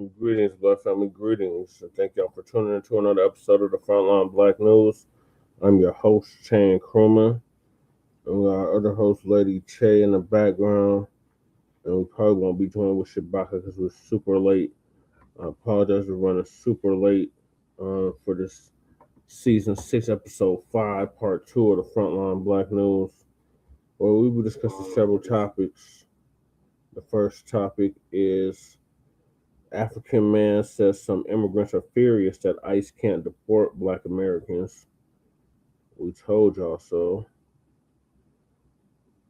Greetings, Black family. Greetings. And thank y'all for tuning in to another episode of the Frontline Black News. I'm your host, Chan Krumah. And we got our other host, Lady Che, in the background. And we probably won't be joined with Shabaka because we're super late. I apologize for running super late for this season 6, episode 5, part 2 of the Frontline Black News, where we will discuss several topics. The first topic is African man says some immigrants are furious that ICE can't deport Black Americans. We told y'all so.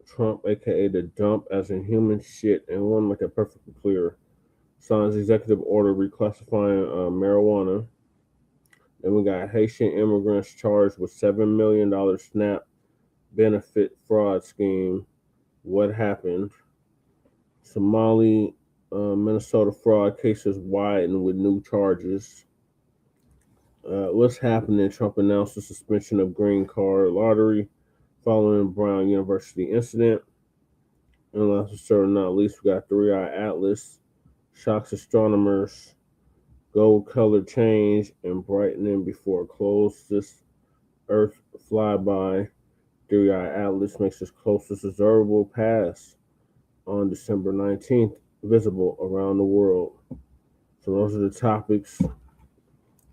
Trump, aka the dump, as in human shit, and want to make that perfectly clear, signs executive order reclassifying marijuana. Then we got Haitian immigrants charged with $7 million SNAP benefit fraud scheme. What happened? Somali, Minnesota fraud cases widen with new charges. What's happening? Trump announced the suspension of green card lottery following Brown University incident. And last but certainly not least, we got Three Eye Atlas, shocks astronomers, gold color change, and brightening before it closes. Earth flyby. Three Eye Atlas makes its closest observable pass on December 19th visible around the world. So those are the topics.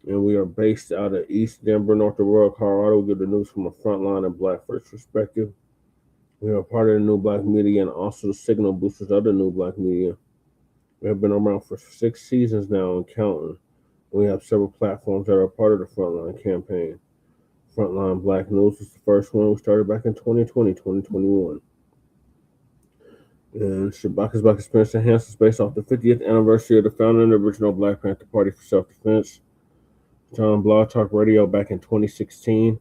And we are based out of East Denver, North Aurora, Colorado. We give the news from a frontline and Black first perspective. We are part of the New Blacc Media and also the signal boosters of the New Blacc Media. We have been around for 6 seasons now and counting. We have several platforms that are part of the Frontline campaign. Frontline Black News is the first one. We started back in 2020, 2021. And Shabaka's Black Experience Enhanced is based off the 50th anniversary of the founding of the original Black Panther Party for Self-Defense. On Blog Talk Radio back in 2016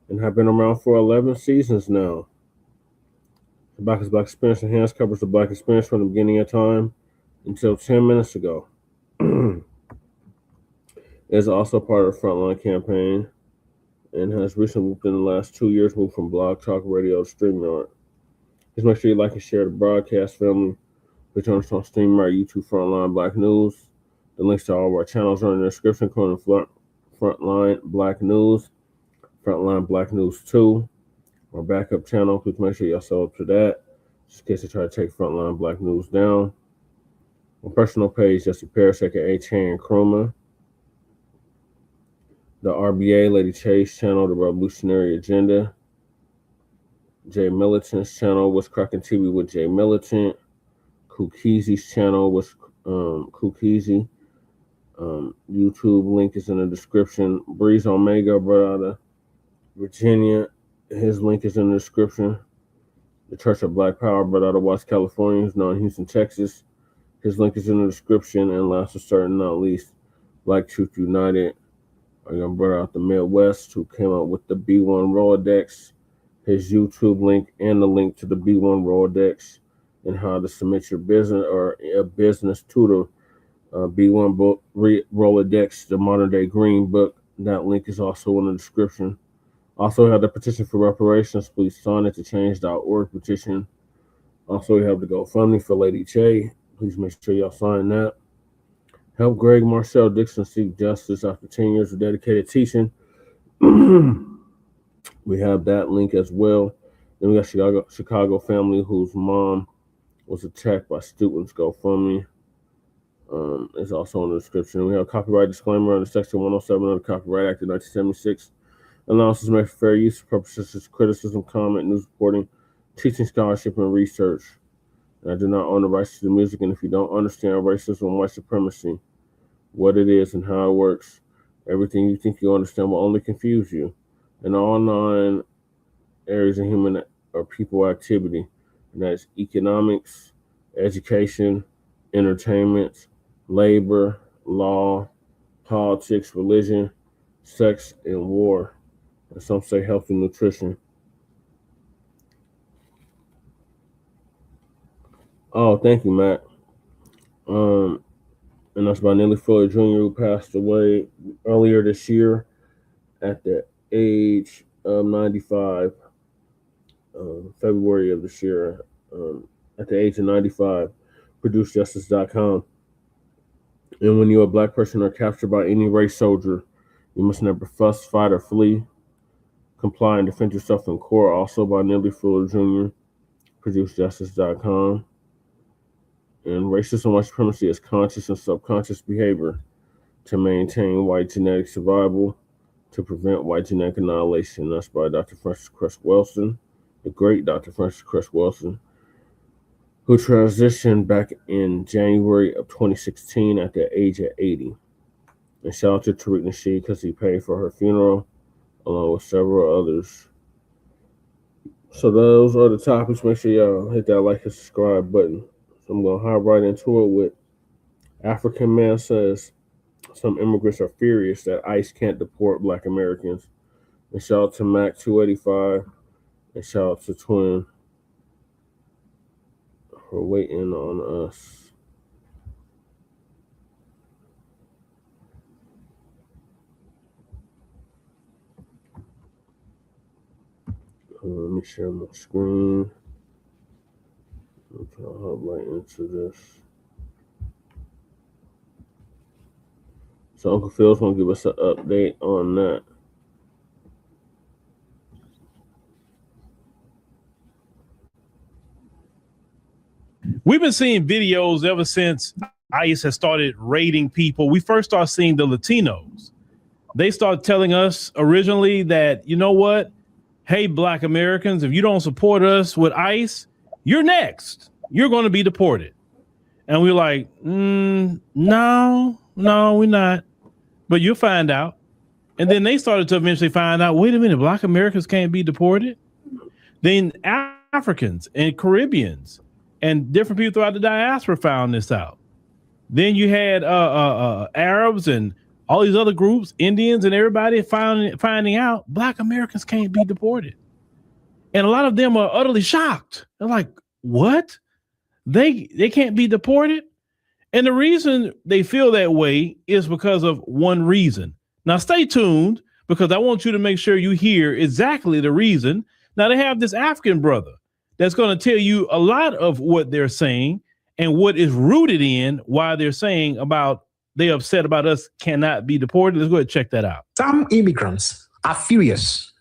and have been around for 11 seasons now. Shabaka's Black Experience Enhanced covers the Black experience from the beginning of time until 10 minutes ago. It is also part of the Frontline campaign and has recently, within the last 2 years, moved from Blog Talk Radio to StreamYard. Just make sure you like and share the broadcast, family. Please join us on StreamYard, YouTube, Frontline Black News. The links to all of our channels are in the description, including Frontline Black News, Frontline Black News 2, our backup channel. Please make sure y'all sub up to that, just in case they try to take Frontline Black News down. My personal page, Jesse Paris, aka Chan Krumah. The RBA, Lady Chase channel, The Revolutionary Agenda. Jay Militant's channel, What's Cracking TV with Jay Militant. Kukizi's channel, What's Kukizi. YouTube link is in the description. Breeze Omega, brought out of Virginia. His link is in the description. The Church of Black Power, brought out of West California, who's now in Houston, Texas. His link is in the description. And last but certainly not least, Black Truth United, our young brother out the Midwest, who came out with the B1 Rolodex. His YouTube link and the link to the B1 Rolodex and how to submit your business or a business to the B1 book, Rolodex, the modern day green book. That link is also in the description. Also, we have the petition for reparations. Please sign it to change.org petition. Also, we have the GoFundMe for Lady Che. Please make sure y'all sign that. Help Greg Marcel Dixon seek justice after 10 years of dedicated teaching. We have that link as well. Then we got Chicago family whose mom was attacked by students. GoFundMe. It's also in the description. We have a copyright disclaimer under Section 107 of the Copyright Act of 1976. Allowances made for fair use for purposes such as criticism, comment, news reporting, teaching, scholarship, and research. And I do not own the rights to the music, and if you don't understand racism and white supremacy, what it is and how it works, everything you think you understand will only confuse you. And all 9 areas of human or people activity, and that is economics, education, entertainment, labor, law, politics, religion, sex, and war. And some say health and nutrition. Oh, thank you, Matt. And that's by Nellie Fuller Jr., who passed away earlier this year at the age of 95, February of this year, at the age of 95. ProduceJustice.com. And when you're a black person or captured by any race soldier, you must never fuss, fight, or flee. Comply and defend yourself in court. Also by Nellie Fuller Jr., producejustice.com. And racism and white supremacy is conscious and subconscious behavior to maintain white genetic survival, to prevent white genetic annihilation. That's by Dr. Francis Cress Welsing, the great Dr. Francis Cress Welsing, who transitioned back in January of 2016 at the age of 80. And shout out to Tariq Nasheed because he paid for her funeral, along with several others. So those are the topics. Make sure y'all hit that like and subscribe button. So I'm going to hop right into it with African man says some immigrants are furious that ICE can't deport black Americans. And shout out to Mac 285 and shout out to Twin for waiting on us. Let me share my screen. I'll hop right into this. So Uncle Phil's going to give us an update on that. We've been seeing videos ever since ICE has started raiding people. We first started seeing the Latinos. They started telling us originally that, you know what? Hey, black Americans, if you don't support us with ICE, you're next. You're going to be deported. And we're like, no, we're not. But you'll find out. And then they started to eventually find out, wait a minute, black Americans can't be deported. Then Africans and Caribbeans and different people throughout the diaspora found this out. Then you had Arabs and all these other groups, Indians and everybody finding out black Americans can't be deported. And a lot of them are utterly shocked. They're like, what? They can't be deported? And the reason they feel that way is because of one reason. Now stay tuned because I want you to make sure you hear exactly the reason. Now they have this African brother that's going to tell you a lot of what they're saying and what is rooted in why they're saying about they're upset about us cannot be deported. Let's go ahead and check that out. Some immigrants are furious,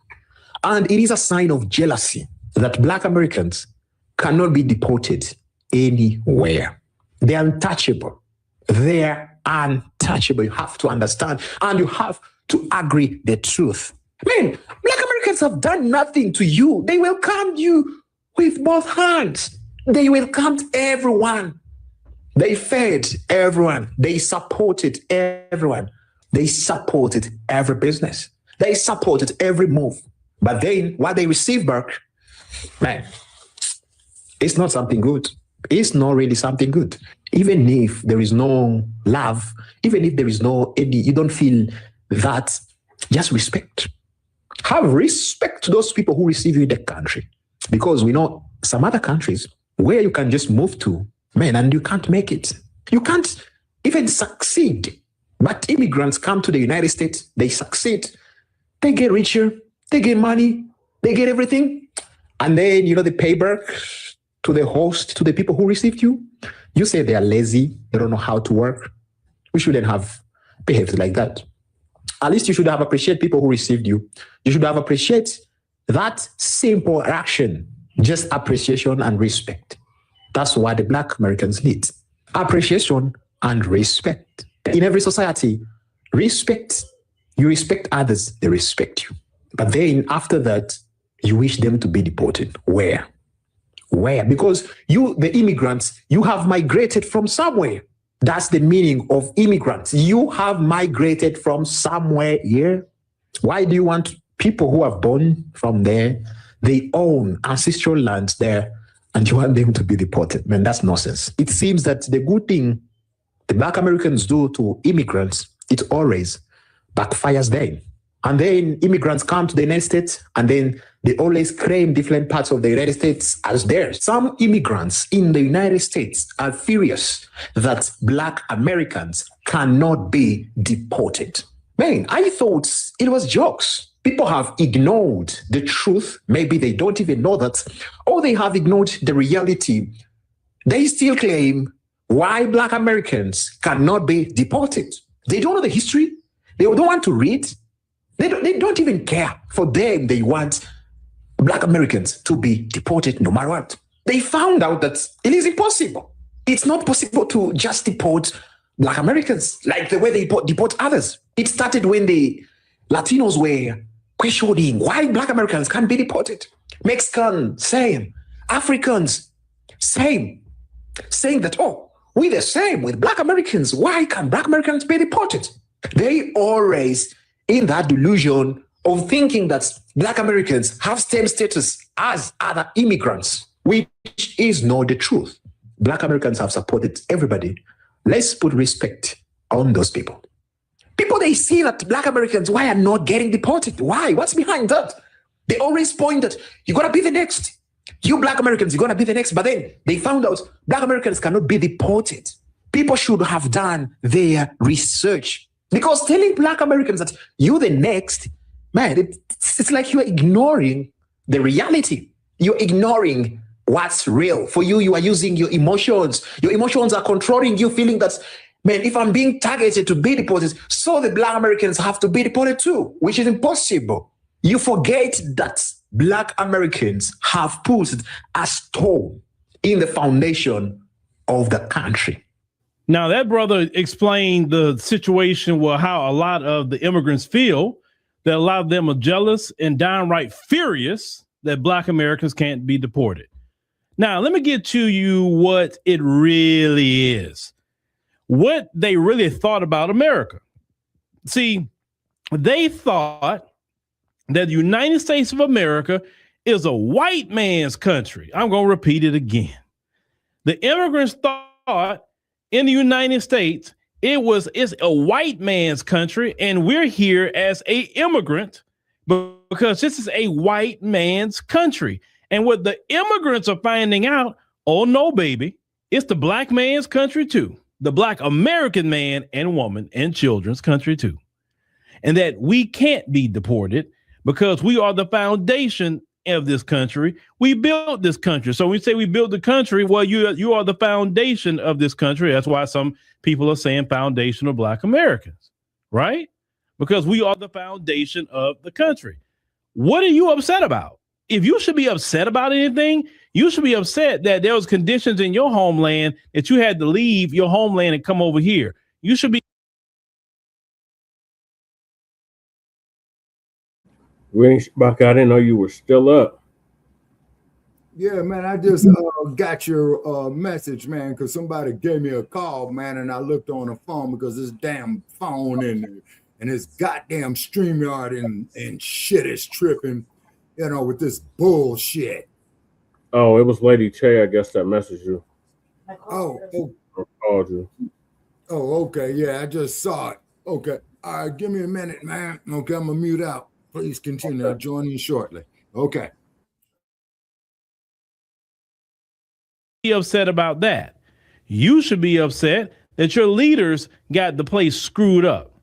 and it is a sign of jealousy that black Americans cannot be deported anywhere. They're untouchable. They're untouchable. You have to understand, and you have to agree the truth. Man, black Americans have done nothing to you. They welcomed you with both hands. They welcomed everyone. They fed everyone. They supported everyone. They supported every business. They supported every move. But then what they received back, man, it's not something good. It's not really something good. Even if there is no love, even if there is no any, you don't feel that, just respect. Have respect to those people who receive you in the country. Because we know some other countries where you can just move to, man, and you can't make it. You can't even succeed. But immigrants come to the United States, they succeed, they get richer, they get money, they get everything. And then, you know, the payback to the host, to the people who received you, you say they are lazy, they don't know how to work. We shouldn't have behaved like that. At least you should have appreciated people who received you. You should have appreciated that simple action, just appreciation and respect. That's what the black Americans need. Appreciation and respect. In every society, respect. You respect others, they respect you. But then after that, you wish them to be deported. Where? Where? Because you, the immigrants, you have migrated from somewhere. That's the meaning of immigrants. You have migrated from somewhere here. Why do you want people who are born from there, they own ancestral lands there, and you want them to be deported? Man, that's nonsense. It seems that the good thing the black Americans do to immigrants, it always backfires them. And then immigrants come to the United States, and then they always claim different parts of the United States as theirs. Some immigrants in the United States are furious that black Americans cannot be deported. Man, I thought it was jokes. People have ignored the truth. Maybe they don't even know that, or they have ignored the reality. They still claim why Black Americans cannot be deported. They don't know the history. They don't want to read. They don't even care. For them, they want Black Americans to be deported no matter what. They found out that it is impossible. It's not possible to just deport Black Americans like the way they deport others. It started when the Latinos were questioning why Black Americans can't be deported. Mexicans, same. Africans, same. Saying that, oh, we're the same with Black Americans. Why can't Black Americans be deported? They always in that delusion of thinking that Black Americans have same status as other immigrants, which is not the truth. Black Americans have supported everybody. Let's put respect on those people. People, they see that Black Americans, why are not getting deported? Why? What's behind that? They always point that you're going to be the next. You Black Americans, you're going to be the next. But then they found out Black Americans cannot be deported. People should have done their research. Because telling Black Americans that you're the next, man, it's like you're ignoring the reality. You're ignoring what's real. For you, you are using your emotions. Your emotions are controlling you, feeling that, man, if I'm being targeted to be deported, so the Black Americans have to be deported too, which is impossible. You forget that Black Americans have put a stone in the foundation of the country. Now, that brother explained the situation where how a lot of the immigrants feel, that a lot of them are jealous and downright furious that Black Americans can't be deported. Now, let me get to you what it really is, what they really thought about America. See, they thought that the United States of America is a white man's country. I'm going to repeat it again. The immigrants thought in the United States, it's a white man's country, and we're here as a immigrant because this is a white man's country. And what the immigrants are finding out, oh no, baby, it's the Black man's country too. The Black American man and woman and children's country too. And that we can't be deported because we are the foundation of this country. We built this country. So we say we built the country. Well, you are the foundation of this country. That's why some people are saying foundational Black Americans, right? Because we are the foundation of the country. What are you upset about? If you should be upset about anything, you should be upset that there was conditions in your homeland that you had to leave your homeland and come over here. You should be. Bacc, I didn't know you were still up. Yeah, man, I just got your message, man, because somebody gave me a call, man, and I looked on the phone because this damn phone and this goddamn StreamYard and shit is tripping, you know, with this bullshit. Oh, it was Lady Che, I guess, that messaged you. Oh, Or called you. oh, okay, yeah, I just saw it. Okay, all right, give me a minute, man. Okay, I'm gonna mute out. Please continue. I'll join you shortly. Okay. Be upset about that. You should be upset that your leaders got the place screwed up.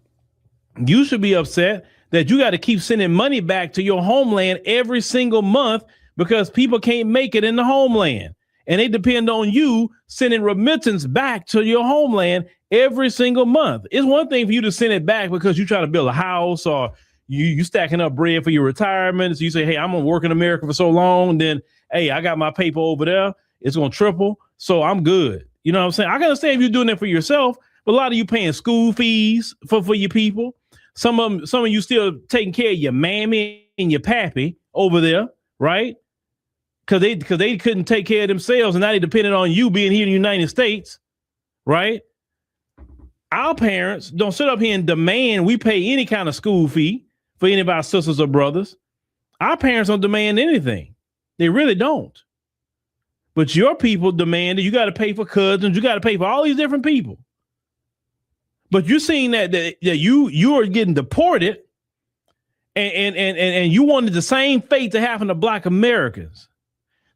You should be upset that you got to keep sending money back to your homeland every single month because people can't make it in the homeland. And they depend on you sending remittance back to your homeland every single month. It's one thing for you to send it back because you try to build a house or you stacking up bread for your retirement. So you say, hey, I'm going to work in America for so long. And then, hey, I got my paper over there. It's going to triple. So I'm good. You know what I'm saying? I can understand if you're doing it for yourself, but a lot of you paying school fees for your people. Some of you still taking care of your mammy and your pappy over there, right? Because they couldn't take care of themselves and now they depended on you being here in the United States, right? Our parents don't sit up here and demand we pay any kind of school fee for any of our sisters or brothers. Our parents don't demand anything. They really don't. But your people demand that you got to pay for cousins, you got to pay for all these different people. But you're seeing that you are getting deported and you wanted the same fate to happen to Black Americans.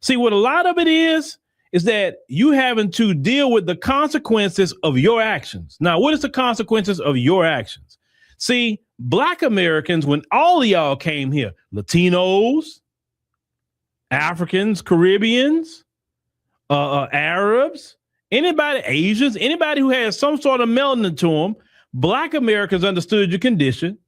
See, what a lot of it is that you having to deal with the consequences of your actions. Now, what is the consequences of your actions? See, Black Americans, when all of y'all came here, Latinos, Africans, Caribbeans, Arabs, Anybody, Asians, anybody who has some sort of melanin to them, Black Americans understood your condition.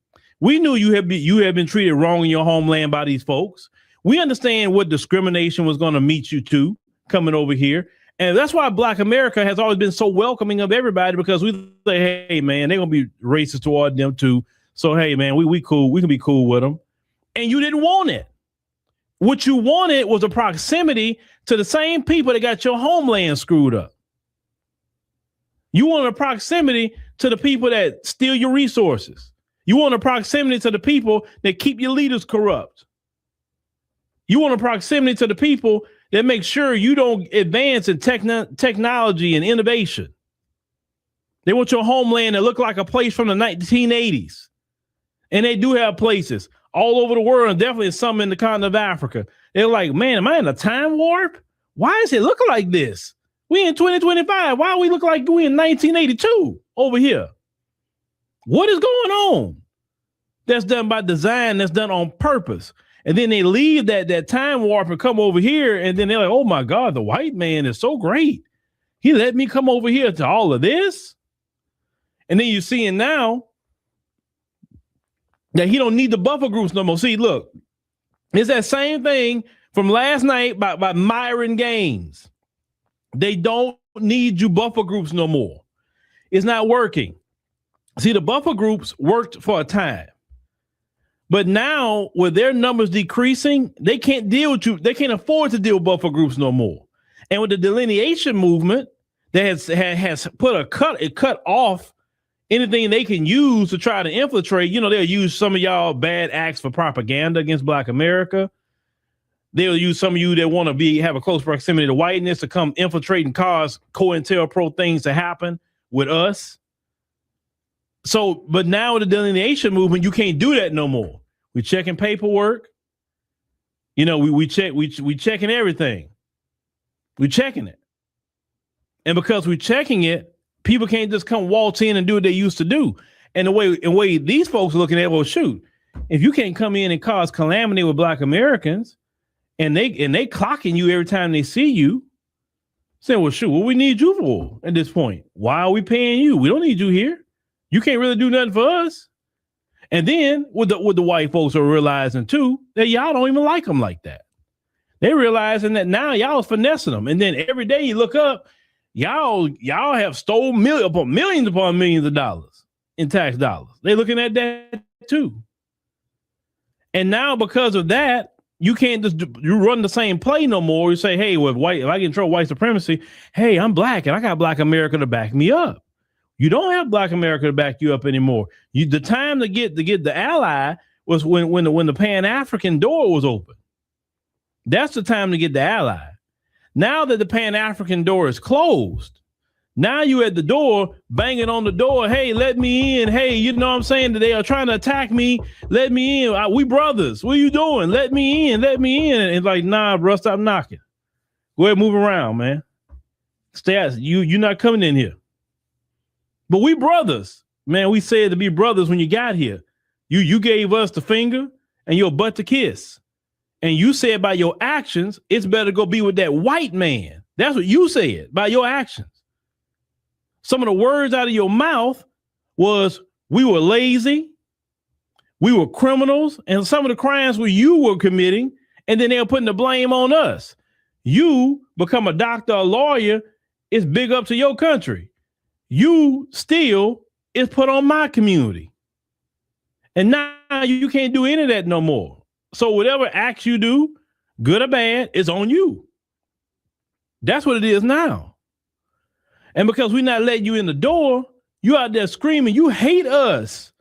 We knew you had been treated wrong in your homeland by these folks. We understand what discrimination was going to meet you to coming over here. And that's why Black America has always been so welcoming of everybody, because we say, hey, man, they're going to be racist toward them too. So, hey, man, we cool. We can be cool with them. And you didn't want it. What you wanted was a proximity to the same people that got your homeland screwed up. You want a proximity to the people that steal your resources. You want a proximity to the people that keep your leaders corrupt. You want a proximity to the people that make sure you don't advance in technology and innovation. They want your homeland to look like a place from the 1980s. And they do have places all over the world, and definitely some in the continent of Africa. They're like, man, am I in a time warp? Why is it looking like this? We in 2025. Why we look like we in 1982 over here? What is going on? That's done by design. That's done on purpose. And then they leave that time warp and come over here. And then they're like, oh my God, the white man is so great. He let me come over here to all of this. And then you're seeing now that he don't need the buffer groups no more. See, look, it's that same thing from last night by Myron Gaines. They don't need you buffer groups no more. It's not working. See, the buffer groups worked for a time. But now with their numbers decreasing, they can't deal with you. They can't afford to deal with buffer groups no more. And with the delineation movement that has put it cut off anything they can use to try to infiltrate. You know, they'll use some of y'all bad acts for propaganda against Black America. They'll use some of you that want to have a close proximity to whiteness to come infiltrate and cause COINTELPRO things to happen with us. So, but now with the delineation movement, you can't do that no more. We're checking paperwork. You know, we checking everything. We're checking it. And because we're checking it, people can't just come waltz in and do what they used to do. And the way these folks are looking at, well, shoot, if you can't come in and cause calamity with Black Americans, and they clocking you every time they see you, saying, well, shoot, what we need you for at this point? Why are we paying you? We don't need you here. You can't really do nothing for us. And then what the white folks are realizing too, that y'all don't even like them like that. They're realizing that now y'all is finessing them. And then every day you look up, y'all have stole millions upon millions of dollars in tax dollars. They're looking at that too. And now because of that, you can't just you run the same play no more. You say, hey, if I get in trouble with white supremacy, hey, I'm Black and I got Black America to back me up. You don't have Black America to back you up anymore. The time to get the ally was when the Pan-African door was open. That's the time to get the ally. Now that the Pan-African door is closed, now you at the door, banging on the door. Hey, let me in. Hey, you know what I'm saying? They are trying to attack me. Let me in. We brothers. What are you doing? Let me in. Let me in. And it's like, nah, bro, stop knocking. Go ahead, move around, man. Stay out. You're not coming in here. But we brothers. Man, we said to be brothers when you got here. You gave us the finger and your butt to kiss. And you said by your actions, it's better go be with that white man. That's what you said by your actions. Some of the words out of your mouth was we were lazy, we were criminals, and some of the crimes you were committing, and then they were putting the blame on us. You become a doctor, a lawyer, it's big up to your country. You steal, it's put on my community. And now you can't do any of that no more. So whatever acts you do, good or bad, is on you. That's what it is now. And because we're not letting you in the door, you out there screaming, you hate us.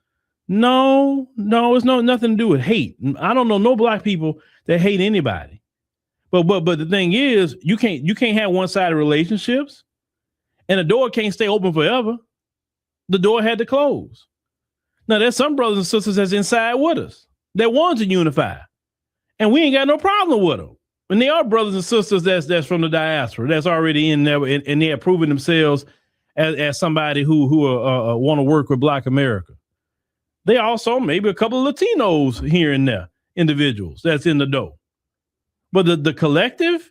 No, it's nothing to do with hate. I don't know no Black people that hate anybody. But the thing is, you can't have one-sided relationships, and the door can't stay open forever. The door had to close. Now there's some brothers and sisters that's inside with us that want to unify, and we ain't got no problem with them. And they are brothers and sisters that's from the diaspora, that's already in there, and they are proving themselves as somebody who want to work with Black America. They also maybe a couple of Latinos here and there, individuals that's in the door. But the collective,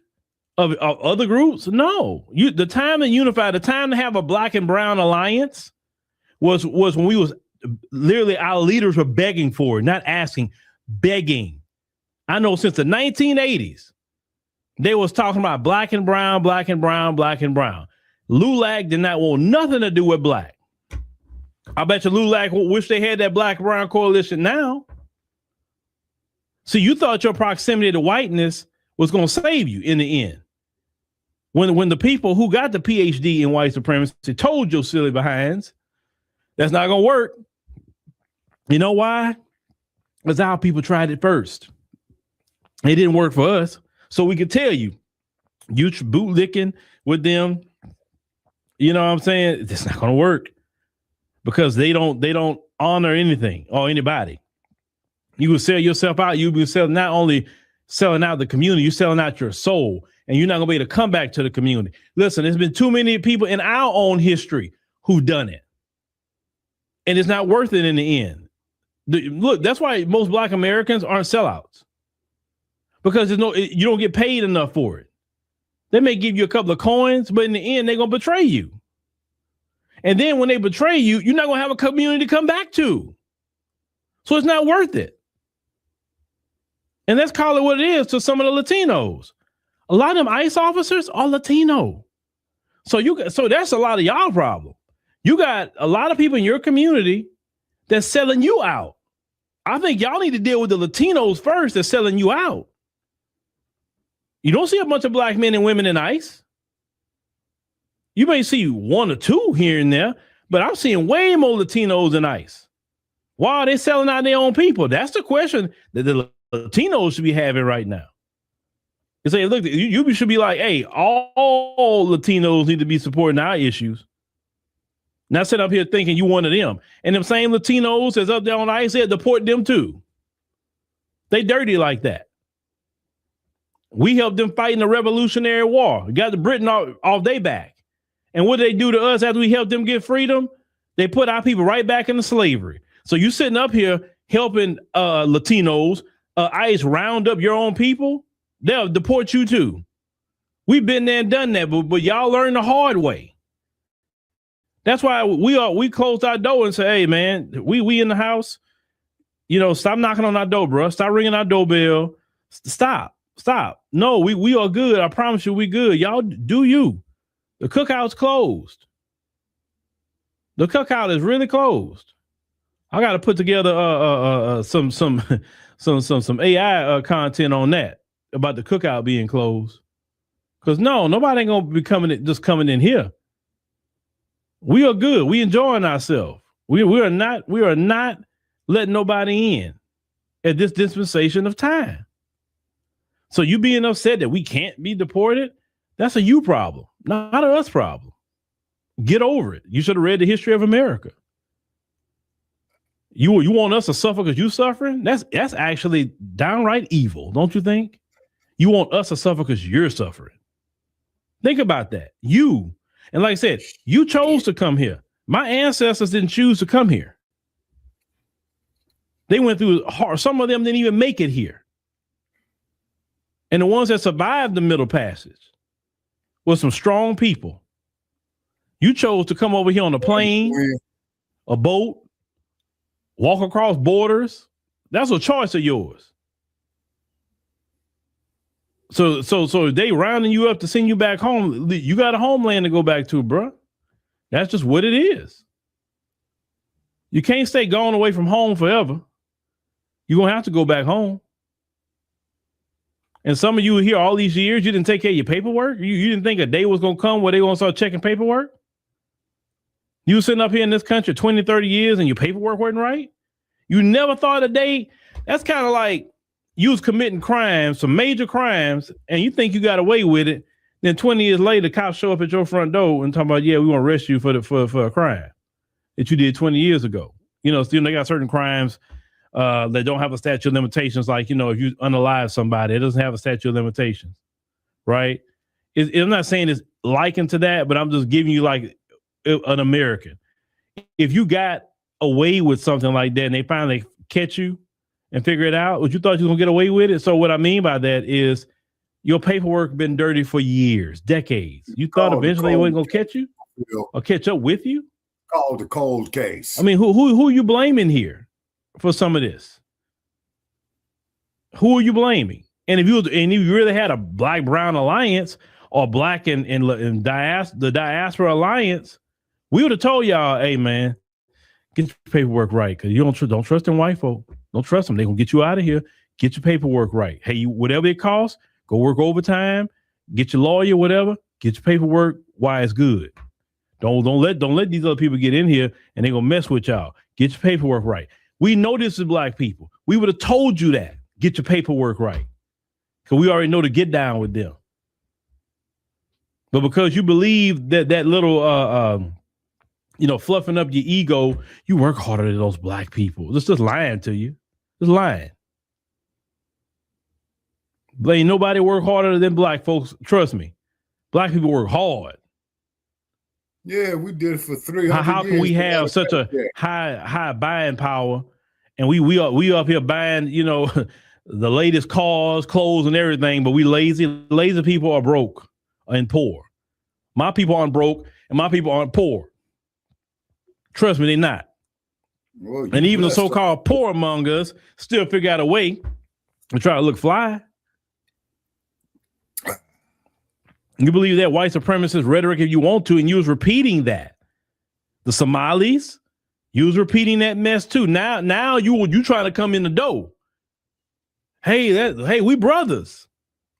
of other groups? No. The time to unify, the time to have a black and brown alliance was when we was literally our leaders were begging for it, not asking, begging. I know since the 1980s, they was talking about black and brown, black and brown, black and brown. LULAC did not want nothing to do with black. I bet you LULAC wish they had that black brown coalition now. So you thought your proximity to whiteness was going to save you in the end. When the people who got the PhD in white supremacy told your silly behinds, that's not going to work. You know why? Because our people tried it first. It didn't work for us. So we could tell you bootlicking with them, you know what I'm saying? It's not going to work because they don't honor anything or anybody. You will sell yourself out. You'll be selling, not only selling out the community, you're selling out your soul, and you're not going to be able to come back to the community. Listen, there's been too many people in our own history who've done it, and it's not worth it in the end. Look, that's why most Black Americans aren't sellouts, because you don't get paid enough for it. They may give you a couple of coins, but in the end, they're going to betray you. And then when they betray you, you're not going to have a community to come back to. So it's not worth it. And let's call it what it is to some of the Latinos. A lot of them ICE officers are Latino. So that's a lot of y'all problem. You got a lot of people in your community that's selling you out. I think y'all need to deal with the Latinos first that's selling you out. You don't see a bunch of Black men and women in ICE. You may see one or two here and there, but I'm seeing way more Latinos in ICE. Why are they selling out their own people? That's the question that the Latinos should be having right now. You say, look, you should be like, hey, all Latinos need to be supporting our issues. Not sit up here thinking you one of them. And them same Latinos that's up there on ICE, they deport them too. They dirty like that. We helped them fight in the Revolutionary War. We got the Britain off their back. And what did they do to us after we helped them get freedom? They put our people right back into slavery. So you sitting up here helping Latinos, ICE round up your own people, they'll deport you too. We've been there and done that, but y'all learn the hard way. That's why we closed our door and say, hey man, we in the house, stop knocking on our door, bro. Stop ringing our doorbell. Stop. No, we are good. I promise you we good. Y'all do you. The cookout's closed. The cookout is really closed. I got to put together some AI content on that about the cookout being closed. Because nobody ain't gonna be coming in here. We are good. We enjoying ourselves. We are not letting nobody in at this dispensation of time. So you being upset that we can't be deported, that's a you problem, not a us problem. Get over it. You should have read the history of America. You want us to suffer because you suffering? That's actually downright evil, don't you think? You want us to suffer because you're suffering. Think about that. And like I said, you chose to come here. My ancestors didn't choose to come here. They went through hard. Some of them didn't even make it here. And the ones that survived the Middle Passage were some strong people. You chose to come over here on a plane, a boat, walk across borders. That's a choice of yours. So if they rounding you up to send you back home, you got a homeland to go back to, bro. That's just what it is. You can't stay gone away from home forever. You're going to have to go back home. And some of you here all these years, you didn't take care of your paperwork. You didn't think a day was going to come where they going to start checking paperwork. You were sitting up here in this country 20, 30 years and your paperwork wasn't right. You never thought a day. That's kind of like you was committing crimes, some major crimes, and you think you got away with it. Then 20 years later, the cops show up at your front door and talk about, yeah, we want to arrest you for a crime that you did 20 years ago. Still they got certain crimes that don't have a statute of limitations. Like, if you unalive somebody, it doesn't have a statute of limitations, right? I'm not saying it's likened to that, but I'm just giving you like an American. If you got away with something like that and they finally catch you and figure it out, what you thought you were gonna get away with it. So what I mean by that is Your paperwork been dirty for years, decades. You thought eventually they wasn't gonna catch you or catch up with you? Called the cold case. I mean, who are you blaming here for some of this? Who are you blaming? And if you really had a Black-Brown alliance or Black and the diaspora alliance, we would have told y'all, hey man, get your paperwork right, because you don't trust them white folk. Don't trust them. They're gonna get you out of here. Get your paperwork right. Hey, whatever it costs, go work overtime, get your lawyer, whatever, get your paperwork while it's good. Don't let these other people get in here and they're gonna mess with y'all. Get your paperwork right. We know this is Black people. We would have told you that. Get your paperwork right. Because we already know to get down with them. But because you believe that little fluffing up your ego, you work harder than those Black people. It's just lying to you. Just lying. Ain't nobody work harder than Black folks. Trust me. Black people work hard. Yeah, we did it for 300 years. How can we have such a high buying power, and we up here buying, the latest cars, clothes, and everything, but we lazy. Lazy people are broke and poor. My people aren't broke, and my people aren't poor. Trust me, they're not. Well, and even the so-called poor among us still figure out a way to try to look fly. You believe that white supremacist rhetoric if you want to, and you was repeating that. The Somalis, you was repeating that mess too. Now you trying to come in the door. Hey, we brothers.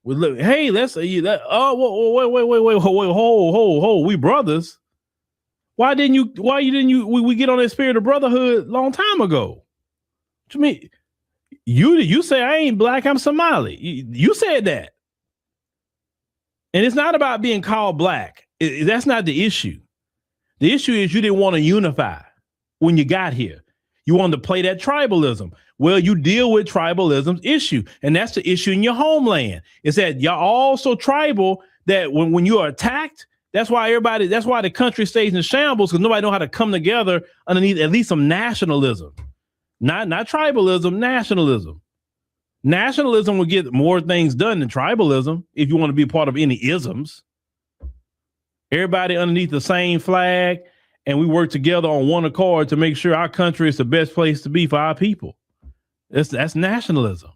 Hey, let's that. Oh, wait, we brothers. Why didn't you? We get on that spirit of brotherhood long time ago. What you mean? You say I ain't Black, I'm Somali. You said that. And it's not about being called Black. That's not the issue. The issue is you didn't want to unify when you got here. You wanted to play that tribalism. Well, you deal with tribalism's issue. And that's the issue in your homeland. Is that y'all all so tribal that when you are attacked, that's why the country stays in shambles, because nobody know how to come together underneath at least some nationalism. Not tribalism, nationalism. Nationalism will get more things done than tribalism if you want to be part of any isms. Everybody underneath the same flag, and we work together on one accord to make sure our country is the best place to be for our people. That's nationalism.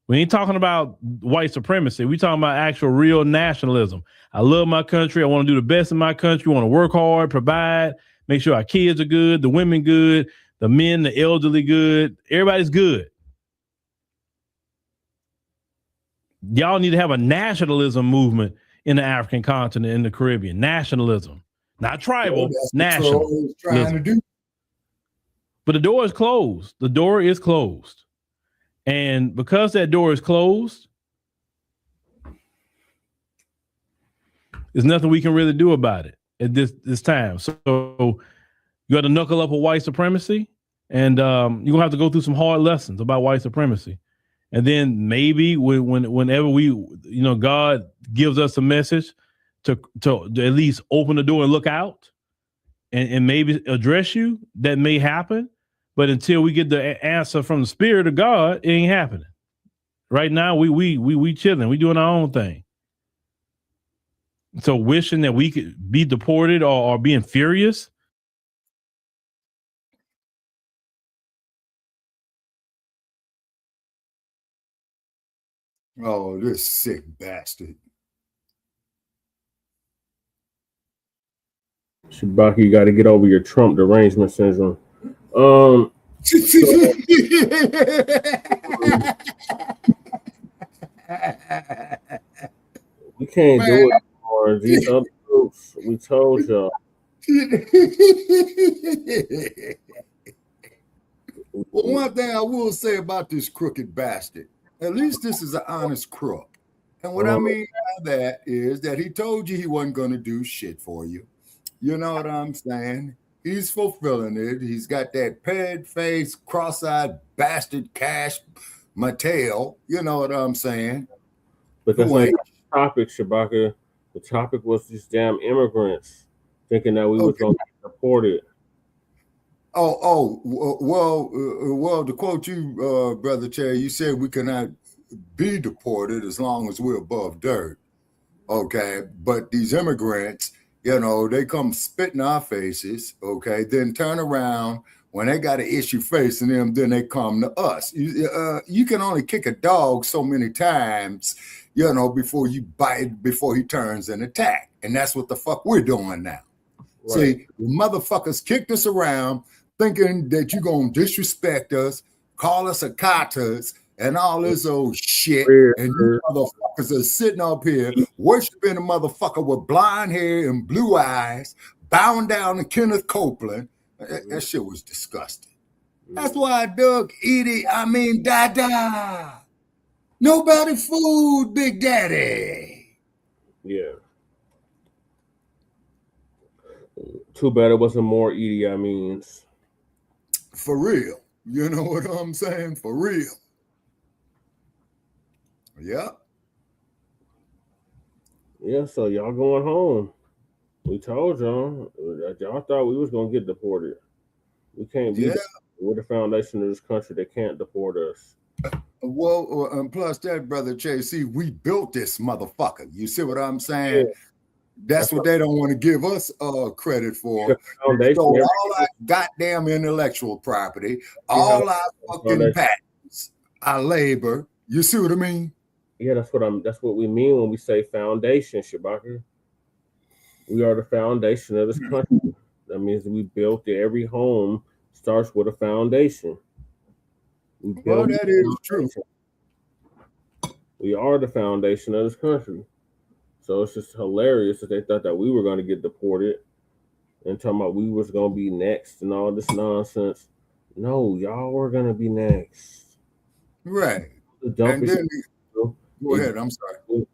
We ain't talking about white supremacy. We talking about actual real nationalism. I love my country. I want to do the best in my country. I want to work hard, provide, make sure our kids are good, the women good, the men, the elderly good. Everybody's good. Y'all need to have a nationalism movement in the African continent, in the Caribbean. Nationalism, not tribal, national. Trying to do. But the door is closed. The door is closed. And because that door is closed, there's nothing we can really do about it at this time. So you got to knuckle up with white supremacy, and you're going to have to go through some hard lessons about white supremacy. And then maybe whenever God gives us a message to at least open the door and look out and maybe address you, that may happen. But until we get the answer from the Spirit of God, it ain't happening. Right now, we chilling. We doing our own thing. So wishing that we could be deported or being furious. Oh, this sick bastard. Shabaki, you got to get over your Trump derangement syndrome. We can't do it anymore. These other groups, we told y'all. Well, one thing I will say about this crooked bastard, at least this is an honest crook. And what I mean by that is that he told you he wasn't going to do shit for you. You know what I'm saying? He's fulfilling it. He's got that ped face, cross-eyed bastard Cash Mateo. You know what I'm saying? But that's not the topic, Shabaka. The topic was these damn immigrants thinking that we was going to get deported. Well, to quote you, Brother Cherry, you said we cannot be deported as long as we're above dirt. Okay, but these immigrants, you know, they come spit in our faces, okay, then turn around. When they got an issue facing them, then they come to us. You can only kick a dog so many times, you know, before you bite, before he turns and attack. And that's what the fuck we're doing now. Right. See, the motherfuckers kicked us around thinking that you're going to disrespect us, call us a katas, and all this old shit. And you motherfuckers are sitting up here worshiping a motherfucker with blonde hair and blue eyes, bowing down to Kenneth Copeland. That shit was disgusting. That's why I dug Dada. Nobody fooled Big Daddy. Yeah. Too bad it wasn't more Idi Amin's. For real. You know what I'm saying? For real. Yeah. Yeah, so y'all going home. We told y'all that y'all thought we was going to get deported. We can't be we're the foundation of this country. They can't deport us. Well, and plus that, Brother Chase, see, we built this motherfucker. You see what I'm saying? Yeah. That's what they don't want to give us credit for. So all our goddamn intellectual property, all our fucking patents, our labor. You see what I mean? Yeah, that's what we mean when we say foundation, Shabaka. We are the foundation of this country. That means we built it. Every home starts with a foundation. Well, that is true. We are the foundation of this country. So it's just hilarious that they thought that we were going to get deported and talking about we was going to be next and all this nonsense. No, y'all were going to be next. Right. Go ahead. I'm sorry.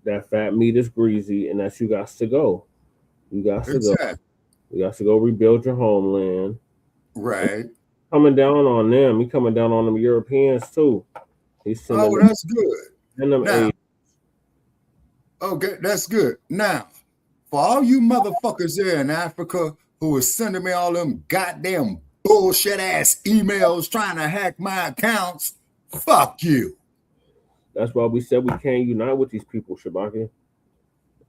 That fat meat is greasy and that you got to go. You got to go. You got to go rebuild your homeland. Right. Coming down on them. He coming down on them Europeans too. He's sending that's good. And them now, okay, that's good. Now, for all you motherfuckers there in Africa who are sending me all them goddamn bullshit ass emails trying to hack my accounts, fuck you. That's why we said we can't unite with these people, Shabaki.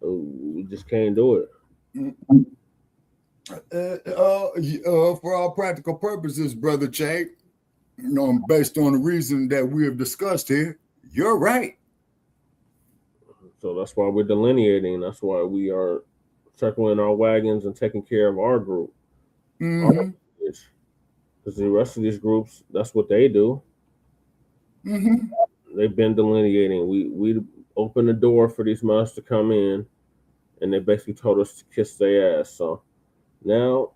We just can't do it. For all practical purposes, Brother Che, based on the reason that we have discussed here, you're right. So that's why we're delineating. That's why we are circling our wagons and taking care of our group. Because the rest of these groups, that's what they do. They've been delineating. We opened the door for these monsters to come in, and they basically told us to kiss their ass. So now,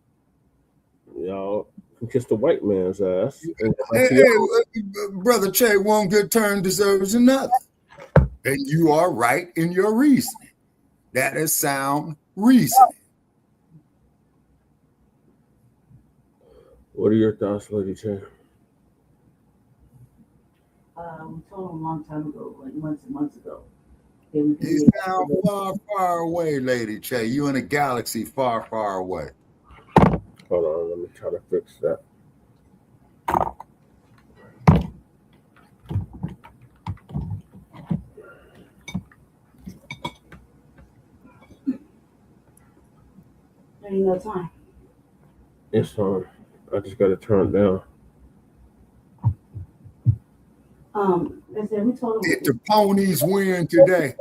y'all can kiss the white man's ass. Hey, Brother Che, one good turn deserves another. And you are right in your reasoning. That is sound reasoning. What are your thoughts, Lady Che? We told him a long time ago, like months and months ago. You sound far, far away, Lady Che. You in a galaxy far, far away. Hold on, let me try to fix that. There ain't no time. It's on. I just got to turn it down. I said we told him. Did the ponies win today?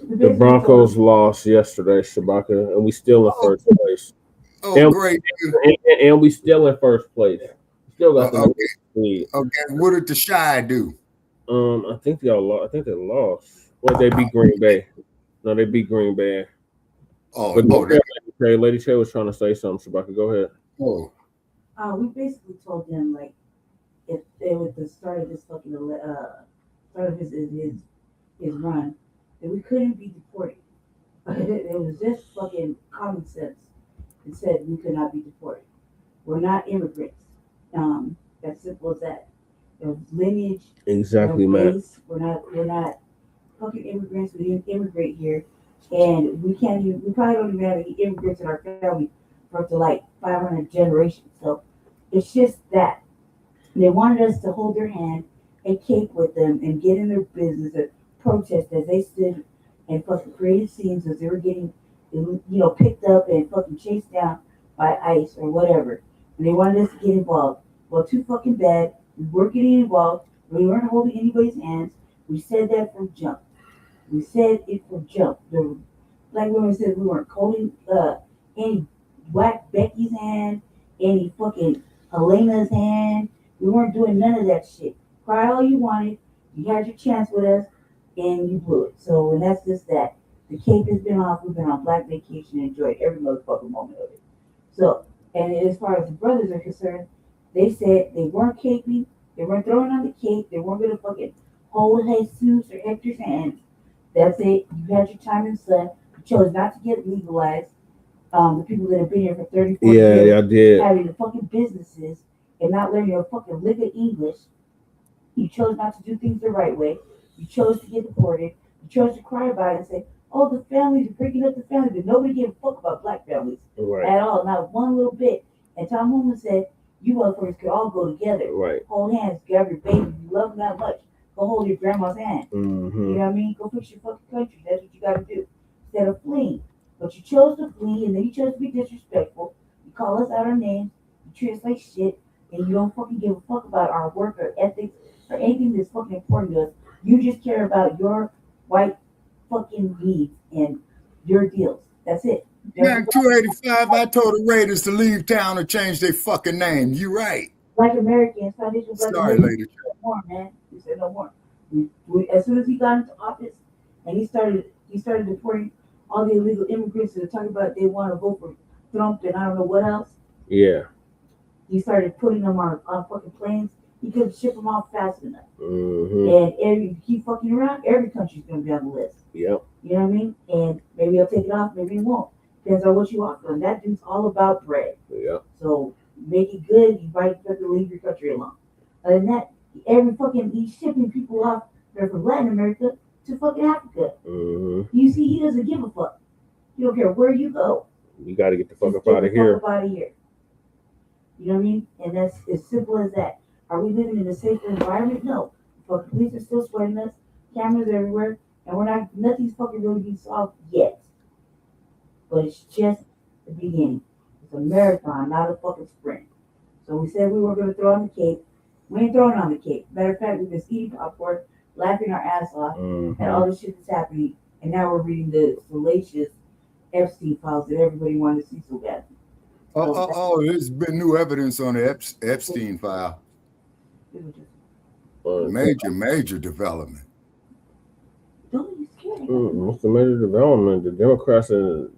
The Broncos lost yesterday, Shabaka, and we still in first place. Oh, and great! And we still in first place. Still got the lead. Okay, what did the Shy do? I think y'all lost. I think they lost. Or they beat Green Bay. No, they beat Green Bay. Lady Che was trying to say something, Shabaka. Go ahead. We basically told them like if they were the start of this fucking start of his run, that we couldn't be deported. It was just fucking common sense. It said we could not be deported. We're not immigrants. That's simple as that. The lineage, exactly, man. We're not fucking immigrants. We didn't immigrate here, and we probably don't even have any immigrants in our family for up to like 500 generations. So it's just that they wanted us to hold their hand a cape with them and get in their business and protest as they stood and fucking created scenes as they were getting, picked up and fucking chased down by ICE or whatever. And they wanted us to get involved. Well, too fucking bad. We weren't getting involved. We weren't holding anybody's hands. We said that from jump. We said it from jump. The black women said we weren't holding any black Becky's hand, any fucking Elena's hand. We weren't doing none of that shit. Cry all you wanted. You had your chance with us, and you blew it. So, and that's just that. The cape has been off. We've been on black vacation and enjoyed every motherfucking moment of it. So, and as far as the brothers are concerned, they said they weren't caping. They weren't throwing on the cape. They weren't going to fucking hold Jesus or Hector's hands. That's it. You had your time in the sun. You chose not to get legalized. The people that have been here for 34 years, I did. having the fucking businesses and not learning a fucking lick of English. You chose not to do things the right way. You chose to get deported. You chose to cry about it and say, "Oh, the families are breaking up the family," but nobody gave a fuck about black families at all, not one little bit. And Tom Homan said, "You motherfuckers could all go together, hold hands, grab your baby. You love them that much. Go hold your grandma's hand. Mm-hmm. You know what I mean? Go fix your fucking country. That's what you got to do instead of fleeing." But you chose to flee, and then you chose to be disrespectful. You call us out our names. You treat us like shit, and you don't fucking give a fuck about our work or ethics or anything that's fucking important to us. You just care about your white fucking needs and your deals. That's it. Man, 285, I told the Raiders to leave town or change their fucking name. You right. Black Americans, Foundation Black Sorry, Americans, lady. no more, man. We said no more. As soon as he got into office and he started deporting all the illegal immigrants that are talking about they want to vote for Trump and I don't know what else. Yeah. He started putting them on fucking planes. He couldn't ship them off fast enough. Mm-hmm. And you keep fucking around, every country's going to be on the list. Yep. You know what I mean? And maybe he'll take it off, maybe he won't. Depends on what you offer. And that dude's all about bread. Yep. So make it good, you might have to leave your country alone. Other than that, he's shipping people off there from Latin America to fucking Africa. Mm-hmm. You see, he doesn't give a fuck. He don't care where you go. You got to get the fuck Just up out of here. Fuck up out of here. You know what I mean? And that's as simple as that. Are we living in a safer environment? No. Fucking police are still sweating us. Cameras everywhere, and nothing's fucking really being solved yet. But it's just the beginning. It's a marathon, not a fucking sprint. So we said we were going to throw on the cape. We ain't throwing on the cape. Matter of fact, we've been eating popcorn, laughing our ass off at all the shit that's happening. And now we're reading the salacious Epstein files that everybody wanted to see so bad. There's been new evidence on the Epstein file. Major development. Don't be scared. What's the major development? The Democrats are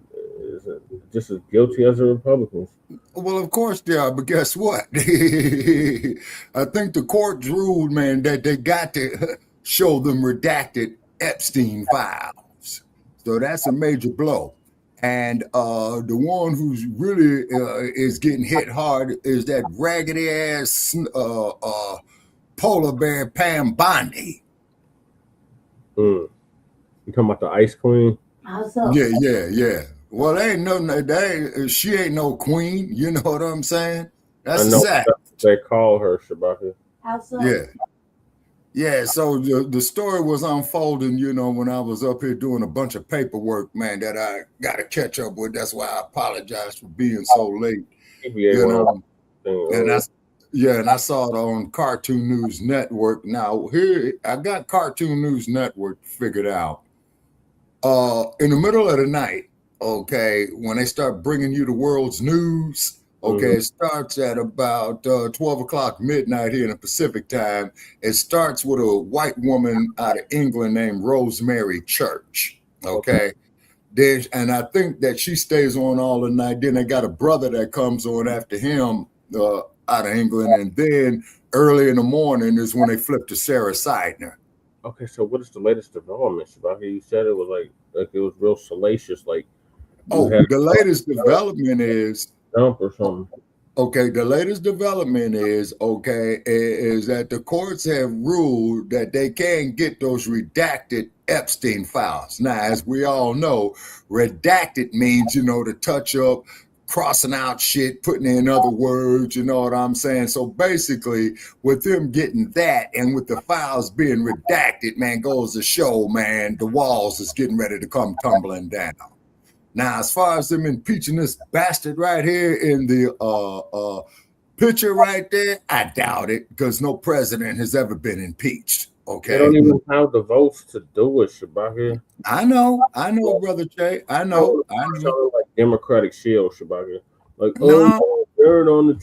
just as guilty as the Republicans. Well, of course they are, but guess what? I think the courts ruled, man, that they got to show them redacted Epstein files. So that's a major blow. And the one who's really is getting hit hard is that raggedy ass polar bear Pam Bondi. You talking about the Ice Queen? How so? Yeah. Well, she ain't no queen. You know what I'm saying? That's sad. They call her Shabaka. How so? Yeah. So the story was unfolding, when I was up here doing a bunch of paperwork, man, that I got to catch up with. That's why I apologize for being so late. And I saw it on Cartoon News Network. Now here I got Cartoon News Network figured out. In the middle of the night, okay, when they start bringing you the world's news, okay, It starts at about 12 o'clock midnight here in the Pacific time. It starts with a white woman out of England named Rosemary Church, okay? And I think that she stays on all the night. Then they got a brother that comes on after him out of England. And then early in the morning is when they flip to Sarah Seidner. Okay, so what is the latest development, Shabaka? You said it was like it was real salacious, like. The latest development is dump or something. Okay, the latest development is that the courts have ruled that they can't get those redacted Epstein files. Now, as we all know, redacted means, to touch up crossing out shit, putting in other words, you know what I'm saying? So basically, with them getting that and with the files being redacted, man, goes to show, man, the walls is getting ready to come tumbling down. Now, as far as them impeaching this bastard right here in the picture right there, I doubt it, because no president has ever been impeached. Okay. They don't even have the votes to do it, Shabaka. I know, Brother Jay. I know. Like Democratic shield, Shabaka. Like, No. oh, third on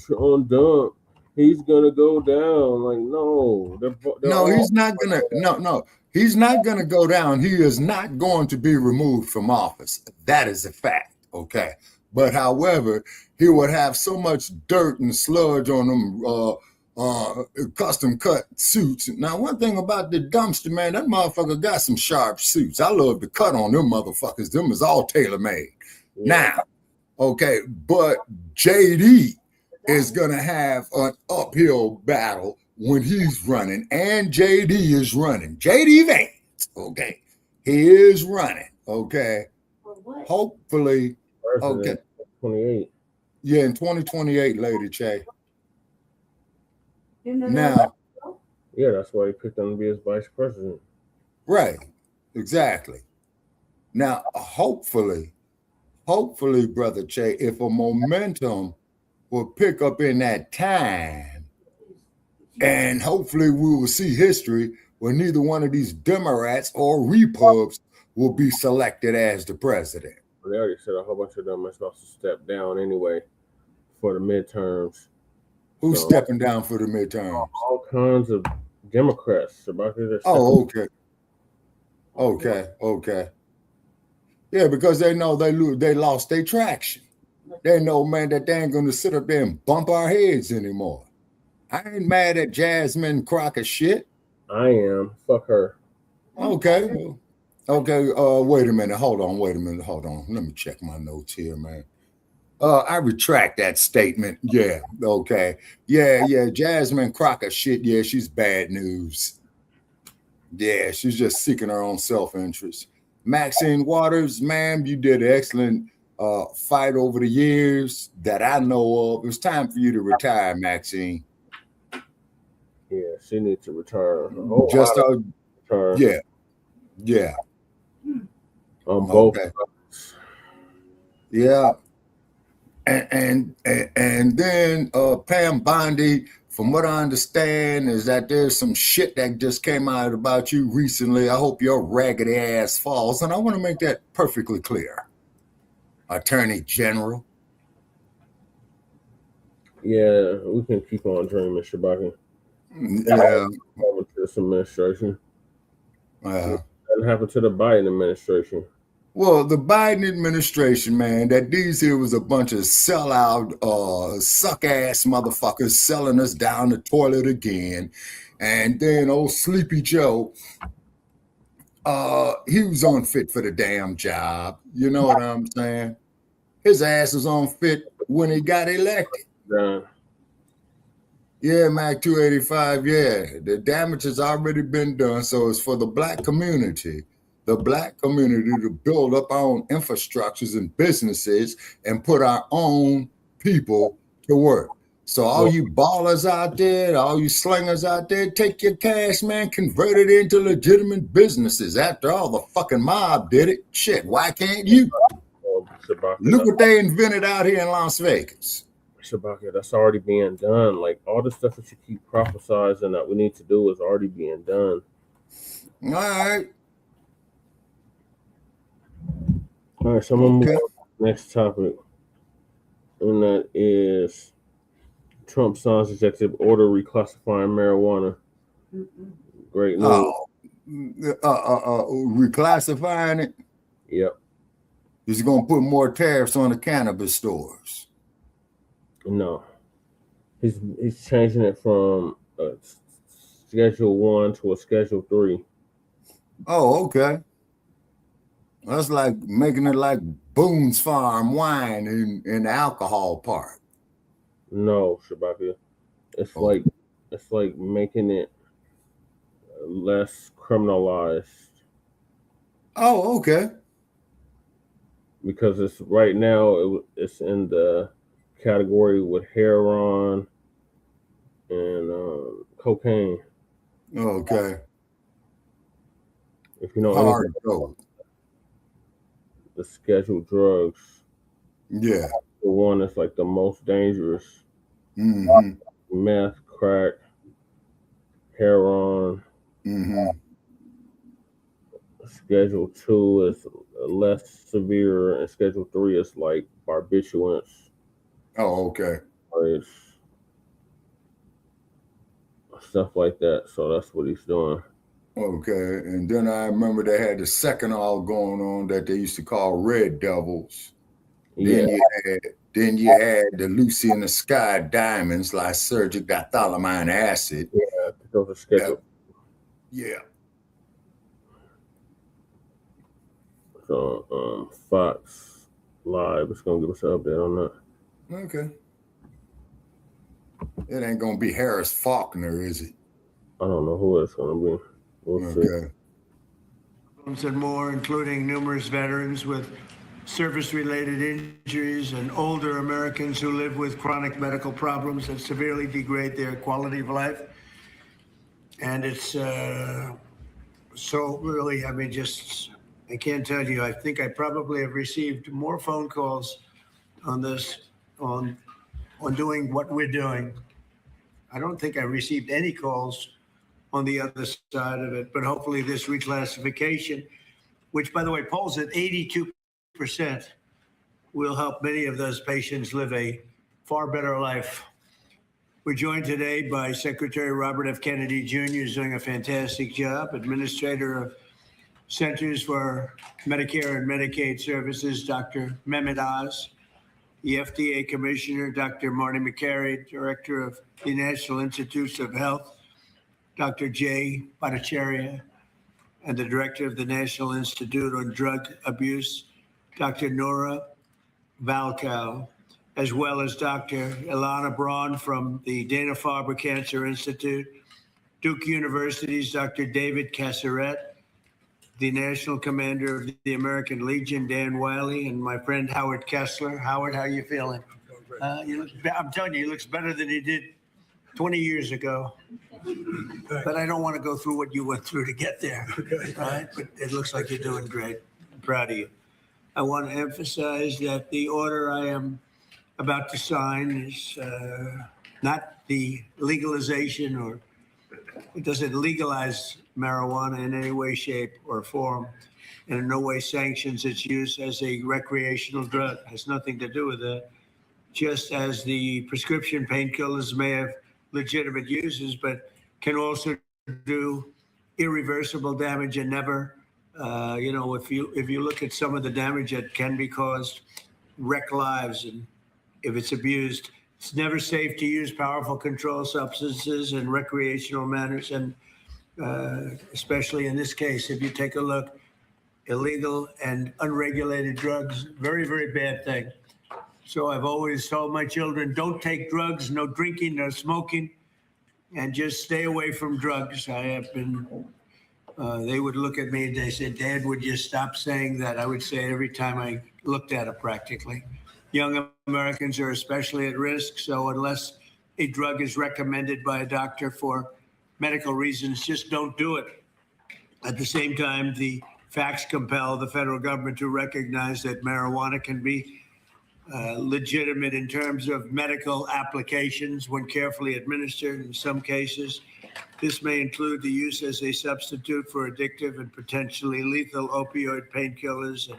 dump. He's gonna go down. Like, no. No, he's not gonna. No. He's not gonna go down. He is not going to be removed from office. That is a fact. Okay. But however, he would have so much dirt and sludge on them custom cut suits. Now, one thing about the dumpster, man, that motherfucker got some sharp suits. I love the cut on them motherfuckers. Them is all tailor-made. Yeah. Now, okay, but JD is gonna have an uphill battle when he's running, and JD is running. JD Vance, okay, he is running. Okay, hopefully, okay, 28. Yeah, in 2028, Lady Che. Now, yeah, that's why he picked him to be his vice president. Right, exactly. Now, hopefully, Brother Che, if a momentum will pick up in that time, and hopefully we will see history where neither one of these Democrats or Repubs will be selected as the president. They already said a whole bunch of them are supposed to step down anyway for the midterms. Who's stepping down for the midterms? All kinds of Democrats. Oh, okay. Yeah, because they know they lost their traction. They know, man, that they ain't going to sit up there and bump our heads anymore. I ain't mad at Jasmine Crocker shit. I am. Fuck her. Okay. Wait a minute. Hold on. Let me check my notes here, man. I retract that statement. Yeah. Okay. Yeah. Jasmine Crocker shit. Yeah, she's bad news. Yeah, she's just seeking her own self-interest. Maxine Waters, ma'am, you did an excellent fight over the years that I know of. It's time for you to retire, Maxine. Yeah, she needs to retire. Retire. Yeah. On both. Okay. Yeah. And then Pam Bondi, from what I understand, is that there's some shit that just came out about you recently. I hope your raggedy ass falls. And I want to make that perfectly clear. Attorney General. Yeah, we can keep on dreaming, Shabaka. Yeah. Over to this administration. What happened to the Biden administration? Well, the Biden administration, man, that these here was a bunch of sellout, suck-ass motherfuckers selling us down the toilet again. And then old Sleepy Joe, he was unfit for the damn job. You know what I'm saying? His ass was unfit when he got elected. Yeah, Mac 285, yeah. The damage has already been done, so it's for the black community. The black community to build up our own infrastructures and businesses and put our own people to work. So all you ballers out there, all you slingers out there, take your cash, man, convert it into legitimate businesses. After all, the fucking mob did it. Shit, why can't you? Look what they invented out here in Las Vegas. Shabaka, that's already being done. Like, all the stuff that you keep prophesizing that we need to do is already being done. All right. All right, so I'm going to move on to the next topic. And that is Trump signs executive order reclassifying marijuana. Great news. Reclassifying it? Yep. He's going to put more tariffs on the cannabis stores. No. He's changing it from a Schedule 1 to a Schedule 3. Oh, okay. That's like making it like Boone's Farm wine in the alcohol part. No, Shabaka. It's like making it less criminalized. Oh, okay. because it's right now it's in the category with heroin and cocaine. Okay. If you know Hard anything go. about the scheduled drugs, Yeah. the one that's like the most dangerous: Mm-hmm. meth, crack, heroin. Mm-hmm. Schedule 2 is less severe, and Schedule 3 is like barbiturates, Oh, okay. it's stuff like that. So that's what he's doing. Okay. And then I remember they had the second all going on that they used to call Red Devils. Yeah, Then you had the Lucy in the Sky Diamonds, lysergic diethylamine acid. yeah, those are scheduled. Yeah. So Fox Live is gonna give us an update on that. Okay. It ain't gonna be Harris Faulkner, is it? I don't know who it's gonna be. We'll see. Okay. And more, including numerous veterans with service-related injuries and older Americans who live with chronic medical problems that severely degrade their quality of life. And it's so really, I mean, just, I can't tell you, I think I probably have received more phone calls on this, on doing what we're doing. I don't think I received any calls on the other side of it, but hopefully this reclassification, which by the way polls at 82%, will help many of those patients live a far better life. We're joined today by Secretary Robert F. Kennedy Jr., who's doing a fantastic job, Administrator of Centers for Medicare and Medicaid Services, Dr. Mehmet Oz, the FDA Commissioner, Dr. Marty McCary, Director of the National Institutes of Health, Dr. Jay Bhattacharya, and the Director of the National Institute on Drug Abuse, Dr. Nora Valkow, as well as Dr. Ilana Braun from the Dana-Farber Cancer Institute, Duke University's Dr. David Casseret, the National Commander of the American Legion, Dan Wiley, and my friend Howard Kessler. Howard, how are you feeling? I'm telling you, he looks better than he did 20 years ago. But I don't want to go through what you went through to get there, right? But it looks like you're doing great. I'm proud of you. I want to emphasize that the order I am about to sign is not the legalization, or it doesn't legalize marijuana in any way, shape, or form, and in no way sanctions its use as a recreational drug. It has nothing to do with that. Just as the prescription painkillers may have legitimate uses, but can also do irreversible damage and never, if you look at some of the damage that can be caused, wreck lives, and if it's abused, it's never safe to use powerful controlled substances in recreational manners, and especially in this case, if you take a look, illegal and unregulated drugs, very, very bad thing. So I've always told my children, don't take drugs, no drinking, no smoking, and just stay away from drugs. I have been, they would look at me and they said, Dad, would you stop saying that? I would say it every time I looked at it practically. Young Americans are especially at risk. So unless a drug is recommended by a doctor for medical reasons, just don't do it. At the same time, the facts compel the federal government to recognize that marijuana can be legitimate in terms of medical applications when carefully administered. In some cases, this may include the use as a substitute for addictive and potentially lethal opioid painkillers.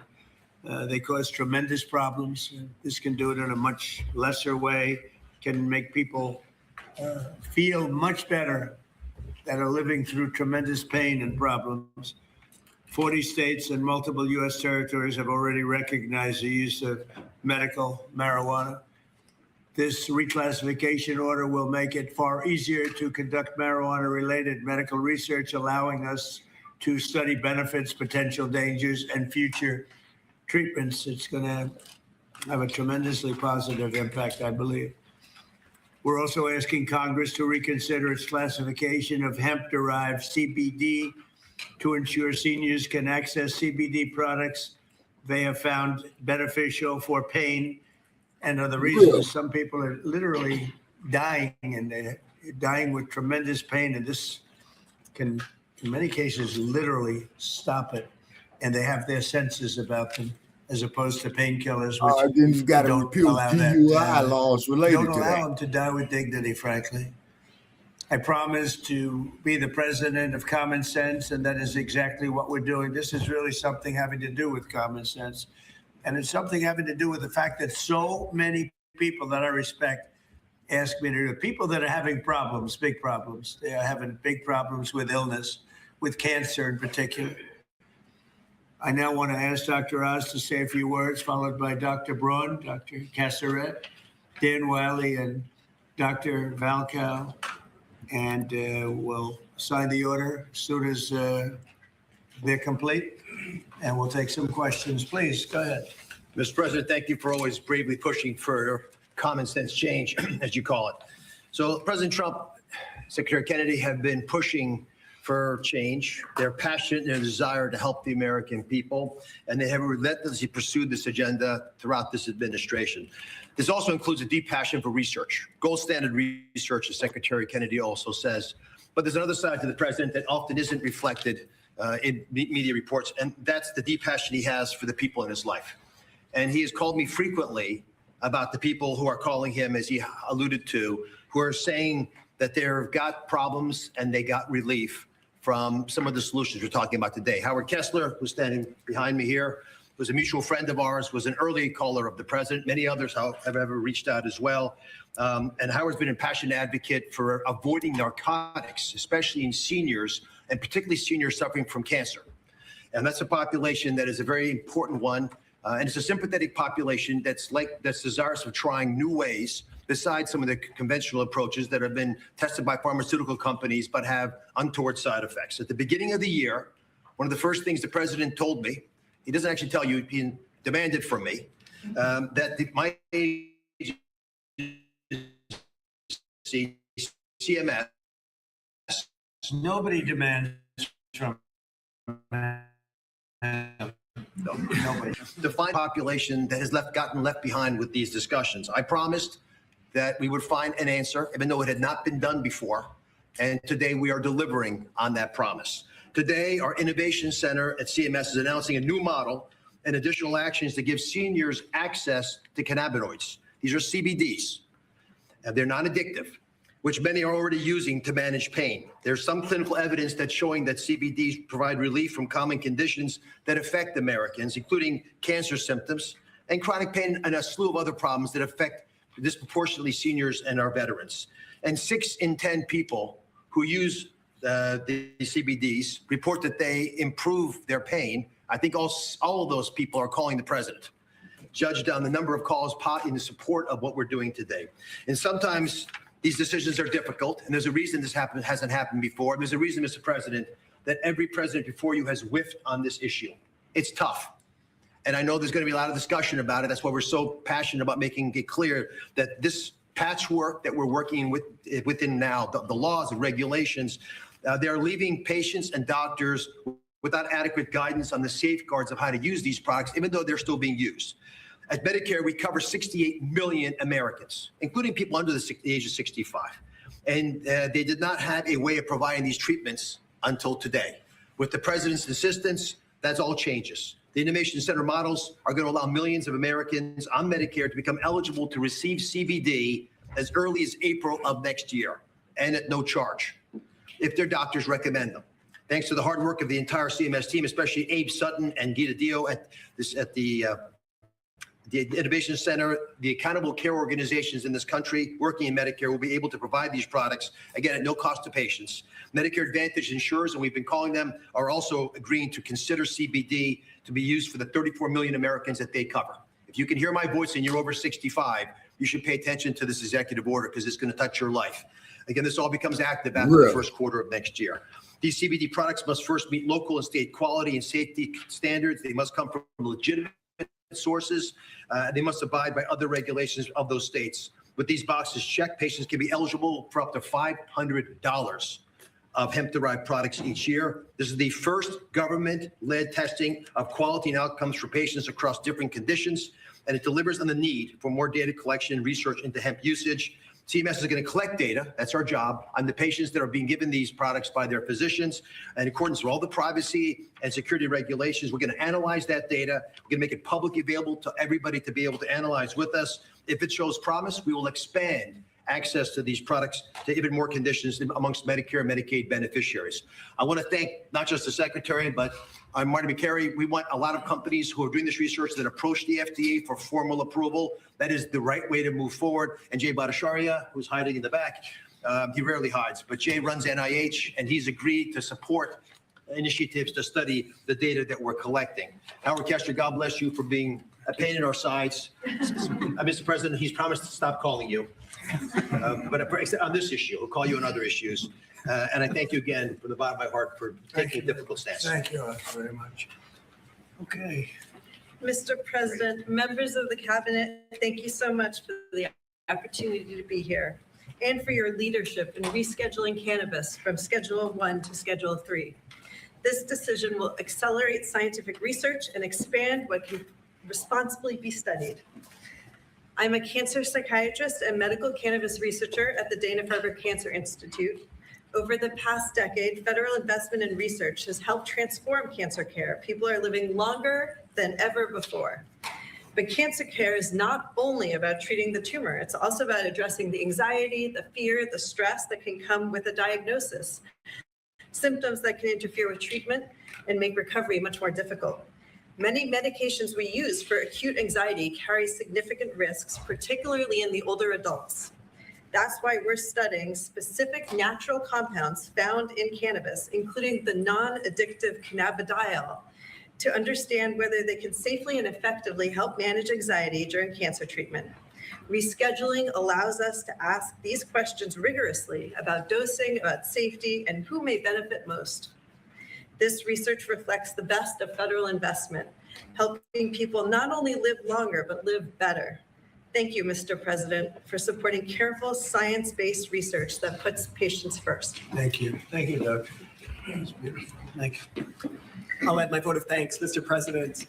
They cause tremendous problems. This can do it in a much lesser way, can make people feel much better that are living through tremendous pain and problems. 40 states and multiple U.S. territories have already recognized the use of medical marijuana. This reclassification order will make it far easier to conduct marijuana-related medical research, allowing us to study benefits, potential dangers, and future treatments. It's going to have a tremendously positive impact, I believe. We're also asking Congress to reconsider its classification of hemp-derived CBD to ensure seniors can access CBD products they have found beneficial for pain and other reasons. Some people are literally dying, and they're dying with tremendous pain, and this can, in many cases, literally stop it. And they have their senses about them, as opposed to painkillers, which then you got to don't repeal allow DUI laws related don't to allow that. them to die with dignity, frankly. I promise to be the president of common sense, and that is exactly what we're doing. This is really something having to do with common sense. And it's something having to do with the fact that so many people that I respect ask me to do it. People that are having problems, big problems. They are having big problems with illness, with cancer in particular. I now want to ask Dr. Oz to say a few words, followed by Dr. Braun, Dr. Casseret, Dan Wiley, and Dr. Valcow. And we'll sign the order as soon as they're complete. And we'll take some questions. Please, go ahead. Mr. President, thank you for always bravely pushing for common sense change, as you call it. So President Trump, Secretary Kennedy have been pushing for change. They're passionate in their desire to help the American people, and they have relentlessly pursued this agenda throughout this administration. This also includes a deep passion for research, gold standard research, as Secretary Kennedy also says. But there's another side to the president that often isn't reflected in media reports, and that's the deep passion he has for the people in his life. And he has called me frequently about the people who are calling him, as he alluded to, who are saying that they've got problems and they got relief from some of the solutions we're talking about today. Howard Kessler, who's standing behind me here, was a mutual friend of ours, was an early caller of the president. Many others have ever reached out as well. And Howard's been a passionate advocate for avoiding narcotics, especially in seniors, and particularly seniors suffering from cancer. And that's a population that is a very important one. And it's a sympathetic population that's desirous of trying new ways besides some of the conventional approaches that have been tested by pharmaceutical companies but have untoward side effects. At the beginning of the year, one of the first things the president told me, he doesn't actually tell you, he demanded from me, that my agency, CMS. Nobody demands from nobody. Defined population that has gotten left behind with these discussions. I promised that we would find an answer, even though it had not been done before. And today we are delivering on that promise. Today, our Innovation Center at CMS is announcing a new model and additional actions to give seniors access to cannabinoids. These are CBDs, and they're non-addictive, which many are already using to manage pain. There's some clinical evidence that's showing that CBDs provide relief from common conditions that affect Americans, including cancer symptoms and chronic pain and a slew of other problems that affect disproportionately seniors and our veterans. And 6 in 10 people who use the CBDs report that they improve their pain. I think all of those people are calling the president, judged on the number of calls in support of what we're doing today. And sometimes these decisions are difficult, and there's a reason this hasn't happened before. There's a reason, Mr. President, that every president before you has whiffed on this issue. It's tough. And I know there's going to be a lot of discussion about it. That's why we're so passionate about making it clear that this patchwork that we're working within now, the laws and regulations, they're leaving patients and doctors without adequate guidance on the safeguards of how to use these products, even though they're still being used. At Medicare, we cover 68 million Americans, including people under the age of 65. And they did not have a way of providing these treatments until today. With the president's insistence, that's all changes. The Innovation Center models are going to allow millions of Americans on Medicare to become eligible to receive CBD as early as April of next year, and at no charge, if their doctors recommend them. Thanks to the hard work of the entire CMS team, especially Abe Sutton and Gita Dio at the Innovation Center, the accountable care organizations in this country working in Medicare will be able to provide these products, again, at no cost to patients. Medicare Advantage insurers, and we've been calling them, are also agreeing to consider CBD to be used for the 34 million Americans that they cover. If you can hear my voice and you're over 65, you should pay attention to this executive order because it's going to touch your life. Again, this all becomes active after the first quarter of next year. These CBD products must first meet local and state quality and safety standards. They must come from legitimate sources. They must abide by other regulations of those states. With these boxes checked, patients can be eligible for up to $500 of hemp-derived products each year. This is the first government-led testing of quality and outcomes for patients across different conditions, and it delivers on the need for more data collection and research into hemp usage. CMS is going to collect data, that's our job, on the patients that are being given these products by their physicians. And in accordance with all the privacy and security regulations, we're going to analyze that data. We're going to make it publicly available to everybody to be able to analyze with us. If it shows promise, we will expand access to these products to even more conditions amongst Medicare and Medicaid beneficiaries. I want to thank not just the Secretary, but Marty McCary. We want a lot of companies who are doing this research that approach the FDA for formal approval. That is the right way to move forward. And Jay Bhattacharya, who's hiding in the back, he rarely hides, but Jay runs NIH, and he's agreed to support initiatives to study the data that we're collecting. Howard Kester, God bless you for being a pain in our sides. Mr. President, he's promised to stop calling you. But on this issue, we'll call you on other issues. And I thank you again from the bottom of my heart for taking a difficult stance. Thank you very much. Okay. Mr. President, members of the cabinet, thank you so much for the opportunity to be here and for your leadership in rescheduling cannabis from Schedule 1 to Schedule 3. This decision will accelerate scientific research and expand what can responsibly be studied. I'm a cancer psychiatrist and medical cannabis researcher at the Dana-Farber Cancer Institute. Over the past decade, federal investment in research has helped transform cancer care. People are living longer than ever before. But cancer care is not only about treating the tumor, it's also about addressing the anxiety, the fear, the stress that can come with a diagnosis, symptoms that can interfere with treatment and make recovery much more difficult. Many medications we use for acute anxiety carry significant risks, particularly in the older adults. That's why we're studying specific natural compounds found in cannabis, including the non-addictive cannabidiol, to understand whether they can safely and effectively help manage anxiety during cancer treatment. Rescheduling allows us to ask these questions rigorously about dosing, about safety, and who may benefit most. This research reflects the best of federal investment, helping people not only live longer, but live better. Thank you, Mr. President, for supporting careful science-based research that puts patients first. Thank you. Thank you, Doug. That's beautiful. Thank you. I'll add my vote of thanks, Mr. President.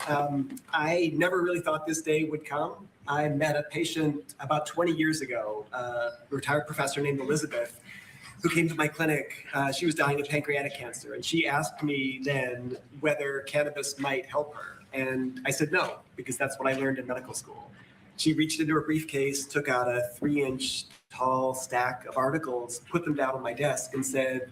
I never really thought this day would come. I met a patient about 20 years ago, a retired professor named Elizabeth, who came to my clinic. She was dying of pancreatic cancer, and she asked me then whether cannabis might help her. And I said no, because that's what I learned in medical school. She reached into her briefcase, took out a 3-inch tall stack of articles, put them down on my desk and said,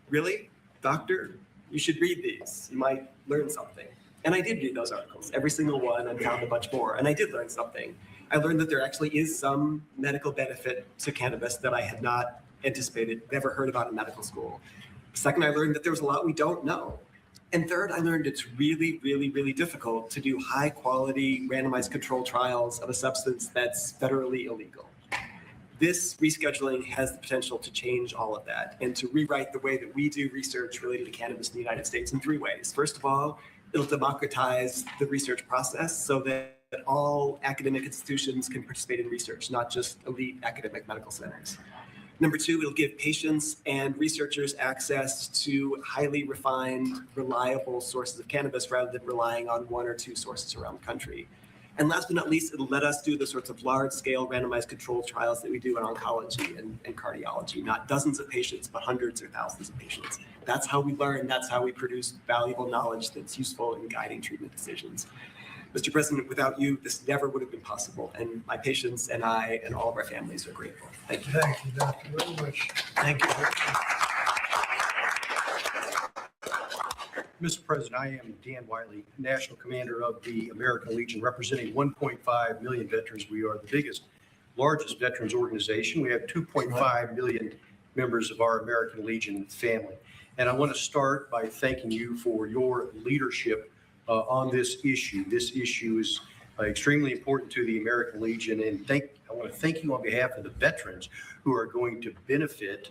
"Really, doctor? You should read these. You might learn something." And I did read those articles, every single one, and found a bunch more. And I did learn something. I learned that there actually is some medical benefit to cannabis that I had not anticipated, never heard about in medical school. Second, I learned that there was a lot we don't know. And third, I learned it's really, really, really difficult to do high quality randomized control trials of a substance that's federally illegal. This rescheduling has the potential to change all of that and to rewrite the way that we do research related to cannabis in the United States in 3 ways. First of all, it'll democratize the research process so that all academic institutions can participate in research, not just elite academic medical centers. Number 2, it'll give patients and researchers access to highly refined, reliable sources of cannabis rather than relying on 1 or 2 sources around the country. And last but not least, it'll let us do the sorts of large-scale randomized controlled trials that we do in oncology and cardiology, not dozens of patients, but hundreds or thousands of patients. That's how we learn. That's how we produce valuable knowledge that's useful in guiding treatment decisions. Mr. President, without you, this never would have been possible. And my patients and I and all of our families are grateful. Thank you. Thank you, Doctor, very much. Thank you. Mr. President, I am Dan Wiley, National Commander of the American Legion, representing 1.5 million veterans. We are the largest veterans organization. We have 2.5 million members of our American Legion family. And I want to start by thanking you for your leadership on this issue. This issue is extremely important to the American Legion, and I want to thank you on behalf of the veterans who are going to benefit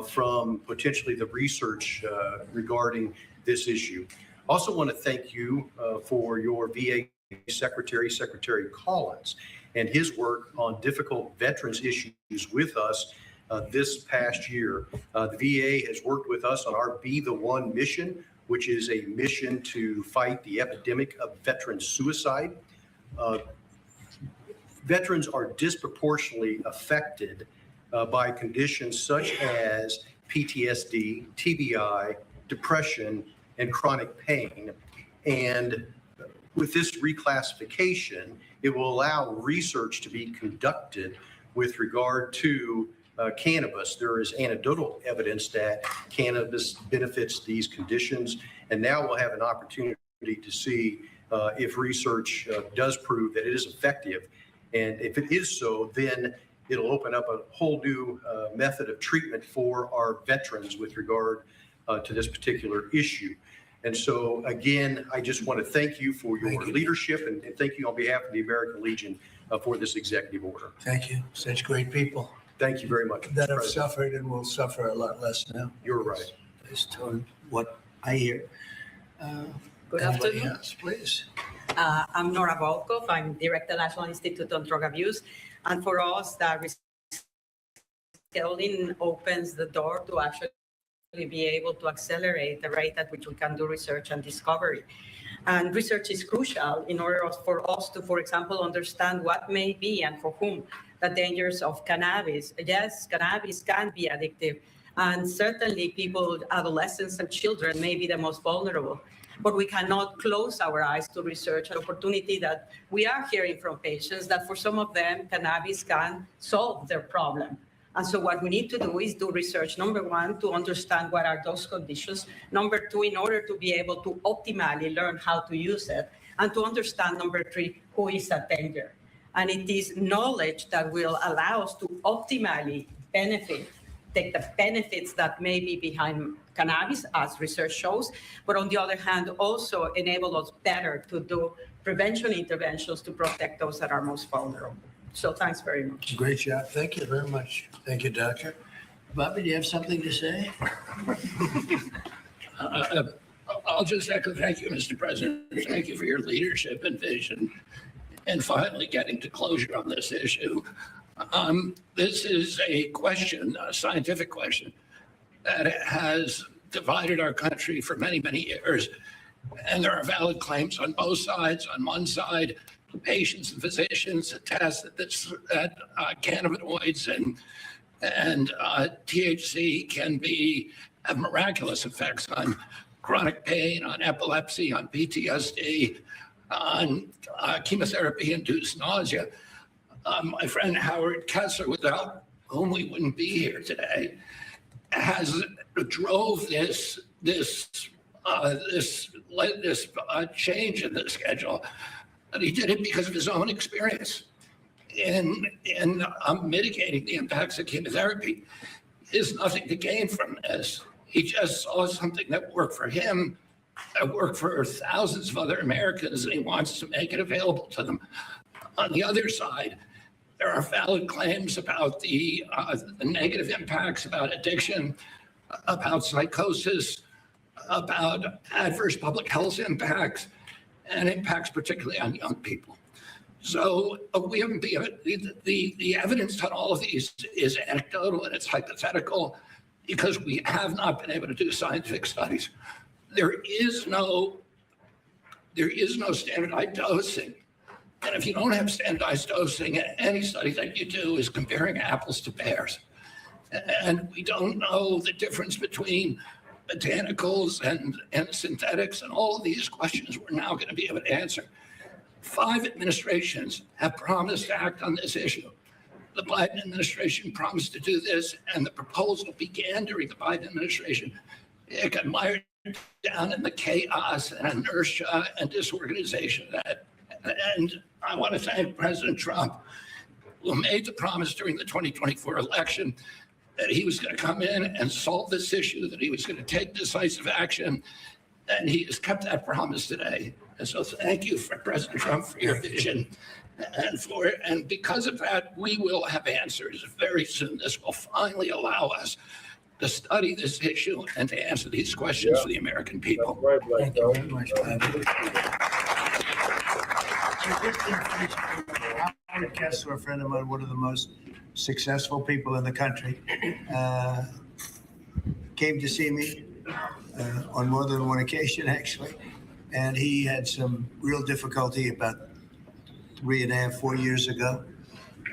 from potentially the research regarding this issue. Also want to thank you for your VA Secretary Collins, and his work on difficult veterans issues with us this past year. The VA has worked with us on our Be the One mission, which is a mission to fight the epidemic of veteran suicide. Veterans are disproportionately affected by conditions such as PTSD, TBI, depression, and chronic pain. And with this reclassification, it will allow research to be conducted with regard to cannabis. There is anecdotal evidence that cannabis benefits these conditions, and now we'll have an opportunity to see if research does prove that it is effective. And if it is so, then it'll open up a whole new method of treatment for our veterans with regard to this particular issue. And so, again, I just want to thank you for your leadership and thank you on behalf of the American Legion for this executive order. Thank you. Such great people Thank you very much. that have suffered and will suffer a lot less now. You're right. Based on what I hear. Good Anybody afternoon. else, please. I'm Nora Volkov. I'm Director National Institute on Drug Abuse. And for us, that rescheduling opens the door to actually be able to accelerate the rate at which we can do research and discovery. And research is crucial in order for us to, for example, understand what may be and for whom the dangers of cannabis. Yes, cannabis can be addictive. And certainly people, adolescents and children may be the most vulnerable. But we cannot close our eyes to research an opportunity that we are hearing from patients that for some of them, cannabis can solve their problem. And so what we need to do is do research, number one, to understand what are those conditions. Number two, in order to be able to optimally learn how to use it. And to understand, number three, who is at danger. And it is knowledge that will allow us to optimally take the benefits that may be behind cannabis, as research shows, but on the other hand, also enable us better to do prevention interventions to protect those that are most vulnerable. So thanks very much. Great job. Thank you very much. Thank you, Doctor. Bobby, do you have something to say? I'll just echo, thank you, Mr. President. Thank you for your leadership and vision and finally getting to closure on this issue. This is a question, a scientific question, that has divided our country for many, many years. And there are valid claims on both sides. On one side, patients and physicians attest that cannabinoids and THC can have miraculous effects on chronic pain, on epilepsy, on PTSD, on chemotherapy-induced nausea. My friend Howard Kessler, without whom we wouldn't be here today, drove this change in the schedule. And he did it because of his own experience in mitigating the impacts of chemotherapy. There's nothing to gain from this. He just saw something that worked for him, that worked for thousands of other Americans, and he wants to make it available to them. On the other side, there are valid claims about the negative impacts, about addiction, about psychosis, about adverse public health impacts, and impacts particularly on young people. So we haven't the evidence on all of these is anecdotal and it's hypothetical because we have not been able to do scientific studies. There is no standardized dosing. And if you don't have standardized dosing, any study that you do is comparing apples to pears. And we don't know the difference between botanicals and synthetics, and all of these questions we're now going to be able to answer. 5 administrations have promised to act on this issue. The Biden administration promised to do this, and the proposal began during the Biden administration. It got mired down in the chaos and inertia and disorganization of that. And I want to thank President Trump, who made the promise during the 2024 election that he was going to come in and solve this issue, that he was going to take decisive action, and he has kept that promise today. And so thank you, for President Trump, for your vision. And because of that, we will have answers very soon. This will finally allow us to study this issue and to answer these questions for the American people. Right, Blacc, Thank you very much, Bobby. Howard Kessler, a friend of mine, one of the most successful people in the country, came to see me on more than one occasion, actually. And he had some real difficulty about 3.5, 4 years ago.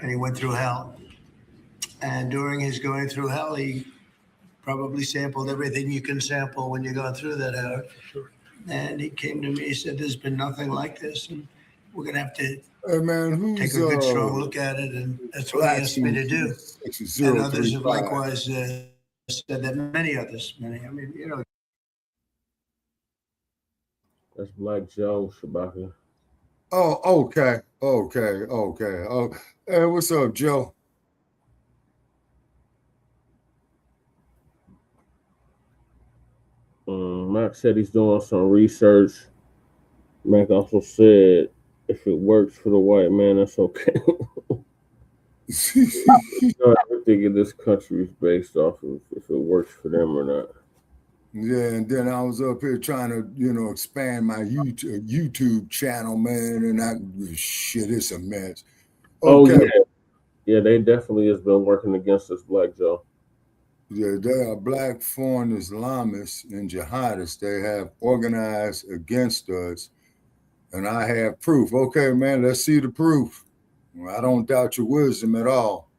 And he went through hell. And during his going through hell, he probably sampled everything you can sample when you're going through that, Howard. Sure. And he came to me, he said, there's been nothing like this. And we're going to have to take a good, strong look at it. And that's what he asked me to do. And others have likewise said that, many others, I mean, you know. That's Black Joe Shabaka. Oh, okay. Oh, hey, what's up, Joe? Mac said he's doing some research. Mac also said if it works for the white man, that's okay. Everything in this country is based off of if it works for them or not. Yeah, and then I was up here trying to, expand my YouTube channel, man, and shit, it's a mess. Okay. Oh, yeah, they definitely has been working against us, Black Joe. Yeah, they are black foreign Islamists and jihadists. They have organized against us, and I have proof. Okay, man, let's see the proof. Well, I don't doubt your wisdom at all,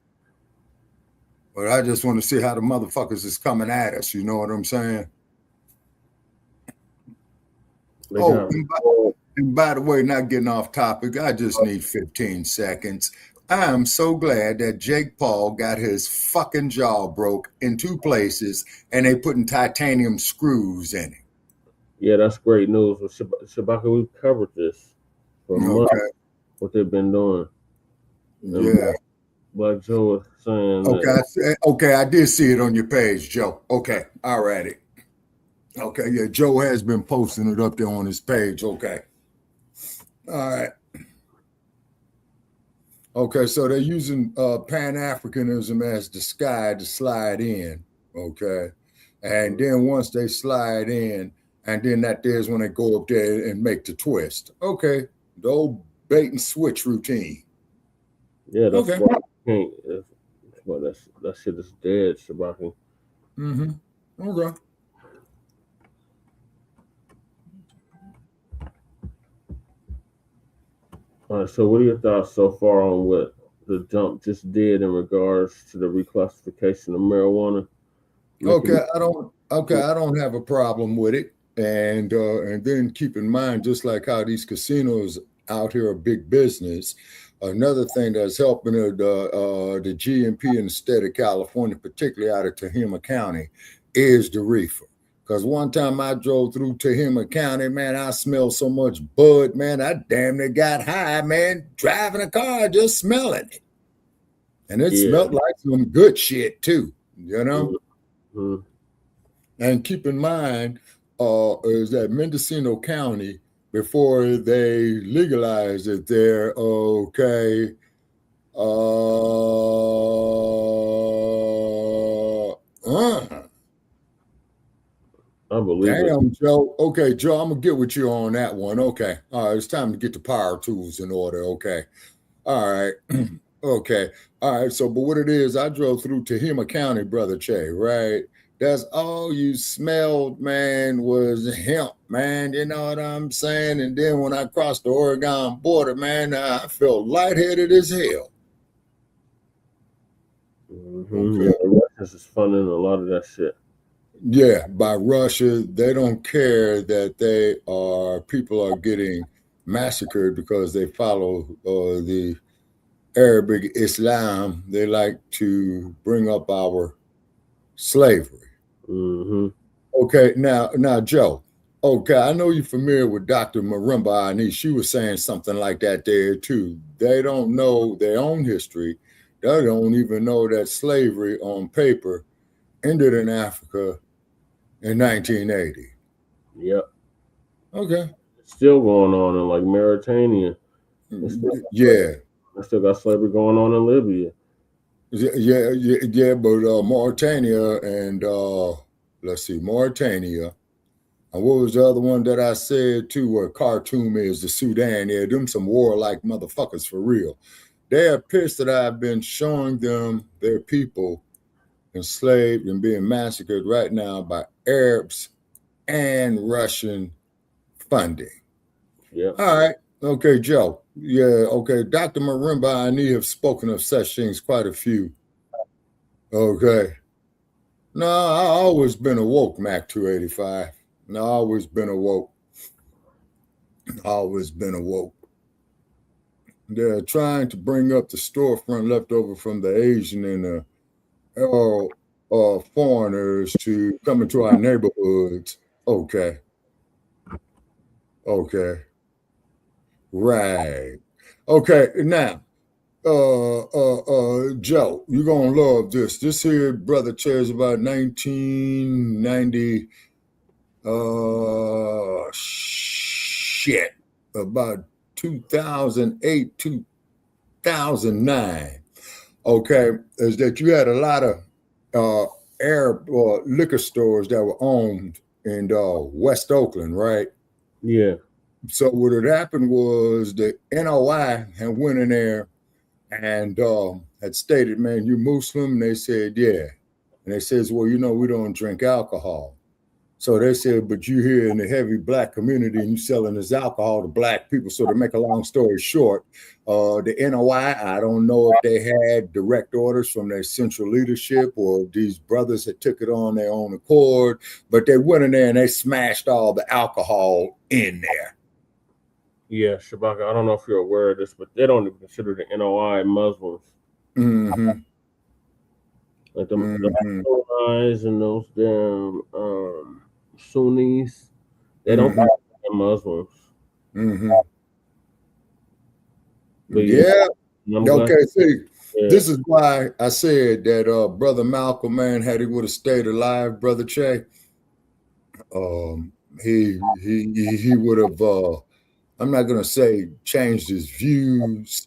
but I just want to see how the motherfuckers is coming at us. You know what I'm saying? And by the way, not getting off topic, I just need 15 seconds. I am so glad that Jake Paul got his fucking jaw broke in 2 places and they putting titanium screws in it. Yeah, that's great news. Shabaka, we've covered this for months, what they've been doing. Yeah. Black Joe was saying Okay, I did see it on your page, Joe. Okay, all righty. Okay, yeah, Joe has been posting it up there on his page. Okay. All right. Okay, so they're using Pan-Africanism as the sky to slide in, okay? And then once they slide in, and then there's when they go up there and make the twist. Okay, the old bait and switch routine. Yeah, that's why I can't. That shit is dead, Shabaki. Mm-hmm. Okay. All right, so what are your thoughts so far on what the dump just did in regards to the reclassification of marijuana? I don't have a problem with it. And then keep in mind, just like how these casinos out here are big business, another thing that's helping the GMP in the state of California, particularly out of Tehama County, is the reefer. Because one time I drove through Tehama County, man, I smelled so much bud, man, I damn near got high, man, driving a car, just smelling it. And it smelled like some good shit too, you know? Mm-hmm. And keep in mind, is that Mendocino County, before they legalized it there, okay, I believe it. Joe. Okay, Joe, I'm gonna get with you on that one. Okay. All right, it's time to get the power tools in order. Okay. All right. Okay. All right. So, but what it is, I drove through Tehama County, Brother Che, right? That's all you smelled, man, was hemp, man. You know what I'm saying? And then when I crossed the Oregon border, man, I felt lightheaded as hell. Mm-hmm. Yeah, Russians is funding a lot of that shit. Yeah, by Russia, they don't care that people are getting massacred because they follow the Arabic Islam. They like to bring up our slavery. Mm-hmm. Okay, now, Joe. Okay, I know you're familiar with Dr. Marimba Ani. She was saying something like that there too. They don't know their own history. They don't even know that slavery on paper ended in Africa in 1980. Yep. Okay. It's still going on in like Mauritania. They still got slavery going on in Libya. Yeah, but Mauritania and Mauritania. And what was the other one that I said too, where Khartoum is, the Sudan? Yeah, them some warlike motherfuckers for real. They are pissed that I've been showing them their people enslaved and being massacred right now by Arabs and Russian funding. Yeah. All right. Okay, Joe. Yeah, okay. Dr. Marimba and I have spoken of such things quite a few. Okay. No, I've always been awoke, Mac 285. No, I've always been awoke. Always been awoke. They're trying to bring up the storefront left over from the Asian and foreigners to come into our neighborhoods. Okay. Okay. Right. Okay. Now, Joe, you're gonna love this. This here, brother, chair is about 1990. Shit, about 2008, 2009. Okay, is that you had a lot of Arab liquor stores that were owned in West Oakland, right? Yeah. So what had happened was the NOI had went in there and had stated, man, you Muslim? And they said, yeah. And they says, well, you know, we don't drink alcohol. So they said, but you here in the heavy black community and you selling this alcohol to black people. So to make a long story short, the NOI, I don't know if they had direct orders from their central leadership or these brothers that took it on their own accord, but they went in there and they smashed all the alcohol in there. Yeah, Shabaka, I don't know if you're aware of this, but they don't even consider the NOI Muslims. Mm-hmm. Like the NOIs and those damn Sunnis, they don't call them Muslims. Mm-hmm. But yeah. Okay, see, this is why I said that Brother Malcolm, man, had he would have stayed alive, Brother Che, he would have I'm not gonna say changed his views.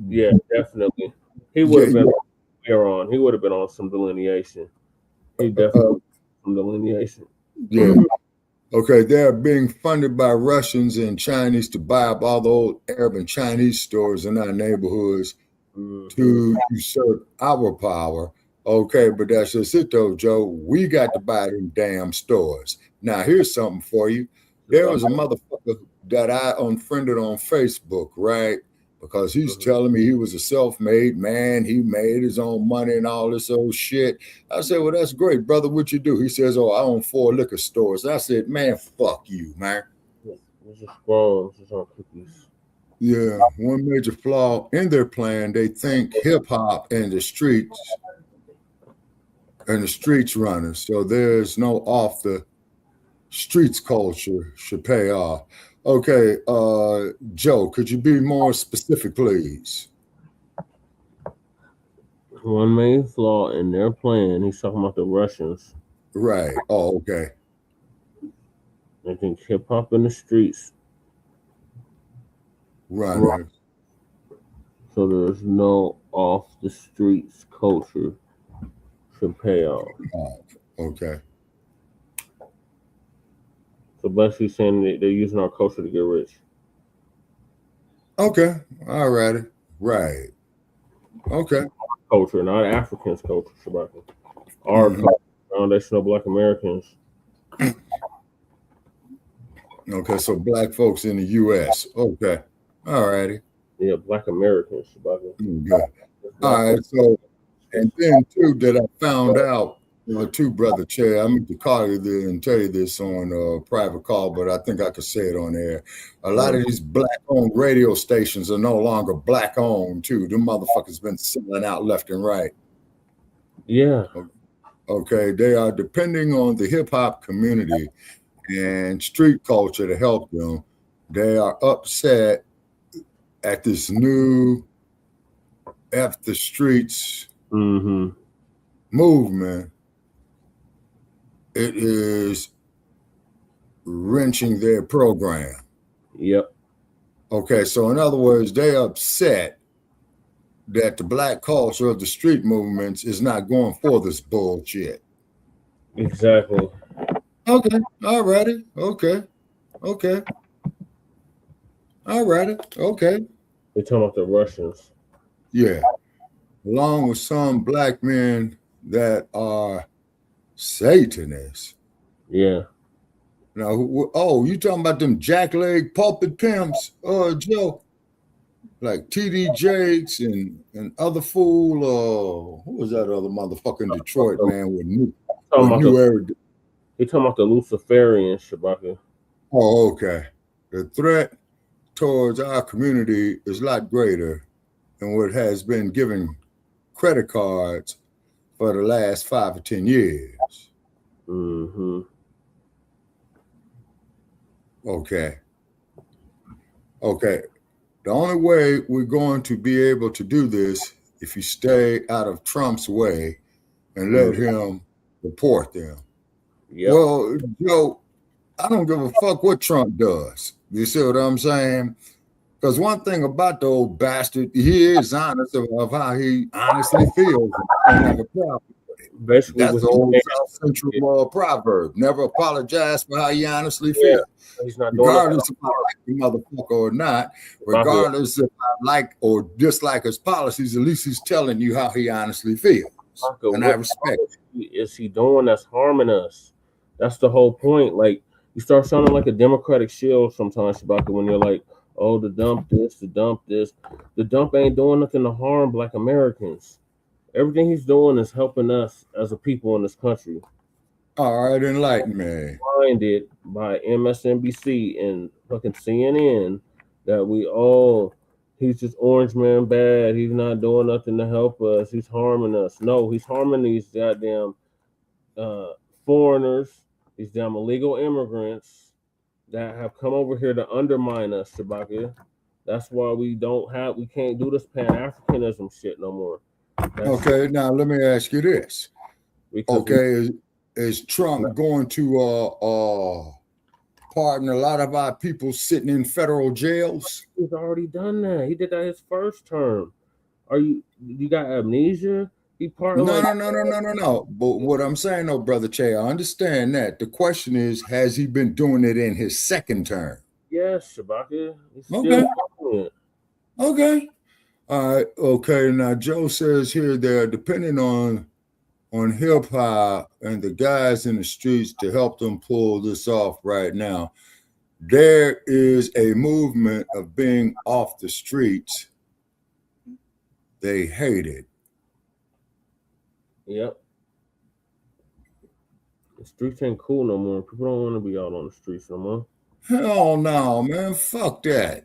Yeah, definitely. He would have been on. He would have been on some delineation. He definitely some delineation. Yeah. Okay, they're being funded by Russians and Chinese to buy up all the old Arab and Chinese stores in our neighborhoods to usurp our power. Okay, but that's just it though, Joe. We got to buy them damn stores. Now, here's something for you. There was a motherfucker that I unfriended on Facebook, right? Because he's telling me he was a self-made man. He made his own money and all this old shit. I said, well, that's great, brother. What you do? He says, oh, I own 4 liquor stores. I said, man, fuck you, man. It's just squirrels. It's on cookies. Yeah, one major flaw in their plan, they think hip-hop and the streets runners. So there's no off the streets culture should pay off. Okay, Joe, could you be more specific, please? One main flaw in their plan, he's talking about the Russians. Right. Oh, okay. I think hip hop in the streets. Right. So there's no off the streets culture should pay off. Okay. So basically saying that they're using our culture to get rich. Okay. All righty. Right. Okay. Culture, not Africans' culture, Shabaka. Our culture, foundational Black Americans. Okay, so black folks in the U.S. Okay. All righty. Yeah, Black Americans, Shabaka. Okay. All right. So, and then too, that I found out, too, Brother Che, I meant to call you there and tell you this on a private call, but I think I could say it on air. A lot of these black-owned radio stations are no longer black-owned, too. Them motherfuckers been selling out left and right. Yeah. Okay, they are depending on the hip-hop community and street culture to help them. They are upset at this new F the Streets movement. It is wrenching their program. Yep. Okay, so in other words, they're upset that the black culture of the street movements is not going for this bullshit. Exactly. Okay, all righty. Okay. All righty. Okay. They're talking about the Russians. Yeah, along with some black men that are Satanists. Yeah. Now, oh, you talking about them jackleg pulpit pimps, Joe? Like TD Jakes and other fool, who was that other motherfucker in Detroit, man, with new era? He talking about the Luciferian, Shabaka. Oh, okay. The threat towards our community is a lot greater than what has been given credit cards for the last 5 or 10 years. Mm-hmm. Okay. The only way we're going to be able to do this if you stay out of Trump's way and let him deport them. Yep. Well, Joe, I don't give a fuck what Trump does. You see what I'm saying? Because one thing about the old bastard, he is honest of how he honestly feels. And have a problem with it. Basically, that's the old South Central proverb. Never apologize for how you honestly feel. He's not regardless if I like the motherfucker or not, regardless if I like or dislike his policies, at least he's telling you how he honestly feels. And I respect it. Is he doing that's harming us? That's the whole point. Like, you start sounding like a Democratic shield sometimes, Shabaka, when you're like, oh, the dump this, the dump this. The dump ain't doing nothing to harm Black Americans. Everything he's doing is helping us as a people in this country. All right, enlighten me. Blinded by MSNBC and fucking CNN that he's just orange man bad. He's not doing nothing to help us. He's harming us. No, he's harming these goddamn foreigners, these damn illegal immigrants that have come over here to undermine us, Shabaka. That's why we can't do this Pan-Africanism shit no more. Okay, now let me ask you this. Okay, is Trump going to pardon a lot of our people sitting in federal jails? He's already done that. He did that his first term. You got amnesia? He pardoned No. But what I'm saying, though, Brother Che, I understand that. The question is, has he been doing it in his second term? Yes, Shabaka. He's still doing it. Okay. All right. Okay. Now Joe says here they're depending on hip hop and the guys in the streets to help them pull this off right now. There is a movement of being off the streets. They hate it. Yep. The streets ain't cool no more. People don't want to be out on the streets no more. Hell no, man. Fuck that.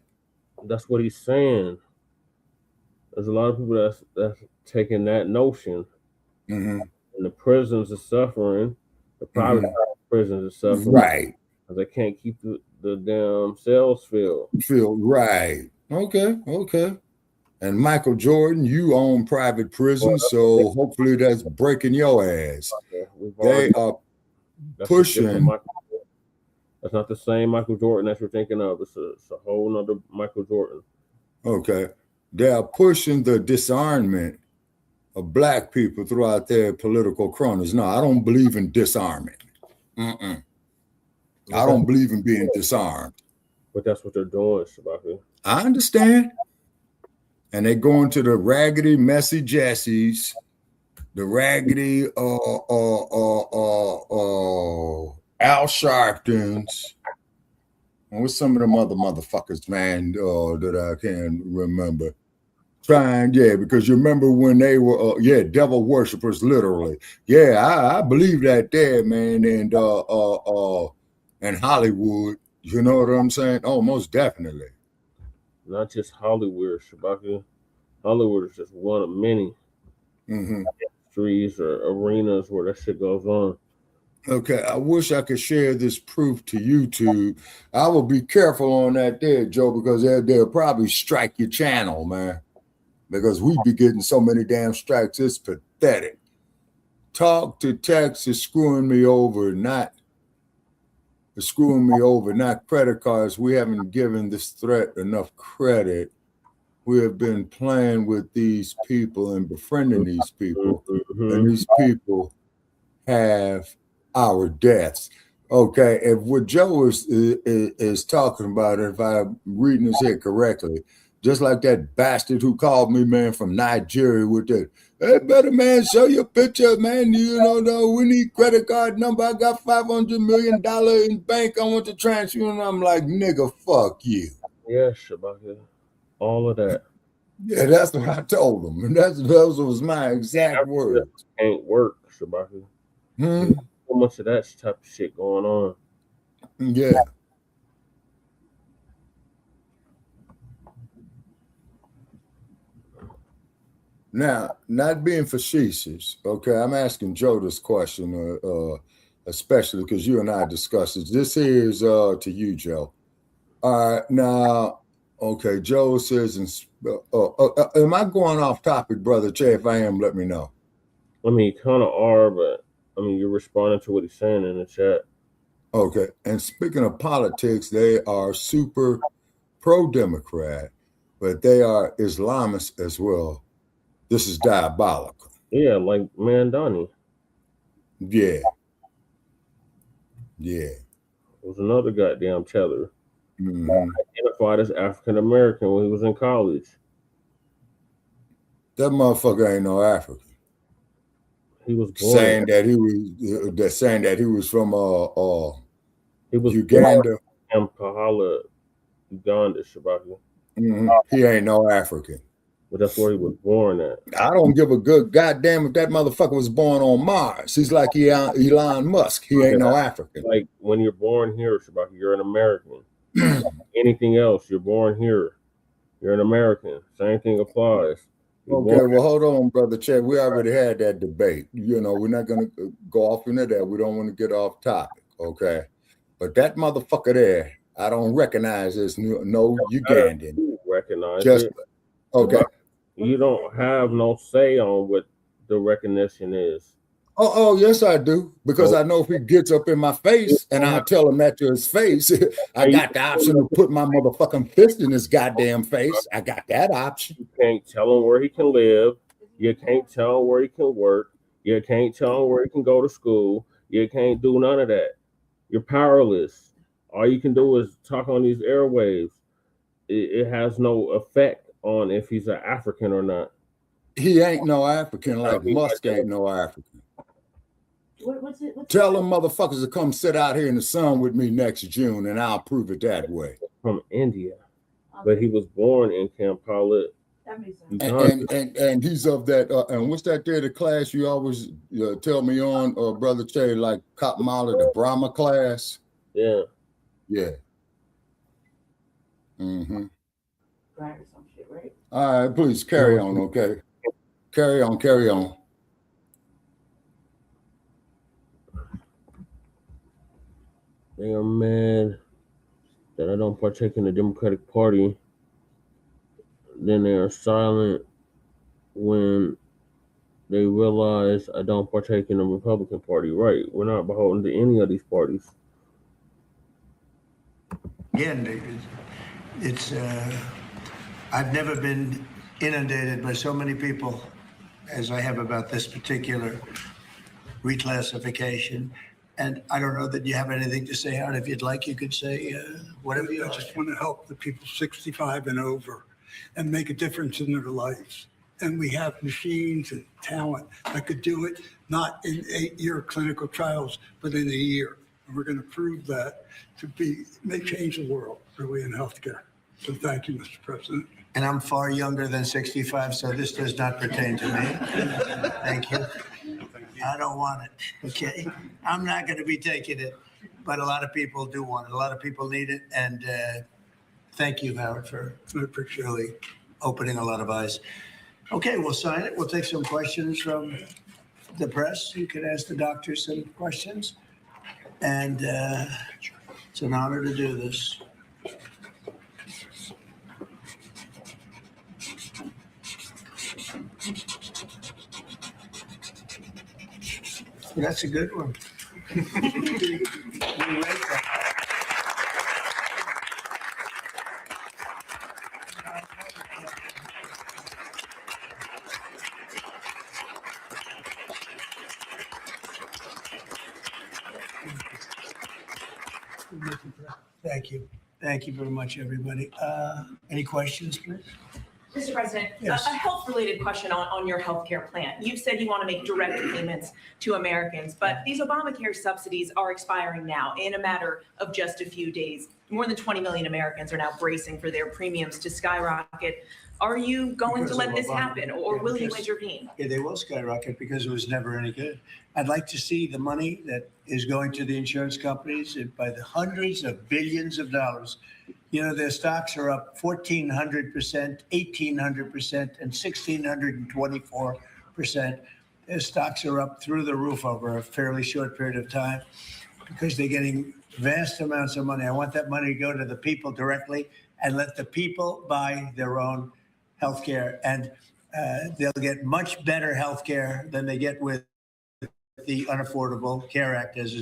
That's what he's saying. There's a lot of people that's taking that notion. Mm-hmm. And the prisons are suffering. The private prisons are suffering. Right. Because they can't keep the damn cells filled. Right. Okay. And Michael Jordan, you own private prisons, so hopefully that's breaking your ass. They are pushing. That's not the same Michael Jordan that you're thinking of. It's a whole nother Michael Jordan. Okay. They are pushing the disarmament of Black people throughout their political cronies. No, I don't believe in disarmament. I don't believe in being disarmed. But that's what they're doing, Shabaka. I understand. And they go into the raggedy, messy Jessies, the raggedy Al Sharptons, and with some of them other motherfuckers, man, that I can't remember. Because you remember when they were, devil worshippers, literally. Yeah, I believe that there, man, and Hollywood, you know what I'm saying? Oh, most definitely. Not just Hollywood, Shabaka. Hollywood is just one of many industries or arenas where that shit goes on. Okay, I wish I could share this proof to YouTube. I will be careful on that there, Joe, because they'll probably strike your channel, man. Because we be getting so many damn strikes, it's pathetic. Talk to text is screwing me over, not credit cards. We haven't given this threat enough credit. We have been playing with these people and befriending these people, and these people have our deaths. Okay, if what Joe is talking about, if I'm reading this here correctly, Just like that bastard who called me, man, from Nigeria with that, hey, better man, show your picture, man. You know, we need credit card number. I got $500 million in bank. I want to transfer. And I'm like, nigga, fuck you. Yeah, Shabaka. All of that. Yeah, that's what I told him. And those was my exact words. Ain't work, Shabaka. Hmm? So much of that type of shit going on. Yeah. Now, not being facetious, okay, I'm asking Joe this question, especially because you and I discussed it. This is to you, Joe. All right, now, okay, Joe says, am I going off topic, Brother Che? If I am, let me know. I mean, you kind of are, but I mean, you're responding to what he's saying in the chat. Okay, and speaking of politics, they are super pro-Democrat, but they are Islamists as well. This is diabolical. Yeah, like Mandani. Yeah. Yeah. Was another goddamn teller. Mm-hmm. Identified as African American when he was in college. That motherfucker ain't no African. He was born saying that he was from he was Uganda. Kampala, Uganda, Shabaka. Mm-hmm. He ain't no African. But that's where he was born at. I don't give a good goddamn if that motherfucker was born on Mars. He's like Elon Musk. He ain't no African. Like when you're born here, Shabaka, you're an American. Anything else, you're born here. You're an American. Same thing applies. Okay, well, hold on, Brother Chet. We already had that debate. You know, we're not going to go off into that. We don't want to get off topic, okay? But that motherfucker there, I don't recognize as no Ugandan. Recognize just it. Okay. You don't have no say on what the recognition is. Oh, yes, I do. Because I know if he gets up in my face and I tell him that to his face, I got the option to put my motherfucking fist in his goddamn face. I got that option. You can't tell him where he can live. You can't tell him where he can work. You can't tell him where he can go to school. You can't do none of that. You're powerless. All you can do is talk on these airwaves. It has no effect on if he's an African or not. He ain't no African like Musk ain't no African. Tell them motherfuckers to come sit out here in the sun with me next June, and I'll prove it that way. From India, but he was born in Kampala. And he's of that. And what's that there? The class you always tell me on, Brother Che, like Kapmala, the Brahma class. Yeah. Yeah. Mm-hmm. Right or some shit, right? All right, please carry on. Okay, carry on. They are mad that I don't partake in the Democratic Party. Then they are silent when they realize I don't partake in the Republican Party. Right. We're not beholden to any of these parties. Again, it's I've never been inundated by so many people as I have about this particular reclassification. And I don't know that you have anything to say on it. If you'd like, you could say whatever you like. I just want to help the people 65 and over and make a difference in their lives. And we have machines and talent that could do it, not in 8-year clinical trials, but in a year. And we're going to prove that to change the world, really, in healthcare. So thank you, Mr. President. And I'm far younger than 65, so this does not pertain to me. Thank you. I don't want it, okay? I'm not going to be taking it, but a lot of people do want it. A lot of people need it, and thank you, Howard, for really opening a lot of eyes. Okay, we'll sign it. We'll take some questions from the press. You can ask the doctor some questions, and it's an honor to do this. That's a good one. Thank you. Thank you very much, everybody. Any questions, please? Mr. President, Yes. a health-related question on your healthcare plan. You've said you want to make direct payments to Americans, but these Obamacare subsidies are expiring now in a matter of just a few days. More than 20 million Americans are now bracing for their premiums to skyrocket. Are you going to let this happen, or will you intervene? Yeah, they will skyrocket because it was never any good. I'd like to see the money that is going to the insurance companies by the hundreds of billions of dollars. You know, their stocks are up 1,400%, 1,800%, and 1,624%. Their stocks are up through the roof over a fairly short period of time because they're getting vast amounts of money. I want that money to go to the people directly and let the people buy their own health care. And they'll get much better health care than they get with the Unaffordable Care Act, as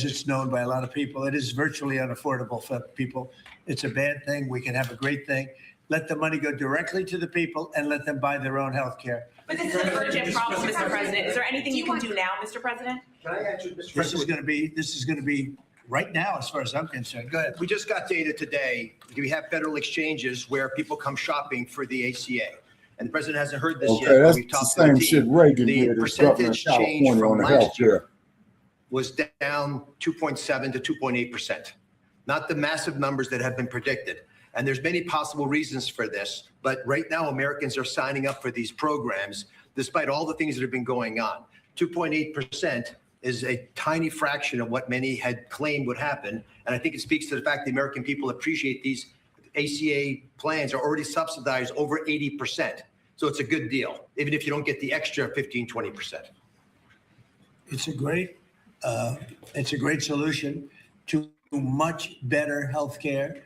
it's known by a lot of people. It is virtually unaffordable for people. It's a bad thing. We can have a great thing. Let the money go directly to the people and let them buy their own health care. But this is an urgent problem, Mr. President. Is there anything you can do now, Mr. President? Can I answer, Mr. This President? is going to be right now, as far as I'm concerned. Go ahead. We just got data today. We have federal exchanges where people come shopping for the ACA. And the president hasn't heard this yet. That's We've the talked to the same team. shit Reagan The did in percentage change California from on the last health year care. was down 2.7 to 2.8%. Not the massive numbers that have been predicted. And there's many possible reasons for this. But right now, Americans are signing up for these programs, despite all the things that have been going on. 2.8% is a tiny fraction of what many had claimed would happen. And I think it speaks to the fact the American people appreciate these ACA plans are already subsidized over 80%. So it's a good deal, even if you don't get the extra 15, 20%. It's a great solution to much better health care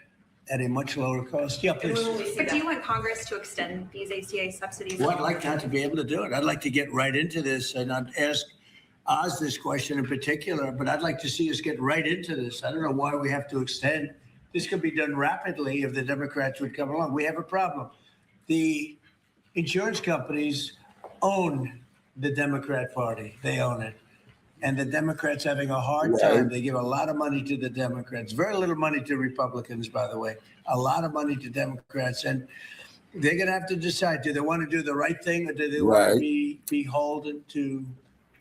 at a much lower cost. Yeah, please. But do you want Congress to extend these ACA subsidies? Well, I'd like not to be able to do it. I'd like to get right into this and not ask Oz this question in particular, but I'd like to see us get right into this. I don't know why we have to extend. This could be done rapidly if the Democrats would come along. We have a problem. The insurance companies own the Democrat Party. They own it. And the Democrats having a hard time. They give a lot of money to the Democrats. Very little money to Republicans, by the way. A lot of money to Democrats. And they're going to have to decide, do they want to do the right thing or do they want to be beholden to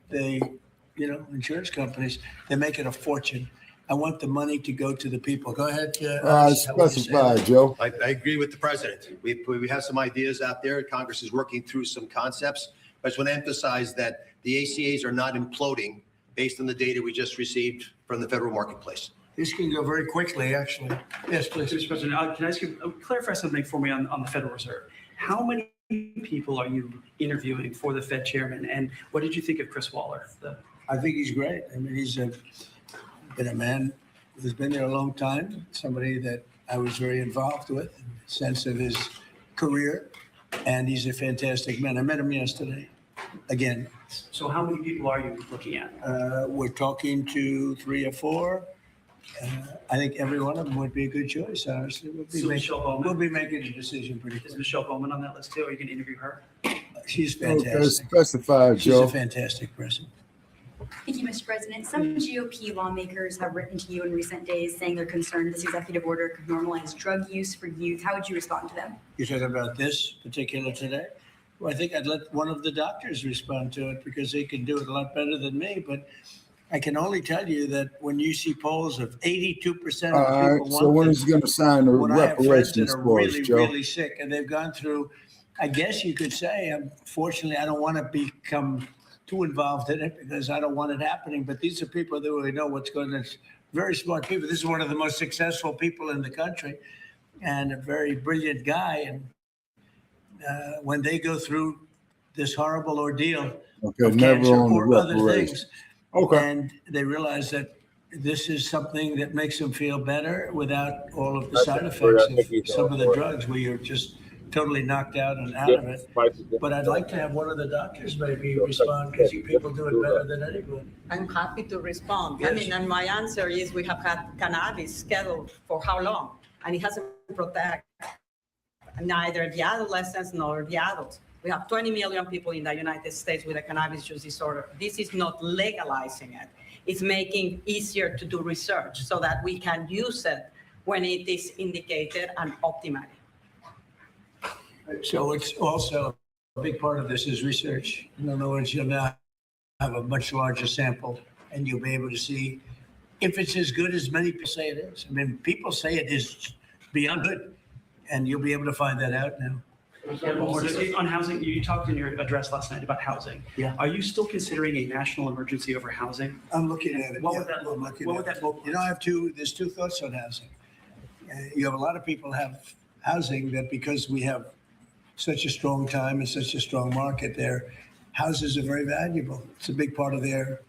the insurance companies? They're making a fortune. I want the money to go to the people. Go ahead. Specify, Joe. I agree with the president. We have some ideas out there. Congress is working through some concepts. I just want to emphasize that the ACAs are not imploding based on the data we just received from the federal marketplace. This can go very quickly, actually. Yes, please. Mr. President, can I ask you clarify something for me on the Federal Reserve? How many people are you interviewing for the Fed chairman, and what did you think of Chris Waller? I think he's great. I mean, he's been a man who's been there a long time, somebody that I was very involved with in the sense of his career, and he's a fantastic man. I met him yesterday, again. So how many people are you looking at? We're talking to 3 or 4. I think every one of them would be a good choice, honestly. We'll be making a decision pretty quick. Is Michelle Bowman on that list too? Are you going to interview her? She's fantastic. Okay, specify, Joe. She's a fantastic person. Thank you, Mr. President. Some GOP lawmakers have written to you in recent days saying they're concerned this executive order could normalize drug use for youth. How would you respond to them? You're talking about this particular today? Well, I think I'd let one of the doctors respond to it because they can do it a lot better than me. But I can only tell you that when you see polls of 82% of people want so when is he going to sign the when I have friends that reparations are for us, really, Joe? really sick and they've gone through, I guess you could say, unfortunately, I don't want to become too involved in it because I don't want it happening. But these are people that really know what's going on. Very smart people. This is one of the most successful people in the country and a very brilliant guy. And when they go through this horrible ordeal of cancer or other things, and they realize that this is something that makes them feel better without all of the side effects of some of the drugs where you're just totally knocked out and out of it. But I'd like to have one of the doctors maybe respond because you people do it better than anyone. I'm happy to respond. Yes. I mean, and my answer is we have had cannabis scheduled for how long? And it hasn't protected neither the adolescents nor the adults. We have 20 million people in the United States with a cannabis use disorder. This is not legalizing it. It's making easier to do research so that we can use it when it is indicated and optimal. So it's also a big part of this is research. In other words, you'll now have a much larger sample and you'll be able to see if it's as good as many people say it is. I mean, people say it is beyond good, and you'll be able to find that out now. On housing, you talked in your address last night about housing. Yeah. Are you still considering a national emergency over housing? I'm looking at it. What yeah, would that look I'm like? looking What at would that it. look like? You know, there's two thoughts on housing. You have a lot of people have housing that because we have such a strong time and such a strong market, their houses are very valuable. It's a big part of their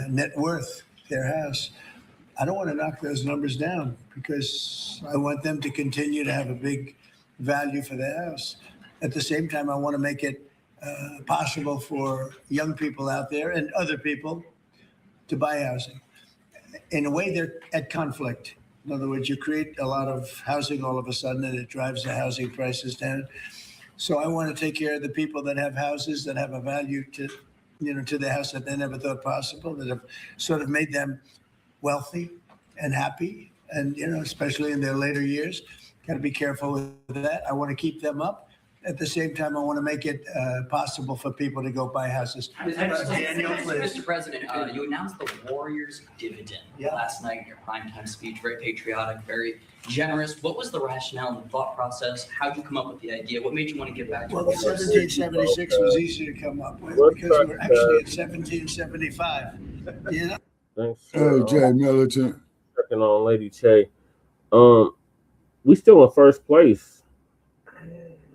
net worth, their house. I don't want to knock those numbers down because I want them to continue to have a big value for their house. At the same time, I want to make it possible for young people out there and other people to buy housing. In a way, they're at conflict. In other words, you create a lot of housing all of a sudden and it drives the housing prices down. So I want to take care of the people that have houses that have a value to, to the house that they never thought possible, that have sort of made them wealthy and happy. And, especially in their later years, got to be careful with that. I want to keep them up. At the same time, I want to make it possible for people to go buy houses. Mr. President, you announced the Warriors dividend last night in your primetime speech. Very patriotic, very generous. What was the rationale and the thought process? How did you come up with the idea? What made you want to give back to Well, the 1776 was easy to come up with because we're actually at 1775. Thanks. Jay Militant. Checking on Lady Che. We still in first place.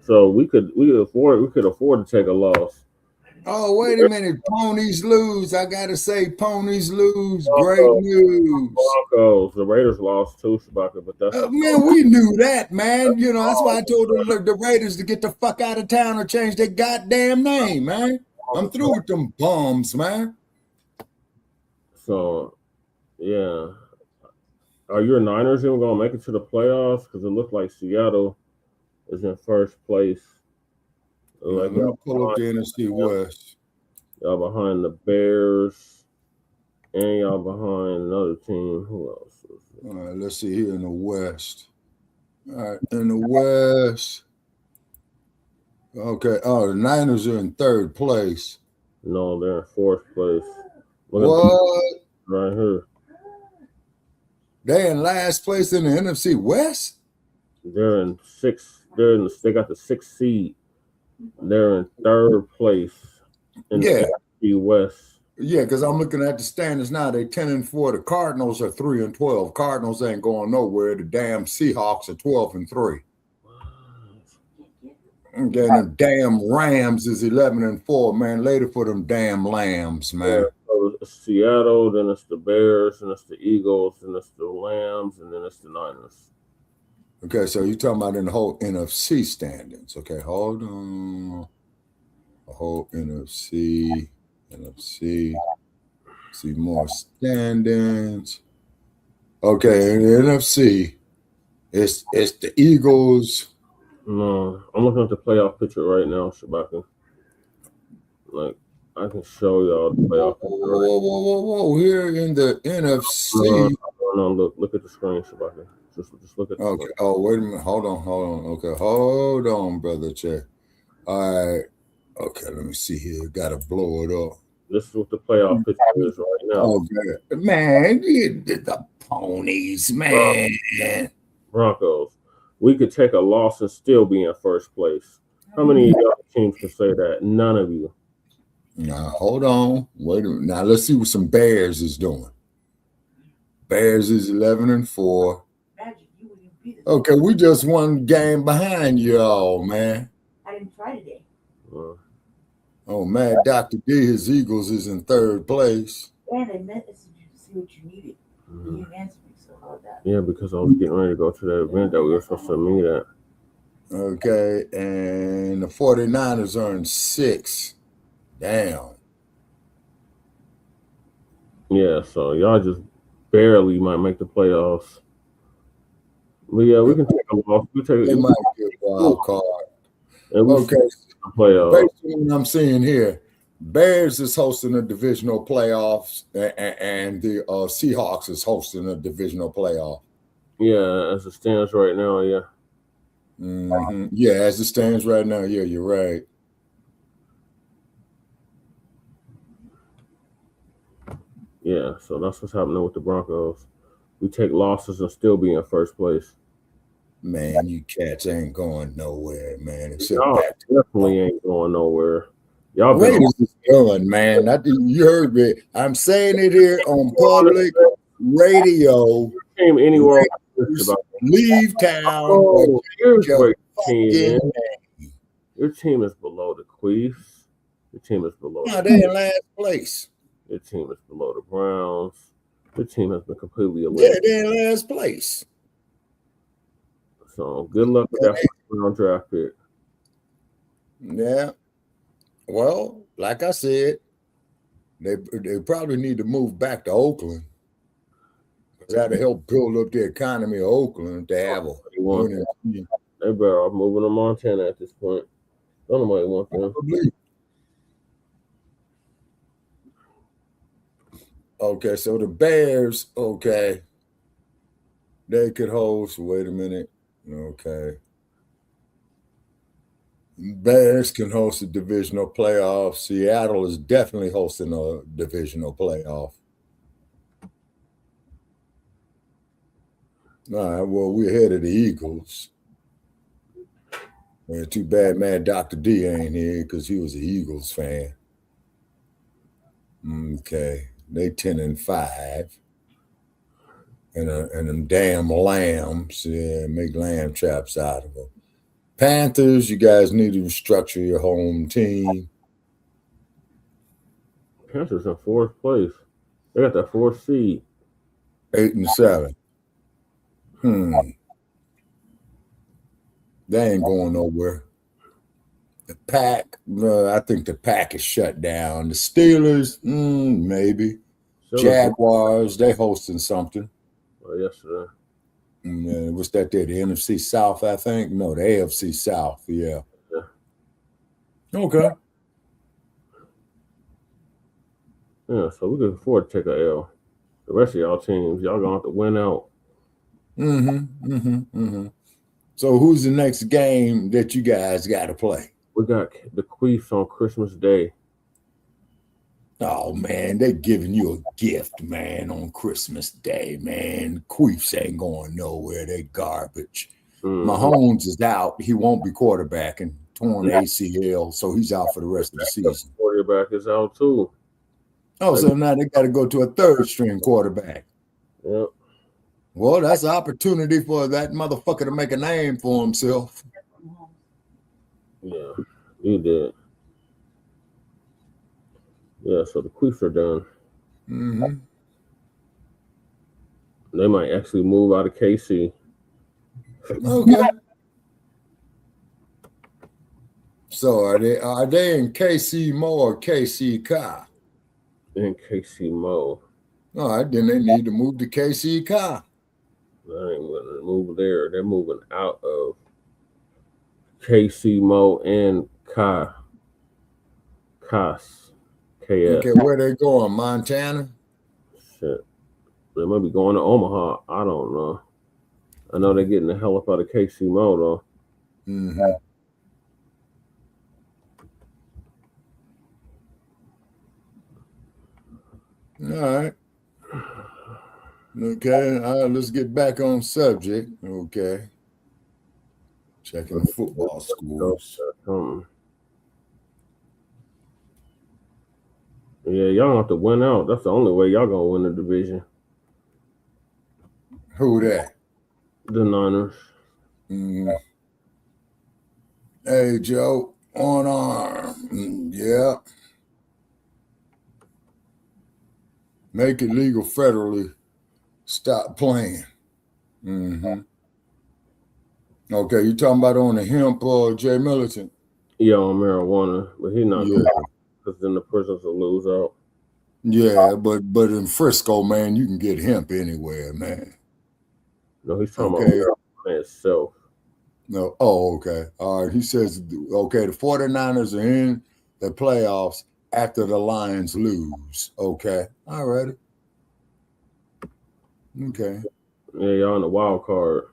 So we could afford to take a loss. Oh, wait a minute. Ponies lose. I gotta say, ponies lose. Great news. Broncos. The Raiders lost too, Shabaka, but that's man, we knew that, man. That's why I told the Raiders to get the fuck out of town or change their goddamn name, man. I'm through with them bums, man. So, yeah. Are your Niners even gonna make it to the playoffs? Because it looked like Seattle is in first place. Let me pull up the NFC West. Y'all behind the Bears, and y'all behind another team. Who else? All right, let's see here in the West. All right, in the West. Okay. Oh, the Niners are in third place. No, they're in fourth place. What? Right here. They're in last place in the NFC West? They're in sixth. They got the sixth seed. They're in third place in the NFC West. Yeah, because I'm looking at the standings now. They're 10-4. The Cardinals are 3-12. Cardinals ain't going nowhere. The damn Seahawks are 12-3. And then the damn Rams is 11-4. Man, later for them damn Lambs, man. Yeah, so it's Seattle, then it's the Bears, and it's the Eagles, and it's the Lambs, and then it's the Niners. Okay, so you're talking about in the whole NFC standings. Okay, hold on. The whole NFC. See more standings. Okay, in the NFC, it's the Eagles. No, I'm looking at the playoff picture right now, Shabaka. Like, I can show y'all the playoff picture. Whoa. Here in the NFC. No, look at the screen, Shabaka. Just look at the Okay. Oh, wait a minute. Hold on. Okay, hold on, brother Che. All right. Okay, let me see here. Gotta blow it up. This is what the playoff picture is right now. Okay. Man, the ponies, man. Broncos. We could take a loss and still be in first place. How many of y'all teams can say that? None of you. Now, hold on. Wait a minute. Now, let's see what some Bears is doing. Bears is 11-4. Okay, we just one game behind y'all, man. I didn't try today. Oh, man, Dr. D, his Eagles is in third place. And I messaged you to see what you needed. You didn't answer me, so how about that? Yeah, because I was getting ready to go to that event that we were supposed to meet at. Okay, and the 49ers are in 6. Damn. Yeah, so y'all just barely might make the playoffs. But yeah, we can take a loss. They might get a wild card. Okay. Playoffs. Based on what I'm seeing here, Bears is hosting a divisional playoffs, and the Seahawks is hosting a divisional playoff. Yeah, as it stands right now, yeah. Yeah, as it stands right now, yeah, you're right. Yeah, so that's what's happening with the Broncos. We take losses and still be in first place. Man, you cats ain't going nowhere, man. Except Y'all back definitely ain't going nowhere. Y'all been Raiders is done, man. You heard me. I'm saying it here on public radio. Team anywhere Raiders, leave town. Oh, here's where your team fucking is. Your team is below the Queefs. Your team is below. No, they in last place. Your team is below the Browns. Your team has been completely Yeah, eliminated. they in last place. So good luck with that first round draft pick. Yeah. Well, like I said, they probably need to move back to Oakland. That'll help build up the economy of Oakland to have a winning team. They better off moving to Montana at this point. Don't nobody want them. Okay, so the Bears, okay, they could host. Wait a minute. Okay. Bears can host a divisional playoff. Seattle is definitely hosting a divisional playoff. All right, well, we're ahead of the Eagles. Yeah, too bad, man, Dr. D ain't here because he was an Eagles fan. Okay, they 10-5. And them damn lambs, yeah, make lamb chops out of them. Panthers, you guys need to restructure your home team. Panthers in fourth place. They got that fourth seed. 8-7. They ain't going nowhere. The Pack, I think the Pack is shut down. The Steelers, maybe. Jaguars, they hosting something. Yesterday. What's that there? The NFC South, I think? No, the AFC South, yeah. Okay. Yeah, so we can afford to take a L. The rest of y'all teams, y'all gonna have to win out. So who's the next game that you guys got to play? We got the Queefs on Christmas Day. Oh, man, they giving you a gift, man, on Christmas Day, man. Queefs ain't going nowhere. They garbage. Mahomes is out. He won't be quarterbacking. Torn ACL, so he's out for the rest of the season. Quarterback is out, too. Oh, so now they got to go to a third-string quarterback. Yep. Well, that's an opportunity for that motherfucker to make a name for himself. Yeah, he did. Yeah, so the Queefs are done. They might actually move out of KC. Okay. So are they in KC Mo or KC Ka? In KC Mo. All right, then they need to move to KC Ka. They ain't gonna move there. They're moving out of KC Mo and Kas. Okay, where they going? Montana? Shit. They might be going to Omaha. I don't know. I know they're getting the hell up out of KC Mo, though. All right. Okay, let's get back on subject. Okay. Checking the football schools. Yeah, y'all have to win out. That's the only way y'all gonna win the division. Who that? The Niners. Hey, Joe, on arm. Yeah. Make it legal federally. Stop playing. Okay, you talking about on the hemp, Jay Militant? Yeah, on marijuana, but he's not gonna, because then the prisons will lose out. Yeah, but in Frisco, man, you can get hemp anywhere, man. No, he's talking about marijuana itself. No, oh, okay. All right. He says, okay, the 49ers are in the playoffs after the Lions lose. Okay. All righty. Okay. Yeah, y'all in the wild card.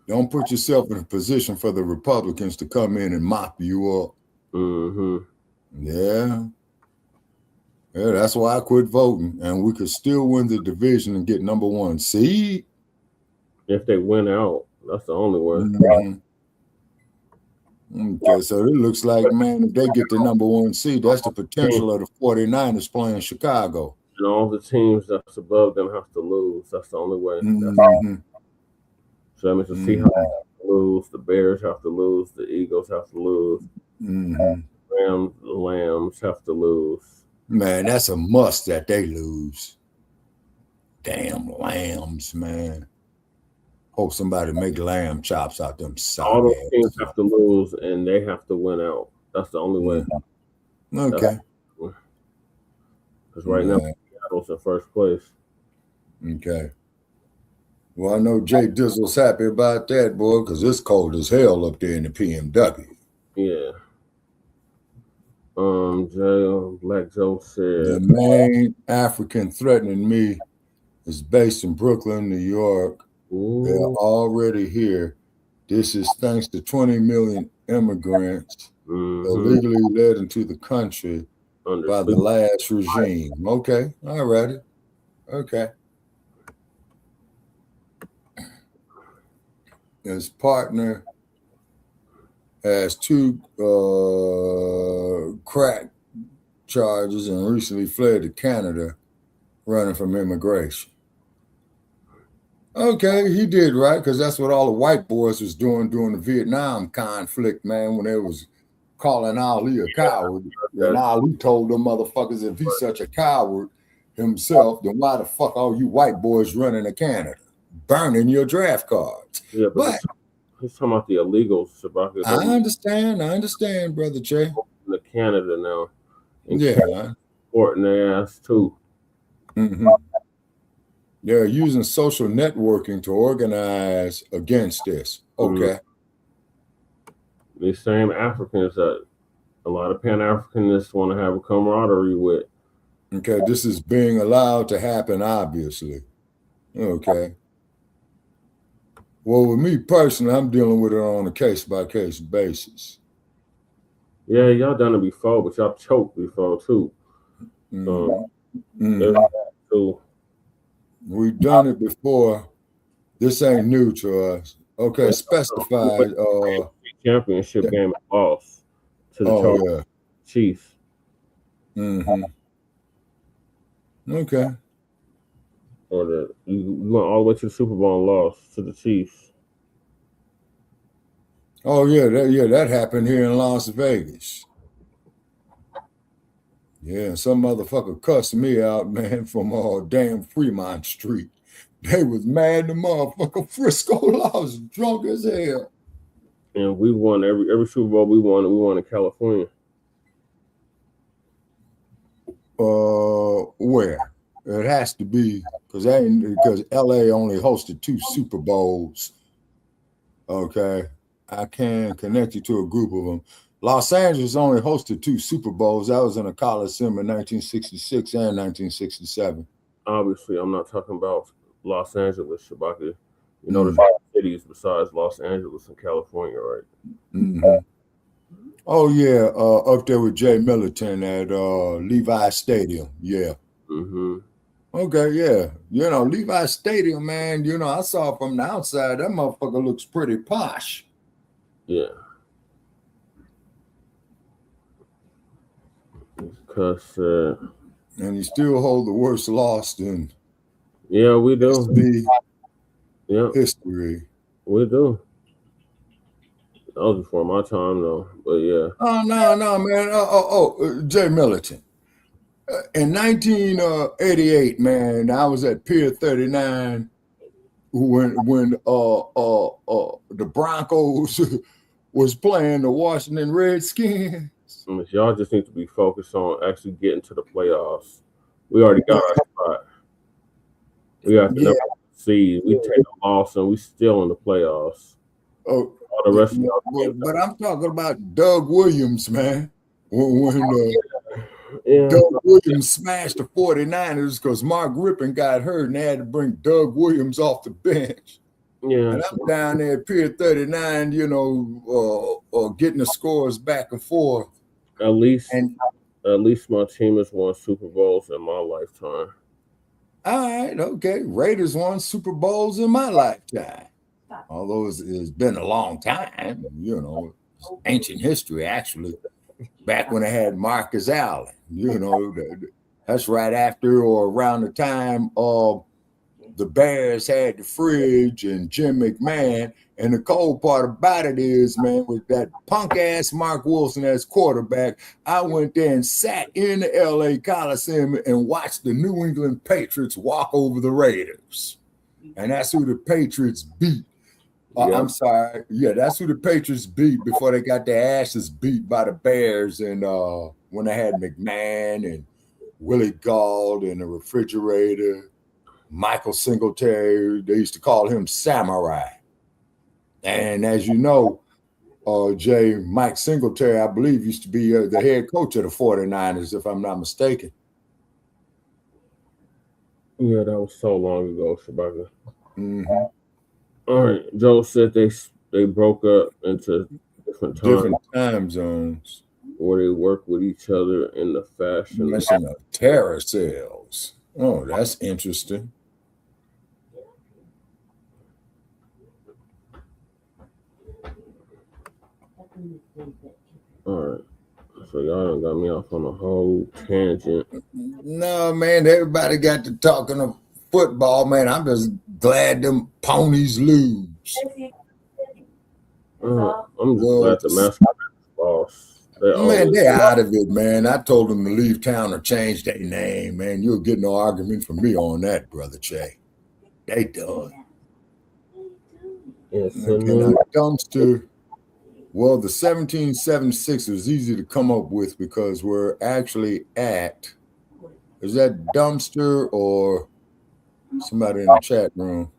Don't put yourself in a position for the Republicans to come in and mop you up. Mm-hmm. Yeah. Yeah, that's why I quit voting. And we could still win the division and get number 1 seed. If they win out, that's the only way. Mm-hmm. Okay, so it looks like, man, if they get the number 1 seed, that's the potential of the 49ers playing Chicago. And all the teams that's above them have to lose. That's the only way. Mm-hmm. So that means the Seahawks have to lose, the Bears have to lose, the Eagles have to lose, Mm-hmm. Rams, the Lambs have to lose. Man, that's a must that they lose. Damn Lambs, man. Hope somebody make lamb chops out them. All those teams have to lose, and they have to win out. That's the only way. Okay. Because right now, Seattle's in first place. Okay. Well, I know Jay Dizzle's happy about that, boy, because it's cold as hell up there in the PMW. Yeah. Black Joe said the main African threatening me is based in Brooklyn, New York. Ooh. They're already here. This is thanks to 20 million immigrants illegally led into the country by the last regime. Okay. All righty. Okay. His partner has 2 crack charges and recently fled to Canada running from immigration. Okay, he did right, because that's what all the white boys was doing during the Vietnam conflict, man, when they was calling Ali a coward. And Ali told them motherfuckers, if he's such a coward himself, then why the fuck are you white boys running to Canada? Burning your draft cards. Yeah, but he's talking about the illegals. I understand, Brother Jay. In Canada now. Yeah. Supporting their ass too. Mm-hmm. They're using social networking to organize against this. Okay. These same Africans that a lot of Pan-Africanists want to have a camaraderie with. Okay, this is being allowed to happen, obviously. Okay. Well, with me personally, I'm dealing with it on a case-by-case basis. Yeah, y'all done it before, but y'all choked before too. We've done it before. This ain't new to us. Okay, specified. Championship game loss to the Chiefs. Mm-hmm. Okay. Or you went all the way to the Super Bowl and lost to the Chiefs. Oh yeah, that happened here in Las Vegas. Yeah, some motherfucker cussed me out, man, from damn Fremont Street. They was mad the motherfucker Frisco lost, drunk as hell. And we won every Super Bowl we won in California. Where? It has to be because LA only hosted 2 Super Bowls. Okay. I can connect you to a group of them. Los Angeles only hosted 2 Super Bowls. That was in a Coliseum in 1966 and 1967. Obviously, I'm not talking about Los Angeles, Shabaka. You know, there's cities besides Los Angeles and California, right? Mm-hmm. Oh, yeah. Up there with Jay Militant at Levi Stadium. Yeah. Mm-hmm. Okay, yeah. You know, Levi Stadium, man, you know, I saw it from the outside. That motherfucker looks pretty posh. Yeah. Because and you still hold the worst loss in we do. History. We do. That was before my time though, but yeah. Oh no, man. Jay Militant. In 1988, man, I was at Pier 39 when the Broncos was playing the Washington Redskins. Y'all just need to be focused on actually getting to the playoffs. We already got our spot. We got the number seed. We take a loss and we still in the playoffs. Oh, all the rest of y'all. But I'm talking about Doug Williams, man. When Yeah. Doug Williams smashed the 49ers because Mark Rippon got hurt and they had to bring Doug Williams off the bench. Yeah. And I'm down there at Pier 39, you know, getting the scores back and forth. At least my team has won Super Bowls in my lifetime. All right, okay. Raiders won Super Bowls in my lifetime. Although it's been a long time, you know, it's ancient history, actually. Back when they had Marcus Allen, you know, that's right after or around the time the Bears had the fridge and Jim McMahon. And the cold part about it is, man, with that punk ass Mark Wilson as quarterback, I went there and sat in the LA Coliseum and watched the New England Patriots walk over the Raiders. And that's who the Patriots beat. I'm sorry. Yeah, that's who the Patriots beat before they got their asses beat by the Bears. And when they had McMahon and Willie Gauld and the refrigerator, Michael Singletary, they used to call him Samurai. And as you know, Jay, Mike Singletary, I believe, used to be the head coach of the 49ers, if I'm not mistaken. Yeah, that was so long ago, Shabaka. Mm-hmm. All right. Joe said they broke up into different time zones where they work with each other in the fashion of terror cells. Oh, that's interesting. All right. So y'all done got me off on a whole tangent. No, man, everybody got to talking of football, man. I'm just glad them ponies lose. I'm just glad the mascot lost. Man, they out of it, man. I told them to leave town or change their name, man. You'll get no argument from me on that, Brother Che. They done. Yes, dumpster. Well, the 1776 was easy to come up with because we're actually at, is that dumpster or somebody in the chat room?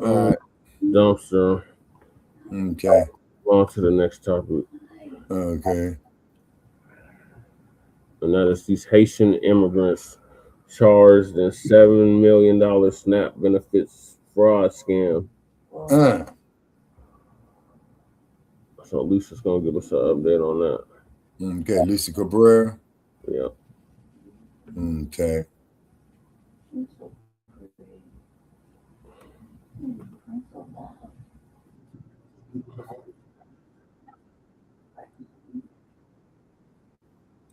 All right. Dumpster. Okay. On to the next topic. Okay. And that is these Haitian immigrants charged in $7 million SNAP benefits fraud scam. So Lisa's gonna give us an update on that. Okay, Lisa Cabrera. Yeah. Okay.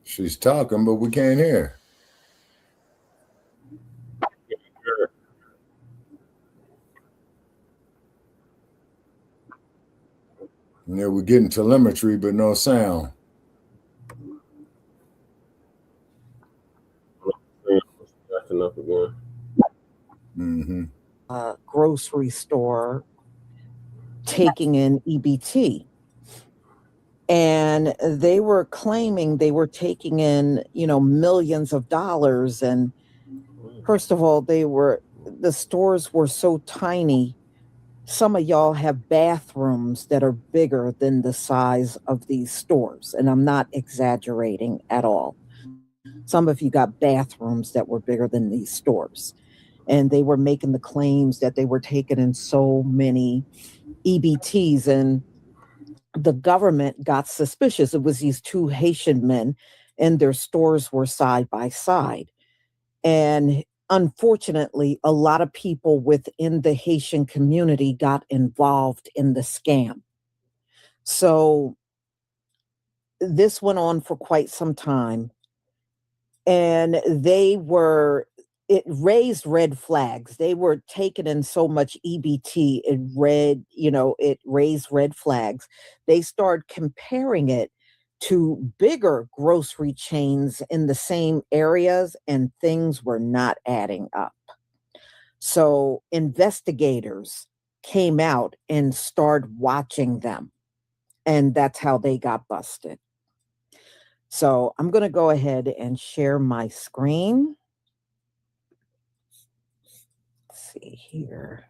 She's talking, but we can't hear. Yeah, we're getting telemetry, but no sound. Acting up again. Mm-hmm. Grocery store taking in EBT. And they were claiming they were taking in, millions of dollars. And first of all, the stores were so tiny. Some of y'all have bathrooms that are bigger than the size of these stores. And I'm not exaggerating at all. Some of you got bathrooms that were bigger than these stores. And they were making the claims that they were taking in so many EBTs, and the government got suspicious. It was these two Haitian men, and their stores were side by side. And unfortunately, a lot of people within the Haitian community got involved in the scam. So this went on for quite some time. And it raised red flags. They were taking in so much EBT, it raised red flags. They started comparing it to bigger grocery chains in the same areas, and things were not adding up. So investigators came out and started watching them, and that's how they got busted. So I'm going to go ahead and share my screen. Let's see here.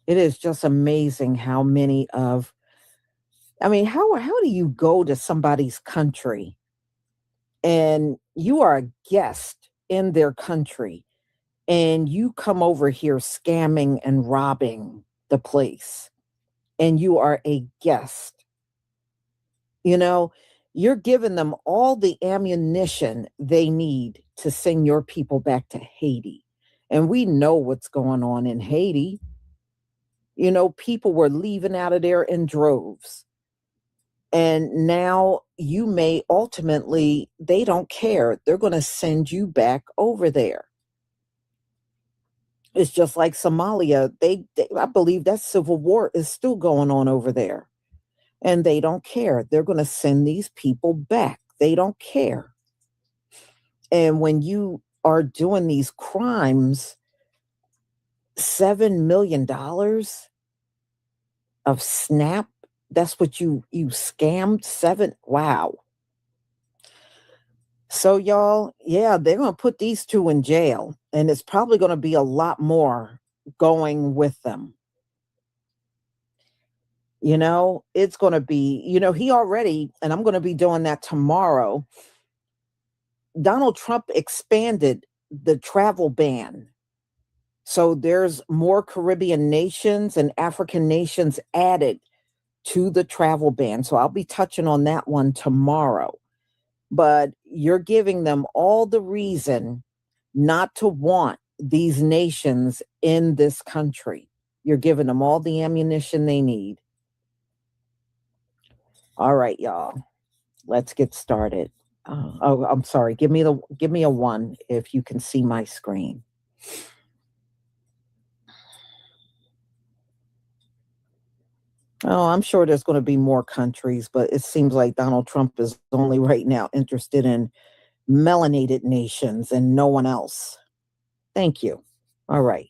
It is just amazing how many of, I mean, how do you go to somebody's country and you are a guest in their country and you come over here scamming and robbing the place and you are a guest? You know, you're giving them all the ammunition they need to send your people back to Haiti. And we know what's going on in Haiti. You know, people were leaving out of there in droves. And now you may ultimately, they don't care. They're going to send you back over there. It's just like Somalia. I believe that civil war is still going on over there. And they don't care. They're going to send these people back. They don't care. And when you are doing these crimes, $7 million of SNAP, that's what you scammed. Wow. So y'all, yeah, they're going to put these two in jail, and it's probably going to be a lot more going with them. You know, it's going to be, you know, he already, and I'm going to be doing that tomorrow. Donald Trump expanded the travel ban. So there's more Caribbean nations and African nations added to the travel ban. So I'll be touching on that one tomorrow. But you're giving them all the reason not to want these nations in this country. You're giving them all the ammunition they need. All right, y'all. Let's get started. Oh, I'm sorry. Give me a 1 if you can see my screen. Oh, I'm sure there's going to be more countries, but it seems like Donald Trump is only right now interested in melanated nations and no one else. Thank you. All right.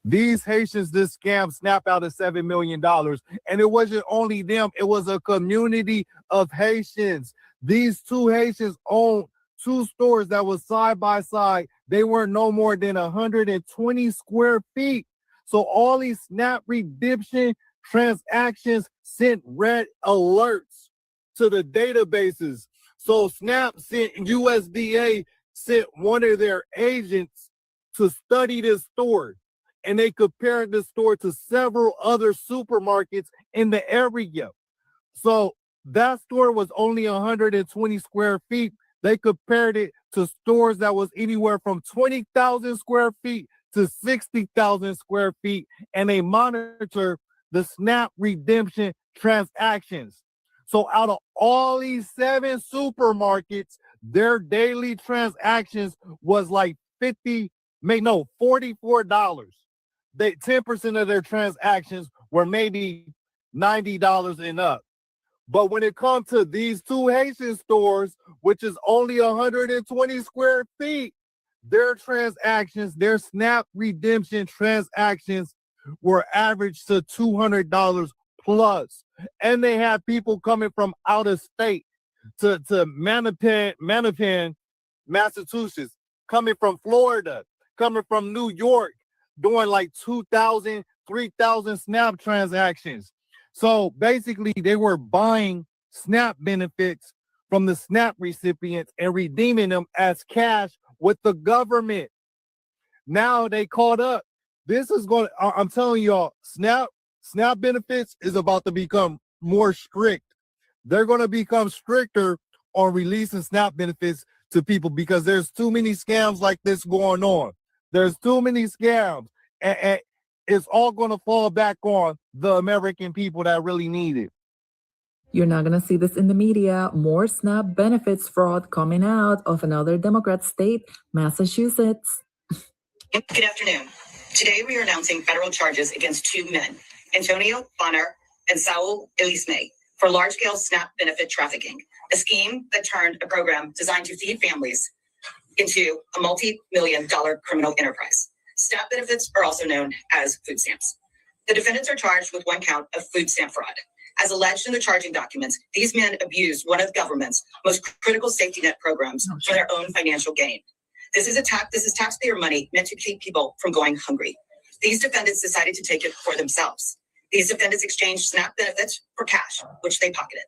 These Haitians just scammed SNAP out of $7 million. And it wasn't only them, it was a community of Haitians. These two Haitians owned 2 stores that was side by side. They weren't no more than 120 square feet. So all these SNAP redemption transactions sent red alerts to the databases. So SNAP sent, USDA sent one of their agents to study this store. And they compared the store to several other supermarkets in the area. So that store was only 120 square feet. They compared it to stores that was anywhere from 20,000 square feet to 60,000 square feet. And they monitor the SNAP redemption transactions. So out of all these 7 supermarkets, their daily transactions was like $44. 10% of their transactions were maybe $90 and up. But when it comes to these 2 Haitian stores, which is only 120 square feet, their transactions, their SNAP redemption transactions were averaged to $200 plus. And they had people coming from out of state to Mattapan, Massachusetts, coming from Florida, coming from New York, doing like 2,000, 3,000 SNAP transactions. So basically they were buying SNAP benefits from the SNAP recipients and redeeming them as cash with the government. Now they caught up. This is going to, I'm telling y'all, SNAP benefits is about to become more strict. They're going to become stricter on releasing SNAP benefits to people because there's too many scams like this going on. There's too many scams, and it's all going to fall back on the American people that really need it. You're not going to see this in the media. More SNAP benefits fraud coming out of another Democrat state, Massachusetts. Good afternoon. Today we are announcing federal charges against 2 men, Antonio Bonner and Saul Elisme, for large-scale SNAP benefit trafficking, a scheme that turned a program designed to feed families into a multi-million-dollar criminal enterprise. SNAP benefits are also known as food stamps. The defendants are charged with 1 count of food stamp fraud. As alleged in the charging documents, these men abused one of the government's most critical safety net programs for their own financial gain. This is taxpayer money meant to keep people from going hungry. These defendants decided to take it for themselves. These defendants exchanged SNAP benefits for cash, which they pocketed.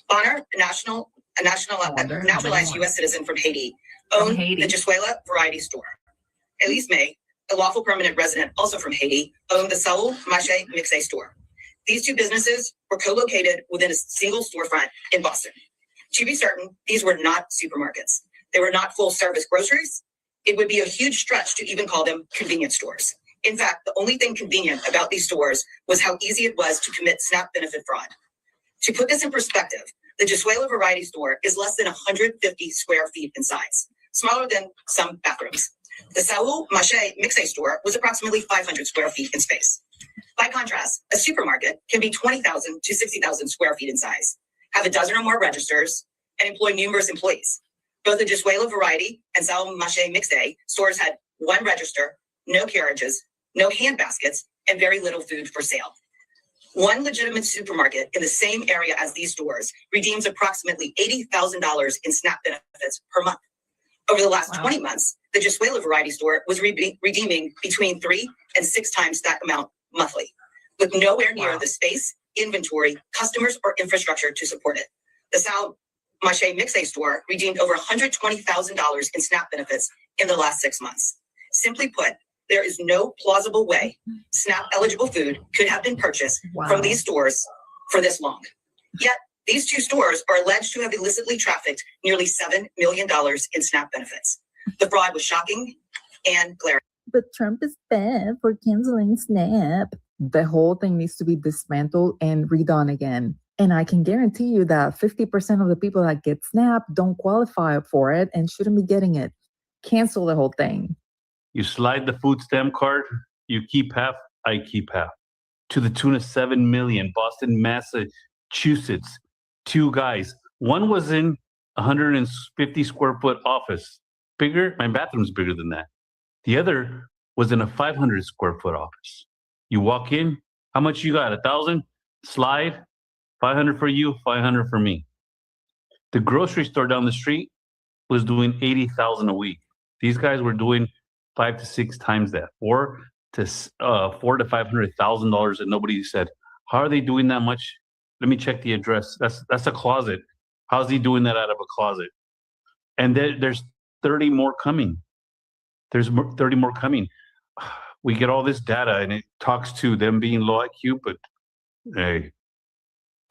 Bonner, a naturalized U.S. citizen from Haiti, owned the Jesuela Variety Store. Elise May, a lawful permanent resident also from Haiti, owned the Saul Mache Mixe store. These two businesses were co-located within a single storefront in Boston. To be certain, these were not supermarkets. They were not full-service groceries. It would be a huge stretch to even call them convenience stores. In fact, the only thing convenient about these stores was how easy it was to commit SNAP benefit fraud. To put this in perspective, the Jesuela Variety Store is less than 150 square feet in size, smaller than some bathrooms. The Saul Mache Mixe store was approximately 500 square feet in space. By contrast, a supermarket can be 20,000 to 60,000 square feet in size, have a dozen or more registers, and employ numerous employees. Both the Jesuela Variety and Saul Mache Mixe stores had one register, no carriages, no hand baskets, and very little food for sale. One legitimate supermarket in the same area as these stores redeems approximately $80,000 in SNAP benefits per month. Over the last 20 months, the Jesuela Variety Store was redeeming between 3 and 6 times that amount monthly, with nowhere near the space, inventory, customers, or infrastructure to support it. The Saul Mache Mixe store redeemed over $120,000 in SNAP benefits in the last 6 months. Simply put, there is no plausible way SNAP-eligible food could have been purchased from these stores for this long. Yet, these two stores are alleged to have illicitly trafficked nearly $7 million in SNAP benefits. The fraud was shocking and glaring. But Trump is bad for canceling SNAP. The whole thing needs to be dismantled and redone again. And I can guarantee you that 50% of the people that get SNAP don't qualify for it and shouldn't be getting it. Cancel the whole thing. You slide the food stamp card, you keep half, I keep half. To the tune of 7 million, Boston, Massachusetts, 2 guys. One was in 150 square foot office. Bigger, my bathroom's bigger than that. The other was in a 500 square foot office. You walk in, how much you got? 1,000? Slide, 500 for you, 500 for me. The grocery store down the street was doing 80,000 a week. These guys were doing 5 to 6 times that, $400,000 to $500,000, and nobody said, "How are they doing that much? Let me check the address. That's a closet. How's he doing that out of a closet?" And there's 30 more coming. There's 30 more coming. We get all this data, and it talks to them being low IQ, but hey,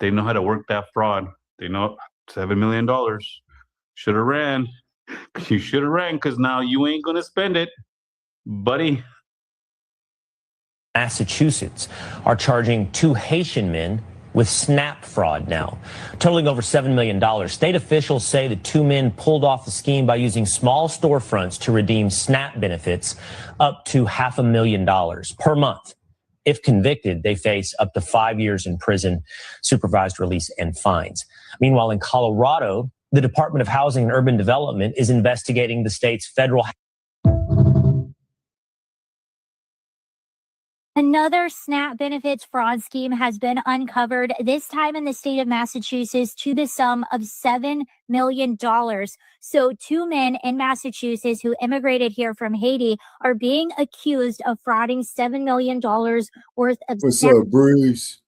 they know how to work that fraud. They know $7 million. Should have ran. You should have ran, because now you ain't going to spend it, buddy. Massachusetts are charging 2 Haitian men with SNAP fraud now, totaling over $7 million. State officials say the 2 men pulled off the scheme by using small storefronts to redeem SNAP benefits up to $500,000 per month. If convicted, they face up to 5 years in prison, supervised release, and fines. Meanwhile, in Colorado, the Department of Housing and Urban Development is investigating the state's federal. Another SNAP benefits fraud scheme has been uncovered, this time in the state of Massachusetts, to the sum of $7 million. So 2 men in Massachusetts who immigrated here from Haiti are being accused of frauding $7 million worth of What's up, Bruce?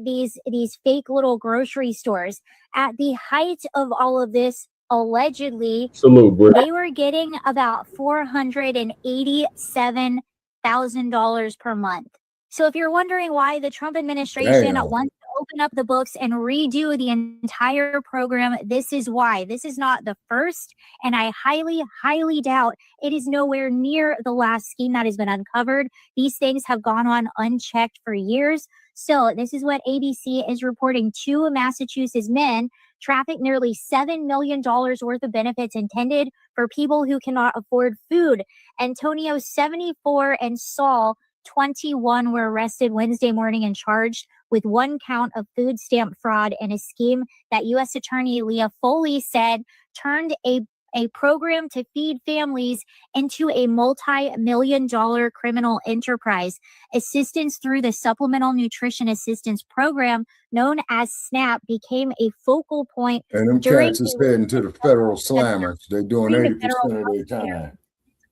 These fake little grocery stores. At the height of all of this, allegedly, they were getting about $487,000 per month. So if you're wondering why the Trump administration wants to open up the books and redo the entire program, this is why. This is not the first, and I highly, highly doubt it is nowhere near the last scheme that has been uncovered. These things have gone on unchecked for years. So this is what ABC is reporting. 2 Massachusetts men trafficked nearly $7 million worth of benefits intended for people who cannot afford food. Antonio, 74, and Saul, 21, were arrested Wednesday morning and charged with 1 count of food stamp fraud and a scheme that U.S. Attorney Leah Foley said turned a a program to feed families into a multi-million-dollar criminal enterprise. Assistance through the Supplemental Nutrition Assistance Program, known as SNAP, became a focal point. And them cats is heading to the federal slammers. They're doing 80% of their time.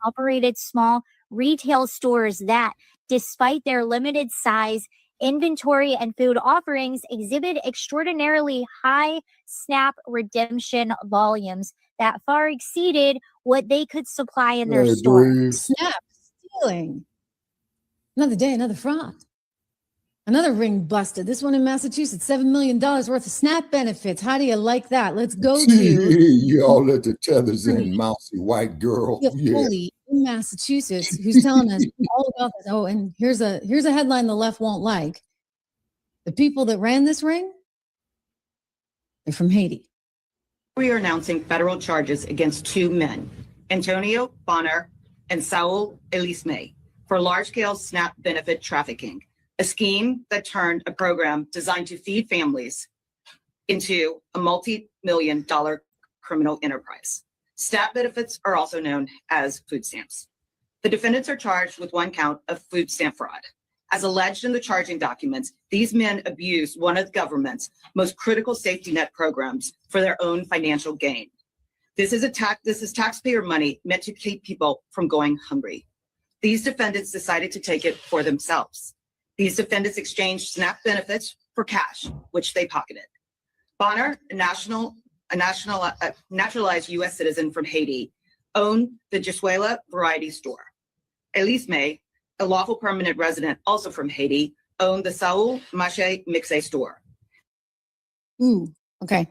Operated small retail stores that, despite their limited size, inventory, and food offerings, exhibit extraordinarily high SNAP redemption volumes that far exceeded what they could supply in their stores. SNAP stealing. Another day, another fraud. Another ring busted. This one in Massachusetts, $7 million worth of SNAP benefits. How do you like that? Let's go to y'all let the tethers in, mousy white girl. Foley in Massachusetts, who's telling us all about this. Oh, and here's a headline the left won't like. The people that ran this ring, they're from Haiti. We are announcing federal charges against two men, Antonio Bonner and Saul Elisme, for large-scale SNAP benefit trafficking, a scheme that turned a program designed to feed families into a multi-million-dollar criminal enterprise. SNAP benefits are also known as food stamps. The defendants are charged with one count of food stamp fraud. As alleged in the charging documents, these men abused one of the government's most critical safety net programs for their own financial gain. This is taxpayer money meant to keep people from going hungry. These defendants decided to take it for themselves. These defendants exchanged SNAP benefits for cash, which they pocketed. Bonner, a naturalized U.S. citizen from Haiti, owned the Jessuela Variety Store. Elisme, a lawful permanent resident also from Haiti, owned the Saul Mache Mixe store. Ooh, okay.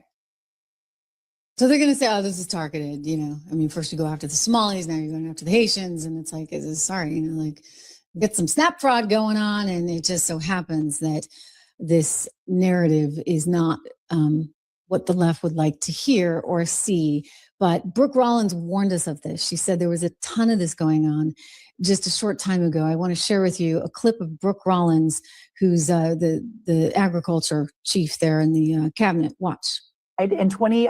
So they're going to say, oh, this is targeted, you know. I mean, first you go after the Somalis, now you're going after the Haitians, and it's like, sorry, you know, like, get some SNAP fraud going on, and it just so happens that this narrative is not what the left would like to hear or see. But Brooke Rollins warned us of this. She said there was a ton of this going on just a short time ago. I want to share with you a clip of Brooke Rollins, who's the agriculture chief there in the cabinet. Watch. And 20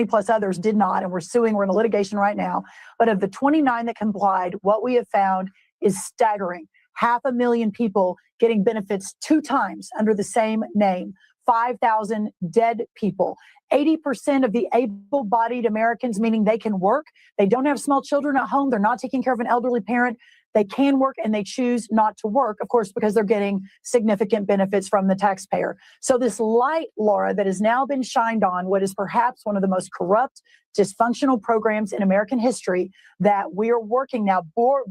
plus others did not, and we're suing. We're in a litigation right now. But of the 29 that complied, what we have found is staggering. 500,000 people getting benefits 2 times under the same name. 5,000 dead people. 80% of the able-bodied Americans, meaning they can work, they don't have small children at home, they're not taking care of an elderly parent, they can work and they choose not to work, of course, because they're getting significant benefits from the taxpayer. So this light, Laura, that has now been shined on what is perhaps one of the most corrupt, dysfunctional programs in American history that we are working now.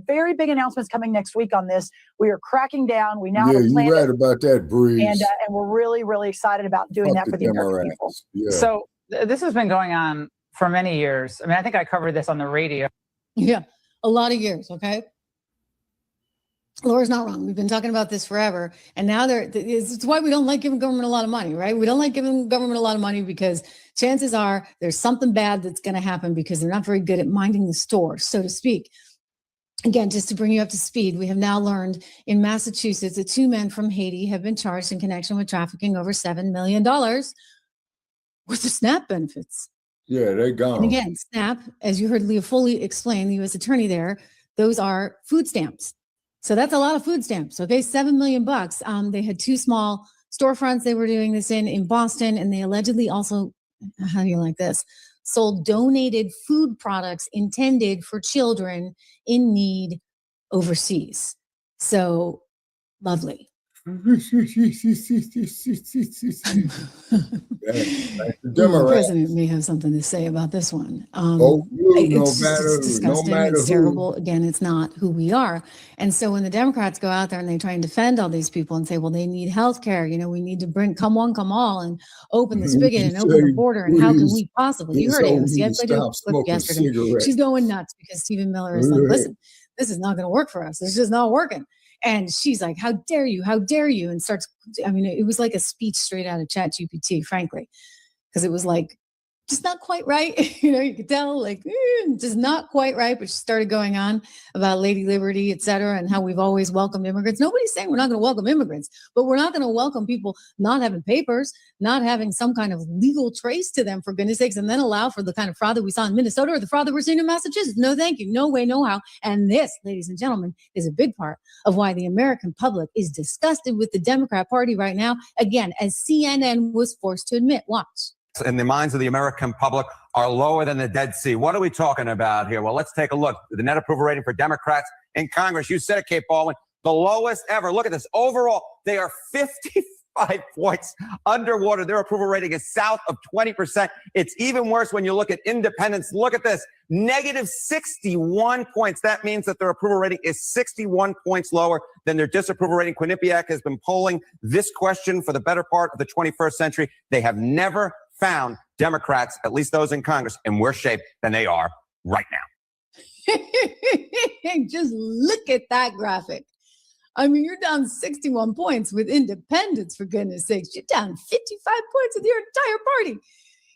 Very big announcements coming next week on this. We are cracking down. We now have a plan. You're right about that, Breeze. And we're really, really excited about doing that for the American people. Yeah. So this has been going on for many years. I mean, I think I covered this on the radio. Yeah, a lot of years, okay? Laura's not wrong. We've been talking about this forever. And now it's why we don't like giving government a lot of money, right? We don't like giving government a lot of money because chances are there's something bad that's going to happen because they're not very good at minding the store, so to speak. Again, just to bring you up to speed, we have now learned in Massachusetts that 2 men from Haiti have been charged in connection with trafficking over $7 million worth of SNAP benefits. Yeah, they're gone. And again, SNAP, as you heard Leah Foley explain, the U.S. attorney there, those are food stamps. So that's a lot of food stamps. Okay, $7 million. They had 2 small storefronts they were doing this in Boston, and they allegedly also, how do you like this, sold donated food products intended for children in need overseas. So lovely. The president may have something to say about this one. It's disgusting. It's terrible. Again, it's not who we are. And so when the Democrats go out there and they try and defend all these people and say, well, they need health care, you know, we need to bring come one, come all, and open the spigot and open the border. And how can we possibly? You heard AOC. I played a clip yesterday. She's going nuts because Stephen Miller is like, listen, this is not going to work for us. It's just not working. And she's like, how dare you? How dare you? And starts, I mean, it was like a speech straight out of ChatGPT, frankly, because it was like just not quite right. You could tell, like, just not quite right. But she started going on about Lady Liberty, et cetera, and how we've always welcomed immigrants. Nobody's saying we're not going to welcome immigrants, but we're not going to welcome people not having papers, not having some kind of legal trace to them, for goodness sakes, and then allow for the kind of fraud that we saw in Minnesota or the fraud that we're seeing in Massachusetts. No, thank you. No way, no how. And this, ladies and gentlemen, is a big part of why the American public is disgusted with the Democrat Party right now. Again, as CNN was forced to admit. Watch. In the minds of the American public are lower than the Dead Sea. What are we talking about here? Well, let's take a look. The net approval rating for Democrats in Congress, you said it, Kate Baldwin, the lowest ever. Look at this. Overall, they are 55 points underwater. Their approval rating is south of 20%. It's even worse when you look at independents. Look at this, negative 61 points. That means that their approval rating is 61 points lower than their disapproval rating. Quinnipiac has been polling this question for the better part of the 21st century. They have never found Democrats, at least those in Congress, in worse shape than they are right now. Just look at that graphic. I mean, you're down 61 points with independents, for goodness sakes. You're down 55 points with your entire party.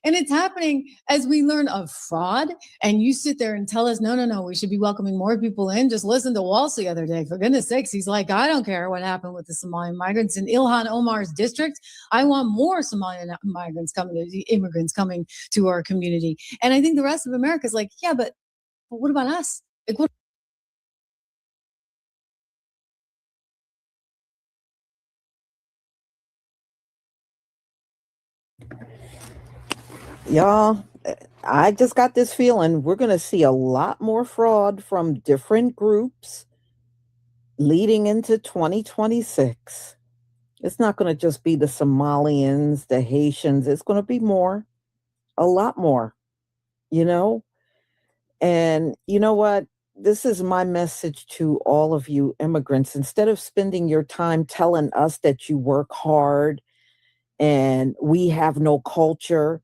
And it's happening as we learn of fraud. And you sit there and tell us, no, we should be welcoming more people in. Just listen to Walsh the other day. For goodness sakes, he's like, I don't care what happened with the Somali migrants in Ilhan Omar's district. I want more Somali immigrants immigrants coming to our community. And I think the rest of America is like, yeah, but what about us? Like, what? Y'all, I just got this feeling we're going to see a lot more fraud from different groups leading into 2026. It's not going to just be the Somalians, the Haitians. It's going to be more, a lot more, And you know what? This is my message to all of you immigrants. Instead of spending your time telling us that you work hard and we have no culture,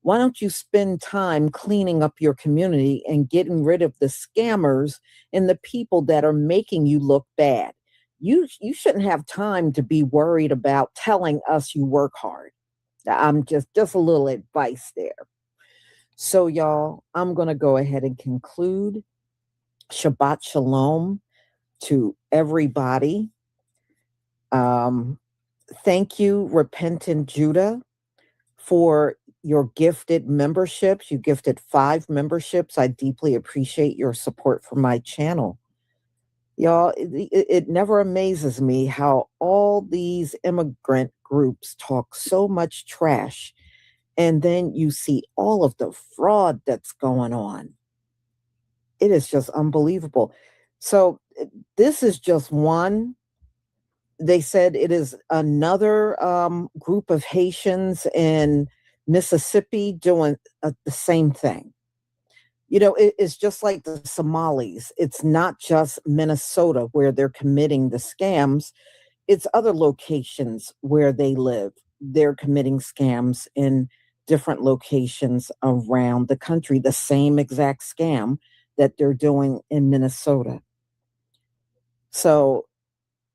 why don't you spend time cleaning up your community and getting rid of the scammers and the people that are making you look bad? You shouldn't have time to be worried about telling us you work hard. I'm just a little advice there. So y'all, I'm going to go ahead and conclude. Shabbat Shalom to everybody. Thank you, Repentant Judah, for your gifted memberships. You gifted 5 memberships. I deeply appreciate your support for my channel. Y'all, it never amazes me how all these immigrant groups talk so much trash, and then you see all of the fraud that's going on. It is just unbelievable. So this is just one. They said it is another group of Haitians in Mississippi doing the same thing. It's just like the Somalis. It's not just Minnesota where they're committing the scams. It's other locations where they live. They're committing scams in different locations around the country, the same exact scam that they're doing in Minnesota. So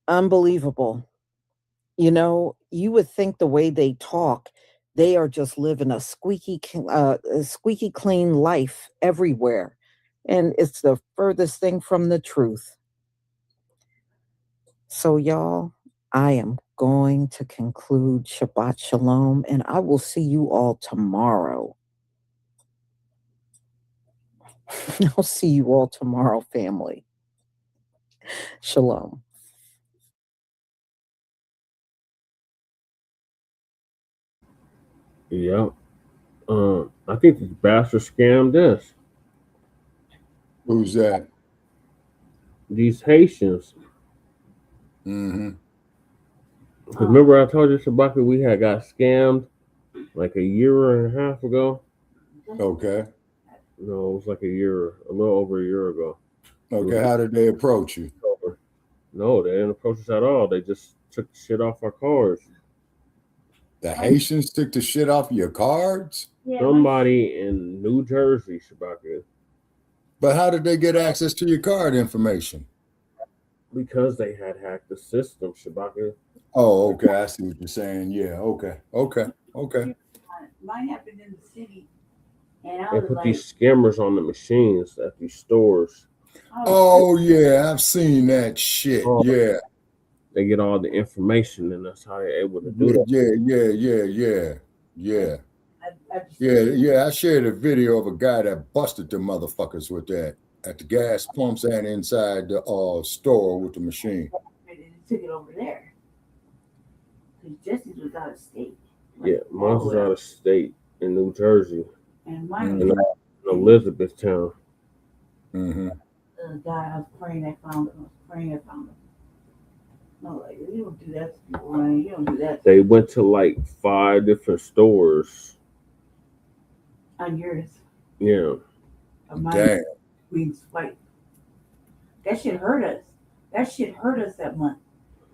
unbelievable. You would think the way they talk, they are just living a squeaky clean life everywhere. And it's the furthest thing from the truth. So y'all, I am going to conclude. Shabbat Shalom, and I will see you all tomorrow. I'll see you all tomorrow, family. Shalom. Yeah. I think these bastards scammed us. Who's that? These Haitians. Mm-hmm. Because remember I told you, Shabaka, we had got scammed like a year and a half ago? Okay. No, it was like a little over a year ago. Okay, how did they approach you? No, they didn't approach us at all. They just took the shit off our cards. The Haitians took the shit off your cards? Somebody in New Jersey, Shabaka. But how did they get access to your card information? Because they had hacked the system, Shabaka. Oh, okay. I see what you're saying. Yeah, okay. Mine happened in the city. And I They was put like, these skimmers on the machines at these stores. Oh yeah, I've seen that shit. Oh, Yeah. they get all the information, and that's how they're able to do that. Yeah. I shared a video of a guy that busted the motherfuckers with that at the gas pumps and inside the store with the machine. And they took it over there. Because Jesse's was out of state. Yeah, mine was out of state in New Jersey, And mine in was Elizabethtown. Mm-hmm. the guy I was praying I found him. No, like, you don't do that to people, man. You don't do that. They went to like 5 different stores. On yours. Yeah. Damn. Queen's fight. That shit hurt us. That month.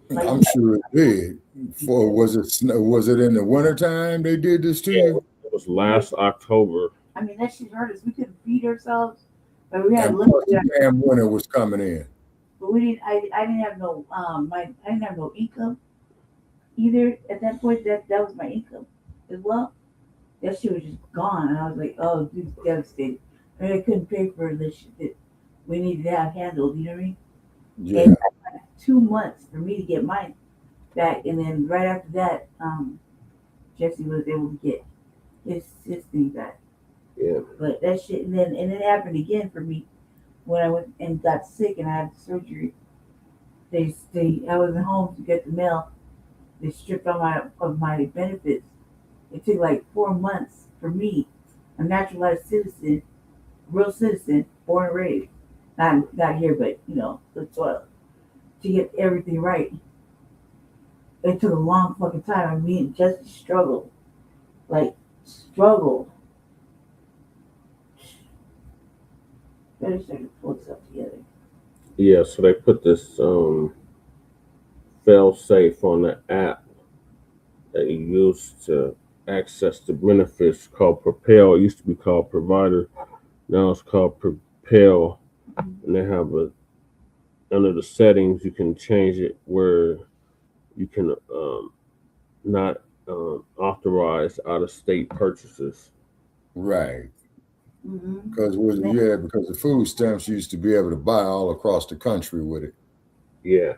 Like, I'm sure it did. Was it in the wintertime they did this to you? It was last October. I mean, that shit hurt us. We couldn't feed ourselves, but we had And plus the damn winter was coming in. But we didn't. I didn't have no. I didn't have no income either at that point. That was my income as well. That shit was just gone, and I was like, "Oh, dude's devastated." I mean, I couldn't pay for the shit that we needed to have handled. You know what I mean? Yeah. And it took like 2 months for me to get mine back, and then right after that, Jesse was able to get his thing back. Yeah. But that shit, and then it happened again for me when I went and got sick and I had surgery. I was at home to get the mail. They stripped all of my benefits. It took like 4 months for me, a naturalized citizen, real citizen, born and raised, not here, but the 12, to get everything right. It took a long fucking time. I mean, just struggled. Better start to pull stuff together. Yeah, so they put this fail safe on the app that you use to access the benefits called Propel. It used to be called Provider. Now it's called Propel. And they have under the settings, you can change it where you can not authorize out-of-state purchases. Right. Because the food stamps used to be able to buy all across the country with it. Yeah.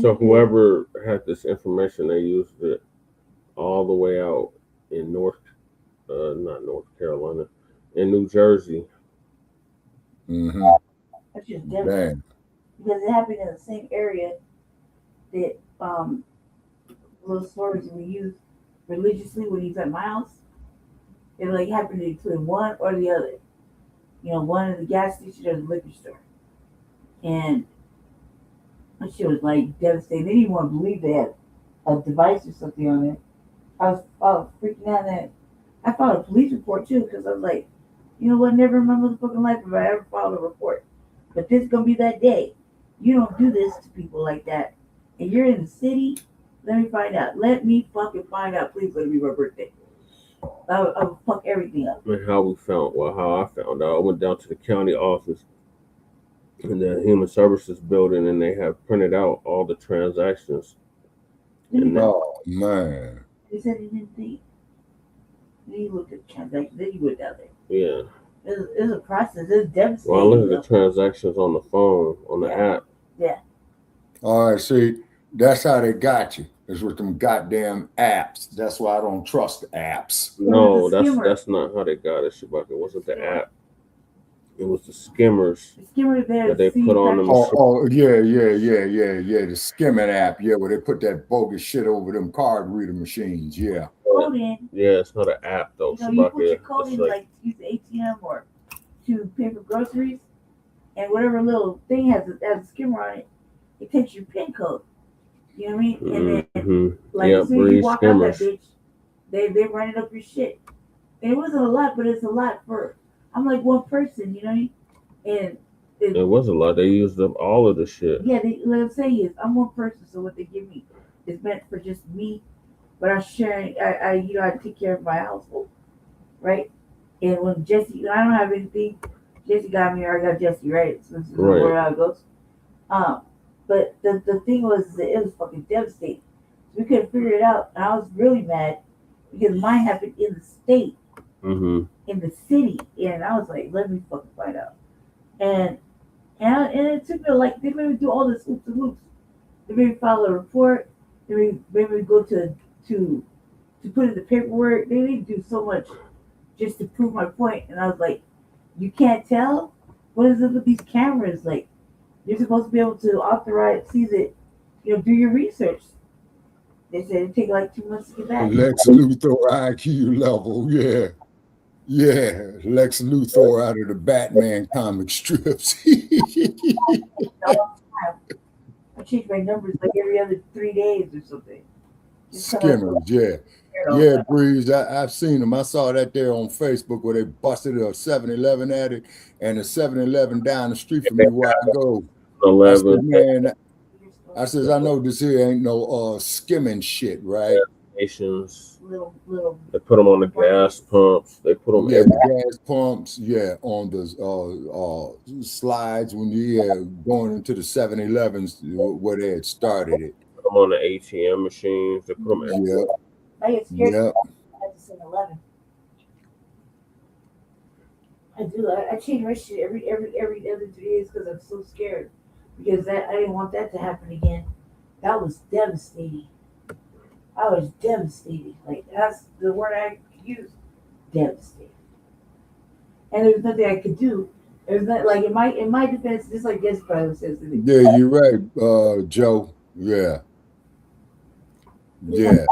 So whoever had this information, they used it all the way out in not North Carolina, in New Jersey. Mm-hmm. That's just devastating. Because it happened in the same area that little stories we use religiously when he's at my house. It like happened between one or the other. One at the gas station or the liquor store. And that shit was like devastating. They didn't want to believe they had a device or something on it. I was freaking out that I filed a police report too, because I was like, you know what, never in my motherfucking life have I ever filed a report. But this is gonna be that day. You don't do this to people like that. And you're in the city, let me find out. Let me fucking find out. Please let it be my birthday. I would fuck everything up. And how I found out, I went down to the county office in the Human Services building, and they have printed out all the transactions. Oh man! He said he didn't think. Then he looked at the transactions. Then he went down there. Yeah. It was a process. It was devastating. Well, I look at the transactions on the phone, on the app. Yeah. All right, see, that's how they got you. Is with them goddamn apps. That's why I don't trust the apps. No, that's not how they got it, Shabaka. It wasn't the app. It was the skimmers that they put on them. Yeah. The skimming app, where they put that bogus shit over them card reader machines. Yeah. Yeah, it's not an app though. You put your code in, like to use the ATM or to pay for groceries, and whatever little thing has a skimmer on it, it takes your PIN code. You know what I mean? And then, as soon as you walk out that bitch, they running up your shit. And it wasn't a lot, but it's a lot for. I'm like one person, you know what I mean? And it was a lot. They used up all of the shit. Yeah, what I'm saying is I'm one person, so what they give me is meant for just me. But I'm sharing. I take care of my household, right? And when Jesse, I don't have anything. Jesse got me, or I got Jesse, right? So this is where it goes. But the thing was that it was fucking devastating. So we couldn't figure it out, and I was really mad because mine happened in the state Mm-hmm. in the city. And I was like, let me fucking find out. And it took me like, they made me do all this oops and loops. They made me file a report. They made me go to put in the paperwork. They didn't do so much just to prove my point. And I was like, you can't tell? What is it with these cameras? Like, you're supposed to be able to authorize, see that, do your research. They said it'd take like 2 months to get back. Lex Luthor IQ level, yeah. Yeah, Lex Luthor out of the Batman comic strips. I change my numbers like every other 3 days or something. Skimmers, yeah. Yeah, Breeze, I've seen them. I saw that there on Facebook where they busted a 7-Eleven at it, and the 7-Eleven down the street from me where I go. 11. I says, I know this here ain't no skimming shit, right? Stations. Little. They put them on the gas pumps. They put them the gas pumps, on the slides when you going into the 7-Elevens where they had started it. Put them on the ATM machines. They put them everywhere. I get scared. Yep. I have to say 11. I do. I change my shit every other 3 days because I'm so scared. Because I didn't want that to happen again. That was devastating. I was devastated. Like, that's the word I use. Devastated. And there was nothing I could do. There's not like in my defense, just like this brother says to me. Yeah, you're right, Joe. Yeah. Yeah.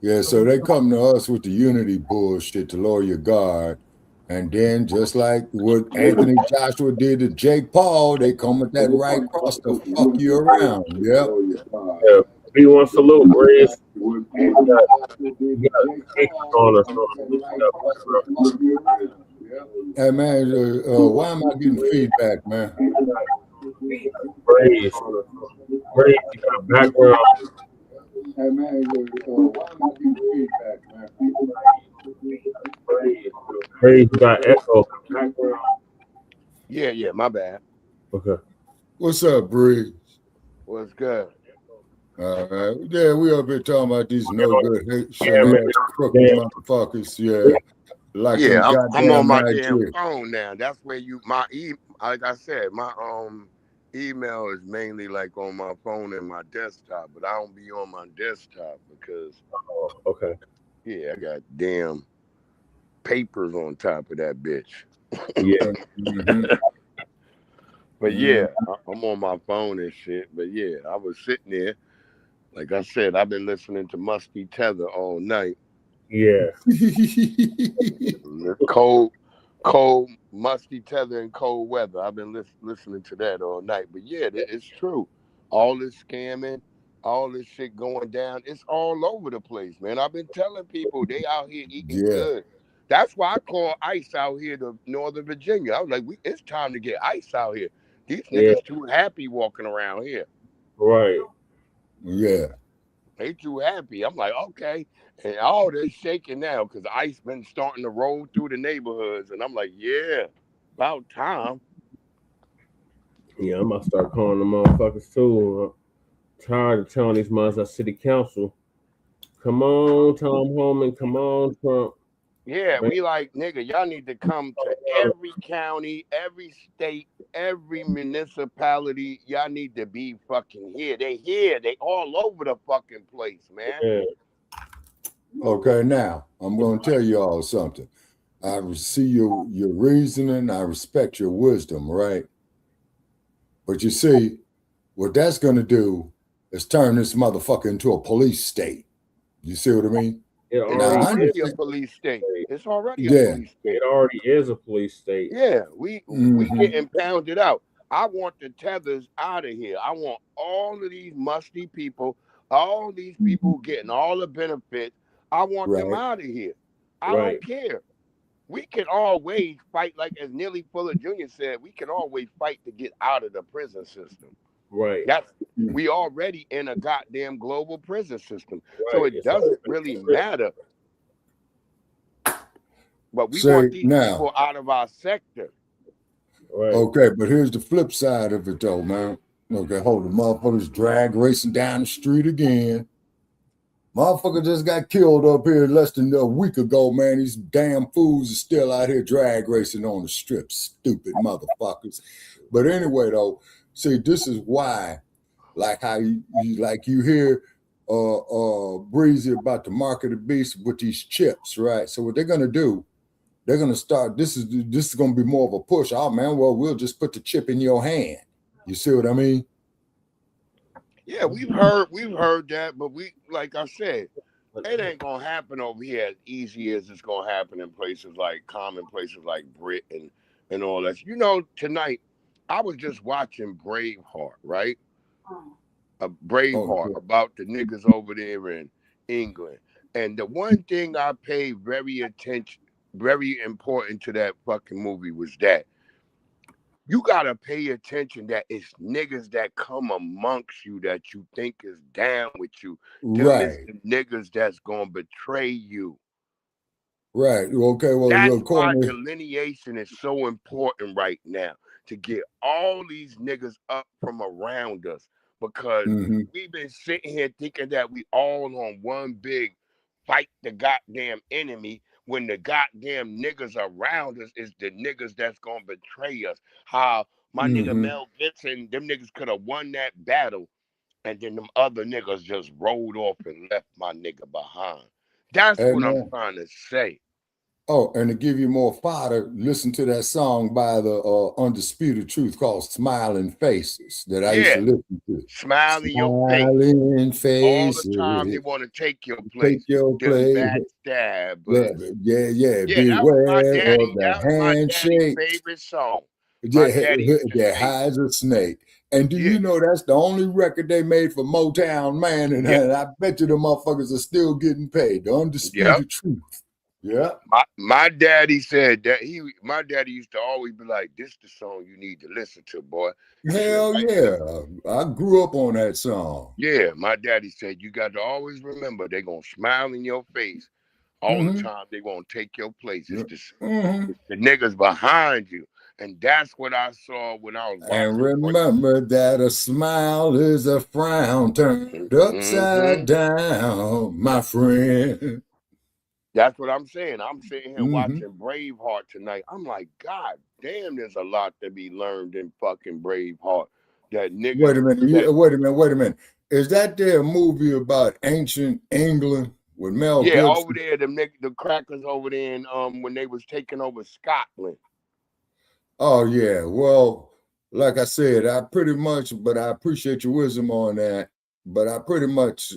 Yeah, so they come to us with the unity bullshit to lower your guard. And then just like what Anthony Joshua did to Jake Paul, they come with that right cross to fuck you around. Yep. Yeah. B1 salute, Breeze. You got on or something. Hey man, why am I getting feedback, man? Breeze, you got background. Hey man, why am I getting feedback, man? Breeze, you got echo. Yeah, my bad. Okay. What's up, Breeze? What's good? All right. Yeah, we up here talking about these no good Haitian ass crooked motherfuckers. Yeah. Like I'm on my Nigeria. damn phone now. That's where like I said, my email is mainly like on my phone and my desktop, but I don't be on my desktop because okay. Yeah, I got damn papers on top of that bitch. Yeah. But yeah, I'm on my phone and shit. But yeah, I was sitting there. Like I said, I've been listening to Musty Tether all night. Yeah. cold, Musty Tether and cold weather. I've been listening to that all night. But yeah, it's true. All this scamming, all this shit going down, it's all over the place, man. I've been telling people they out here eating good. That's why I call ICE out here to Northern Virginia. I was like, it's time to get ICE out here. These niggas too happy walking around here. Right. Yeah. They too happy. I'm like, okay. And all they shaking now because ICE been starting to roll through the neighborhoods. And I'm like, yeah, about time. Yeah, I'm gonna start calling the motherfuckers too. I'm tired of telling these motherfuckers at city council. Come on, Tom Homan. Come on, Trump. Yeah, we like, nigga, y'all need to come to every county, every state, every municipality. Y'all need to be fucking here. They here. They all over the fucking place, man. Yeah. Okay, now I'm going to tell you all something. I see your reasoning. I respect your wisdom, right? But you see, what that's going to do is turn this motherfucker into a police state. You see what I mean? It's already a police state. It's already a police state. It already is a police state. Yeah, we getting pounded out. I want the tethers out of here. I want all of these musty people, all these people getting all the benefits. I want them out of here. I don't care. We can always fight, like as Neely Fuller Jr. said, we can always fight to get out of the prison system. Right. We already in a goddamn global prison system. So it doesn't really matter. But we want these people out of our sector. Right. Okay, but here's the flip side of it though, man. Okay, hold the motherfuckers drag racing down the street again. Motherfucker just got killed up here less than a week ago, man. These damn fools are still out here drag racing on the strip. Stupid motherfuckers. But anyway, though, see, this is why, like how you hear Breezy about the mark of the beast with these chips, right? So what they're gonna do, they're gonna start. This is gonna be more of a push. Oh man, well we'll just put the chip in your hand. You see what I mean? Yeah, we've heard that, but we, like I said, it ain't gonna happen over here as easy as it's gonna happen in places like Britain and all that. You know, tonight I was just watching Braveheart, right? Braveheart about the niggas over there in England. And the one thing I paid very important to that fucking movie was that you gotta pay attention that it's niggas that come amongst you that you think is down with you. Them is the niggas that's gonna betray you. Right. Okay. Well, that's why delineation is so important right now, to get all these niggas up from around us, because we've been sitting here thinking that we all on one big fight the goddamn enemy, when the goddamn niggas around us is the niggas that's gonna betray us. How my nigga Mel Gibson, them niggas could have won that battle, and then them other niggas just rolled off and left my nigga behind. That's what I'm trying to say. Oh, and to give you more fodder, listen to that song by the Undisputed Truth called Smiling Faces that I used to listen to. Smiling your face. Smiling faces. All the time they want to take your place. Take your place. Backstabbers. Yeah. Beware of the handshake. Favorite song. Yeah, hides a snake. And do you know that's the only record they made for Motown, man? And I bet you the motherfuckers are still getting paid. The Undisputed Truth. Yeah. My daddy said that my daddy used to always be like, this the song you need to listen to, boy. Hell yeah. I grew up on that song. Yeah, my daddy said you got to always remember they're gonna smile in your face all the time. They won't take your place. It's the niggas behind you. And that's what I saw when I was watching. And remember that a smile is a frown turned upside down, my friend. That's what I'm saying. I'm sitting here watching Braveheart tonight. I'm like, God damn, there's a lot to be learned in fucking Braveheart. That nigga. Wait a minute. Is that there a movie about ancient England with Mel Gibson? Yeah, over there, the crackers over there in, when they was taking over Scotland. Oh yeah. Well, like I said, I appreciate your wisdom on that, but I pretty much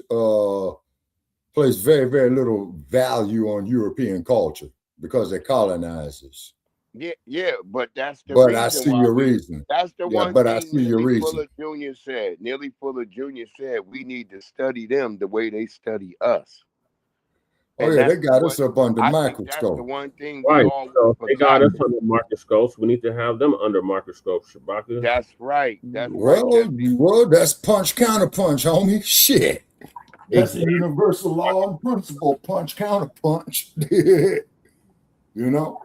place very, very little value on European culture because they're colonizers. Yeah, but that's the reason. But I see your reason. That's the one but thing I see your reason. Nearly Fuller Jr. said we need to study them the way they study us. Oh yeah, they got us up under microscope. That's the one thing right. So they got us under microscopes. We need to have them under microscopes, Shabaka. That's right. Well, that's punch counter punch, homie. Shit. That's the universal law and principle. Punch counter punch. You know.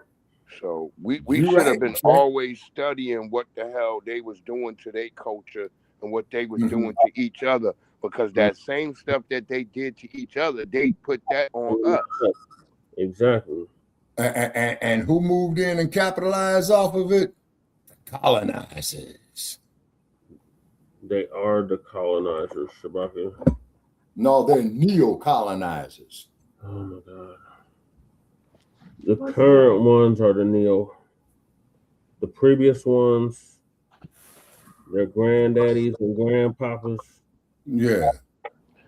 So we should have been always studying what the hell they was doing to their culture and what they was doing to each other, because that same stuff that they did to each other, they put that on us. Exactly. And who moved in and capitalized off of it? The colonizers. They are the colonizers, Shabaka. No, they're neo-colonizers. Oh my God. The current ones are the neo. The previous ones, their granddaddies and grandpapas. Yeah.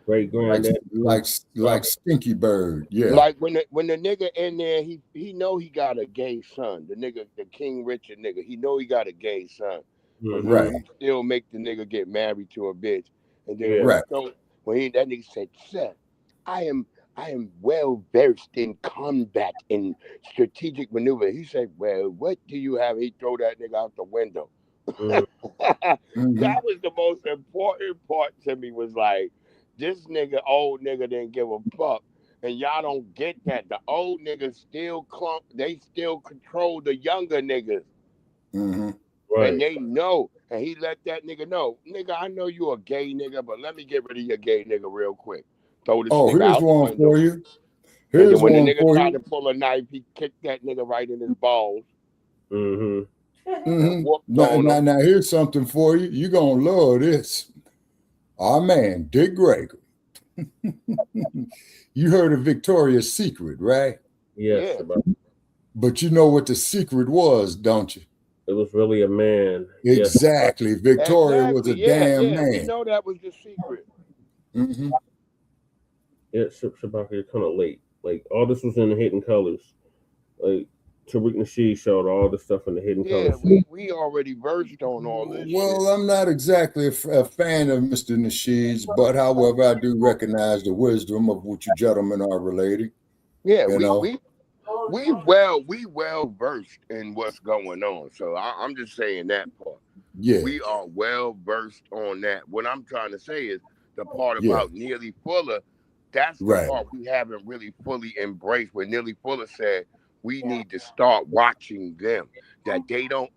Great granddaddy. Like Stinky Bird. Yeah. Like when the nigga in there, he know he got a gay son. The nigga, the King Richard nigga, he know he got a gay son. Right. He still make the nigga get married to a bitch. And then when that nigga said, "Sir, I am well versed in combat and strategic maneuver." He said, "Well, what do you have?" He throw that nigga out the window. That was the most important part to me, was like, this nigga, old nigga, didn't give a fuck. And y'all don't get that. The old niggas still they still control the younger niggas. Right. And they know. And he let that nigga know, nigga, I know you a gay nigga, but let me get rid of your gay nigga real quick. throw the Oh, nigga here's out the one window. for you. And Here's then when the one nigga for tried you. to pull a knife, he kicked that nigga right in his balls Mm-hmm. and whooped on him. Now, here's something for you. You're going to love this. Our man, Dick Gregory. You heard of Victoria's Secret, right? Yes, Yeah. But you know what the secret was, don't you? It was really a man. Exactly. Yes. Victoria was a damn man. We know that was the secret. Mm-hmm. Yeah, Shabaka, you're kind of late. Like, all this was in the Hidden Colors. Like, Tariq Nasheed showed all this stuff in the Hidden Yeah, Colors. we already versed on all this Well, shit. I'm not exactly a fan of Mr. Nasheed's, but however, I do recognize the wisdom of what you gentlemen are relating. Yeah, we we well versed in what's going on. So I'm just saying that part. Yeah. We are well versed on that. What I'm trying to say is the part about Neely Fuller, that's the part we haven't really fully embraced, where Neely Fuller said we need to start watching them. That they don't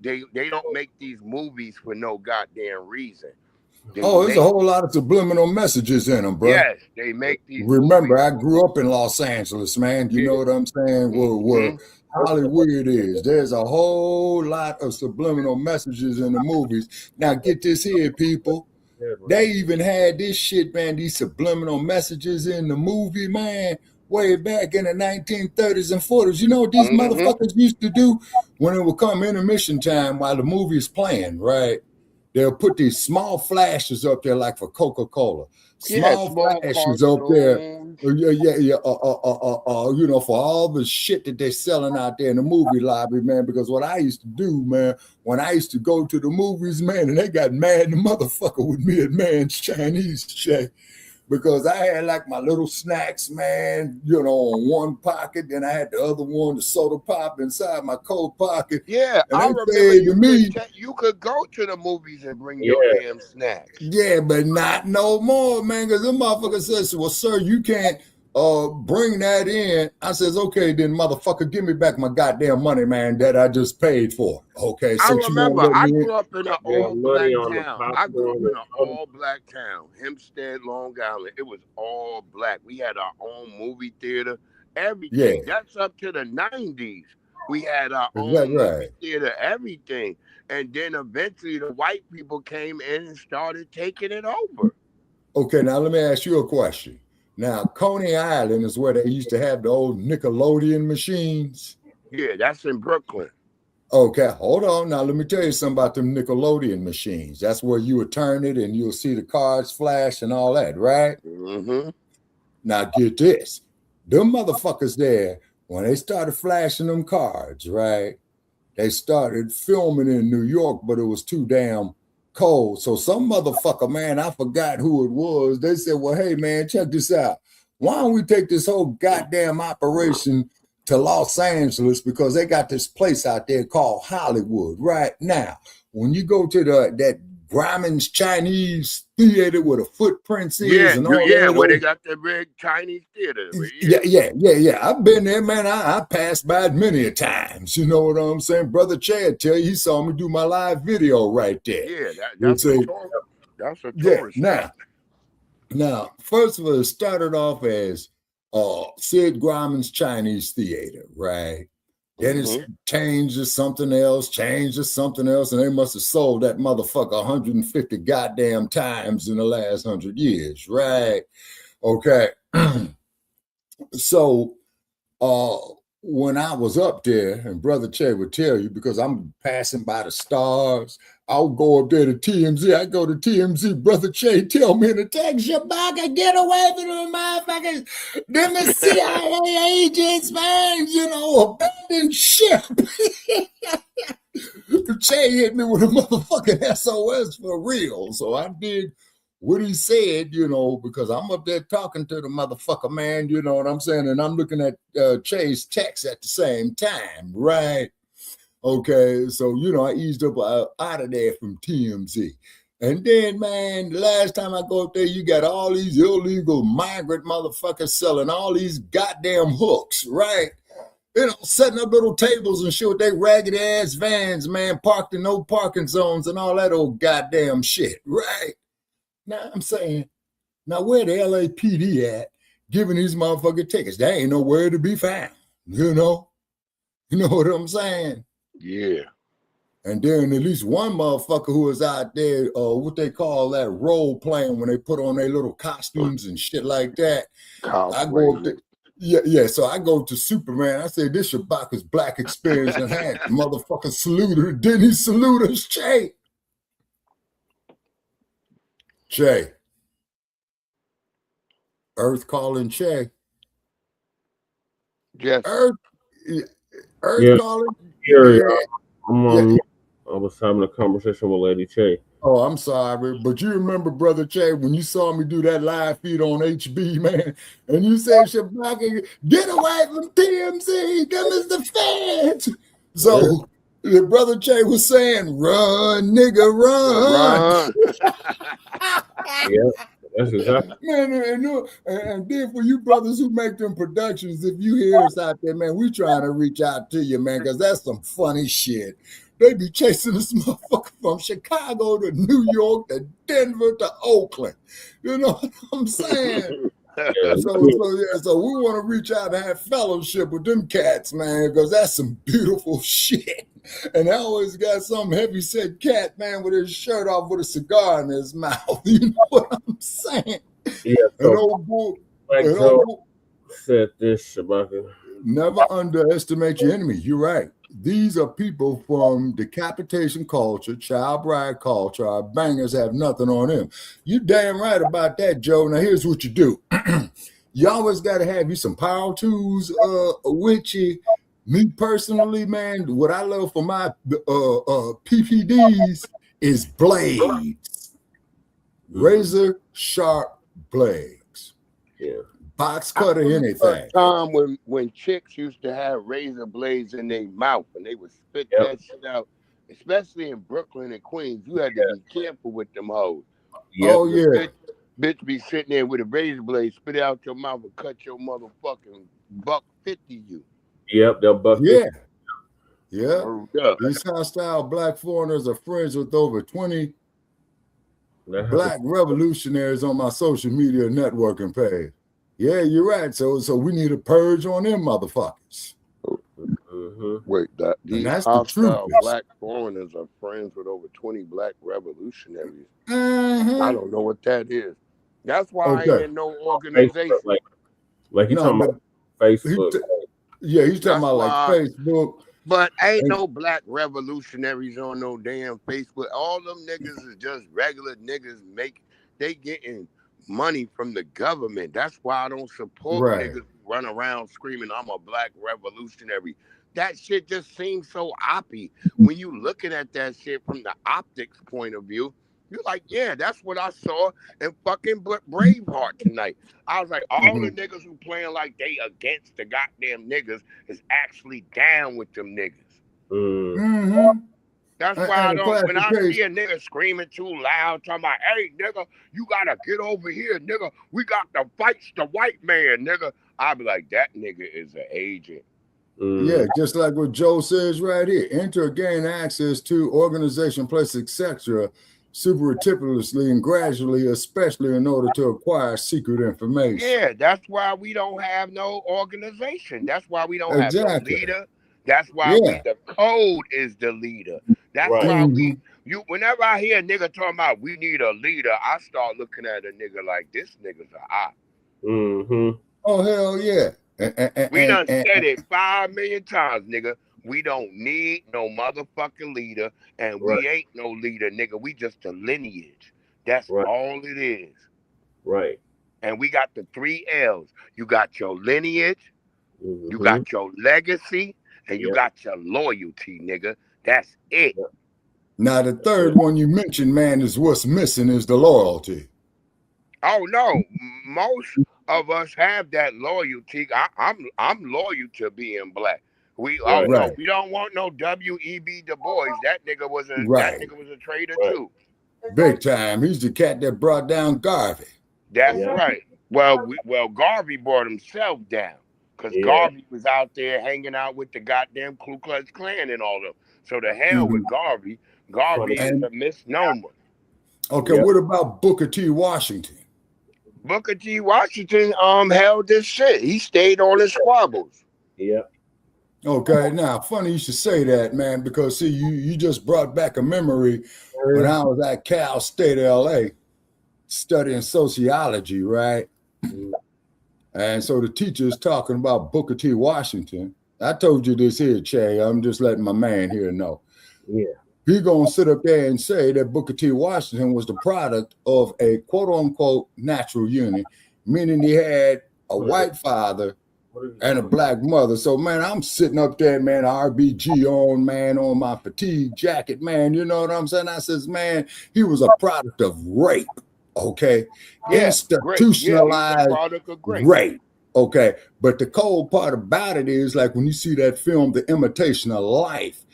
make these movies for no goddamn reason. There's a whole lot of subliminal messages in them, bro. Yes, they make these. Remember, I grew up in Los Angeles, man. You know what I'm saying? Where Hollywood is. There's a whole lot of subliminal messages in the movies. Now, get this here, people. They even had this shit, man, these subliminal messages in the movie, man, way back in the 1930s and 40s. You know what these motherfuckers used to do when it would come intermission time while the movie is playing, right? They'll put these small flashes up there, like for Coca-Cola. Small flashes up there. You know, for all the shit that they're selling out there in the movie lobby, man. Because what I used to do, man, when I used to go to the movies, man, and they got mad the motherfucker with me at Man's Chinese Shack. Because I had like my little snacks, man, you know, on one pocket. Then I had the other one, the soda pop inside my coat pocket. Yeah, and I remember you could go to the movies and bring your damn snacks. Yeah, but not no more, man, because the motherfucker says, well, sir, you can't bring that in. I says, okay, then motherfucker, give me back my goddamn money, man, that I just paid for. Okay, I since remember I grew up in an all-black town. town, Hempstead, Long Island. It was all black. We had our own movie theater, everything. Yeah. That's up to the 90s. We had our own movie theater, everything. And then eventually the white people came in and started taking it over. Okay, now let me ask you a question. Now, Coney Island is where they used to have the old Nickelodeon machines. Yeah, that's in Brooklyn. Okay, hold on. Now, let me tell you something about them Nickelodeon machines. That's where you would turn it and you'll see the cards flash and all that, right? Mm-hmm. Now, get this. Them motherfuckers there, when they started flashing them cards, right, they started filming in New York, but it was too damn cold. So some motherfucker, man, I forgot who it was. They said, well, hey, man, check this out. Why don't we take this whole goddamn operation to Los Angeles, because they got this place out there called Hollywood right now. When you go to that Grauman's Chinese theater where the footprints is and all that. Where they got the big Chinese theater. Yeah. I've been there, man. I passed by it many a times. You know what I'm saying? Brother Chad tell you, he saw me do my live video right there. Yeah, that's a tourist. Now, first of all, it started off as Sid Grauman's Chinese theater, right? Then it's changed to something else, and they must have sold that motherfucker 150 goddamn times in the last 100 years, right? Okay. So when I was up there, and Brother Che would tell you, because I'm passing by the stars, I'll go up there to TMZ. I go to TMZ. Brother Che tell me in the text, Shabaka, get away from them motherfuckers. Them is CIA agents, man. You know, abandoned ship. Che hit me with a motherfucking SOS for real. So I did what he said, you know, because I'm up there talking to the motherfucker, man, you know what I'm saying? And I'm looking at Che's text at the same time, right? Okay, so, you know, I eased up out of there from TMZ. And then, man, the last time I go up there, you got all these illegal migrant motherfuckers selling all these goddamn hooks, right? You know, setting up little tables and shit with their ragged ass vans, man, parked in no parking zones and all that old goddamn shit, right? Now I'm saying, now where the LAPD at giving these motherfucking tickets. They ain't nowhere to be found. You know what I'm saying? Yeah. And then at least one motherfucker who was out there, what they call that, role playing, when they put on their little costumes and shit like that. I go up there, so I go to Superman. I say, this Shabaka's Black experience in hand. Motherfucker salute her. Didn't he salute us, Che? Che. Earth calling Che. Yes. Earth Yeah. calling. I was having a conversation with Lady Che. Oh, I'm sorry, but you remember, Brother Che, when you saw me do that live feed on HB, man, and you said, Shabaka, get away from TMZ, them is the fans. So the Brother Che was saying, run, nigga, run. Yeah, that's exactly. Man, and then for you brothers who make them productions, if you hear us out there, man, we trying to reach out to you, man, because that's some funny shit. They be chasing this motherfucker from Chicago to New York to Denver to Oakland. You know what I'm saying? So we want to reach out and have fellowship with them cats, man, because that's some beautiful shit. And I always got some heavy-set cat, man, with his shirt off with a cigar in his mouth. You know what I'm saying? Yeah. And old bull, said this, Shabaka. Never underestimate your enemy. You're right. These are people from decapitation culture, child bride culture. Our bangers have nothing on them. You damn right about that, Joe. Now, here's what you do. You always got to have you some power tools with you. Me personally, man, what I love for my PPDs is blades. Razor sharp blades. Yeah. Box cutter, anything. Time when chicks used to have razor blades in their mouth and they would spit that shit out, especially in Brooklyn and Queens. You had to be careful with them hoes. Oh, yeah. Bitch be sitting there with a razor blade, spit it out your mouth and cut your motherfucking $1.50 you. Yep, they'll buck. Yeah. These hostile black foreigners are friends with over 20 black revolutionaries on my social media networking page. Yeah, you're right. So we need a purge on them motherfuckers. Wait, these hostile black foreigners are friends with over 20 black revolutionaries. I don't know what that is. That's why I ain't in no organization. Like he's talking about Facebook. He's talking about like Facebook. But ain't no black revolutionaries on no damn Facebook. All them niggas is just regular niggas. They getting money from the government. That's why I don't support niggas who run around screaming, I'm a black revolutionary. That shit just seems so oppy. When you looking at that shit from the optics point of view, you're like, yeah, that's what I saw in fucking Braveheart tonight. I was like, all the niggas who playing like they against the goddamn niggas is actually down with them niggas. That's why when I see a nigga screaming too loud, talking about, hey, nigga, you gotta get over here, nigga. We got to fight the white man, nigga. I be like, that nigga is an agent. Yeah, just like what Joe says right here. Enter or gain access to organization, place, etc. supertipitously and gradually, especially in order to acquire secret information. Yeah, that's why we don't have no organization. That's why we don't have no leader. That's why the code is the leader. That's why whenever I hear a nigga talking about we need a leader, I start looking at a nigga like this nigga's an op. Oh, hell yeah. We done said it 5 million times, nigga. We don't need no motherfucking leader, and we ain't no leader, nigga. We just a lineage. That's all it is. Right. And we got the 3 L's. You got your lineage, you got your legacy, and you got your loyalty, nigga. That's it. Now, the third one you mentioned, man, is what's missing is the loyalty. Oh, no. Most of us have that loyalty. I'm loyal to being black. We no, we don't want no W.E.B. Du Bois. That nigga was a traitor too. Big time. He's the cat that brought down Garvey. That's right. Well, Garvey brought himself down because Garvey was out there hanging out with the goddamn Ku Klux Klan and all them. So the hell with Garvey. Garvey is a misnomer. Okay, what about Booker T. Washington? Booker T. Washington held this shit. He stayed on his squabbles. Yep. Okay, now funny you should say that, man, because see, you just brought back a memory when I was at Cal State LA studying sociology, right? And so the teacher is talking about Booker T. Washington. I told you this here, Che. I'm just letting my man here know. Yeah. He gonna sit up there and say that Booker T. Washington was the product of a quote unquote natural union, meaning he had a white father and a black mother. So man, I'm sitting up there, man, RBG on, man, on my fatigue jacket, man. You know what I'm saying? I says, man, he was a product of rape. Okay. Yeah, Institutionalized great. rape. Okay. But the cold part about it is like when you see that film, The Imitation of Life,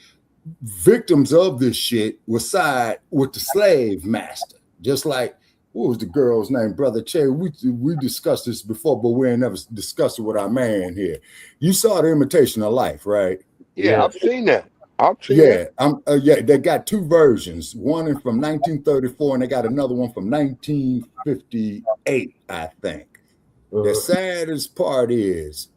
victims of this shit will side with the slave master. Just like, what was the girl's name, Brother Che? We discussed this before, but we ain't never discussed it with our man here. You saw The Imitation of Life, right? Yeah, I've seen that. It. Yeah, they got two versions. One is from 1934, and they got another one from 1958, I think. The saddest part is,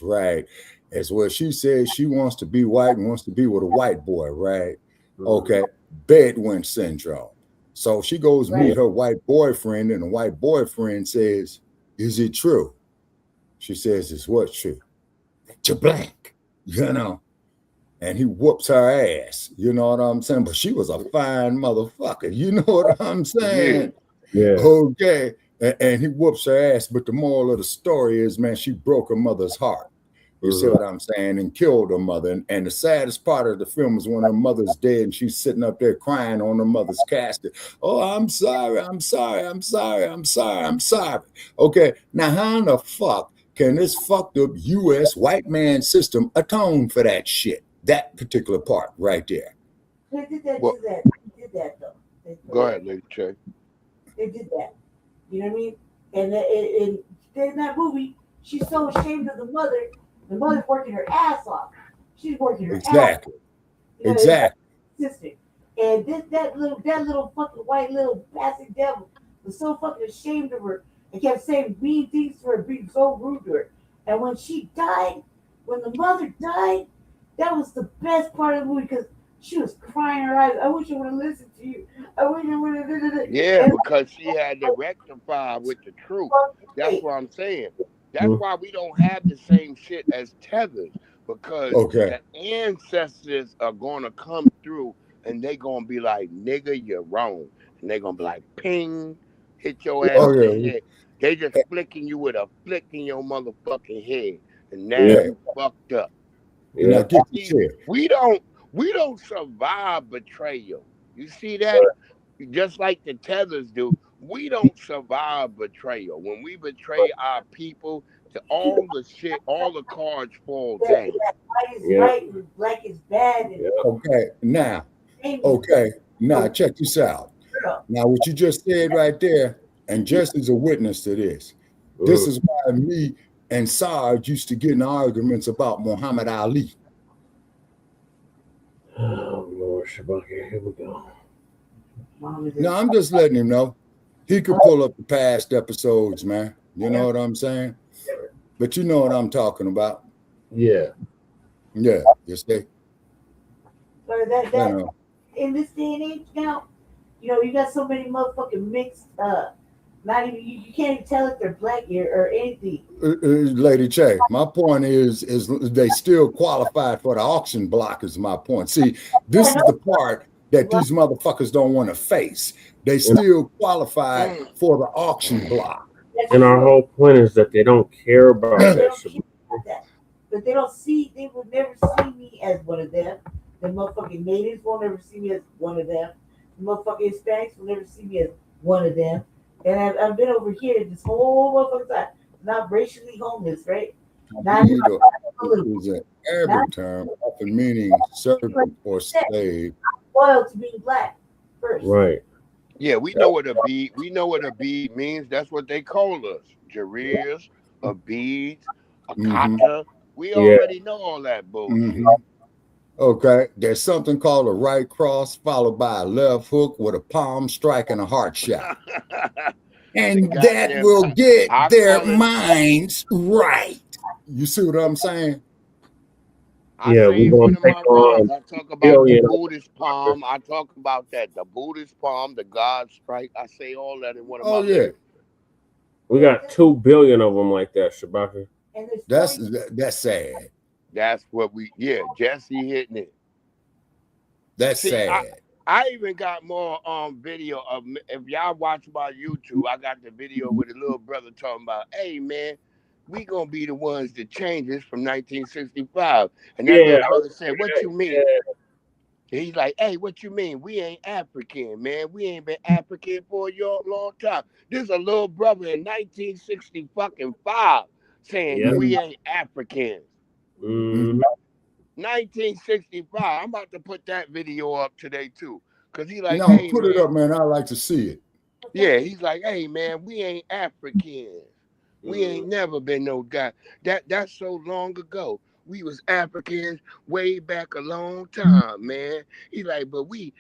right, is where she says she wants to be white and wants to be with a white boy, right? Okay, bedouin syndrome. So she goes meet her white boyfriend, and the white boyfriend says, "Is it true?" She says, "It's what true? That you're black, you know." And he whoops her ass, you know what I'm saying? But she was a fine motherfucker, you know what I'm saying? Yeah. Okay. And he whoops her ass, but the moral of the story is, man, she broke her mother's heart. You see what I'm saying? And killed her mother. And the saddest part of the film is when her mother's dead and she's sitting up there crying on her mother's casket. Oh, I'm sorry. Okay, now how in the fuck can this fucked up U.S. white man system atone for that shit? That particular part right there. They did that. They did that though. Go ahead, Lady Che. They did that. You know what I mean? And in that movie, she's so ashamed of the mother. The mother's working her ass off. She's working her ass off. You know, exactly. And that little fucking white little bastard devil was so fucking ashamed of her and kept saying mean things to her, being so rude to her. And when she died, when the mother died, that was the best part of the movie because she was crying her eyes. I wish I would have listened to you. I wish I would have. Yeah, because she had to rectify with the truth. That's what I'm saying. That's why we don't have the same shit as tethers, because the ancestors are going to come through and they're going to be like, nigga, you're wrong. And they're going to be like, ping, hit your ass in the head. They just flicking you with a flick in your motherfucking head. And now you fucked up. Yeah. We don't survive betrayal. You see that? Just like the tethers do. We don't survive betrayal. When we betray our people, all the cards fall down. White is right and black is bad. Okay, now check this out. Now what you just said right there, and just as a witness to this, this is why me and Sarge used to get in arguments about Muhammad Ali. Oh Lord, Shabaki, here we go. No, I'm just letting him know. He could pull up the past episodes, man. You know what I'm saying? But you know what I'm talking about. Yeah. Yeah, you see? But that in this day and age now, you know, you got so many motherfucking mixed not even you can't even tell if they're black or anything. Lady Che, my point is they still qualified for the auction block is my point. See, this is the part that these motherfuckers don't want to face. They still qualify for the auction block. And our whole point is that they don't care about that. But they would never see me as one of them. The motherfucking natives won't ever see me as one of them. The motherfucking Hispanics will never see me as one of them. And I've been over here this whole motherfucking time, not racially homeless, right? Is an Arabic term, often meaning servant or slave. Loyal to being black first. Right. Yeah, we know what a bead. We know what a bead means. That's what they call us. Jarirs, a bead, a kata. We already know all that bullshit. Okay, there's something called a right cross followed by a left hook with a palm strike and a heart shot. And that will get their minds right. You see what I'm saying? I Yeah, say we're in gonna one of take my on rhymes, I talk about the billion. Buddhist palm. I talk about that, the Buddhist palm, the God strike. I say all that in one of my Oh yeah, lyrics. We got 2 billion of them like that, Shabaka. that's sad. That's what Jesse hitting it. That's See, sad. I even got more video of, if y'all watch my YouTube, I got the video with a little brother talking about, hey man, we gonna be the ones that change this from 1965. And that Yeah, little brother said, what you mean? yeah. He's like, hey, what you mean? We ain't African, man. We ain't been African for a long time. This a little brother in 1965 saying we ain't Africans. 1965. I'm about to put that video up today too. Cause he like, No, hey put it man. up, man. I like to see it. Yeah, he's like, hey man, we ain't Africans. We ain't never been no guy. That's so long ago. We was Africans way back a long time, man. He's like, but we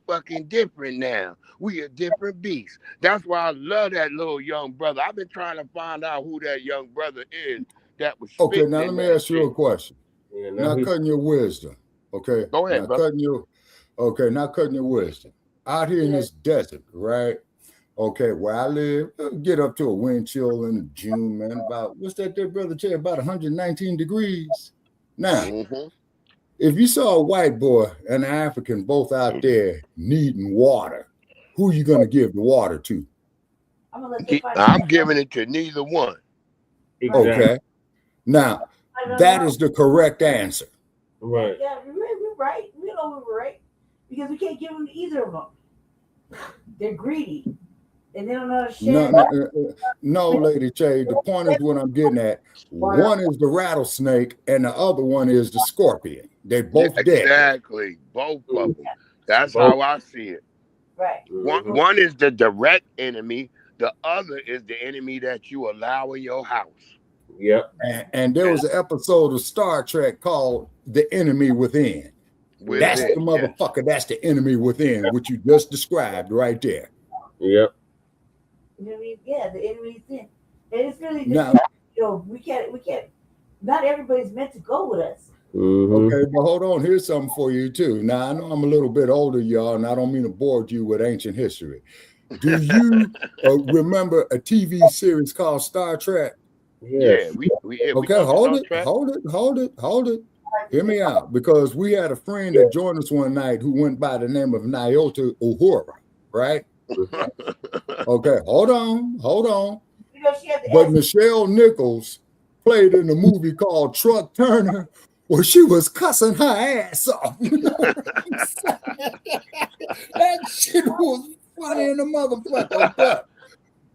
fucking different now. We a different beast. That's why I love that little young brother. I've been trying to find out who that young brother is that was Okay, spitting now in let me that ask you shit. a question. Yeah, Not cutting your wisdom. Okay. Go ahead, Not brother. cutting your not cutting your wisdom. Out here in this desert, right? Okay, where I live, get up to a wind chill in June, man. About what's that there, brother Jay? About 119 degrees. Now, if you saw a white boy and an African both out there needing water, who you gonna give the water to? I'm giving it to neither one. Exactly. Okay. Now, that is the correct answer. Right. Yeah, we're right. We know we're right because we can't give them to either of them. They're greedy, and they don't know how to share. No, Lady Che. The point is what I'm getting at. One is the rattlesnake, and the other one is the scorpion. They both dead. Exactly, both of them. That's how I see it. Right. One is the direct enemy. The other is the enemy that you allow in your house. Yep. And there was an episode of Star Trek called "The Enemy Within." That's the motherfucker. That's the enemy within, which you just described right there. Yep. You know what I mean? Yeah, the enemy's in. And it's really just, Now, we can't, not everybody's meant to go with us. Okay, but hold on. Here's something for you, too. Now, I know I'm a little bit older, y'all, and I don't mean to bore you with ancient history. Do you remember a TV series called Star Trek? Yes. Yeah, okay, hold it. Hear me out, because we had a friend that joined us one night who went by the name of Nyota Uhura, right? Okay, hold on. But Nichelle Nichols played in a movie called Truck Turner, where she was cussing her ass off. You know what I'm saying? That shit was funny in the motherfucker. But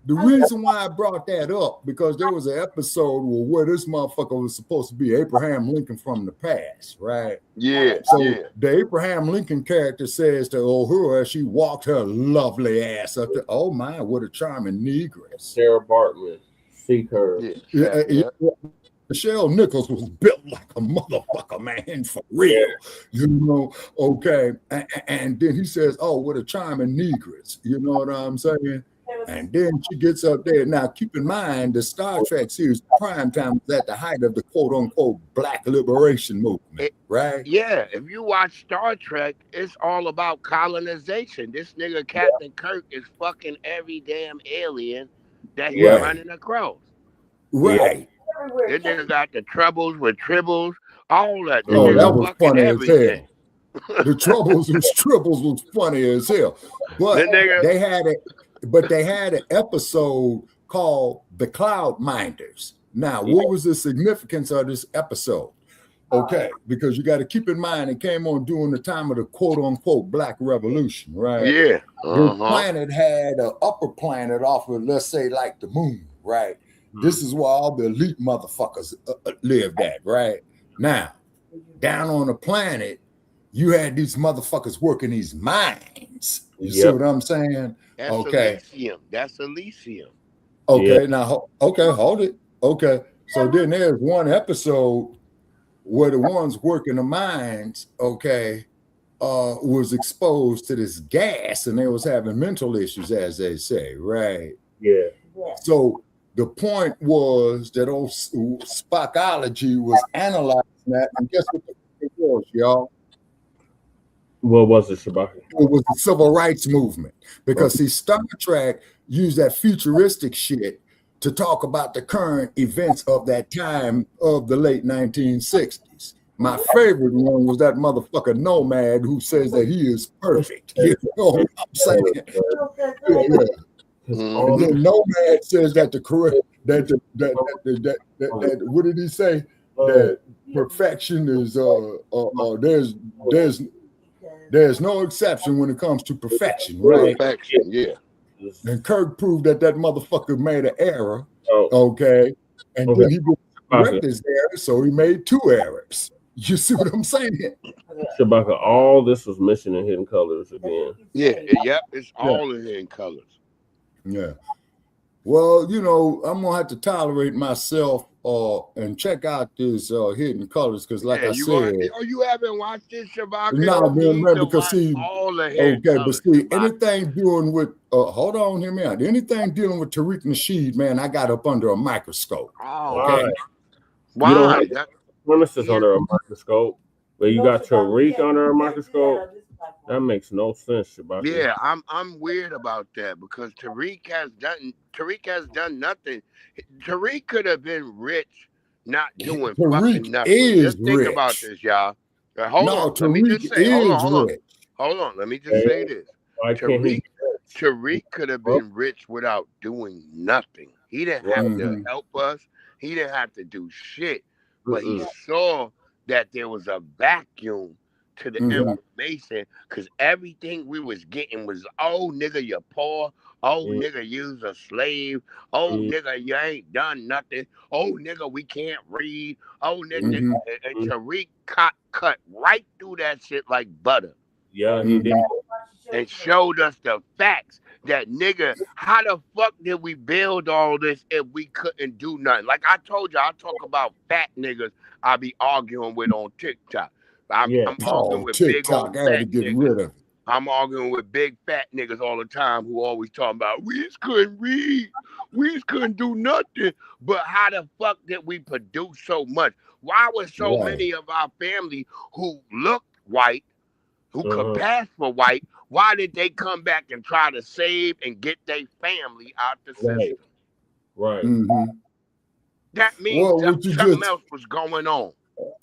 the reason why I brought that up, because there was an episode where this motherfucker was supposed to be Abraham Lincoln from the past, right? Yeah. So the Abraham Lincoln character says to Uhura as she walked her lovely ass up to, oh my, what a charming negress. Sarah Bartlett. See her. Yeah. Nichelle Nichols was built like a motherfucker, man, for real. You know, okay. And then he says, oh, what a charming negress. You know what I'm saying? And then she gets up there. Now, keep in mind, the Star Trek series Primetime was at the height of the quote-unquote Black liberation movement, right? Yeah, if you watch Star Trek, it's all about colonization. This nigga Captain Kirk is fucking every damn alien that he's running across. Right. This nigga got the troubles with tribbles, all that. Oh, that was fucking funny everything. as hell. The troubles and tribbles was funny as hell. But they had an episode called The Cloud Minders. Now, what was the significance of this episode? Okay, because you got to keep in mind it came on during the time of the quote-unquote Black Revolution, right? Yeah. The planet had an upper planet off of, let's say, like the moon, right? This is where all the elite motherfuckers lived at, right? Now, down on the planet, you had these motherfuckers working these mines. You see what I'm saying? That's Elysium. That's Elysium. Okay, now, hold it. Okay, so then there's one episode were the ones working the mines, okay, was exposed to this gas and they was having mental issues, as they say, right? Yeah. So the point was that old Spockology was analyzing that, and guess what it was, y'all? What was it, Shabaka? It was the civil rights movement. Because see, Star Trek used that futuristic shit to talk about the current events of that time of the late 1960s. My favorite one was that motherfucker Nomad who says that he is perfect. You know what I'm saying? Yeah. And then Nomad says that the correct that what did he say? That perfection is there's no exception when it comes to perfection, right? Perfection, yeah. And Kirk proved that motherfucker made an error, okay? And then he didn't correct his error, so he made 2 errors. You see what I'm saying? Shabaka, all this was missing in Hidden Colors again. Yeah, yep, it's all in Hidden Colors. Yeah. Well, you know, I'm gonna have to tolerate myself and check out this Hidden Colors because, like I said, you haven't watched this, Shabaka? No, man, because see, all the okay, but see, anything dealing with hold on, hear me out. Anything dealing with Tariq Nasheed, man, I got up under a microscope. Okay, You don't have premises under a microscope, but you got Tariq under a microscope. That makes no sense, Shabaka. Yeah, I'm weird about that because Tariq has done nothing. Tariq could have been rich, not doing fucking nothing. Is just think rich. about this, y'all. Hold on, let me just say, hold on. Let me just say this. Tariq could have been rich without doing nothing. He didn't have to help us. He didn't have to do shit. But he saw that there was a vacuum to the information because everything we was getting was, oh, nigga, you're poor. Oh, nigga, you's a slave. Oh, nigga, you ain't done nothing. Oh, nigga, we can't read. Oh, nigga, and Tariq cut right through that shit like butter. Yeah, he did. And showed us the facts that, nigga, how the fuck did we build all this if we couldn't do nothing? Like I told you, I talk about fat niggas I be arguing with on TikTok. I'm arguing with TikTok, big old I had to fat get niggas. rid of it. I'm arguing with big fat niggas all the time who always talking about we just couldn't read, we just couldn't do nothing. But how the fuck did we produce so much? Why was so many of our family who looked white, who could pass for white, why did they come back and try to save and get their family out the system? Right. That means something else was going on.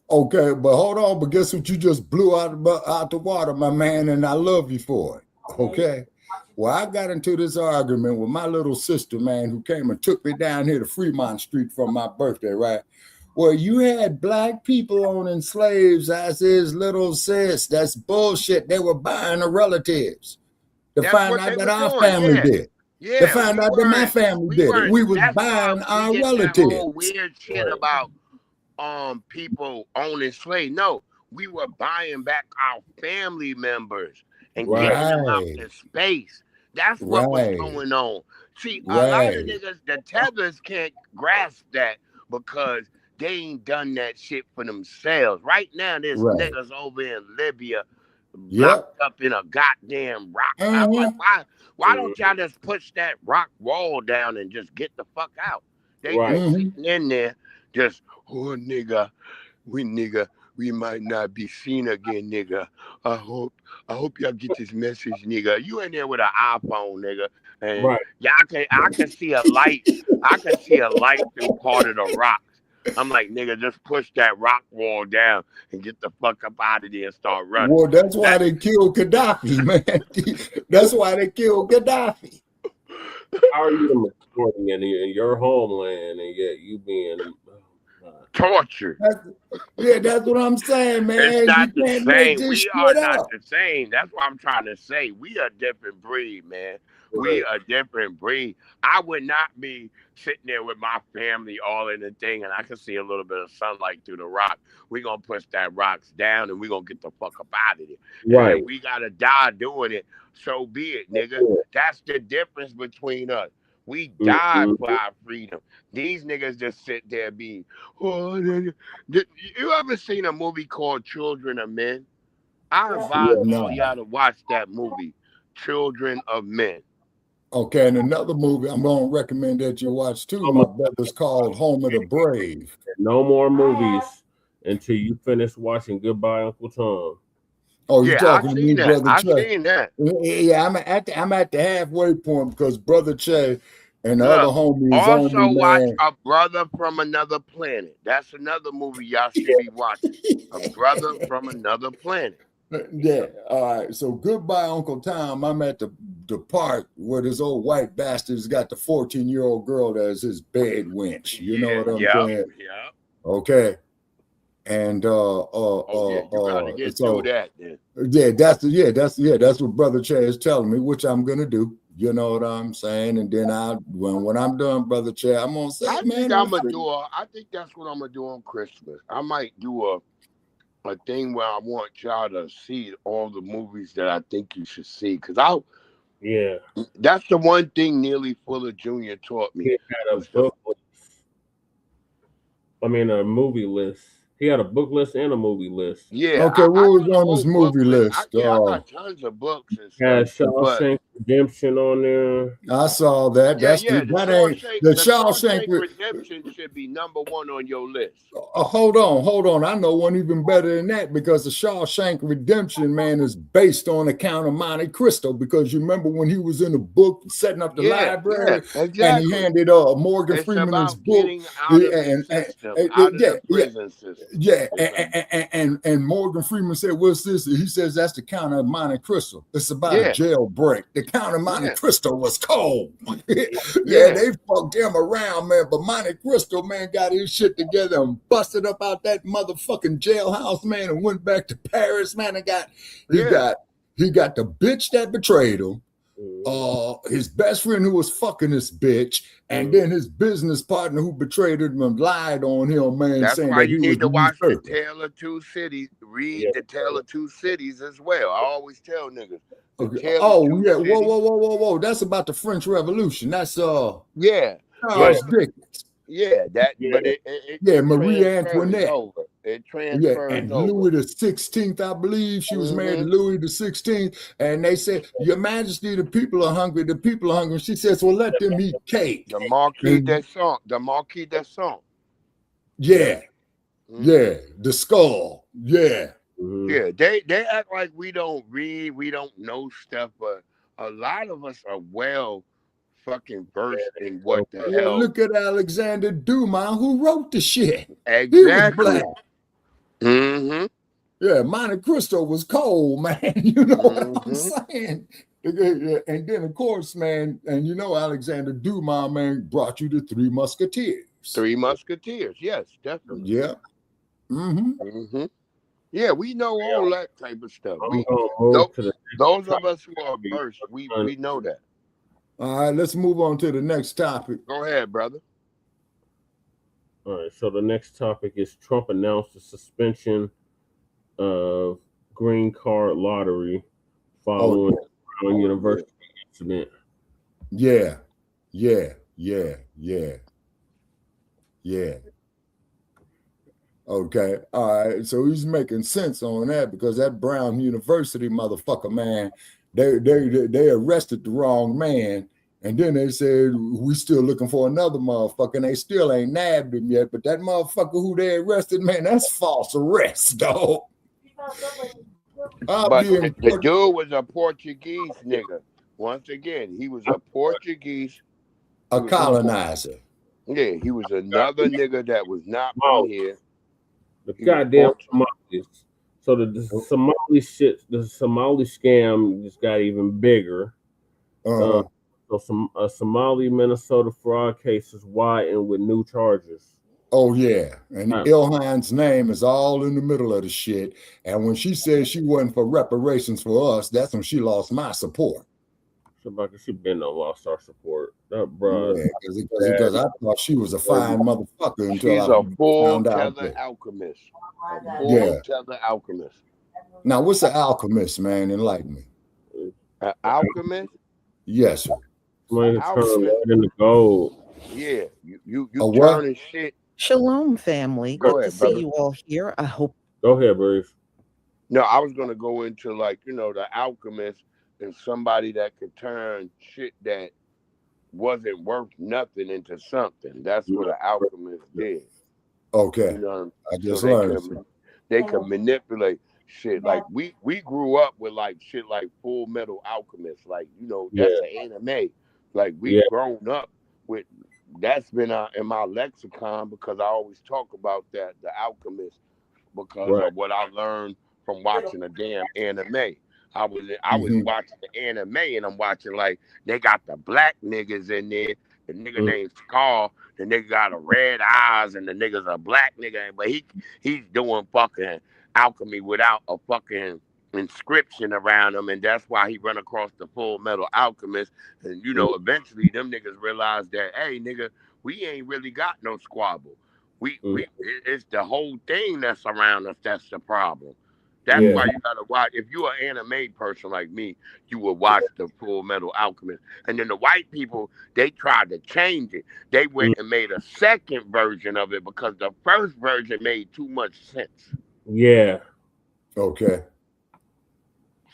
Okay, but hold on. But guess what? You just blew out the water, my man, and I love you for it. Okay. Well, I got into this argument with my little sister, man, who came and took me down here to Fremont Street for my birthday, right? Well, you had black people owning slaves as his little sis. That's bullshit. They were buying the relatives. To find out that our family did. To find out that my family did it. We was buying our relatives. That whole weird shit about people owning slaves. No, we were buying back our family members and getting them out to space. That's what was going on. See, a lot of niggas, the tethers can't grasp that because they ain't done that shit for themselves. Right now, there's niggas over in Libya locked up in a goddamn rock. I'm like, why don't y'all just push that rock wall down and just get the fuck out? They just sitting in there, just, oh, nigga, we might not be seen again, nigga. I hope y'all get this message, nigga. You in there with an iPhone, nigga, and I can see a light. I can see a light through part of the rocks. I'm like, nigga, just push that rock wall down and get the fuck up out of there and start running. Well, that's why they killed Gaddafi, man. That's why they killed Gaddafi. How are you in your homeland and yet you being tortured? That's what I'm saying, man. It's not the same. We are not the same. That's what I'm trying to say. We are a different breed, man. We are a different breed. I would not be sitting there with my family all in the thing and I can see a little bit of sunlight through the rock. We're going to push that rocks down and we're going to get the fuck up out of there. Right. And we got to die doing it. So be it, nigga. That's the difference between us. We died for our freedom. These niggas just sit there being, oh, you ever seen a movie called Children of Men? I advise all y'all to watch that movie, Children of Men. Okay, and another movie I'm going to recommend that you watch too, my brother's called Home of the Brave. No more movies until you finish watching Goodbye, Uncle Tom. Oh, you're talking to me, Brother I've Che. seen that. Yeah, I'm at the halfway point because Brother Che and the other homies also on me, watch man. A Brother from Another Planet. That's another movie y'all should be watching. A Brother from Another Planet. Yeah, all right. So Goodbye, Uncle Tom. I'm at the park where this old white bastard's got the 14-year-old girl as his bed wench. You know what I'm saying? Yeah. Okay. And you gotta get through that then. That's what Brother Che is telling me, which I'm gonna do. You know what I'm saying? And then when I'm done, Brother Che, I'm gonna say, I think that's what I'm gonna do on Christmas. I might do a thing where I want y'all to see all the movies that I think you should see. Cause that's the one thing Nearly Fuller Jr. taught me. He had a book list. I mean, a movie list. He had a book list and a movie list. Yeah. Okay, what was on his movie list? I got tons of books and stuff. Had Shawshank Redemption on there. I saw that. The Shawshank Redemption should be number 1 on your list. Hold on. I know one even better than that because the Shawshank Redemption, man, is based on the Count of Monte Cristo. Because you remember when he was in the book setting up the library, and he handed Morgan Freeman his book, and Morgan Freeman said, "What's this?" He says, "That's the Count of Monte Cristo. It's about a jailbreak. The Count of Monte Cristo was cold." They fucked him around, man. But Monte Cristo, man, got his shit together and busted up out that motherfucking jailhouse, man, and went back to Paris, man. And he got the bitch that betrayed him, his best friend who was fucking this bitch, and then his business partner who betrayed him and lied on him, man. That's saying why that you he need to was watch The usurper. Tale of Two Cities. Read The Tale of Two Cities as well. I always tell niggas. Whoa. That's about the French Revolution. That's Charles Dickens. Marie Antoinette. It transfers and over. Louis the 16th, I believe she was married to Louis the 16th, and they said, "Your Majesty, the people are hungry. The people are hungry." She says, "Well, let them eat cake." The Marquis de Sade. Yeah, the skull. Yeah. Yeah, they act like we don't read, we don't know stuff, but a lot of us are well fucking versed in what the hell. Look at Alexander Dumas, who wrote the shit. Exactly. He was black. Mm-hmm. Yeah, Monte Cristo was cold, man. You know what I'm saying? And then, of course, man, and you know Alexander Dumas, man, brought you the Three Musketeers. Three Musketeers, yes, definitely. Yeah. Yeah, we know all that type of stuff. Those of us who are versed, we know that. All right, let's move on to the next topic. Go ahead, brother. All right, so the next topic is Trump announced the suspension of green card lottery following the Brown University incident. Yeah. Okay, all right. So he's making sense on that because that Brown University motherfucker, man, they arrested the wrong man, and then they said we still looking for another motherfucker, and they still ain't nabbed him yet. But that motherfucker who they arrested, man, that's false arrest, dog. But the dude was a Portuguese nigga. Once again, he was a Portuguese, a colonizer. Yeah, he was another nigga that was not from here. The goddamn Somalis. So the Somali shit, the Somali scam just got even bigger. So a Somali Minnesota fraud case is Widen with new charges. Oh yeah, and Ilhan's name is all in the middle of the shit. And when she said she wasn't for reparations for us, that's when she lost my support. She been lost our support. Bro. Yeah, because I thought she was a fine motherfucker until she's I a full found out. tether alchemist. Tether alchemist. Now, what's an alchemist, man? Enlighten me. An alchemist? Yes, sir. Somebody turn alchemist. right into gold. Yeah, you A what? turning shit. Shalom, family. Go Good ahead, to see brother. you all here. I hope. Go ahead, Bruce. No, I was gonna go into like, the alchemist and somebody that could turn shit that wasn't worth nothing into something. That's what an alchemist did. Okay. You know, I so just they learned. could manipulate shit. Like we grew up with like shit like Full Metal Alchemist. Like, that's an anime. Like we grown up with that's been in my lexicon because I always talk about that, the alchemist, because of what I learned from watching a damn anime. I was watching the anime and I'm watching like they got the black niggas in there. The nigga named Scar, the nigga got a red eyes and the nigga's a black nigga, but he's doing fucking alchemy without a fucking inscription around him, and that's why he run across the Full Metal Alchemist. And eventually them niggas realized that, hey nigga, we ain't really got no squabble. It's the whole thing that's around us that's the problem. That's why you gotta watch. If you're an anime person like me, you would watch the Full Metal Alchemist. And then the white people, they tried to change it. They went and made a second version of it because the first version made too much sense. Yeah. Okay.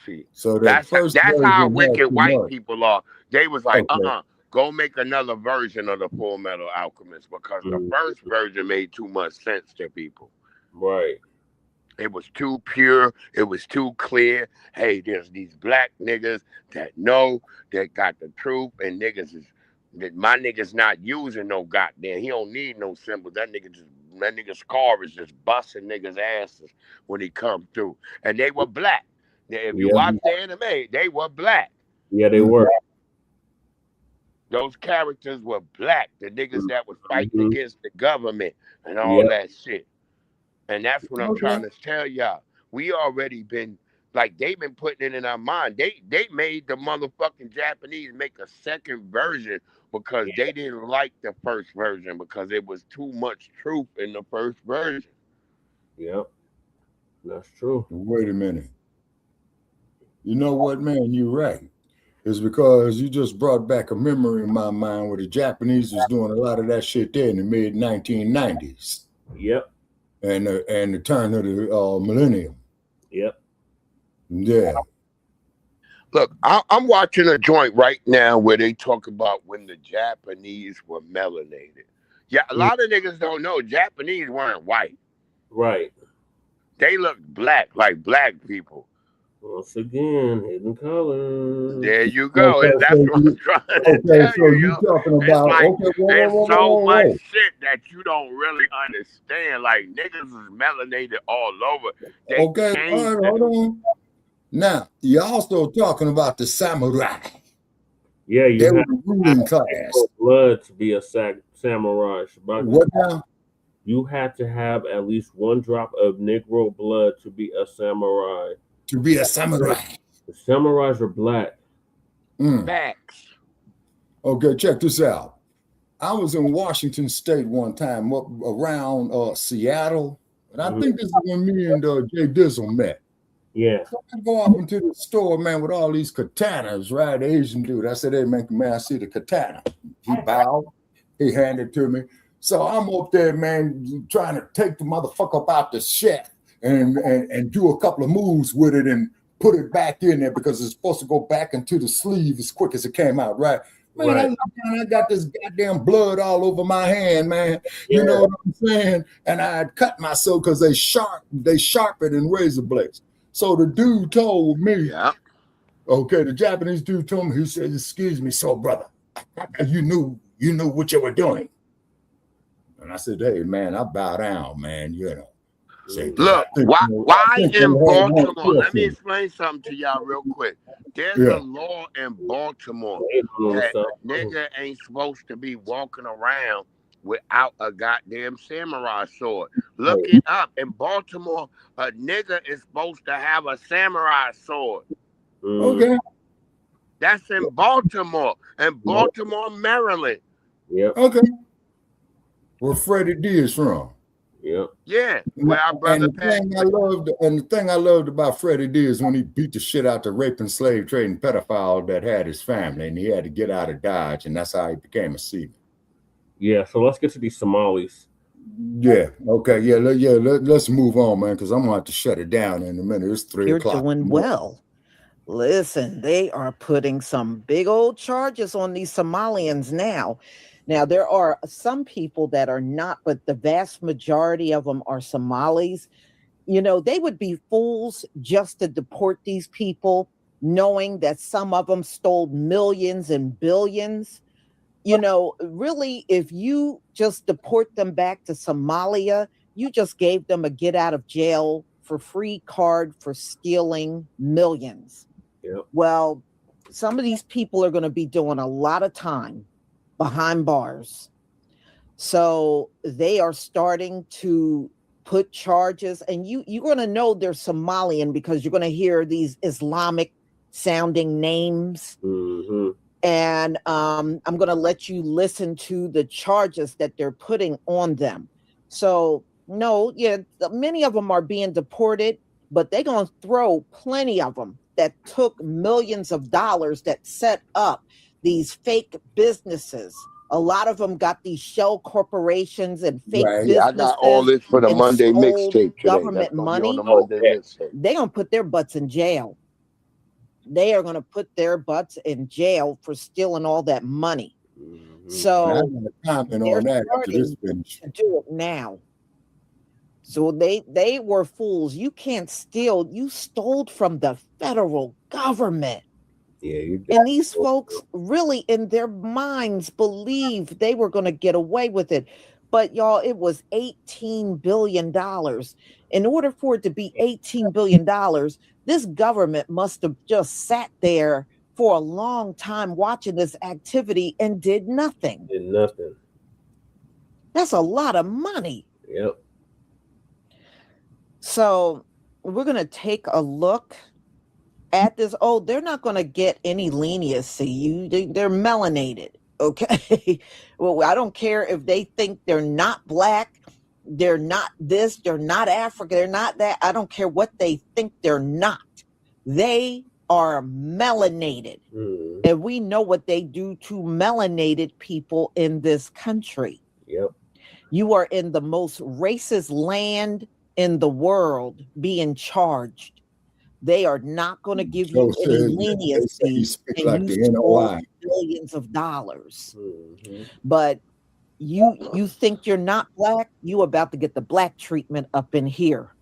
See, so that's how wicked white much. people are. They was like, go make another version of the Full Metal Alchemist because the first version made too much sense to people. Right. It was too pure. It was too clear. Hey, there's these black niggas that know that got the truth, and my nigga's not using no goddamn. He don't need no symbols. That nigga Scar is just busting niggas' asses when he come through. And they were black. If you watch the anime, they were black. Yeah, they were. Those characters were black. The niggas that was fighting against the government and all that shit. And that's what I'm trying to tell y'all. We already been, like, they've been putting it in our mind. They made the motherfucking Japanese make a second version because they didn't like the first version because it was too much truth in the first version. Yep. That's true. Wait a minute. You know what, man? You're right. It's because you just brought back a memory in my mind where the Japanese was doing a lot of that shit there in the mid 1990s. Yep. And the turn of the millennium. Yep. Yeah. Look, I'm watching a joint right now where they talk about when the Japanese were melanated. Yeah, a lot of niggas don't know Japanese weren't white. Right. They look black, like black people. Once again, hidden colors. There you go. Okay, That's what I'm trying to tell you, yo. Talking about, There's so much shit that you don't really understand. Like, niggas is melanated all over. They all right, hold on. Now, you're also talking about the samurai. Yeah, you have the ruling class. Blood to be a samurai. What now? You have to have at least one drop of Negro blood to be a samurai. To be a samurai. The samurais are black. Backs. Okay, check this out. I was in Washington State one time up around Seattle, and I think this is when me and Jay Dizzle met. Yeah. So I go up into the store, man, with all these katanas, right? The Asian dude. I said, hey, man, I see the katana. He bowed. He handed it to me. So I'm up there, man, trying to take the motherfucker up out the shed and do a couple of moves with it and put it back in there because it's supposed to go back into the sleeve as quick as it came out, right? Man, right. I got this goddamn blood all over my hand, man. Yeah. You know what I'm saying? And I had cut myself because they sharpen in razor blades. So the dude told me, okay, the Japanese dude told me, he said, excuse me, so brother, you knew what you were doing. And I said, hey, man, I bow down, man, you know. Look, why in Baltimore? Let me explain something to y'all real quick. There's a law in Baltimore that a nigga ain't supposed to be walking around without a goddamn samurai sword. Look it up. In Baltimore, a nigga is supposed to have a samurai sword. Okay. That's in Baltimore. In Baltimore, Maryland. Yep. Okay. Where Freddie D is from. Yep. Yeah, where our And brother the thing I loved about Freddie D is when he beat the shit out the raping, slave trading pedophile that had his family, and he had to get out of Dodge, and that's how he became a seaman. Yeah. So let's get to these Somalis. Yeah. Okay. Yeah. Let's move on, man, because I'm gonna have to shut it down in a minute. It's 3 You're o'clock. doing well. Listen, they are putting some big old charges on these Somalians now. Now, there are some people that are not, but the vast majority of them are Somalis. You know, they would be fools just to deport these people, knowing that some of them stole millions and billions. You know, really, if you just deport them back to Somalia, you just gave them a get out of jail for free card for stealing millions. Yep. Well, some of these people are going to be doing a lot of time behind bars. So they are starting to put charges, and you're going to know they're Somalian because you're going to hear these Islamic sounding names. Mm-hmm. And I'm going to let you listen to the charges that they're putting on them. So, no, yeah, many of them are being deported, but they're going to throw plenty of them that took millions of dollars that set up these fake businesses. A lot of them got these shell corporations and fake businesses. I got all this for the Monday mixtape today. Government That's gonna be money. on the Monday mixtape. They're going to put their butts in jail. They are going to put their butts in jail for stealing all that money. Mm-hmm. So I got a comment on that after this finish. to do it now. So they were fools. You can't steal. You stole from the federal government. Yeah, you did. And these folks really in their minds believed they were going to get away with it. But y'all, it was $18 billion. In order for it to be $18 billion, this government must have just sat there for a long time watching this activity and did nothing. Did nothing. That's a lot of money. Yep. So we're going to take a look at this. Oh, they're not going to get any leniency. They're melanated. Okay. Well, I don't care if they think they're not black. They're not this. They're not African. They're not that. I don't care what they think they're not. They are melanated. Mm. And we know what they do to melanated people in this country. Yep. You are in the most racist land in the world being charged. They are not going to give you any leniency, and you stole billions of dollars. Mm-hmm. But you think you're not black, you about to get the black treatment up in here.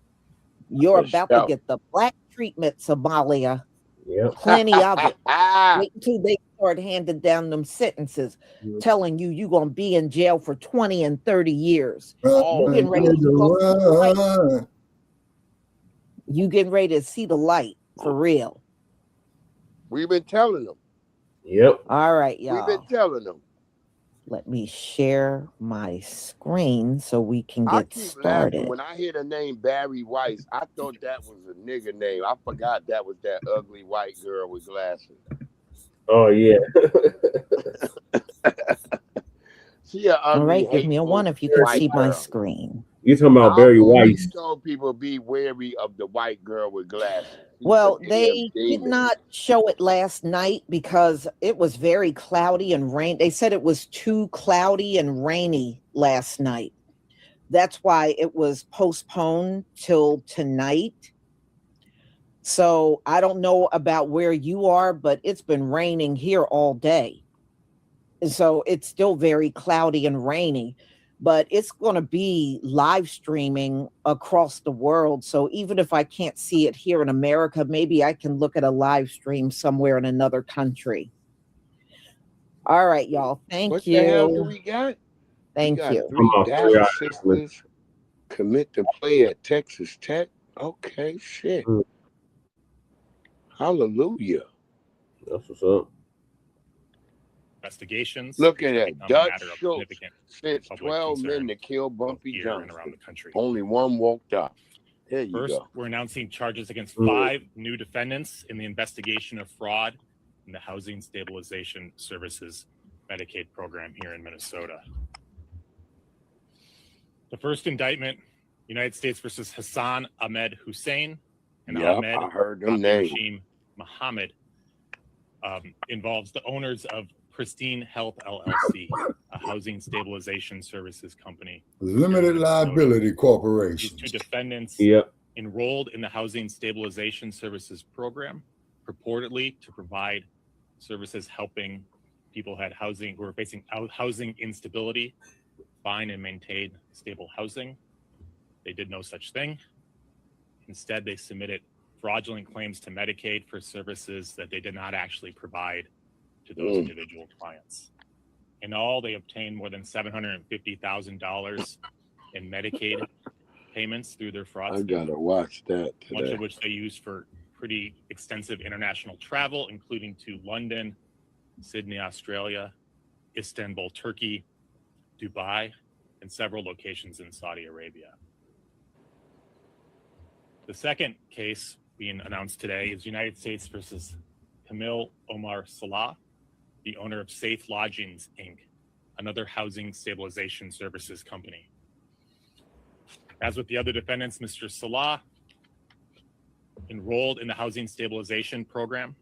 You're about to get the black treatment, Somalia. Yep. Plenty of it. Wait until they start handing down them sentences, telling you you're going to be in jail for 20 and 30 years. You getting ready to see the light for real. We've been telling them. Yep. All right, y'all. We've been telling them. Let me share my screen so we can get started. When I hear the name Barry Weiss, I thought that was a nigga name. I forgot that was that ugly white girl with glasses. Oh, yeah. All right, give me a one if you can see my screen. You're talking about Barry Weiss. I told people be wary of the white girl with glasses. Well, they did not show it last night because it was very cloudy and rain. They said it was too cloudy and rainy last night. That's why it was postponed till tonight. So I don't know about where you are, but it's been raining here all day. So it's still very cloudy and rainy. But it's going to be live streaming across the world. So even if I can't see it here in America, maybe I can look at a live stream somewhere in another country. All right, y'all. Thank you. What the hell do we got? Thank we got you. 3 Dallas sisters commit to play at Texas Tech. Okay, shit. Hallelujah. That's what's up. Investigations. Look at that. Dutch Schultz sent 12 men to kill Bumpy Johnson. Around the country. Only one walked off. There you First, go. we're announcing charges against 5 new defendants in the investigation of fraud in the Housing Stabilization Services Medicaid program here in Minnesota. The first indictment United States versus Hassan Ahmed Hussein and Yep, Ahmed I heard them names. Hashim Muhammad involves the owners of Pristine Health LLC, a housing stabilization services company. Limited liability corporation. These two defendants enrolled in the housing stabilization services program, purportedly to provide services helping people who were facing housing instability find and maintain stable housing. They did no such thing. Instead, they submitted fraudulent claims to Medicaid for services that they did not actually provide to those individual clients. In all, they obtained more than $750,000 in Medicaid payments through their fraud scheme. I gotta watch that today. Much of which they used for pretty extensive international travel, including to London, Sydney, Australia, Istanbul, Turkey, Dubai, and several locations in Saudi Arabia. The second case being announced today is United States versus Camille Omar Salah, the owner of Safe Lodgings, Inc., another housing stabilization services company. As with the other defendants, Mr. Salah enrolled in the housing stabilization program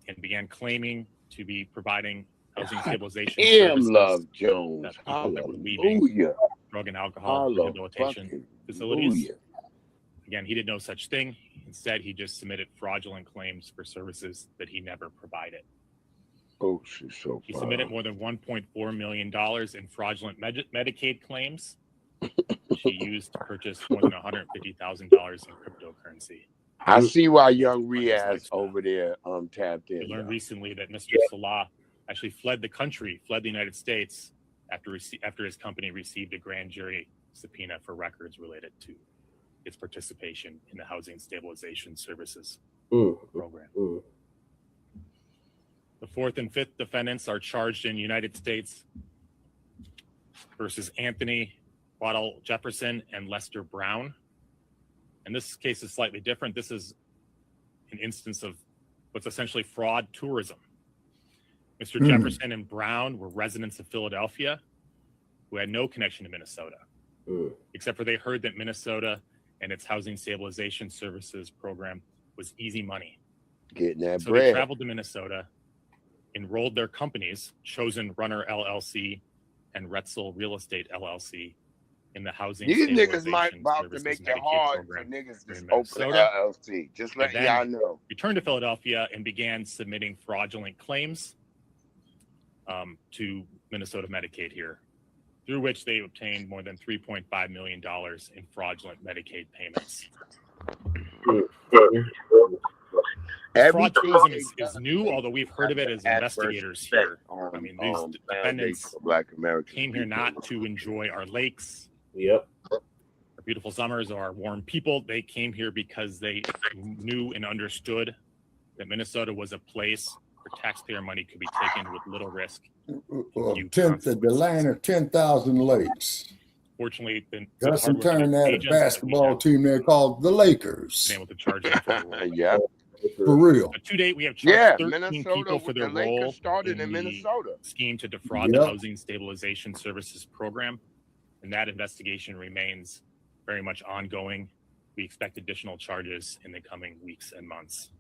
and began claiming to be providing housing stabilization services Love Jones. that people that were leaving drug and alcohol rehabilitation facilities. Again, he did no such thing. Instead, he just submitted fraudulent claims for services that he never provided. Oh, she's so He submitted more than $1.4 million in fraudulent Medicaid claims, which he used to purchase more than $150,000 in cryptocurrency. I see why young Riaz over there tapped in. We learned recently that Mr. Salah actually fled the country, fled the United States after his company received a grand jury subpoena for records related to its participation in the housing stabilization services program. The fourth and fifth defendants are charged in United States versus Anthony Waddell Jefferson and Lester Brown. And this case is slightly different. This is an instance of what's essentially fraud tourism. Mr. Jefferson and Brown were residents of Philadelphia who had no connection to Minnesota, except for they heard that Minnesota and its housing stabilization services program was easy money. Getting that So bread. they traveled to Minnesota, enrolled their companies, Chosen Runner LLC and Retzel Real Estate LLC, in the housing These niggas stabilization might about to services make it Medicaid hard for program niggas here to in open an Minnesota. LLC. Just letting And y'all then know. returned to Philadelphia and began submitting fraudulent claims to Minnesota Medicaid here, through which they obtained more than $3.5 million in fraudulent Medicaid payments. Fraud tourism is new, although we've heard of it as investigators here. I mean, these defendants Black Americans came here not to enjoy our lakes, our beautiful summers, or our warm people. They came here because they knew and understood that Minnesota was a place where taxpayer money could be taken with little risk. The land of 10,000 lakes. Fortunately, Justin Turner had a basketball team there called the Lakers. been able to charge them for the Yeah. For real. But to date, we have charged 13 Minnesota, people for their the Lakers role started in in the Minnesota. scheme to defraud the Housing Stabilization Services Program, and that investigation remains very much ongoing. We expect additional charges in the coming weeks and months.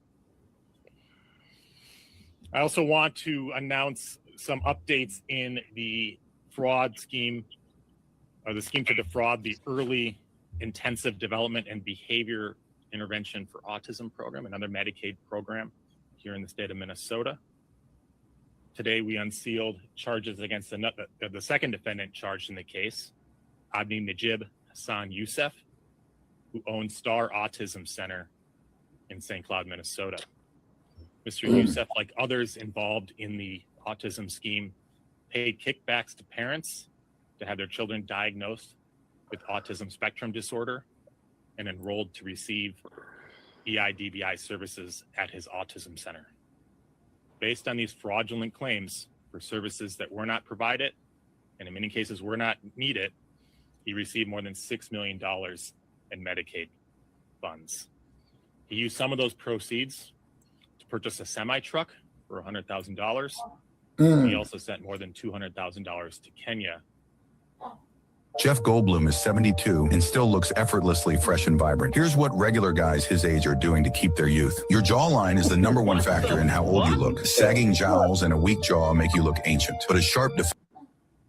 I also want to announce some updates in the fraud scheme, or the scheme to defraud the Early Intensive Development and Behavior Intervention for Autism program, another Medicaid program here in the state of Minnesota. Today, we unsealed charges against the second defendant charged in the case, Abdi Najib Hassan Youssef, who owns Star Autism Center in St. Cloud, Minnesota. Mr. Youssef, like others involved in the autism scheme, paid kickbacks to parents to have their children diagnosed with autism spectrum disorder and enrolled to receive EIDBI services at his autism center. Based on these fraudulent claims for services that were not provided, and in many cases were not needed, he received more than $6 million in Medicaid funds. He used some of those proceeds to purchase a semi-truck for $100,000. He also sent more than $200,000 to Kenya Jeff Goldblum is 72 and still looks effortlessly fresh and vibrant. Here's what regular guys his age are doing to keep their youth. Your jawline is the #1 factor in how old you look. Sagging jowls and a weak jaw make you look ancient, but a sharp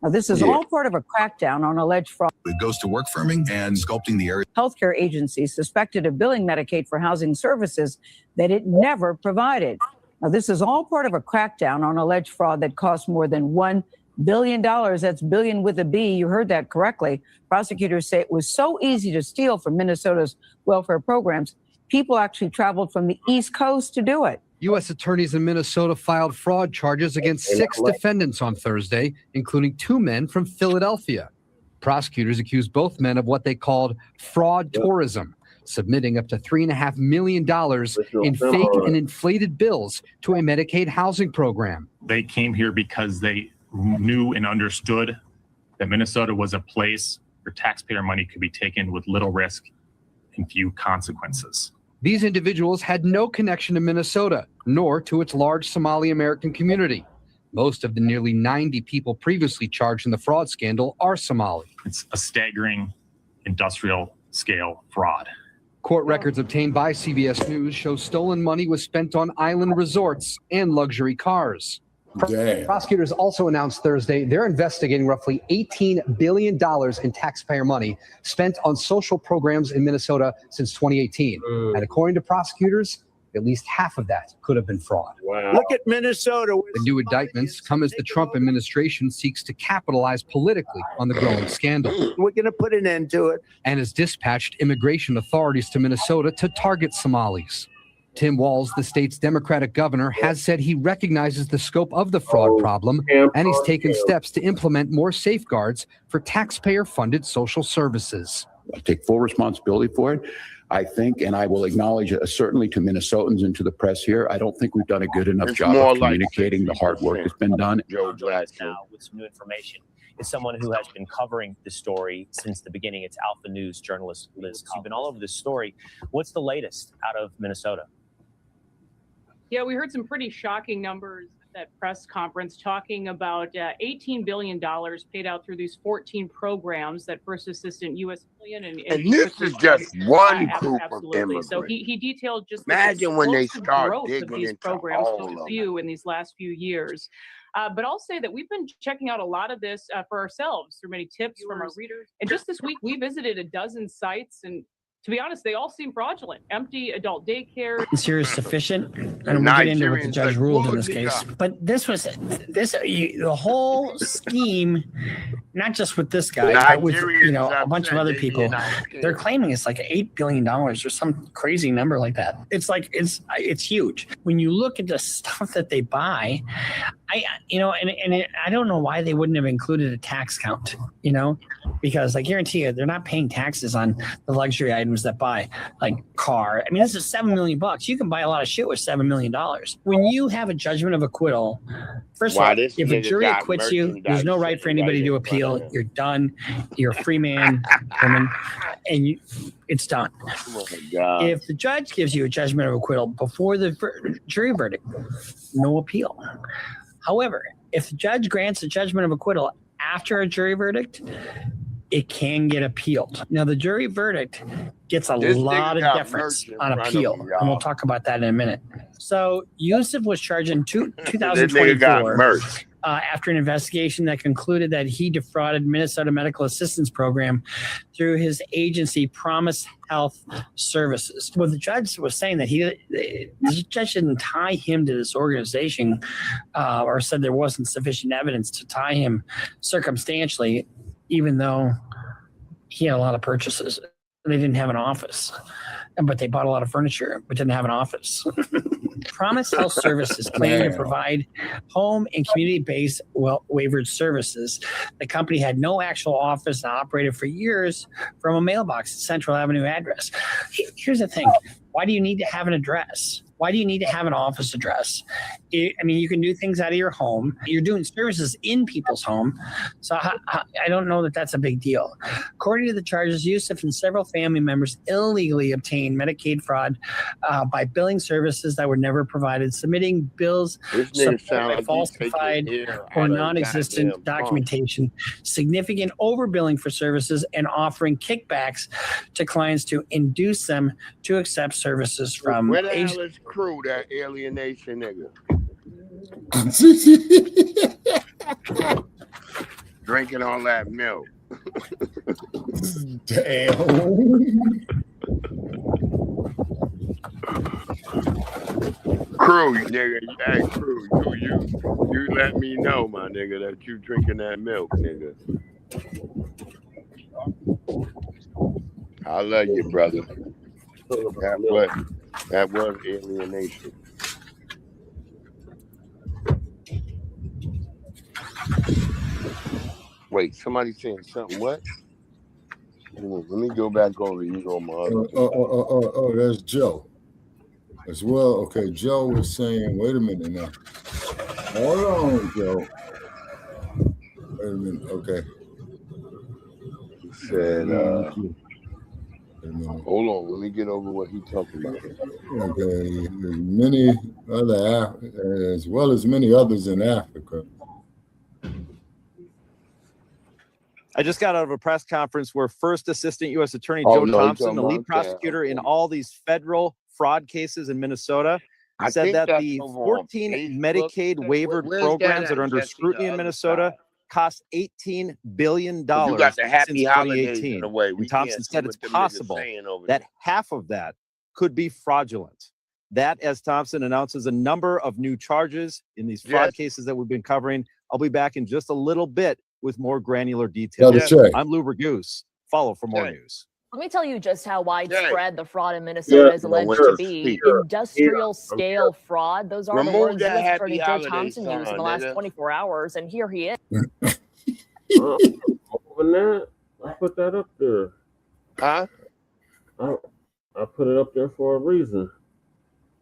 Now, this is all part of a crackdown on alleged fraud. It goes to work firming and sculpting the area. Healthcare agencies suspected of billing Medicaid for housing services that it never provided. Now, this is all part of a crackdown on alleged fraud that cost more than $1 billion. That's billion with a B. You heard that correctly. Prosecutors say it was so easy to steal from Minnesota's welfare programs, people actually traveled from the East Coast to do it. U.S. attorneys in Minnesota filed fraud charges against 6 defendants on Thursday, including 2 men from Philadelphia. Prosecutors accused both men of what they called fraud tourism, submitting up to $3.5 million in fake and inflated bills to a Medicaid housing program. They came here because they knew and understood that Minnesota was a place where taxpayer money could be taken with little risk and few consequences. These individuals had no connection to Minnesota, nor to its large Somali American community. Most of the nearly 90 people previously charged in the fraud scandal are Somali. It's a staggering industrial scale fraud. Court records obtained by CBS News show stolen money was spent on island resorts and luxury cars. Prosecutors also announced Thursday they're investigating roughly $18 billion in taxpayer money spent on social programs in Minnesota since 2018. And according to prosecutors, at least half of that could have been fraud. Wow. Look at Minnesota. The new indictments come as the Trump administration seeks to capitalize politically on the growing scandal. We're going to put an end to it. And has dispatched immigration authorities to Minnesota to target Somalis. Tim Walz, the state's Democratic governor, has said he recognizes the scope of the fraud problem, and he's taken steps to implement more safeguards for taxpayer-funded social services. I take full responsibility for it. I think, and I will acknowledge certainly to Minnesotans and to the press here, I don't think we've done a good enough job of communicating the hard work that's been done. Joining us now with some new information is someone who has been covering the story since the beginning. It's Alpha News journalist Liz. You've been all over this story. What's the latest out of Minnesota? Yeah, we heard some pretty shocking numbers at that press conference talking about $18 billion paid out through these 14 programs that First Assistant U.S. Million and this is just one group of immigrants. So he detailed just imagine when they growth start of digging these into programs all to of view in these last few years. But I'll say that we've been checking out a lot of this for ourselves through many tips from our readers. And just this week, we visited a dozen sites, and to be honest, they all seem fraudulent. Empty adult daycare. Here is sufficient. And we'll get into what the judge ruled in this case. But the whole scheme, not just with this guy, but with a bunch of other people, they're claiming it's like $8 billion or some crazy number like that. It's like it's huge. When you look at the stuff that they buy, I don't know why they wouldn't have included a tax count, because I guarantee you they're not paying taxes on the luxury items that buy, like car. I mean, this is $7 million. You can buy a lot of shit with $7 million. When you have a judgment of acquittal, first of all, if a jury acquits you, there's no right for anybody to appeal. You're done. You're a free man, woman, and it's done. If the judge gives you a judgment of acquittal before the jury verdict, no appeal. However, if the judge grants a judgment of acquittal after a jury verdict, it can get appealed. Now, the jury verdict gets a lot of deference on appeal, and we'll talk about that in a minute. So Yusuf was charged in 2024 after an investigation that concluded that he defrauded Minnesota Medical Assistance Program through his agency, Promise Health Services. Well, the judge was saying that the judge didn't tie him to this organization or said there wasn't sufficient evidence to tie him circumstantially, even though he had a lot of purchases. They didn't have an office, but they bought a lot of furniture, but didn't have an office. Promise Health Services claimed to provide home and community-based waivered services. The company had no actual office and operated for years from a mailbox at Central Avenue address. Here's the thing. Why do you need to have an address? Why do you need to have an office address I mean, you can do things out of your home. You're doing services in people's home. So I don't know that that's a big deal. According to the charges, Yusuf and several family members illegally obtained Medicaid fraud by billing services that were never provided, submitting bills supporting falsified or non-existent documentation, significant overbilling for services, and offering kickbacks to clients to induce them to accept services from Where the hell is Crew, that alienation nigga? Drinking all that milk. Damn. Crew, nigga. Hey, Crew, you let me know, my nigga, that you drinking that milk, nigga. I love you, brother. That was alienation. Wait, somebody saying something. What? Let me go back over. You go my other. That's Joe as well. Okay, Joe was saying, wait a minute now. Hold on, Joe. Wait a minute. Okay. He said, hold on, let me get over what he's talking about. Okay, many other as well as many others in Africa. I just got out of a press conference where First Assistant U.S. Attorney Joe Thompson, the lead prosecutor in all these federal fraud cases in Minnesota, said that the 14 Medicaid waivered programs that are under scrutiny in Minnesota cost $18 billion you got the happy since holidays 2018. in the way. And Thompson said it's possible that half of that could be fraudulent. That, as Thompson announces a number of new charges in these fraud cases that we've been covering. I'll be back in just a little bit with more granular details. I'm Lou Goose. Follow for more news. Let me tell you just how widespread the fraud in Minnesota is alleged to be. Industrial scale fraud. Those are the words U.S. Attorney Joe Thompson used in the last 24 hours, and here he is. I put that up there. Huh? I put it up there for a reason.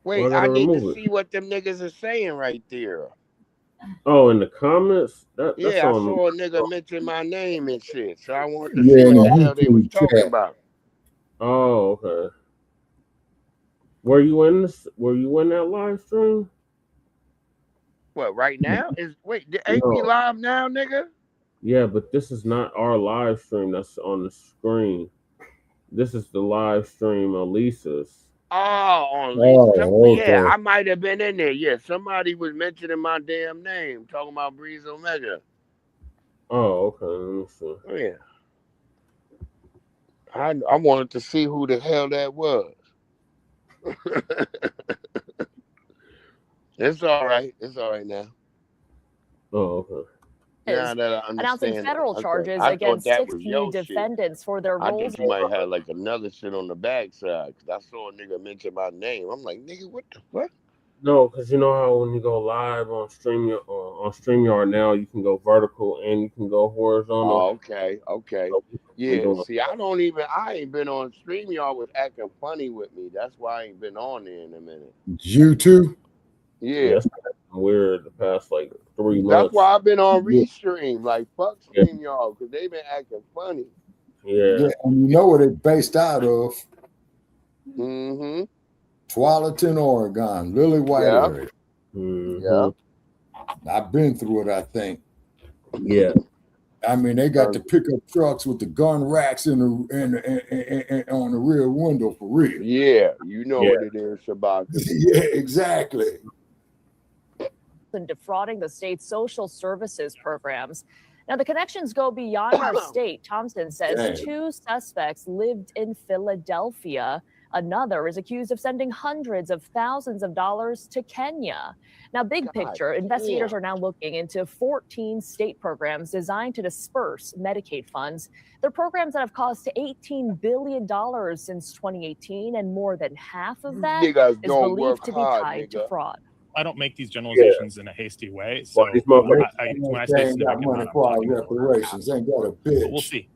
Wait, I need to see what them niggas are saying right there. Oh, in the comments? That's I on saw a nigga mention my name and shit, so I wanted to see what the hell they was talking about. Oh, okay. Were you in that live stream? What, right now? Ain't we live now, nigga? Yeah, but this is not our live stream that's on the screen. This is the live stream of Lisa's. On Lisa. Yeah, I might have been in there. Yeah, somebody was mentioning my damn name, talking about Breeze Omega. Oh, okay. Let me see. Oh, yeah. I wanted to see who the hell that was. It's all right. It's all right now. Oh, okay. Now that I announcing understand federal it. charges I against thought that 6 was new your shit. defendants for their I roles. think you might have like another shit on the backside, because I saw a nigga mention my name. I'm like, nigga, what the fuck? No, because you know how when you go live on StreamYard now, you can go vertical and you can go horizontal. Oh, okay. Yeah, see, I ain't been on StreamYard was acting funny with me. That's why I ain't been on there in a minute. You too? Yeah. That's weird the past like 3 months. That's why I've been on Restream. Like, fuck StreamYard, because they've been acting funny. Yeah. And you know what it's based out of? Mm-hmm. Tualatin, Oregon, Lily White area. Yeah. I've been through it, I think. Yeah. I mean, they got the pickup trucks with the gun racks in the on the rear window for real. Yeah, you know what it is, Shabaka. Yeah, exactly. And defrauding the state's social services programs. Now, the connections go beyond our state. Thompson says 2 suspects lived in Philadelphia. Another is accused of sending hundreds of thousands of dollars to Kenya. Now, big picture, investigators are now looking into 14 state programs designed to disperse Medicaid funds. They're programs that have cost $18 billion since 2018, and more than half of that is believed to be tied to fraud. I don't make these generalizations in a hasty way. So when I say ain't got money for our reparations. Ain't got a bitch. We'll see.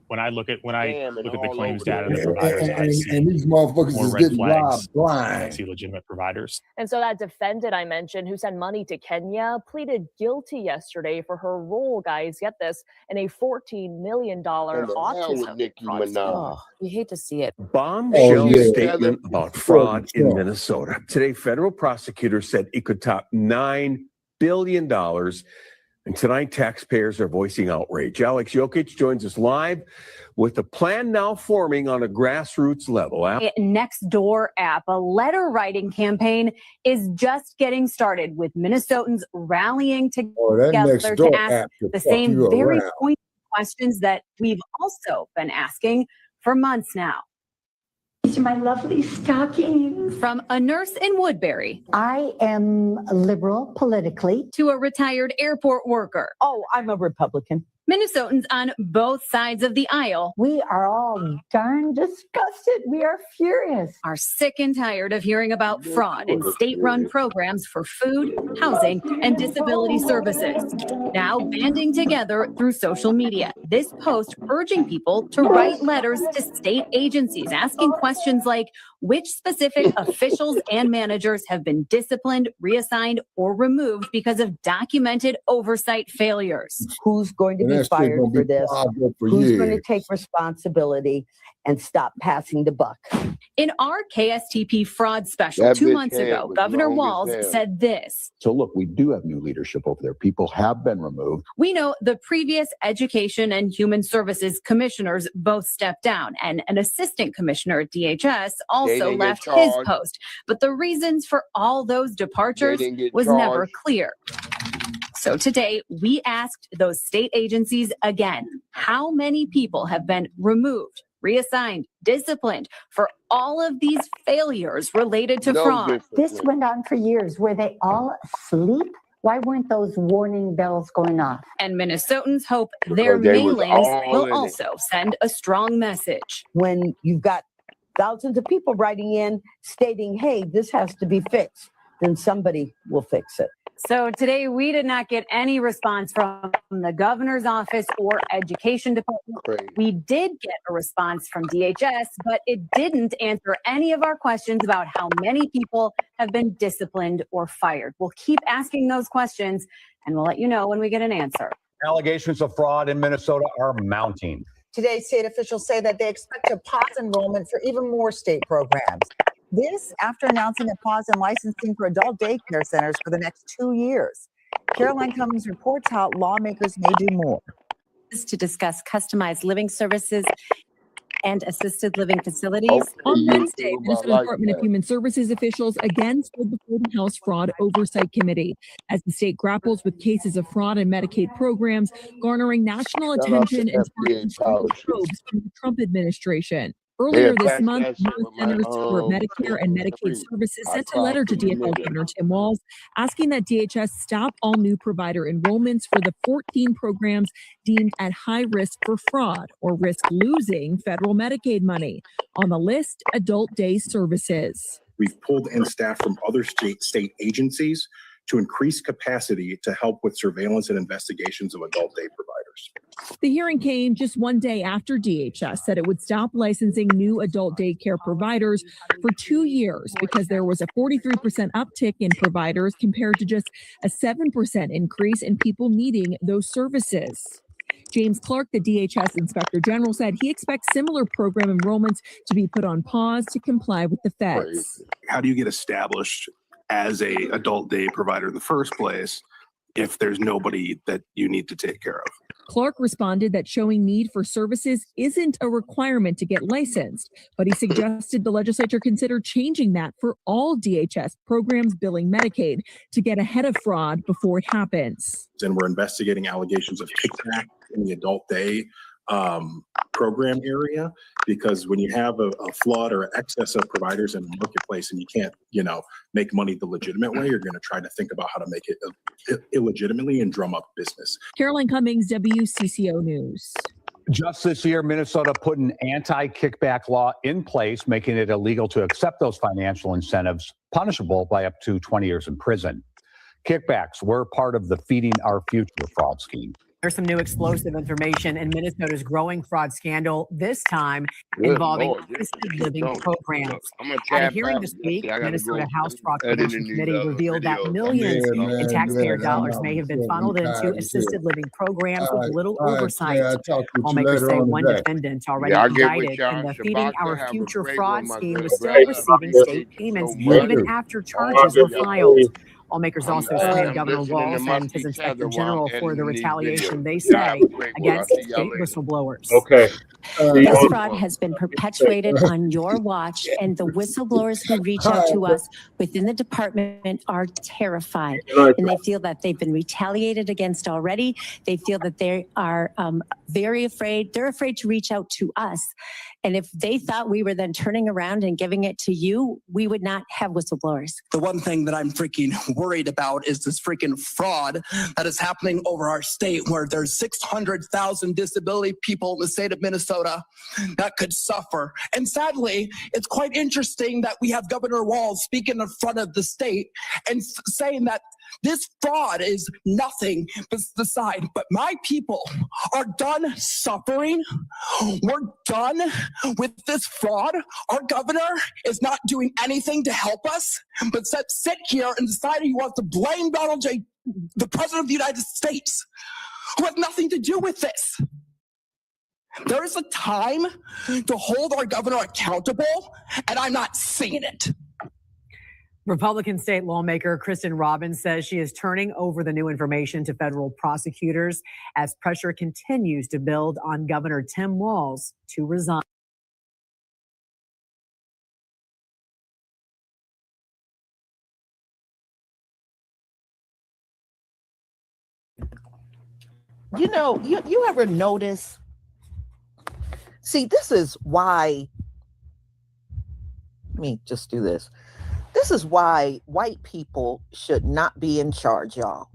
When I look at the claims data and, of the providers, I see and these motherfuckers more is red getting flags. robbed blind. I see legitimate providers. And so that defendant I mentioned who sent money to Kenya pleaded guilty yesterday for her role, guys, get this, in a $14 million autism fraud scheme. Oh, you hate to see it. Bombshell statement about fraud in Minnesota. Today, federal prosecutors said it could top $9 billion. And tonight, taxpayers are voicing outrage. Alex Jokic joins us live with a plan now forming on a grassroots level. Nextdoor app, a letter writing campaign, is just getting started with Minnesotans rallying together to ask the same very pointed questions that we've also been asking for months now. These are my lovely stockings. From a nurse in Woodbury. I am liberal politically. To a retired airport worker. Oh, I'm a Republican. Minnesotans on both sides of the aisle. We are all darn disgusted. We are furious. Are sick and tired of hearing about fraud in state-run programs for food, housing, and disability services. Now banding together through social media. This post urging people to write letters to state agencies asking questions like, which specific officials and managers have been disciplined, reassigned, or removed because of documented oversight failures? Who's going to be fired for this? Who's going to take responsibility and stop passing the buck? In our KSTP fraud special 2 months ago, Governor Walz said this. So look, we do have new leadership over there. People have been removed. We know the previous Education and Human Services commissioners both stepped down, and an assistant commissioner at DHS also left his post. But the reasons for all those departures was never clear. So today, we asked those state agencies again, how many people have been removed, reassigned, disciplined for all of these failures related to fraud? This went on for years. Were they all asleep? Why weren't those warning bells going off? And Minnesotans hope their mailings will also send a strong message. When you've got thousands of people writing in stating, hey, this has to be fixed, then somebody will fix it. So today we did not get any response from the governor's office or education department. We did get a response from DHS, but it didn't answer any of our questions about how many people have been disciplined or fired. We'll keep asking those questions and we'll let you know when we get an answer. Allegations of fraud in Minnesota are mounting. Today, state officials say that they expect to pause enrollment for even more state programs. This after announcing a pause in licensing for adult daycare centers for the next 2 years. Caroline Cummings reports how lawmakers may do more. To discuss customized living services and assisted living facilities. On Wednesday, Minnesota Department of Human Services officials again stood before the House Fraud Oversight Committee as the state grapples with cases of fraud in Medicaid programs, garnering national attention and probes from the Trump administration. Earlier this month, U.S. Centers for Medicare and Medicaid Services sent a letter to DFL Governor Tim Walz asking that DHS stop all new provider enrollments for the 14 programs deemed at high risk for fraud or risk losing federal Medicaid money. On the list, adult day services. We've pulled in staff from other state agencies to increase capacity to help with surveillance and investigations of adult day providers. The hearing came just one day after DHS said it would stop licensing new adult daycare providers for 2 years because there was a 43% uptick in providers compared to just a 7% increase in people needing those services. James Clark, the DHS Inspector General, said he expects similar program enrollments to be put on pause to comply with the feds. How do you get established as a adult day provider in the first place if there's nobody that you need to take care of? Clark responded that showing need for services isn't a requirement to get licensed, but he suggested the legislature consider changing that for all DHS programs billing Medicaid to get ahead of fraud before it happens. And we're investigating allegations of kickback in the adult day program area, because when you have a flood or excess of providers in the marketplace and you can't, make money the legitimate way, you're going to try to think about how to make it illegitimately and drum up business. Caroline Cummings, WCCO News. Just this year, Minnesota put an anti-kickback law in place, making it illegal to accept those financial incentives, punishable by up to 20 years in prison. Kickbacks were part of the Feeding Our Future fraud scheme. There's some new explosive information in Minnesota's growing fraud scandal, this time involving assisted living programs. At a hearing this week, Minnesota House Fraud Prevention Committee revealed that millions in taxpayer dollars may have been funneled into assisted living programs with little oversight. Lawmakers say one defendant already indicted in the Feeding Our Future fraud scheme was still receiving state payments even after charges were filed. Lawmakers also slammed Governor Walz and his Inspector General for the retaliation they say against state whistleblowers. Okay. This fraud has been perpetuated on your watch, and the whistleblowers who reach out to us within the department are terrified, and they feel that they've been retaliated against already. They feel that they are very afraid. They're afraid to reach out to us. And if they thought we were then turning around and giving it to you, we would not have whistleblowers. The one thing that I'm freaking worried about is this freaking fraud that is happening over our state, where there's 600,000 disability people in the state of Minnesota that could suffer. And sadly, it's quite interesting that we have Governor Walz speaking in front of the state and saying that this fraud is nothing beside, but my people are done suffering. We're done with this fraud. Our governor is not doing anything to help us, but sit here and decide he wants to blame Donald J., the president of the United States, who has nothing to do with this. There is a time to hold our governor accountable, and I'm not seeing it. Republican state lawmaker Kristen Robbins says she is turning over the new information to federal prosecutors as pressure continues to build on Governor Tim Walz to resign. You know, you ever notice? See, this is why. Let me just do this. This is why white people should not be in charge, y'all.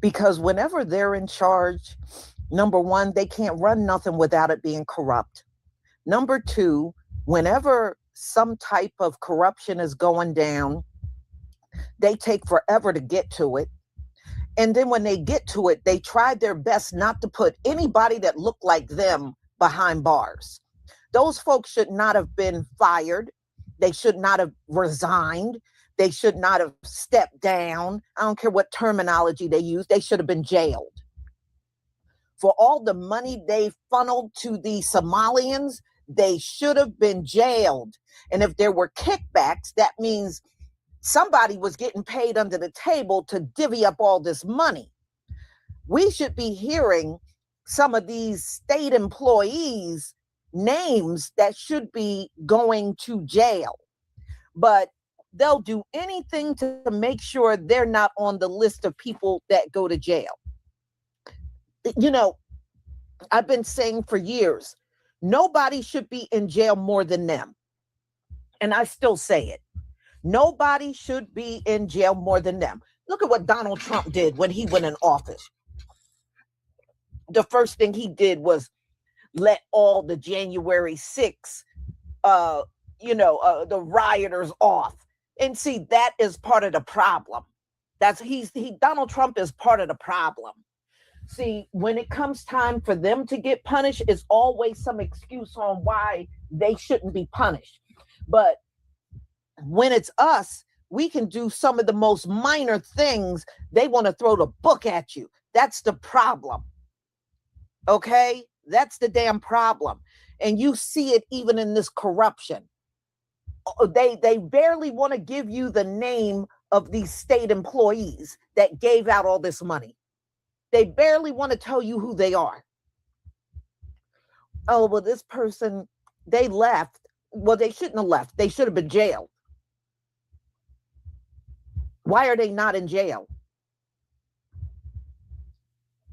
Because whenever they're in charge, number one, they can't run nothing without it being corrupt. Number two, whenever some type of corruption is going down, they take forever to get to it. And then when they get to it, they try their best not to put anybody that looked like them behind bars. Those folks should not have been fired. They should not have resigned. They should not have stepped down. I don't care what terminology they use. They should have been jailed. For all the money they funneled to the Somalians, they should have been jailed. And if there were kickbacks, that means somebody was getting paid under the table to divvy up all this money. We should be hearing some of these state employees' names that should be going to jail, but they'll do anything to make sure they're not on the list of people that go to jail. You know, I've been saying for years, nobody should be in jail more than them. And I still say it. Nobody should be in jail more than them. Look at what Donald Trump did when he went in office. The first thing he did was let all the January 6th, the rioters off. And see, that is part of the problem. Donald Trump is part of the problem. See, when it comes time for them to get punished, it's always some excuse on why they shouldn't be punished. But when it's us, we can do some of the most minor things. They want to throw the book at you. That's the problem. Okay? That's the damn problem. And you see it even in this corruption. They barely want to give you the name of these state employees that gave out all this money. They barely want to tell you who they are. Oh, well, this person, they left. Well, they shouldn't have left. They should have been jailed. Why are they not in jail?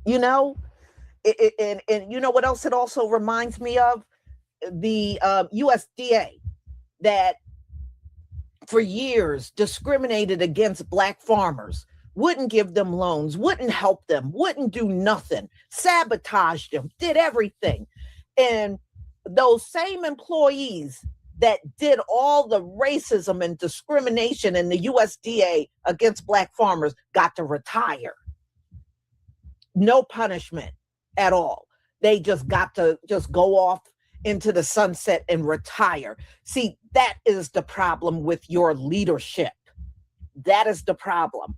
You know? And you know what else it also reminds me of? The USDA that for years discriminated against Black farmers, wouldn't give them loans, wouldn't help them, wouldn't do nothing, sabotaged them, did everything. And those same employees that did all the racism and discrimination in the USDA against Black farmers got to retire. no punishment at all. They just got to just go off into the sunset and retire. See, that is the problem with your leadership. That is the problem.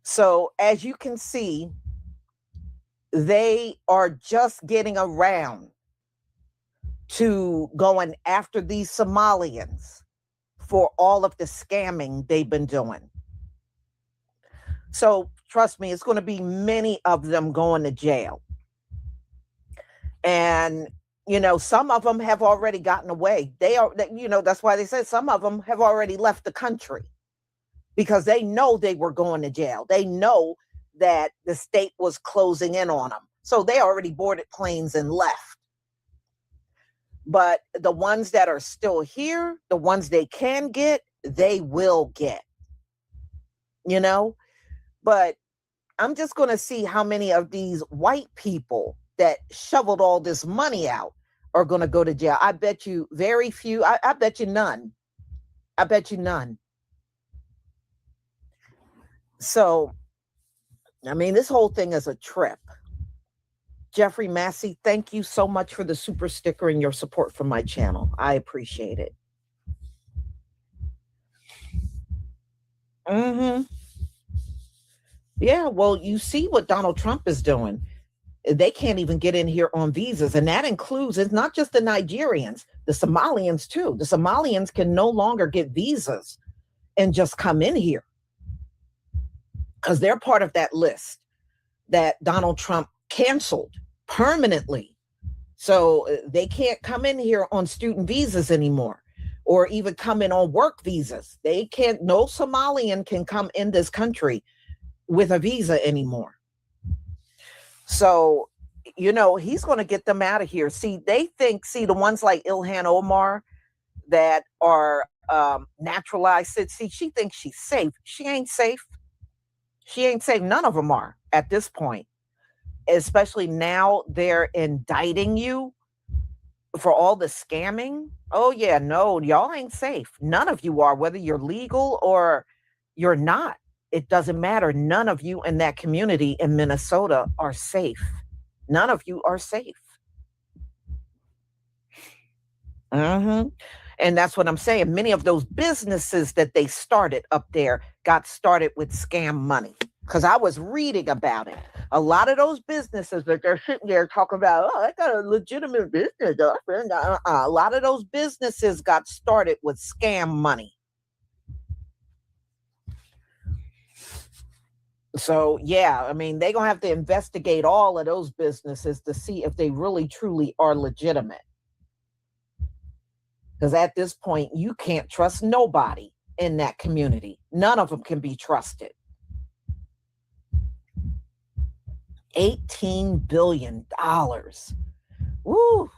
So as you can see, they are just getting around to going after these Somalians for all of the scamming they've been doing. So trust me, it's going to be many of them going to jail. And, you know, some of them have already gotten away. They are, you know, that's why they said some of them have already left the country because they know they were going to jail. They know that the state was closing in on them. So they already boarded planes and left. But the ones that are still here, the ones they can get, they will get, you know. But I'm just going to see how many of these white people that shoveled all this money out are going to go to jail. I bet you very few. I bet you none. I bet you none. So, I mean, this whole thing is a trip. Jeffrey Massey, thank you so much for the super sticker and your support for my channel. I appreciate it. Yeah, well, you see what Donald Trump is doing. They can't even get in here on visas. And that includes, it's not just the Nigerians, the Somalians too. The Somalians can no longer get visas and just come in here because they're part of that list that Donald Trump canceled permanently. So they can't come in here on student visas anymore or even come in on work visas. They can't, no Somalian can come in this country with a visa anymore. So, you know, he's going to get them out of here. See, they think, see, the ones like Ilhan Omar that are naturalized, see, she thinks she's safe. She ain't safe. She ain't safe. None of them are at this point. Especially now they're indicting you for all the scamming. Oh, yeah, no, y'all ain't safe. None of you are, whether you're legal or you're not. It doesn't matter. None of you in that community in Minnesota are safe. None of you are safe. And that's what I'm saying. Many of those businesses that they started up there got started with scam money. Because I was reading about it. A lot of those businesses that they're sitting there talking about, oh, I got a legitimate business. A lot of those businesses got started with scam money. So, yeah, I mean, they're going to have to investigate all of those businesses to see if they really, truly are legitimate. Because at this point, you can't trust nobody in that community. None of them can be trusted. $18 billion. Woo!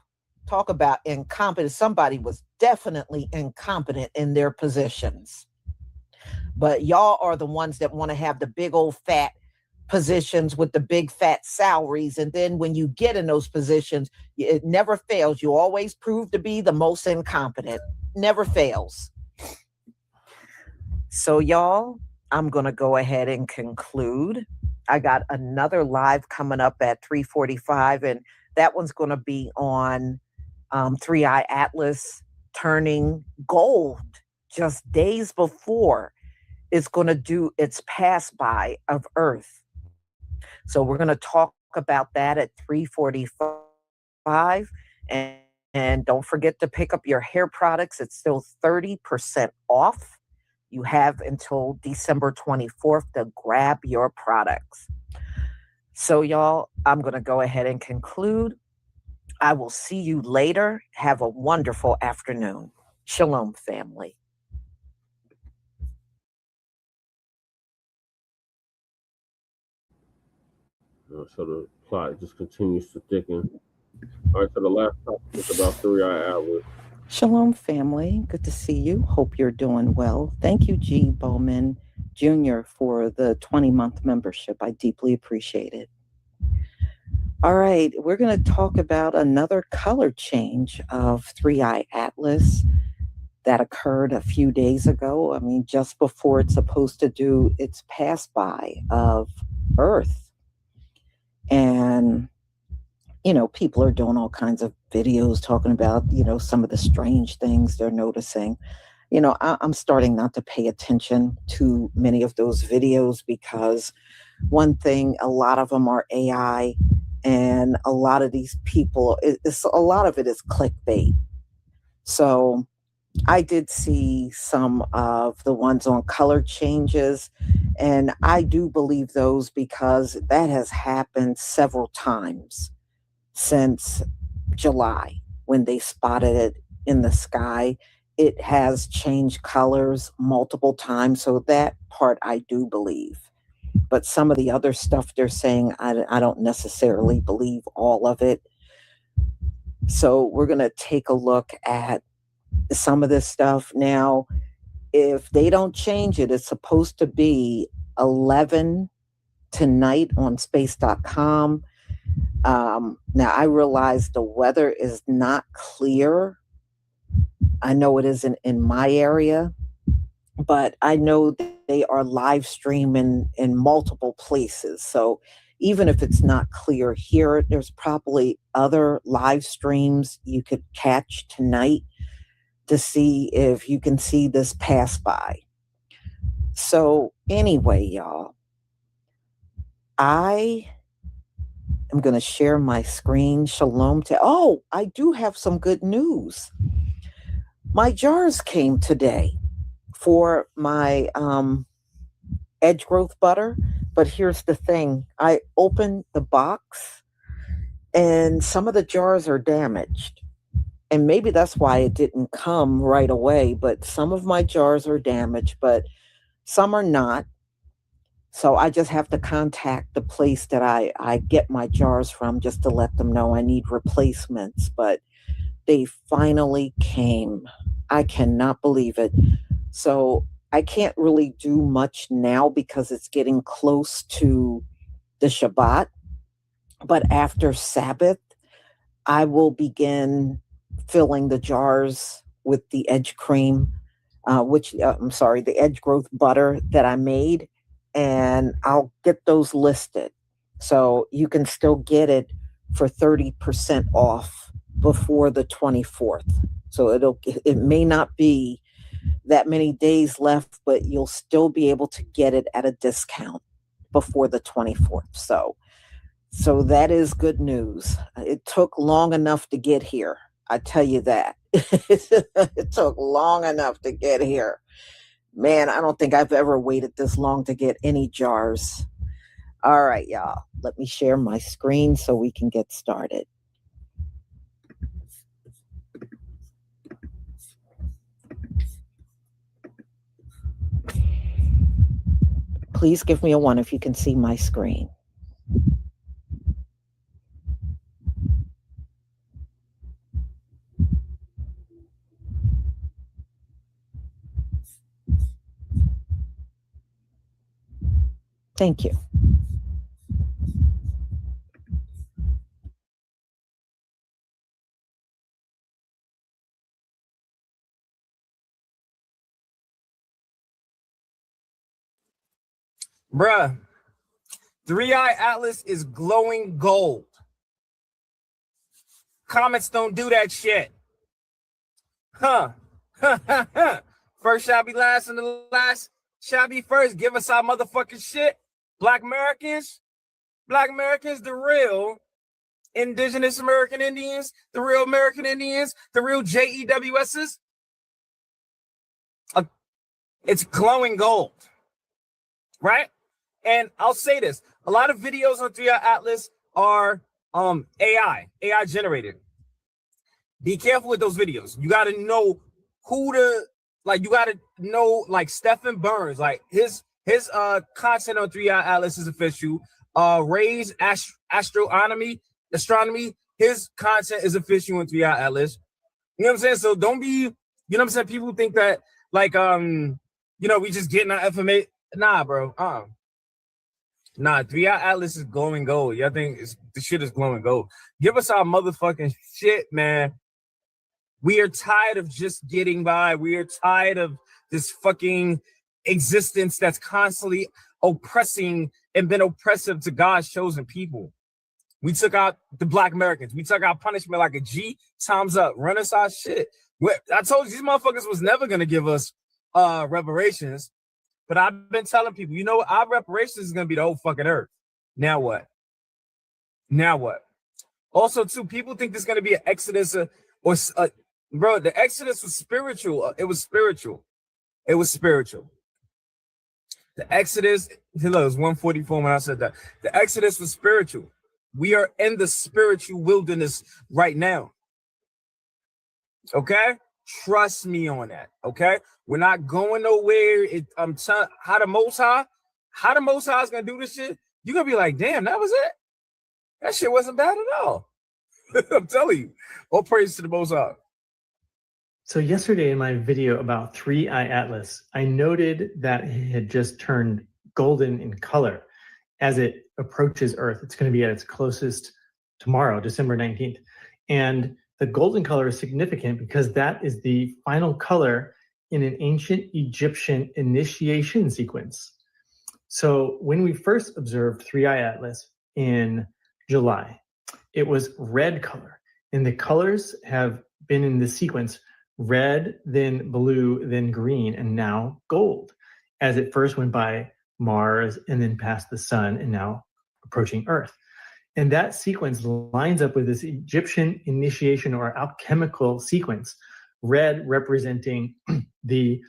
Talk about incompetent. Somebody was definitely incompetent in their positions. But y'all are the ones that want to have the big old fat positions with the big fat salaries. And then when you get in those positions, it never fails. You always prove to be the most incompetent. Never fails. So y'all, I'm going to go ahead and conclude. I got another live coming up at 3:45, and that one's going to be on 3i Atlas turning gold just days before it's going to do its pass by of Earth. So we're going to talk about that at 3:45. And don't forget to pick up your hair products. It's still 30% off. You have until December 24th to grab your products. So y'all, I'm going to go ahead and conclude. I will see you later. Have a wonderful afternoon. Shalom, family. So the plot just continues to thicken. All right, so the last topic is about 3i Atlas. Shalom, family. Good to see you. Hope you're doing well. Thank you, G. Bowman Jr., for the 20-month membership. I deeply appreciate it. All right, we're going to talk about another color change of 3i Atlas. that occurred a few days ago. I mean, just before it's supposed to do its pass by of Earth. And, you know, people are doing all kinds of videos talking about, you know, some of the strange things they're noticing. You know, I'm starting not to pay attention to many of those videos because one thing, a lot of them are AI, and a lot of these people, a lot of it is clickbait. So I did see some of the ones on color changes, and I do believe those because that has happened several times since July when they spotted it in the sky. It has changed colors multiple times, so that part I do believe. But some of the other stuff they're saying, I don't necessarily believe all of it. So we're going to take a look at some of this stuff. Now, if they don't change it, it's supposed to be 11 tonight on space.com. Now, I realize the weather is not clear. I know it isn't in my area, but I know they are live streaming in multiple places. So even if it's not clear here, there's probably other live streams you could catch tonight to see if you can see this pass by. So anyway, y'all, I am going to share my screen. Shalom to, oh, I do have some good news. My jars came today for my edge growth butter. But here's the thing. I opened the box and some of the jars are damaged. And maybe that's why it didn't come right away. But some of my jars are damaged, but some are not. So I just have to contact the place that I get my jars from just to let them know I need replacements. But they finally came. I cannot believe it. So I can't really do much now because it's getting close to the Shabbat. But after Sabbath, I will begin filling the jars with the edge cream, the edge growth butter that I made, and I'll get those listed. So you can still get it for 30% off before the 24th. So it may not be that many days left, but you'll still be able to get it at a discount before the 24th. So that is good news. It took long enough to get here. I tell you that. It took long enough to get here. Man, I don't think I've ever waited this long to get any jars. All right, y'all. Let me share my screen so we can get started. Please give me a 1 if you can see my screen. Thank you. Bruh, 3i Atlas is glowing gold. Comets don't do that shit. First shall be last and the last shall be first. Give us our motherfucking shit. Black Americans, the real indigenous American Indians, the real American Indians, the real JEWSs. It's glowing gold, right? And I'll say this, a lot of videos on 3i Atlas are AI generated. Be careful with those videos. You got to know who to, you got to know, Stephen Burns, his content on 3i Atlas is official. Ray's astronomy, his content is official on 3i Atlas. You know what I'm saying? So don't be, you know what I'm saying? People think that, we just getting our information. Nah, bro. Nah, 3i Atlas is glowing gold. Y'all think the shit is glowing gold. Give us our motherfucking shit, man. We are tired of just getting by. We are tired of this fucking existence that's constantly oppressing and been oppressive to God's chosen people. We took out the Black Americans. We took out punishment like a G, time's up, run us our shit. I told you these motherfuckers was never gonna give us reparations, but I've been telling people, you know what, our reparations is gonna be the whole fucking earth. Now what? Now what? Also, too, people think there's gonna be an exodus bro, the exodus was spiritual. It was spiritual. It was spiritual. The exodus, look, it was 144 when I said that. The exodus was spiritual. We are in the spiritual wilderness right now. Okay? Trust me on that. Okay? We're not going nowhere. I'm telling how the Most High is gonna do this shit. You're gonna be like, damn, that was it. That shit wasn't bad at all. I'm telling you. All praise to the Most High. So yesterday in my video about 3i Atlas, I noted that it had just turned golden in color as it approaches Earth. It's going to be at its closest tomorrow, December 19th. And the golden color is significant because that is the final color in an ancient Egyptian initiation sequence. So when we first observed 3i Atlas in July, it was red color. And the colors have been in the sequence red, then blue, then green, and now gold, as it first went by Mars and then past the sun and now approaching Earth. And that sequence lines up with this Egyptian initiation or alchemical sequence, red representing the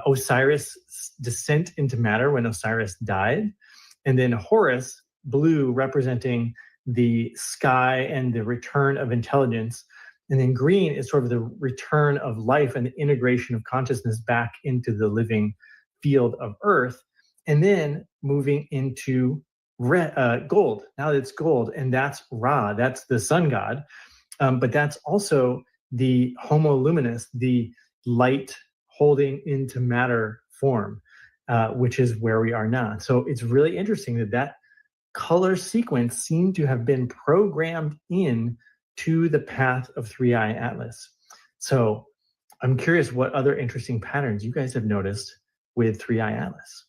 Osiris descent into matter when Osiris died, and then Horus, blue, representing the sky and the return of intelligence. And then green is sort of the return of life and the integration of consciousness back into the living field of Earth. And then moving into gold. Now it's gold, and that's Ra, that's the sun god. But that's also the homo luminous, the light holding into matter form, which is where we are now. So it's really interesting that color sequence seemed to have been programmed in to the path of 3i Atlas. So I'm curious what other interesting patterns you guys have noticed with 3i Atlas.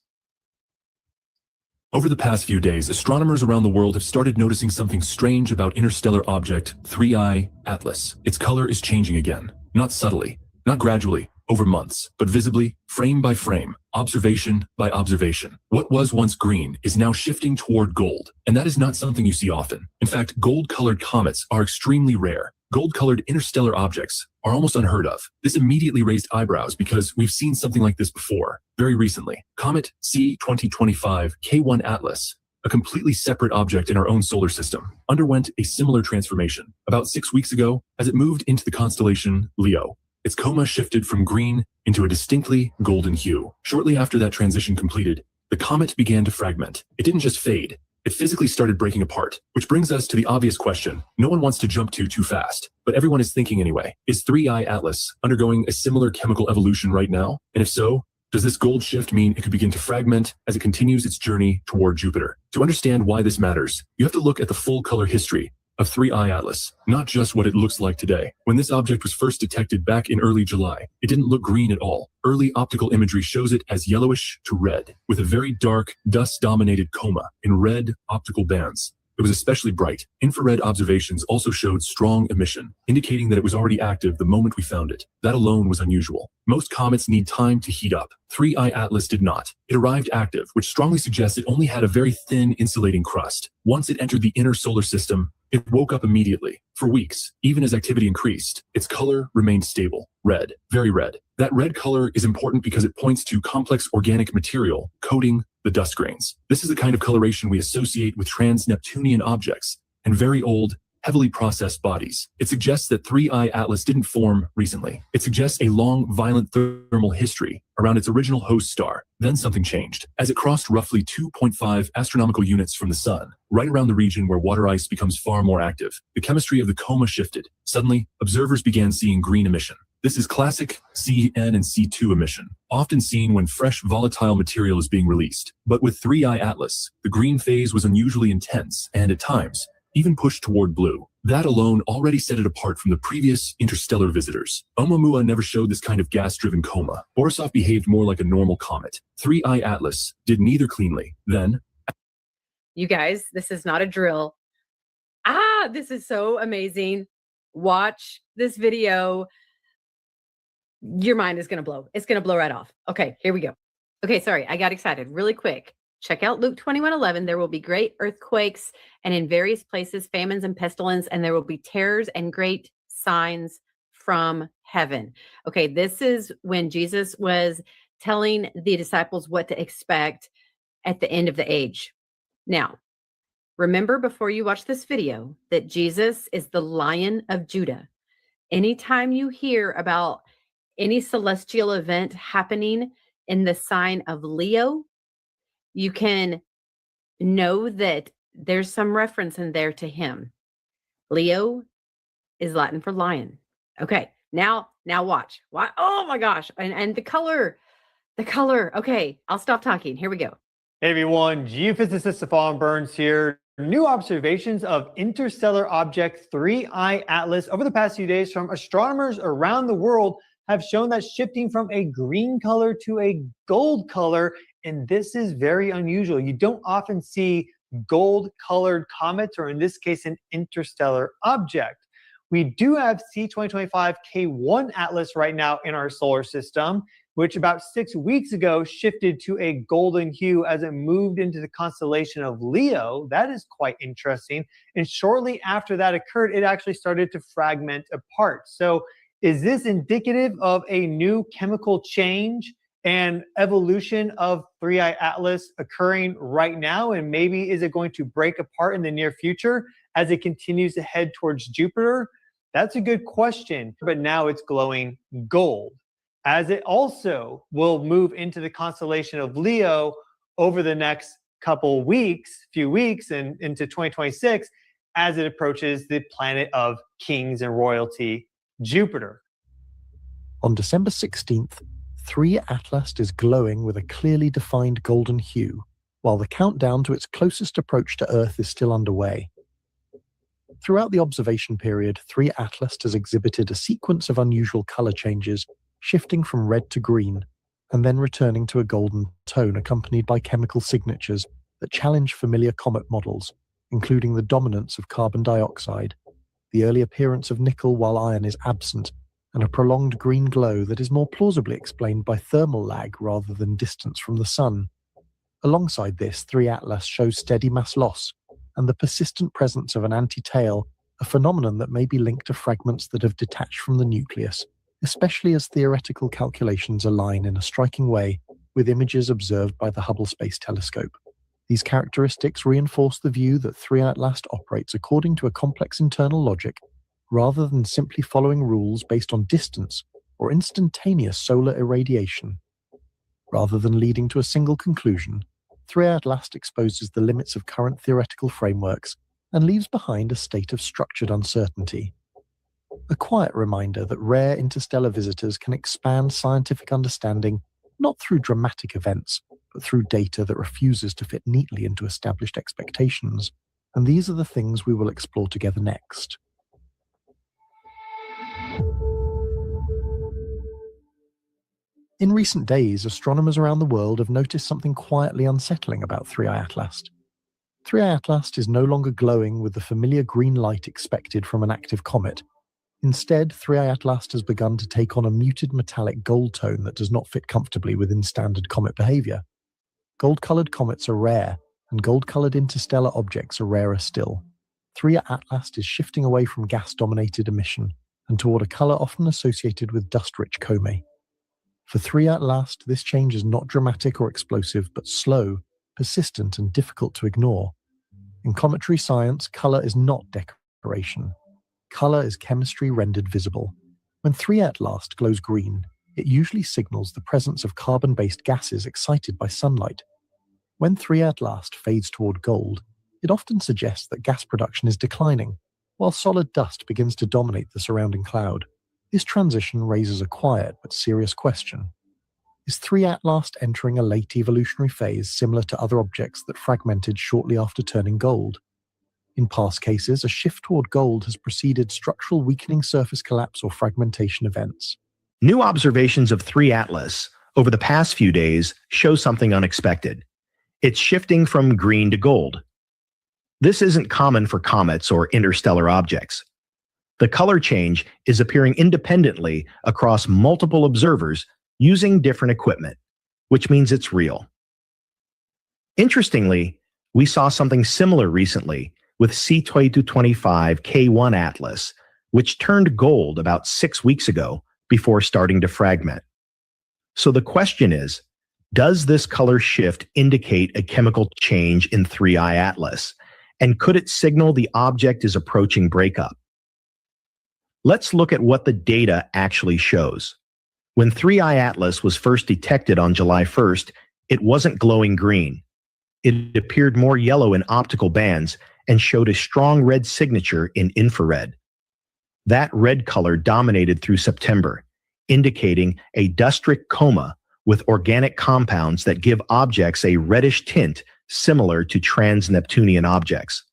Over the past few days, astronomers around the world have started noticing something strange about interstellar object 3i Atlas. Its color is changing again, not subtly, not gradually, over months, but visibly, frame by frame, observation by observation. What was once green is now shifting toward gold, and that is not something you see often. In fact, gold-colored comets are extremely rare. Gold-colored interstellar objects are almost unheard of. This immediately raised eyebrows because we've seen something like this before, very recently. Comet C2025 K1 Atlas, a completely separate object in our own solar system, underwent a similar transformation about 6 weeks ago as it moved into the constellation Leo. Its coma shifted from green into a distinctly golden hue. Shortly after that transition completed, the comet began to fragment. It didn't just fade, it physically started breaking apart, which brings us to the obvious question no one wants to jump to too fast, but everyone is thinking anyway. Is 3i Atlas undergoing a similar chemical evolution right now? And if so, does this gold shift mean it could begin to fragment as it continues its journey toward Jupiter? To understand why this matters, you have to look at the full color history of 3i Atlas, not just what it looks like today. When this object was first detected back in early July, it didn't look green at all. Early optical imagery shows it as yellowish to red, with a very dark, dust-dominated coma in red optical bands. It was especially bright. Infrared observations also showed strong emission, indicating that it was already active the moment we found it. That alone was unusual. Most comets need time to heat up. 3i Atlas did not. It arrived active, which strongly suggests it only had a very thin insulating crust. Once it entered the inner solar system, it woke up immediately. For weeks, even as activity increased, its color remained stable. Red, very red. That red color is important because it points to complex organic material coating the dust grains. This is the kind of coloration we associate with trans-Neptunian objects and very old, heavily processed bodies. It suggests that 3i Atlas didn't form recently. It suggests a long, violent thermal history around its original host star. Then something changed. As it crossed roughly 2.5 astronomical units from the sun, right around the region where water ice becomes far more active, the chemistry of the coma shifted. Suddenly, observers began seeing green emission. This is classic CN and C2 emission, often seen when fresh volatile material is being released. But with 3i Atlas, the green phase was unusually intense and, at times, even pushed toward blue. That alone already set it apart from the previous interstellar visitors. Oumuamua never showed this kind of gas-driven coma. Borisov behaved more like a normal comet. 3I Atlas did neither cleanly. Then, you guys, this is not a drill. This is so amazing. Watch this video. Your mind is going to blow. It's going to blow right off. Okay, here we go. Okay, sorry, I got excited really quick. Check out Luke 21:11. There will be great earthquakes and in various places, famines and pestilence, and there will be terrors and great signs from heaven. Okay, this is when Jesus was telling the disciples what to expect at the end of the age. Now, remember before you watch this video that Jesus is the Lion of Judah. Anytime you hear about any celestial event happening in the sign of Leo, you can know that there's some reference in there to him. Leo is Latin for lion. Okay, now watch. Why? Oh my gosh. And the color. Okay, I'll stop talking. Here we go. Hey everyone, geophysicist Stefan Burns here. New observations of interstellar object 3I Atlas over the past few days from astronomers around the world have shown that shifting from a green color to a gold color, and this is very unusual. You don't often see gold-colored comets, or in this case, an interstellar object. We do have C2025 K1 Atlas right now in our solar system, which about 6 weeks ago shifted to a golden hue as it moved into the constellation of Leo. That is quite interesting. And shortly after that occurred, it actually started to fragment apart. So is this indicative of a new chemical change and evolution of 3I Atlas occurring right now? And maybe is it going to break apart in the near future as it continues to head towards Jupiter? That's a good question, but now it's glowing gold, as it also will move into the constellation of Leo over the next few weeks and into 2026 as it approaches the planet of kings and royalty, Jupiter. On December 16th, 3 Atlas is glowing with a clearly defined golden hue, while the countdown to its closest approach to Earth is still underway. Throughout the observation period, 3 Atlas has exhibited a sequence of unusual color changes, shifting from red to green, and then returning to a golden tone accompanied by chemical signatures that challenge familiar comet models, including the dominance of carbon dioxide, the early appearance of nickel while iron is absent, and a prolonged green glow that is more plausibly explained by thermal lag rather than distance from the sun. Alongside this, 3 Atlas shows steady mass loss and the persistent presence of an anti-tail, a phenomenon that may be linked to fragments that have detached from the nucleus, especially as theoretical calculations align in a striking way with images observed by the Hubble Space Telescope. These characteristics reinforce the view that 3 Atlas operates according to a complex internal logic, rather than simply following rules based on distance or instantaneous solar irradiation. Rather than leading to a single conclusion, 3 Atlas exposes the limits of current theoretical frameworks and leaves behind a state of structured uncertainty. A quiet reminder that rare interstellar visitors can expand scientific understanding not through dramatic events, but through data that refuses to fit neatly into established expectations. And these are the things we will explore together next. In recent days, astronomers around the world have noticed something quietly unsettling about 3I Atlas. 3I Atlas is no longer glowing with the familiar green light expected from an active comet. Instead, 3I Atlas has begun to take on a muted metallic gold tone that does not fit comfortably within standard comet behavior. Gold-colored comets are rare, and gold-colored interstellar objects are rarer still. 3I Atlas is shifting away from gas-dominated emission and toward a color often associated with dust-rich coma. For 3I Atlas, this change is not dramatic or explosive, but slow, persistent, and difficult to ignore. In cometary science, color is not decoration. Color is chemistry rendered visible. When 3I Atlas glows green, it usually signals the presence of carbon-based gases excited by sunlight. When 3I Atlas fades toward gold, it often suggests that gas production is declining, while solid dust begins to dominate the surrounding cloud. This transition raises a quiet but serious question. Is 3I Atlas entering a late evolutionary phase similar to other objects that fragmented shortly after turning gold? In past cases, a shift toward gold has preceded structural weakening, surface collapse, or fragmentation events. New observations of 3 Atlas over the past few days show something unexpected. It's shifting from green to gold. This isn't common for comets or interstellar objects. The color change is appearing independently across multiple observers using different equipment, which means it's real. Interestingly, we saw something similar recently with C2225 K1 Atlas, which turned gold about 6 weeks ago before starting to fragment. So the question is, does this color shift indicate a chemical change in 3I Atlas? And could it signal the object is approaching breakup? Let's look at what the data actually shows. When 3I Atlas was first detected on July 1st, it wasn't glowing green. It appeared more yellow in optical bands and showed a strong red signature in infrared. That red color dominated through September, indicating a dustric coma with organic compounds that give objects a reddish tint similar to trans-Neptunian objects.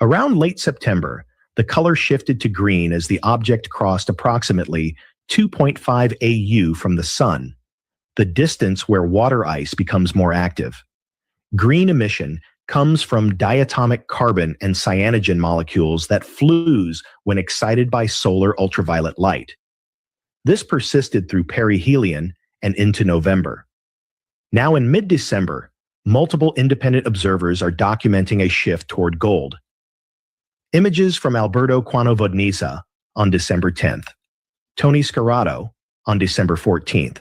Around late September, the color shifted to green as the object crossed approximately 2.5 AU from the sun, the distance where water ice becomes more active. Green emission comes from diatomic carbon and cyanogen molecules that fuse when excited by solar ultraviolet light. This persisted through perihelion and into November. Now in mid-December, multiple independent observers are documenting a shift toward gold. Images from Alberto Quano-Vodniza on December 10th, Tony Scarato on December 14th,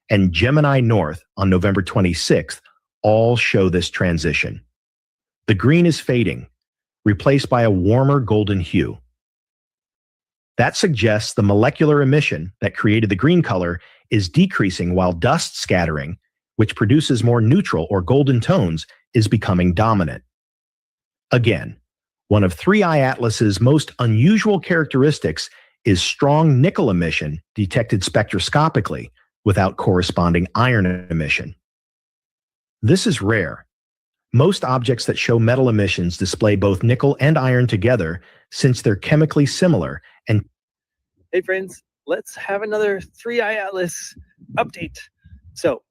and Gemini North on November 26th all show this transition. The green is fading, replaced by a warmer golden hue. That suggests the molecular emission that created the green color is decreasing while dust scattering, which produces more neutral or golden tones, is becoming dominant. Again, one of 3I Atlas's most unusual characteristics is strong nickel emission detected spectroscopically without corresponding iron emission. This is rare. Most objects that show metal emissions display both nickel and iron together since they're chemically similar. And hey friends, let's have another 3I Atlas update. So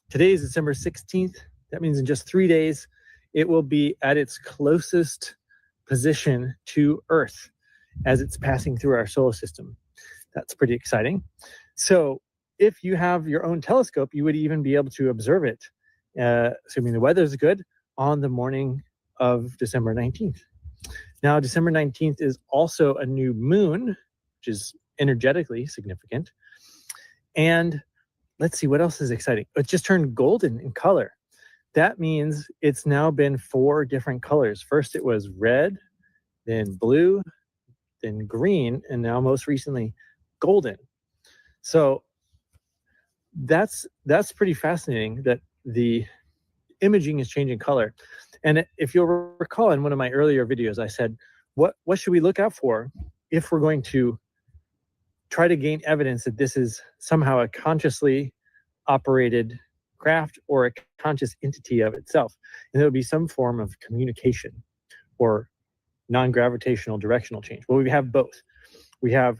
today is December 16th. That means in just 3 days, it will be at its closest position to Earth as it's passing through our solar system. That's pretty exciting. So if you have your own telescope, you would even be able to observe it, assuming the weather's good, on the morning of December 19th. Now, December 19th is also a new moon, which is energetically significant. And let's see, what else is exciting? It just turned golden in color. That means it's now been 4 different colors. First, it was red, then blue, then green, and now most recently, golden. So that's pretty fascinating that the imaging is changing color. And if you'll recall in one of my earlier videos, I said, what should we look out for if we're going to try to gain evidence that this is somehow a consciously operated craft or a conscious entity of itself? And there would be some form of communication or non-gravitational directional change. Well, we have both. We have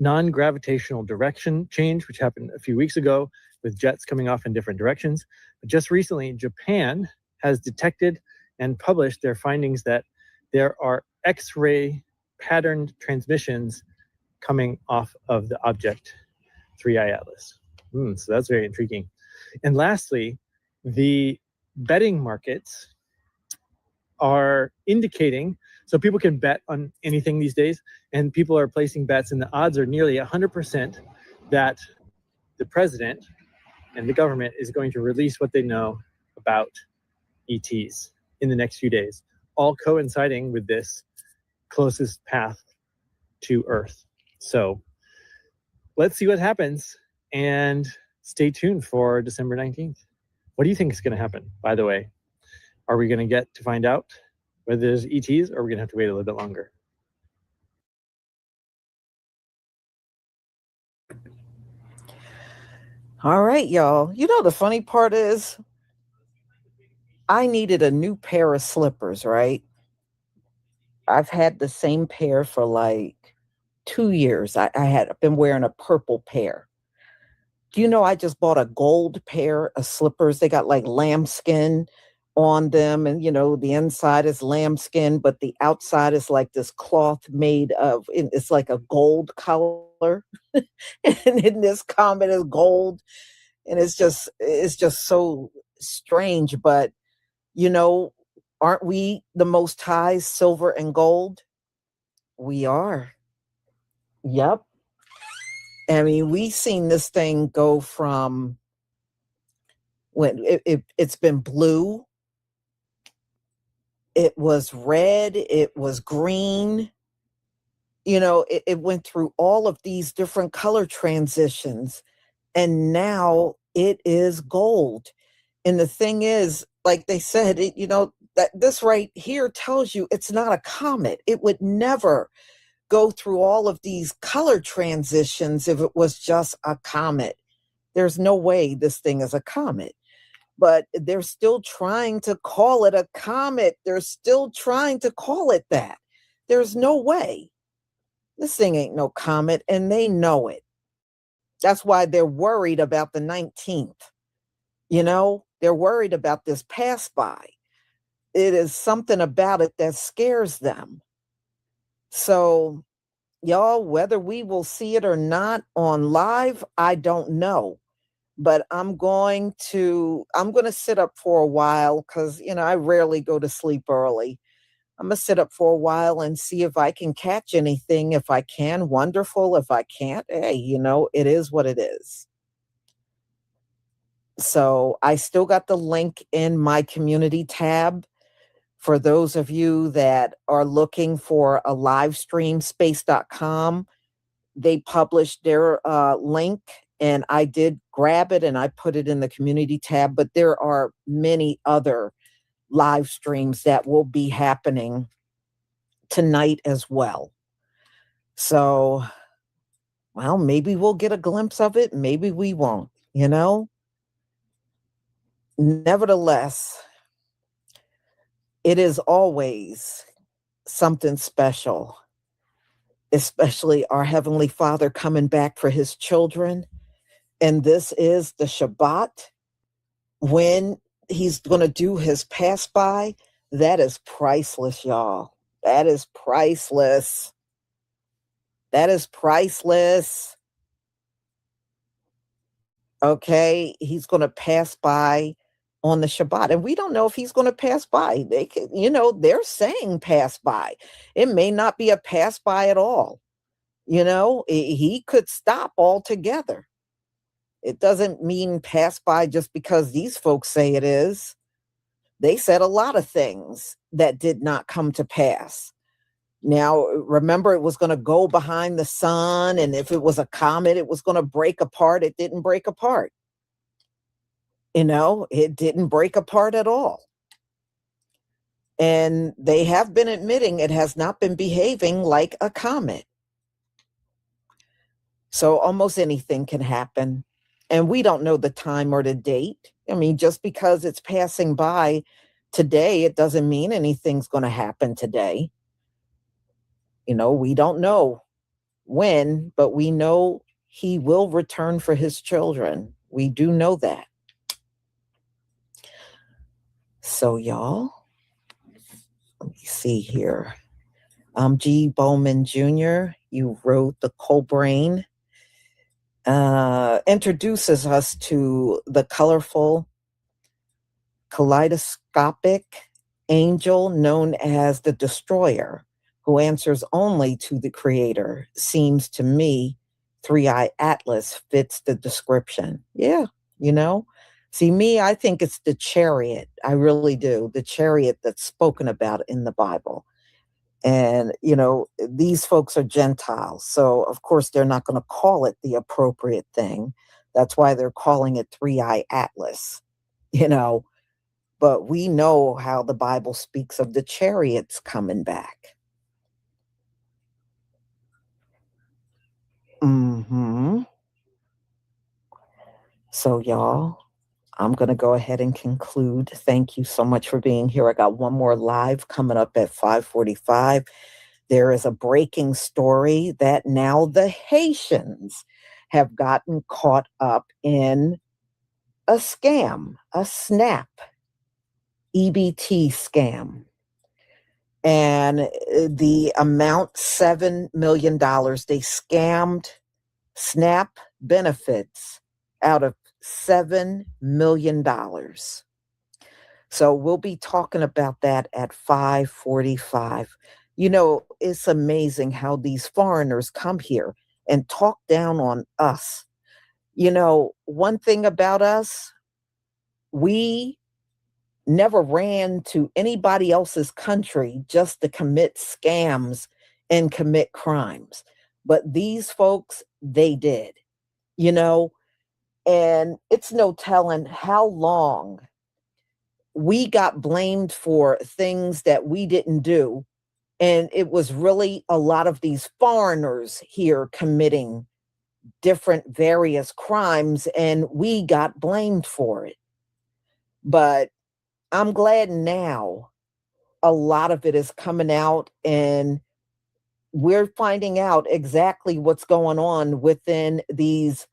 non-gravitational direction change, which happened a few weeks ago with jets coming off in different directions. But just recently, Japan has detected and published their findings that there are X-ray patterned transmissions coming off of the object 3I Atlas. So that's very intriguing. And lastly, the betting markets are indicating, so people can bet on anything these days, and people are placing bets, and the odds are nearly 100% that the president and the government is going to release what they know about ETs in the next few days, all coinciding with this closest path to Earth. So let's see what happens, and stay tuned for December 19th. What do you think is going to happen, by the way? Are we going to get to find out whether there's ETs, or are we going to have to wait a little bit longer? All right, y'all. You know, the funny part is I needed a new pair of slippers, right? I've had the same pair for like 2 years. I had been wearing a purple pair. Do you know I just bought a gold pair of slippers? They got like lambskin on them, and the inside is lambskin, but the outside is like this cloth made of, it's like a gold color. And in this comment is gold, and it's just so strange. But aren't we the Most High's silver and gold? We are. Yep. I mean, we've seen this thing go from when it's been blue, it was red, it was green. It went through all of these different color transitions, and now it is gold. And the thing is, like they said, that this right here tells you it's not a comet. It would never go through all of these color transitions if it was just a comet. There's no way this thing is a comet. But they're still trying to call it a comet. They're still trying to call it that. There's no way. This thing ain't no comet, and they know it. That's why they're worried about the 19th. They're worried about this pass by. It is something about it that scares them. So, y'all, whether we will see it or not on live, I don't know. But I'm going to sit up for a while because, I rarely go to sleep early. I'm going to sit up for a while and see if I can catch anything. If I can, wonderful. If I can't, hey, it is what it is. So I still got the link in my community tab for those of you that are looking for a live stream, space.com. They published their link, and I did grab it and I put it in the community tab. But there are many other live streams that will be happening tonight as well. So, well, maybe we'll get a glimpse of it. Maybe we won't, Nevertheless, it is always something special, especially our Heavenly Father coming back for his children. And this is the Shabbat when he's going to do his pass by. That is priceless, y'all. That is priceless. That is priceless. Okay, he's going to pass by on the Shabbat, and we don't know if he's going to pass by. They could, they're saying pass by. It may not be a pass by at all. He could stop altogether. It doesn't mean pass by just because these folks say it is. They said a lot of things that did not come to pass. Now, remember, it was going to go behind the sun, and if it was a comet, it was going to break apart. It didn't break apart. It didn't break apart at all. And they have been admitting it has not been behaving like a comet. So almost anything can happen. And we don't know the time or the date. I mean, just because it's passing by today, it doesn't mean anything's going to happen today. We don't know when, but we know he will return for his children. We do know that. So, y'all, let me see here. G. Bowman Jr., you wrote The Colbrain, introduces us to the colorful, kaleidoscopic angel known as the Destroyer, who answers only to the Creator. Seems to me, Three-Eye Atlas fits the description. Yeah, See, me, I think it's the chariot. I really do. The chariot that's spoken about in the Bible. And, these folks are Gentiles. So, of course, they're not going to call it the appropriate thing. That's why they're calling it Three-Eye Atlas, But we know how the Bible speaks of the chariots coming back. So, y'all, I'm going to go ahead and conclude. Thank you so much for being here. I got one more live coming up at 5:45. There is a breaking story that now the Haitians have gotten caught up in a scam, a SNAP, EBT scam. And the amount, $7 million. They scammed SNAP benefits out of $7 million. So we'll be talking about that at 5:45. You know, it's amazing how these foreigners come here and talk down on us. You know, one thing about us, we never ran to anybody else's country just to commit scams and commit crimes. But these folks, they did, you know, and it's no telling how long we got blamed for things that we didn't do. And it was really a lot of these foreigners here committing different various crimes, and we got blamed for it. But I'm glad now a lot of it is coming out, and we're finding out exactly what's going on within these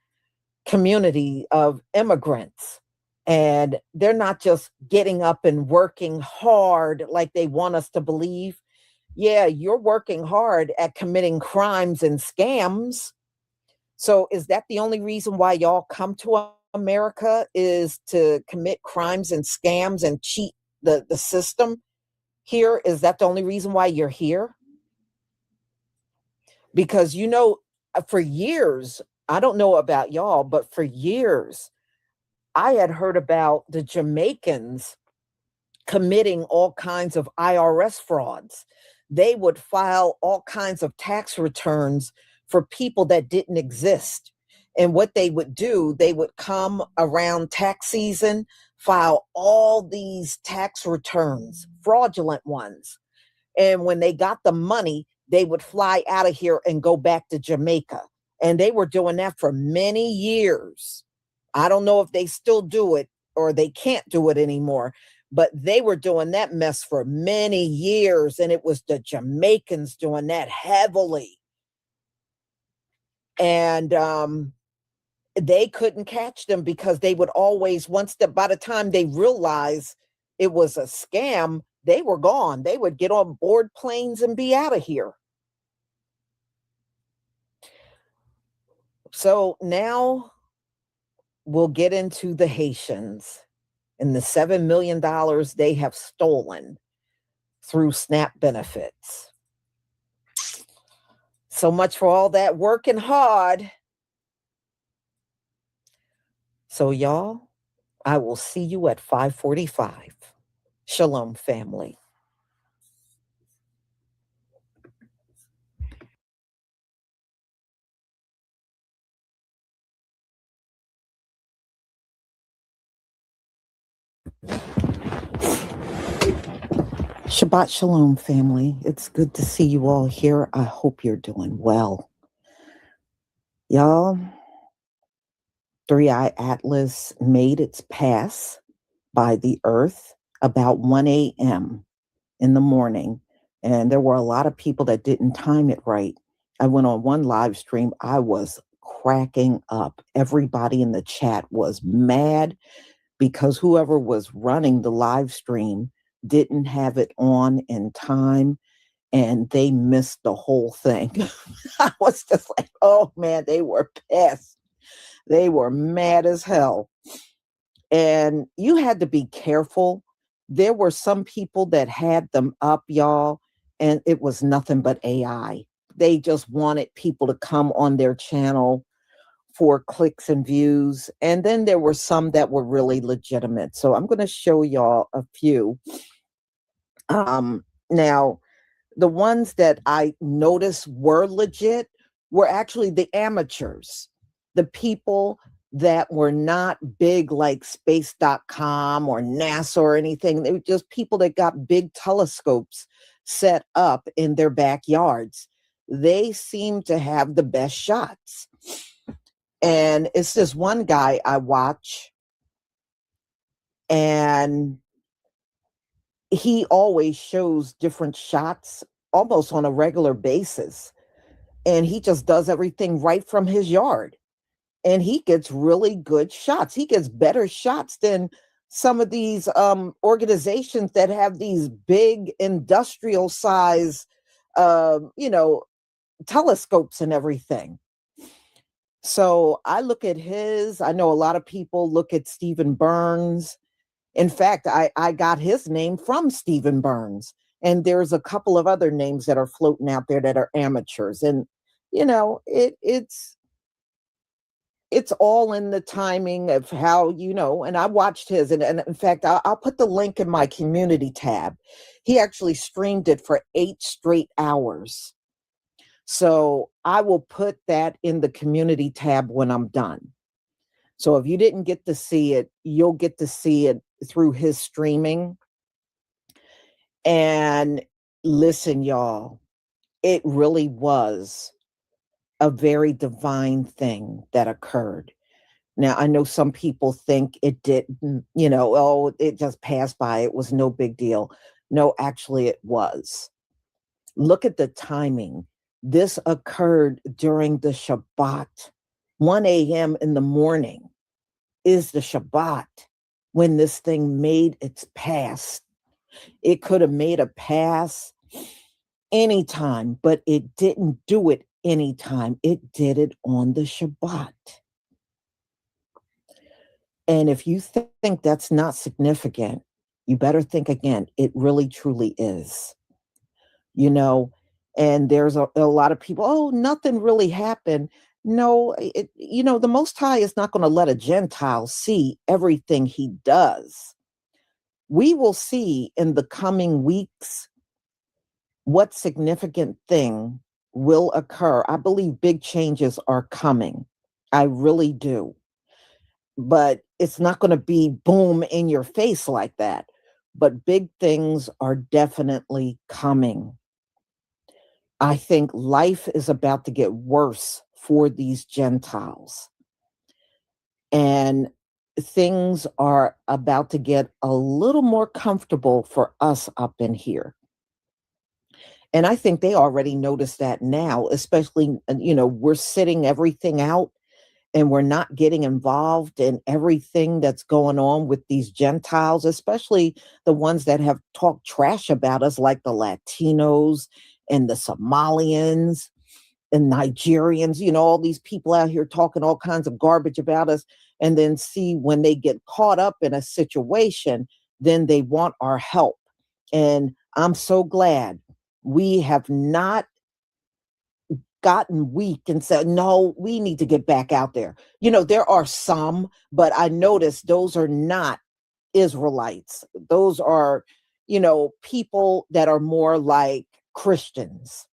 community of immigrants. And they're not just getting up and working hard like they want us to believe. Yeah, you're working hard at committing crimes and scams. So is that the only reason why y'all come to America, is to commit crimes and scams and cheat the system here? Is that the only reason why you're here? Because, you know, for years, I don't know about y'all, but for years, I had heard about the Jamaicans committing all kinds of IRS frauds. They would file all kinds of tax returns for people that didn't exist. And what they would do, they would come around tax season, file all these tax returns, fraudulent ones. And when they got the money, they would fly out of here and go back to Jamaica. And they were doing that for many years. I don't know if they still do it or they can't do it anymore, but they were doing that mess for many years. And it was the Jamaicans doing that heavily. And they couldn't catch them because they would always, by the time they realized it was a scam, they were gone. They would get on board planes and be out of here. So now we'll get into the Haitians and the $7 million they have stolen through SNAP benefits. So much for all that working hard. So y'all, I will see you at 5:45. Shalom, family. Shabbat Shalom, family. It's good to see you all here. I hope you're doing well. Y'all, 3i Atlas made its pass by the Earth about 1 a.m. in the morning. And there were a lot of people that didn't time it right. I went on one live stream. I was cracking up. Everybody in the chat was mad because whoever was running the live stream didn't have it on in time, and they missed the whole thing. I was just like, oh man, they were pissed. They were mad as hell. And you had to be careful. There were some people that had them up, y'all, and it was nothing but AI. They just wanted people to come on their channel for clicks and views. And then there were some that were really legitimate. So I'm going to show y'all a few. Now, the ones that I noticed were legit were actually the amateurs, the people that were not big like space.com or NASA or anything. They were just people that got big telescopes set up in their backyards. They seem to have the best shots. And it's this one guy I watch. And he always shows different shots almost on a regular basis. And he just does everything right from his yard. And he gets really good shots. He gets better shots than some of these organizations that have these big industrial size, telescopes and everything. So I look at I know a lot of people look at Stephen Burns. In fact, I got his name from Stephen Burns. And there's a couple of other names that are floating out there that are amateurs. And, it's all in the timing of how, and I watched his. And in fact, I'll put the link in my community tab. He actually streamed it for 8 straight hours. So I will put that in the community tab when I'm done. So if you didn't get to see it, you'll get to see it through his streaming. And listen, y'all, it really was a very divine thing that occurred. Now, I know some people think it didn't, it just passed by. It was no big deal. No, actually it was. Look at the timing. This occurred during the Shabbat. 1 a.m. in the morning is the Shabbat when this thing made its pass. It could have made a pass anytime, but it didn't do it anytime. It did it on the Shabbat. And if you think that's not significant, you better think again. It really, truly is. And there's a lot of people, oh, nothing really happened. No, the Most High is not going to let a Gentile see everything he does. We will see in the coming weeks what significant thing will occur. I believe big changes are coming. I really do. But it's not going to be boom in your face like that. But big things are definitely coming. I think life is about to get worse for these Gentiles. And things are about to get a little more comfortable for us up in here. And I think they already noticed that now, especially, we're sitting everything out and we're not getting involved in everything that's going on with these Gentiles, especially the ones that have talked trash about us, like the Latinos and the Somalians and Nigerians, all these people out here talking all kinds of garbage about us. And then see when they get caught up in a situation, then they want our help. And I'm so glad we have not gotten weak and said, no, we need to get back out there. There are some, but I noticed those are not Israelites. Those are, people that are more like Christians.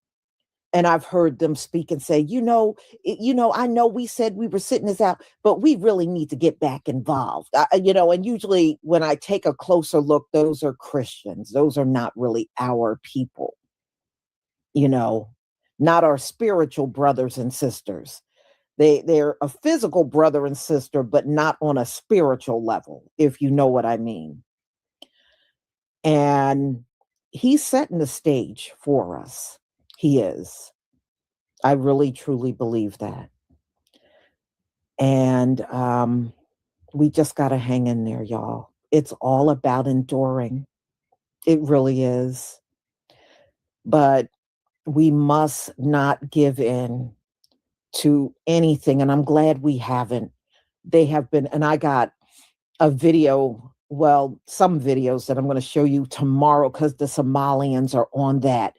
And I've heard them speak and say, I know we said we were sitting this out, but we really need to get back involved. And usually when I take a closer look, those are Christians. Those are not really our people, not our spiritual brothers and sisters. They're a physical brother and sister, but not on a spiritual level, if you know what I mean. And he's setting the stage for us. He is. I really, truly believe that. And we just got to hang in there, y'all. It's all about enduring. It really is. But we must not give in to anything. And I'm glad we haven't. They have been, and I got a video, some videos that I'm going to show you tomorrow because the Somalians are on that.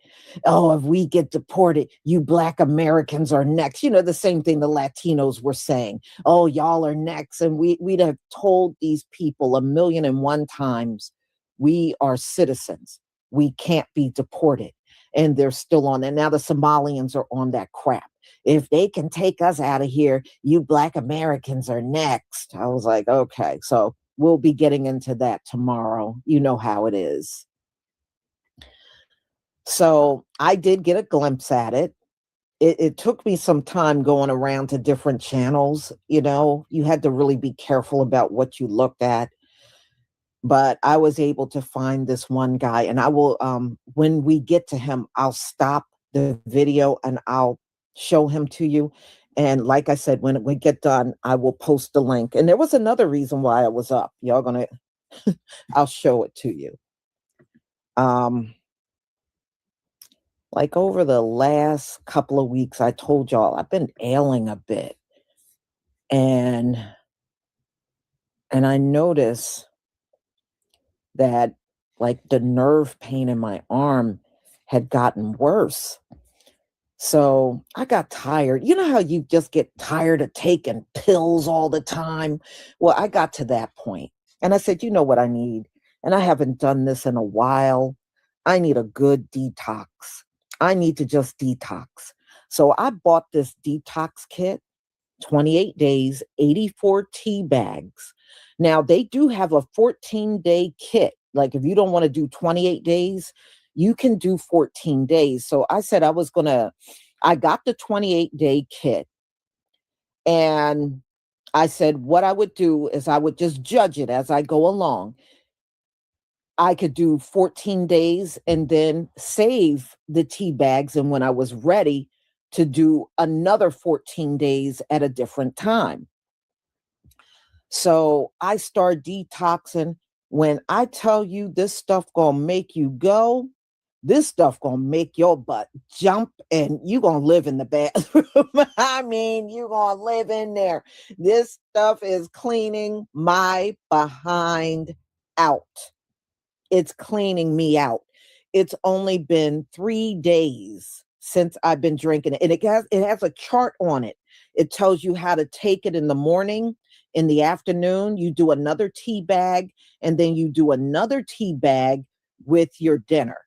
Oh, if we get deported, you Black Americans are next. The same thing the Latinos were saying. Oh, y'all are next. And we'd have told these people 1,000,001 times, we are citizens. We can't be deported. And they're still on. And now the Somalians are on that crap. If they can take us out of here, you Black Americans are next. I was like, okay, so we'll be getting into that tomorrow. You know how it is. So I did get a glimpse at it. It took me some time going around to different channels. You had to really be careful about what you looked at. But I was able to find this one guy, and I will, when we get to him, I'll stop the video and I'll show him to you. And like I said, when we get done, I will post the link. And there was another reason why I was up. Y'all gonna, I'll show it to you. Like over the last couple of weeks, I told y'all I've been ailing a bit. And I notice that like the nerve pain in my arm had gotten worse. So I got tired. You know how you just get tired of taking pills all the time? Well, I got to that point. And I said, you know what I need? And I haven't done this in a while. I need a good detox. I need to just detox. So I bought this detox kit, 28 days, 84 tea bags. Now, they do have a 14-day kit. Like if you don't want to do 28 days, you can do 14 days. So I said I got the 28-day kit. And I said what I would do is I would just judge it as I go along. I could do 14 days and then save the tea bags. And when I was ready to do another 14 days at a different time. So I start detoxing. When I tell you this stuff gonna make you go, this stuff gonna make your butt jump and you gonna live in the bathroom. I mean, you gonna live in there. This stuff is cleaning my behind out. It's cleaning me out. It's only been 3 days since I've been drinking it. And it has a chart on it. It tells you how to take it in the morning, in the afternoon, you do another tea bag, and then you do another tea bag with your dinner.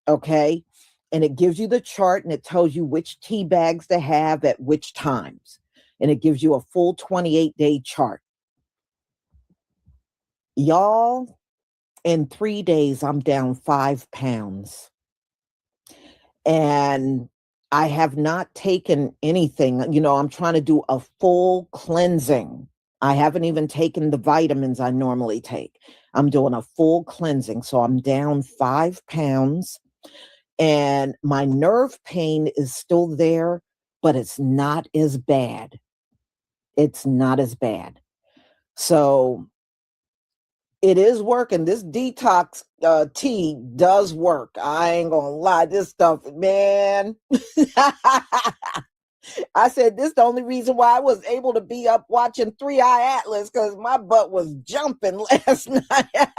Okay. And it gives you the chart and it tells you which tea bags to have at which times. And it gives you a full 28-day chart. Y'all, in 3 days, I'm down 5 pounds. And I have not taken anything. You know, I'm trying to do a full cleansing. I haven't even taken the vitamins I normally take. I'm doing a full cleansing. So I'm down 5 pounds. And my nerve pain is still there, but it's not as bad. It's not as bad. So it is working. This detox tea does work. I ain't gonna lie. This stuff, man. I said this is the only reason why I was able to be up watching 3i Atlas, because my butt was jumping last night.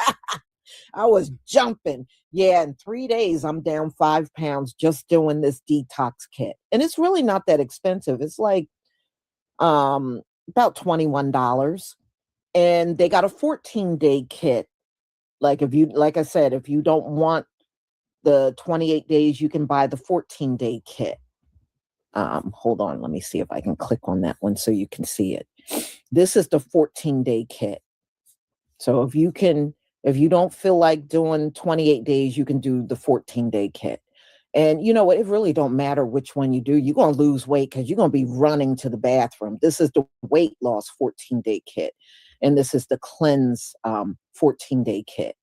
I was jumping. Yeah, in 3 days, I'm down 5 pounds just doing this detox kit. And it's really not that expensive. It's like about $21. And they got a 14-day kit. Like I said, if you don't want the 28 days, you can buy the 14-day kit. Hold on, let me see if I can click on that one so you can see it. This is the 14-day kit. So if you don't feel like doing 28 days, you can do the 14-day kit. And you know what? It really don't matter which one you do. You're going to lose weight because you're going to be running to the bathroom. This is the weight loss 14-day kit. And this is the cleanse 14-day kit.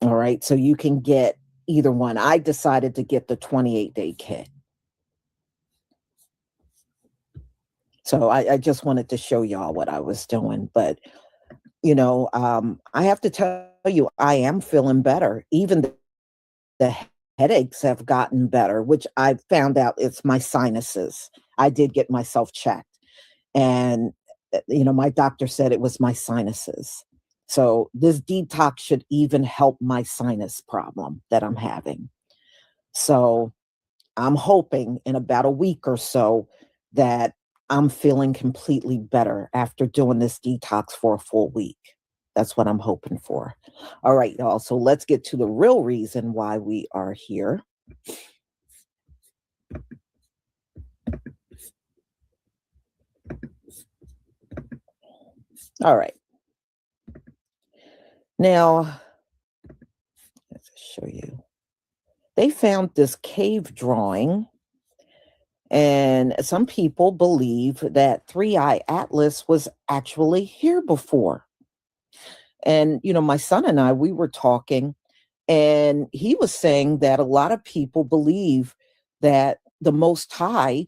All right. So you can get either one. I decided to get the 28-day kit. So I just wanted to show y'all what I was doing. But, you know, I have to tell you, I am feeling better. Even the headaches have gotten better, which I found out it's my sinuses. I did get myself checked. And, you know, my doctor said it was my sinuses. So this detox should even help my sinus problem that I'm having. So I'm hoping in about a week or so that I'm feeling completely better after doing this detox for a full week. That's what I'm hoping for. All right, y'all. So let's get to the real reason why we are here. All right. Now, let's show you. They found this cave drawing, and some people believe that 3i Atlas was actually here before. And, my son and I, we were talking, and he was saying that a lot of people believe that the Most High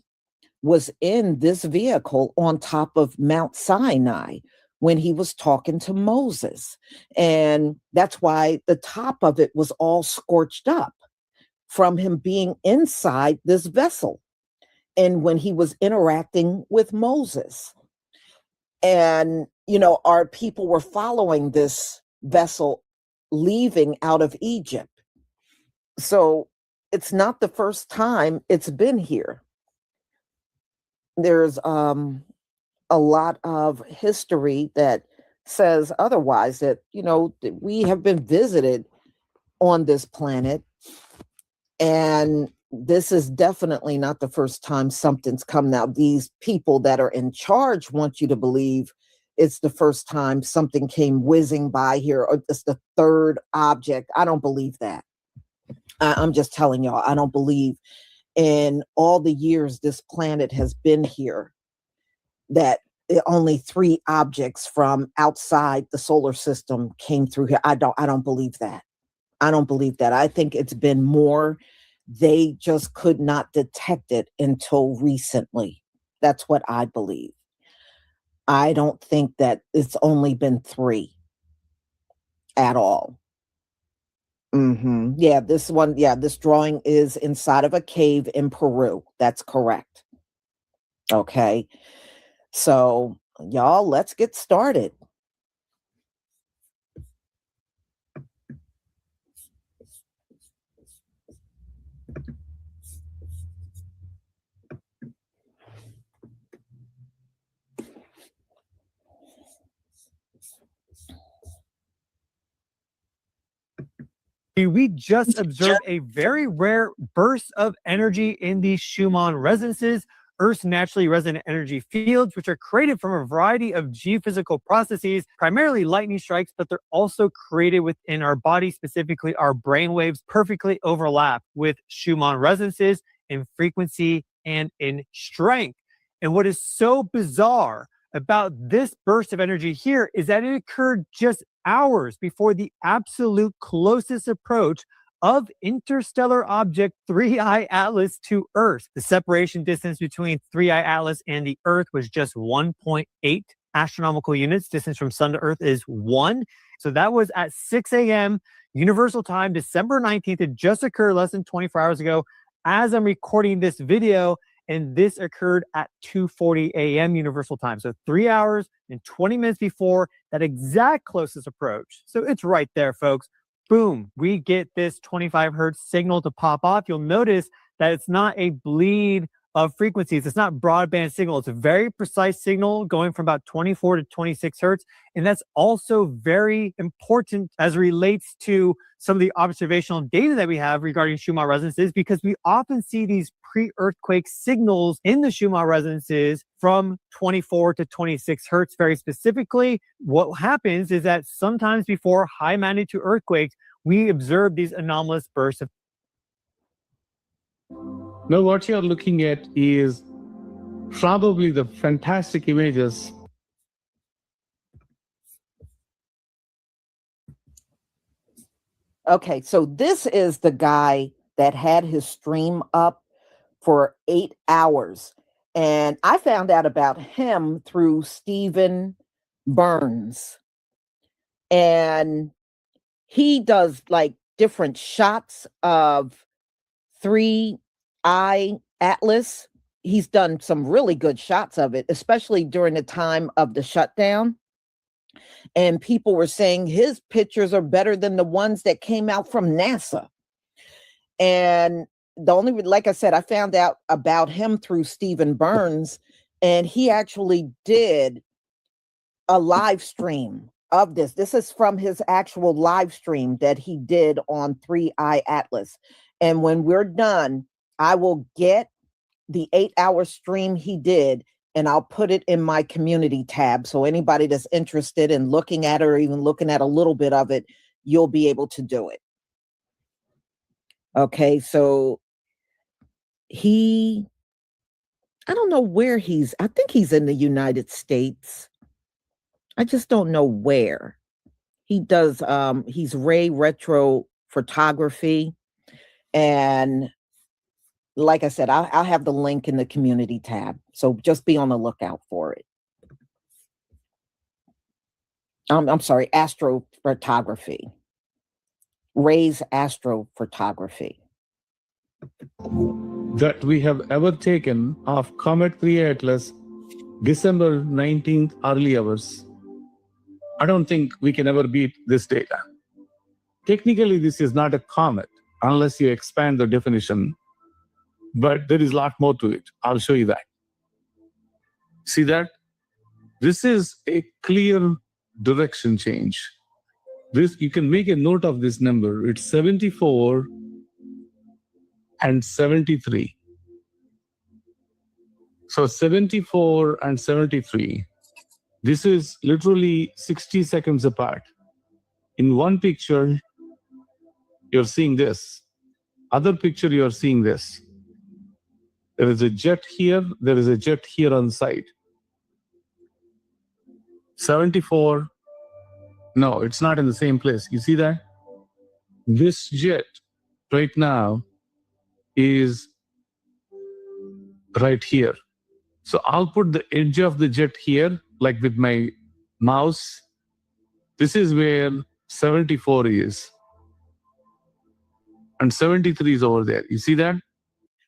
was in this vehicle on top of Mount Sinai when he was talking to Moses. And that's why the top of it was all scorched up from him being inside this vessel and when he was interacting with Moses. And, our people were following this vessel leaving out of Egypt. So it's not the first time it's been here. There's a lot of history that says otherwise, that, that we have been visited on this planet. And this is definitely not the first time something's come out. These people that are in charge want you to believe it's the first time something came whizzing by here, or it's the third object. I don't believe that. I'm just telling y'all, I don't believe in all the years this planet has been here that only 3 objects from outside the solar system came through here. I don't believe that. I don't believe that. I think it's been more. They just could not detect it until recently. That's what I believe. I don't think that it's only been 3 at all. Yeah, this drawing is inside of a cave in Peru. That's correct. Okay. So, y'all, let's get started. We just observed a very rare burst of energy in the Schumann resonances, Earth's naturally resonant energy fields, which are created from a variety of geophysical processes, primarily lightning strikes, but they're also created within our body, specifically our brain waves, perfectly overlap with Schumann resonances in frequency and in strength. And what is so bizarre about this burst of energy here is that it occurred just hours before the absolute closest approach of interstellar object 3I Atlas to Earth. The separation distance between 3I Atlas and the Earth was just 1.8 astronomical units. Distance from Sun to Earth is 1. So that was at 6 a.m. Universal Time, December 19th. It just occurred less than 24 hours ago as I'm recording this video. And this occurred at 2:40 a.m. Universal Time. So 3 hours and 20 minutes before that exact closest approach. So it's right there, folks. Boom, we get this 25 hertz signal to pop off. You'll notice that it's not a bleed of frequencies. It's not broadband signal. It's a very precise signal going from about 24 to 26 hertz. And that's also very important as it relates to some of the observational data that we have regarding Schumann resonances, because we often see these pre-earthquake signals in the Schumann resonances from 24 to 26 hertz. Very specifically, what happens is that sometimes before high magnitude earthquakes, we observe these anomalous bursts of. Now, what you're looking at is probably the fantastic images. Okay, so this is the guy that had his stream up for 8 hours. And I found out about him through Stephen Burns. And he does like different shots of 3I Atlas. He's done some really good shots of it, especially during the time of the shutdown. And people were saying his pictures are better than the ones that came out from NASA. And the only, like I said, I found out about him through Stephen Burns, and he actually did a live stream of this. This is from his actual live stream that he did on 3I Atlas. And when we're done, I will get the 8-hour stream he did, and I'll put it in my community tab. So anybody that's interested in looking at it or even looking at a little bit of it, you'll be able to do it. Okay, so I don't know where I think he's in the United States. I just don't know where He does, he's ray retro photography. And like I said, I'll have the link in the community tab. So just be on the lookout for it. I'm sorry, astrophotography. Ray's astrophotography. That we have ever taken of Comet 3i Atlas, December 19th, early hours. I don't think we can ever beat this data. Technically, this is not a comet unless you expand the definition, but there is a lot more to it. I'll show you that. See that? This is a clear direction change. This, you can make a note of this number. It's 74 and 73. So 74 and 73. This is literally 60 seconds apart. In one picture, you're seeing this. Other picture, you're seeing this. There is a jet here. There is a jet here on the side. 74. No, it's not in the same place. You see that? This jet right now is right here. So I'll put the edge of the jet here, like with my mouse. This is where 74 is. And 73 is over there. You see that?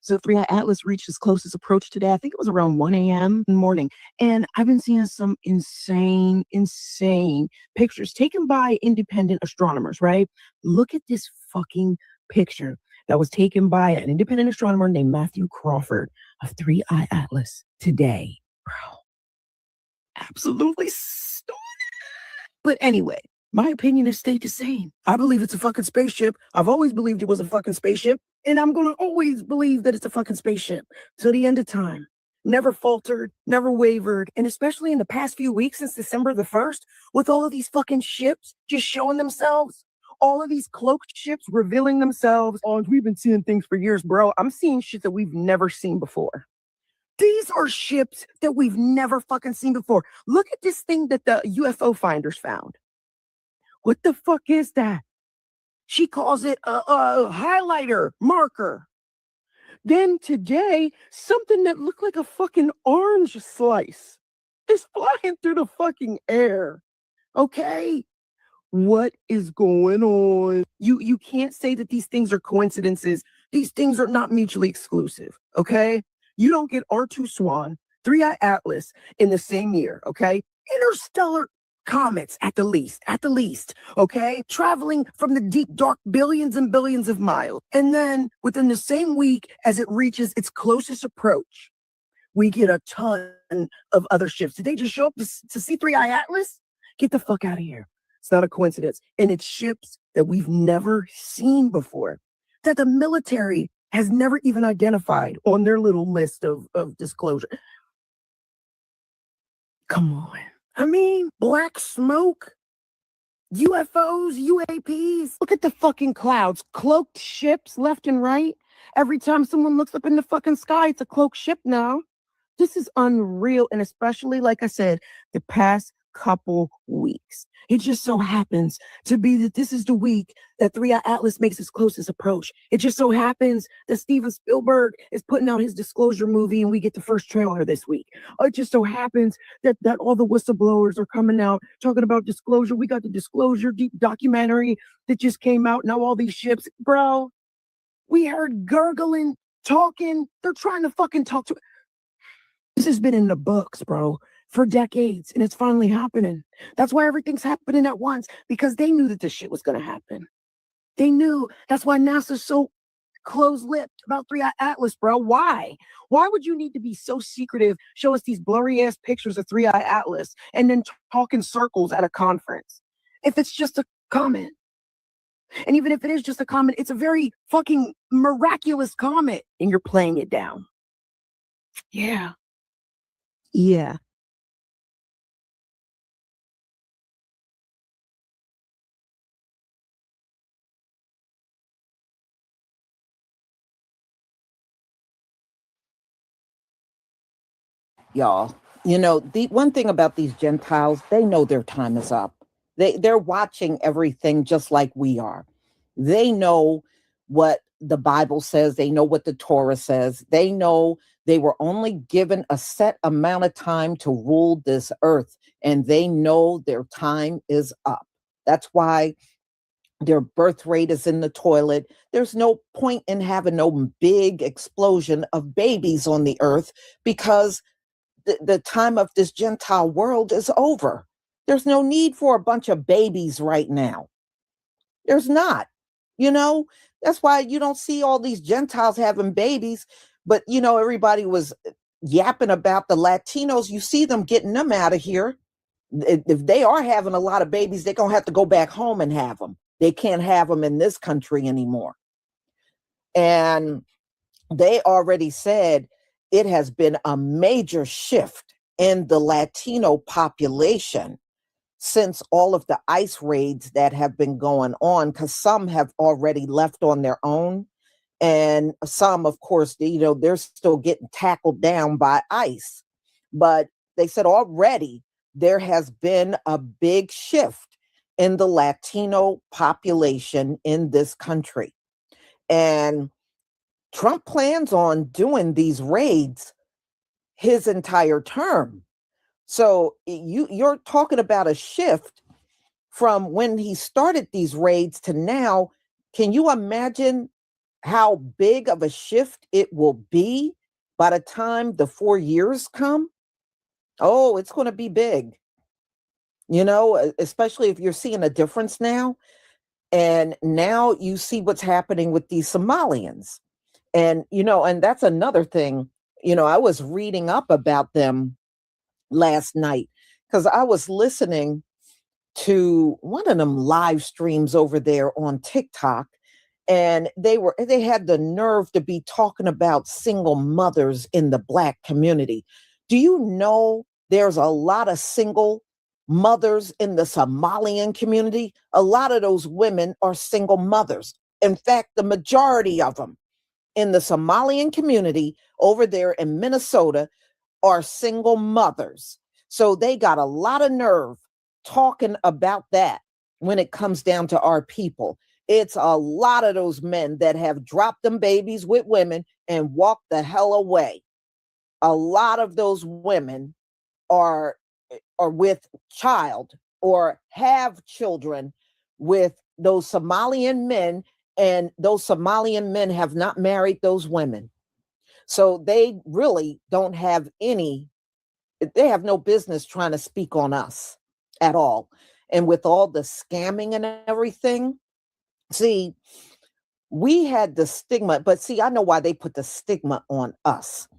So 3i Atlas reached its closest approach today. I think it was around 1 a.m. in the morning. And I've been seeing some insane pictures taken by independent astronomers, right? Look at this fucking picture that was taken by an independent astronomer named Matthew Crawford of 3i Atlas today. Bro, absolutely stunning. But anyway, my opinion has stayed the same. I believe it's a fucking spaceship. I've always believed it was a fucking spaceship. And I'm going to always believe that it's a fucking spaceship. To the end of time. Never faltered, never wavered. And especially in the past few weeks since December the 1st, with all of these fucking ships just showing themselves. All of these cloaked ships revealing themselves. Oh, we've been seeing things for years, bro. I'm seeing shit that we've never seen before. These are ships that we've never fucking seen before. Look at this thing that the UFO finders found. What the fuck is that? She calls it a highlighter marker. Then today, something that looked like a fucking orange slice is flying through the fucking air. Okay? What is going on? You can't say that these things are coincidences. These things are not mutually exclusive. Okay? You don't get R2 Swan, 3i Atlas in the same year. Okay? Interstellar comets at the least, okay? Traveling from the deep, dark billions and billions of miles. And then within the same week as it reaches its closest approach, we get a ton of other ships. Did they just show up to see 3i Atlas? Get the fuck out of here. It's not a coincidence. And it's ships that we've never seen before, that the military has never even identified on their little list of disclosure. Come on. I mean, black smoke, UFOs, UAPs. Look at the fucking clouds. Cloaked ships left and right. Every time someone looks up in the fucking sky, it's a cloaked ship now. This is unreal. And especially, like I said, the past couple weeks. It just so happens to be that this is the week that 3i Atlas makes its closest approach. It just so happens that Steven Spielberg is putting out his disclosure movie and we get the first trailer this week. It just so happens that all the whistleblowers are coming out talking about disclosure. We got the disclosure deep documentary that just came out. Now all these ships, bro, we heard gurgling, talking. They're trying to fucking talk to. This has been in the books, bro, for decades, and it's finally happening. That's why everything's happening at once, because they knew that this shit was going to happen. They knew. That's why NASA's so close-lipped about 3i Atlas, bro. Why? Why would you need to be so secretive, show us these blurry-ass pictures of 3i Atlas, and then talk in circles at a conference? If it's just a comment. And even if it is just a comment, it's a very fucking miraculous comment, and you're playing it down. Yeah. Yeah. Y'all, you know, the one thing about these Gentiles, they know their time is up. They're watching everything just like we are. They know what the Bible says. They know what the Torah says. They know they were only given a set amount of time to rule this earth, and they know their time is up. That's why their birth rate is in the toilet. There's no point in having no big explosion of babies on the earth, because the time of this Gentile world is over. There's no need for a bunch of babies right now. There's not. That's why you don't see all these Gentiles having babies. But, everybody was yapping about the Latinos. You see them getting them out of here. If they are having a lot of babies, they're going to have to go back home and have them. They can't have them in this country anymore. And they already said it has been a major shift in the Latino population since all of the ICE raids that have been going on, because some have already left on their own. And some, of course, they're still getting tackled down by ICE. But they said already there has been a big shift in the Latino population in this country. And Trump plans on doing these raids his entire term. So you're talking about a shift from when he started these raids to now. Can you imagine how big of a shift it will be by the time the 4 years come? Oh, it's going to be big, especially if you're seeing a difference now. And now you see what's happening with these Somalians. And, and that's another thing, I was reading up about them last night because I was listening to one of them live streams over there on TikTok, and they had the nerve to be talking about single mothers in the Black community. Do you know there's a lot of single mothers in the Somalian community? A lot of those women are single mothers. In fact, the majority of them in the Somalian community over there in Minnesota are single mothers. So they got a lot of nerve talking about that when it comes down to our people. It's a lot of those men that have dropped them babies with women and walked the hell away. A lot of those women are with child or have children with those Somalian men, and those Somalian men have not married those women. So they really don't have they have no business trying to speak on us at all. And with all the scamming and everything, see, we had the stigma, but see, I know why they put the stigma on us.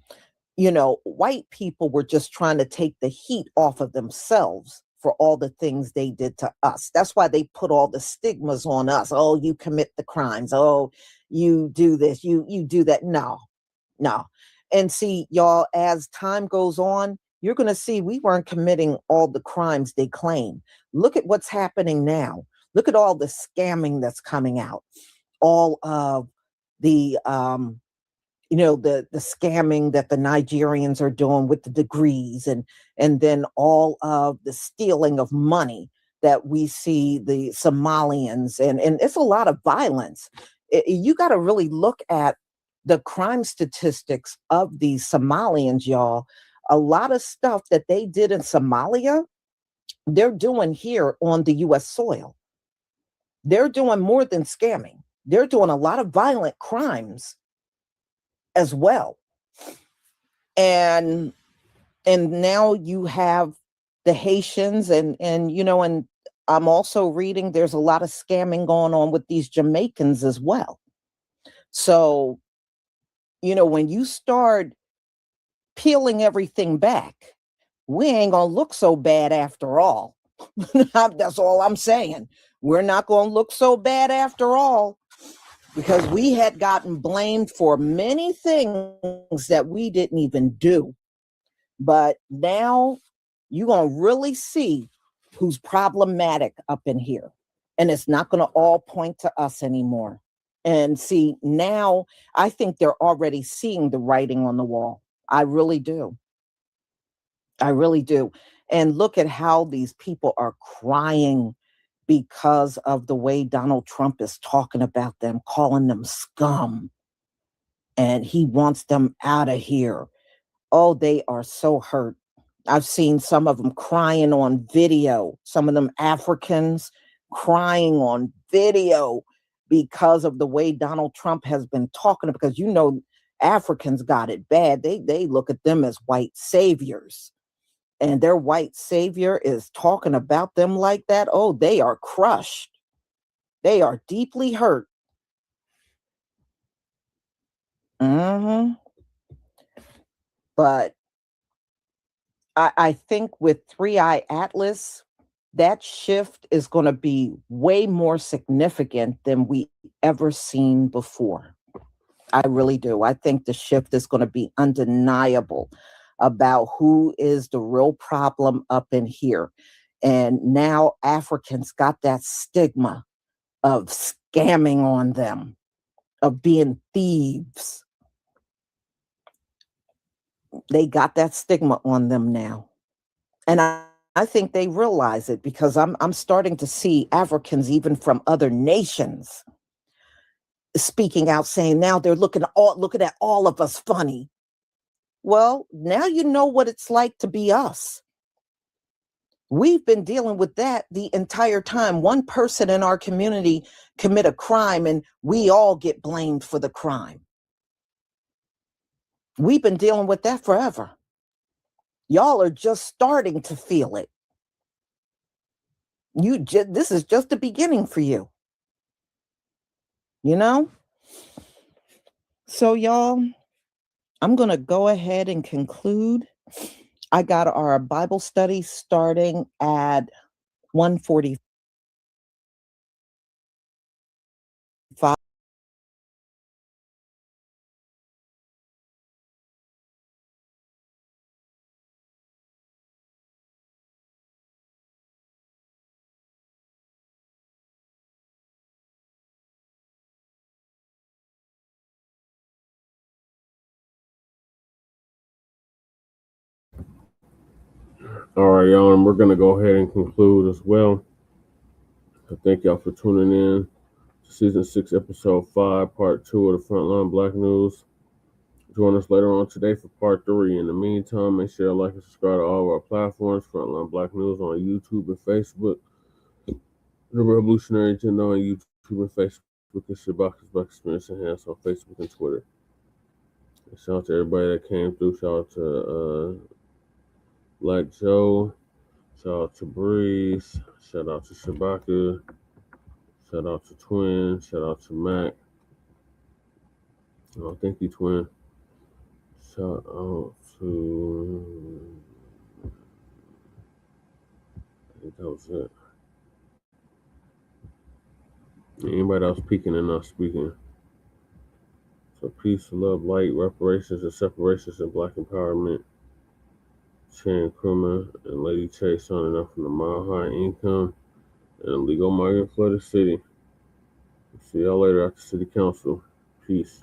White people were just trying to take the heat off of themselves for all the things they did to us. That's why they put all the stigmas on us. Oh, you commit the crimes. Oh, you do this, you do that. No. And see, y'all, as time goes on, you're going to see we weren't committing all the crimes they claim. Look at what's happening now. Look at all the scamming that's coming out. All of the, the scamming that the Nigerians are doing with the degrees, and then all of the stealing of money that we see the Somalians, and it's a lot of violence. You got to really look at the crime statistics of these Somalians, y'all. A lot of stuff that they did in Somalia, they're doing here on the U.S. soil. They're doing more than scamming. They're doing a lot of violent crimes as well. And now you have the Haitians, and I'm also reading there's a lot of scamming going on with these Jamaicans as well. So, when you start peeling everything back, we ain't gonna look so bad after all. That's all I'm saying. We're not gonna look so bad after all, because we had gotten blamed for many things that we didn't even do. But now you're gonna really see who's problematic up in here. And it's not gonna all point to us anymore. And see, now I think they're already seeing the writing on the wall. I really do. I really do. And look at how these people are crying because of the way Donald Trump is talking about them, calling them scum. And he wants them out of here. Oh, they are so hurt. I've seen some of them crying on video, some of them Africans crying on video because of the way Donald Trump has been talking, because you know Africans got it bad. They look at them as white saviors. And their white savior is talking about them like that. Oh, they are crushed. They are deeply hurt. But I think with 3i Atlas, that shift is going to be way more significant than we ever seen before. I really do. I think the shift is going to be undeniable about who is the real problem up in here. And now Africans got that stigma of scamming on them, of being thieves. They got that stigma on them now. And I think they realize it, because I'm starting to see Africans, even from other nations, speaking out, saying now they're looking at all of us funny. Well, now you know what it's like to be us. We've been dealing with that the entire time. One person in our community commit a crime and we all get blamed for the crime. We've been dealing with that forever. Y'all are just starting to feel it. This is just the beginning for you. You know? So y'all, I'm going to go ahead and conclude. I got our Bible study starting at 1:45. All right, y'all, and we're going to go ahead and conclude as well. So thank y'all for tuning in to Season 6, Episode 5, Part 2 of the Frontline Black News. Join us later on today for Part 3. In the meantime, make sure to like and subscribe to all of our platforms, Frontline Black News on YouTube and Facebook, The Revolutionary Agenda on YouTube and Facebook, and Shabaka's Black Experience Enhanced on Facebook and Twitter. And shout out to everybody that came through. Shout out to Black Joe. Shout out to Breeze. Shout out to Shabaka. Shout out to Twin. Shout out to Mac. Oh, thank you, Twin. Shout out to... I think that was it. Anybody else peeking and not speaking? So peace, love, light, reparations, and separations, and black empowerment. Chan Krumah and Lady Chase signing up from the Mile High Income and Illegal Migrant Flooded City. See y'all later at the City Council. Peace.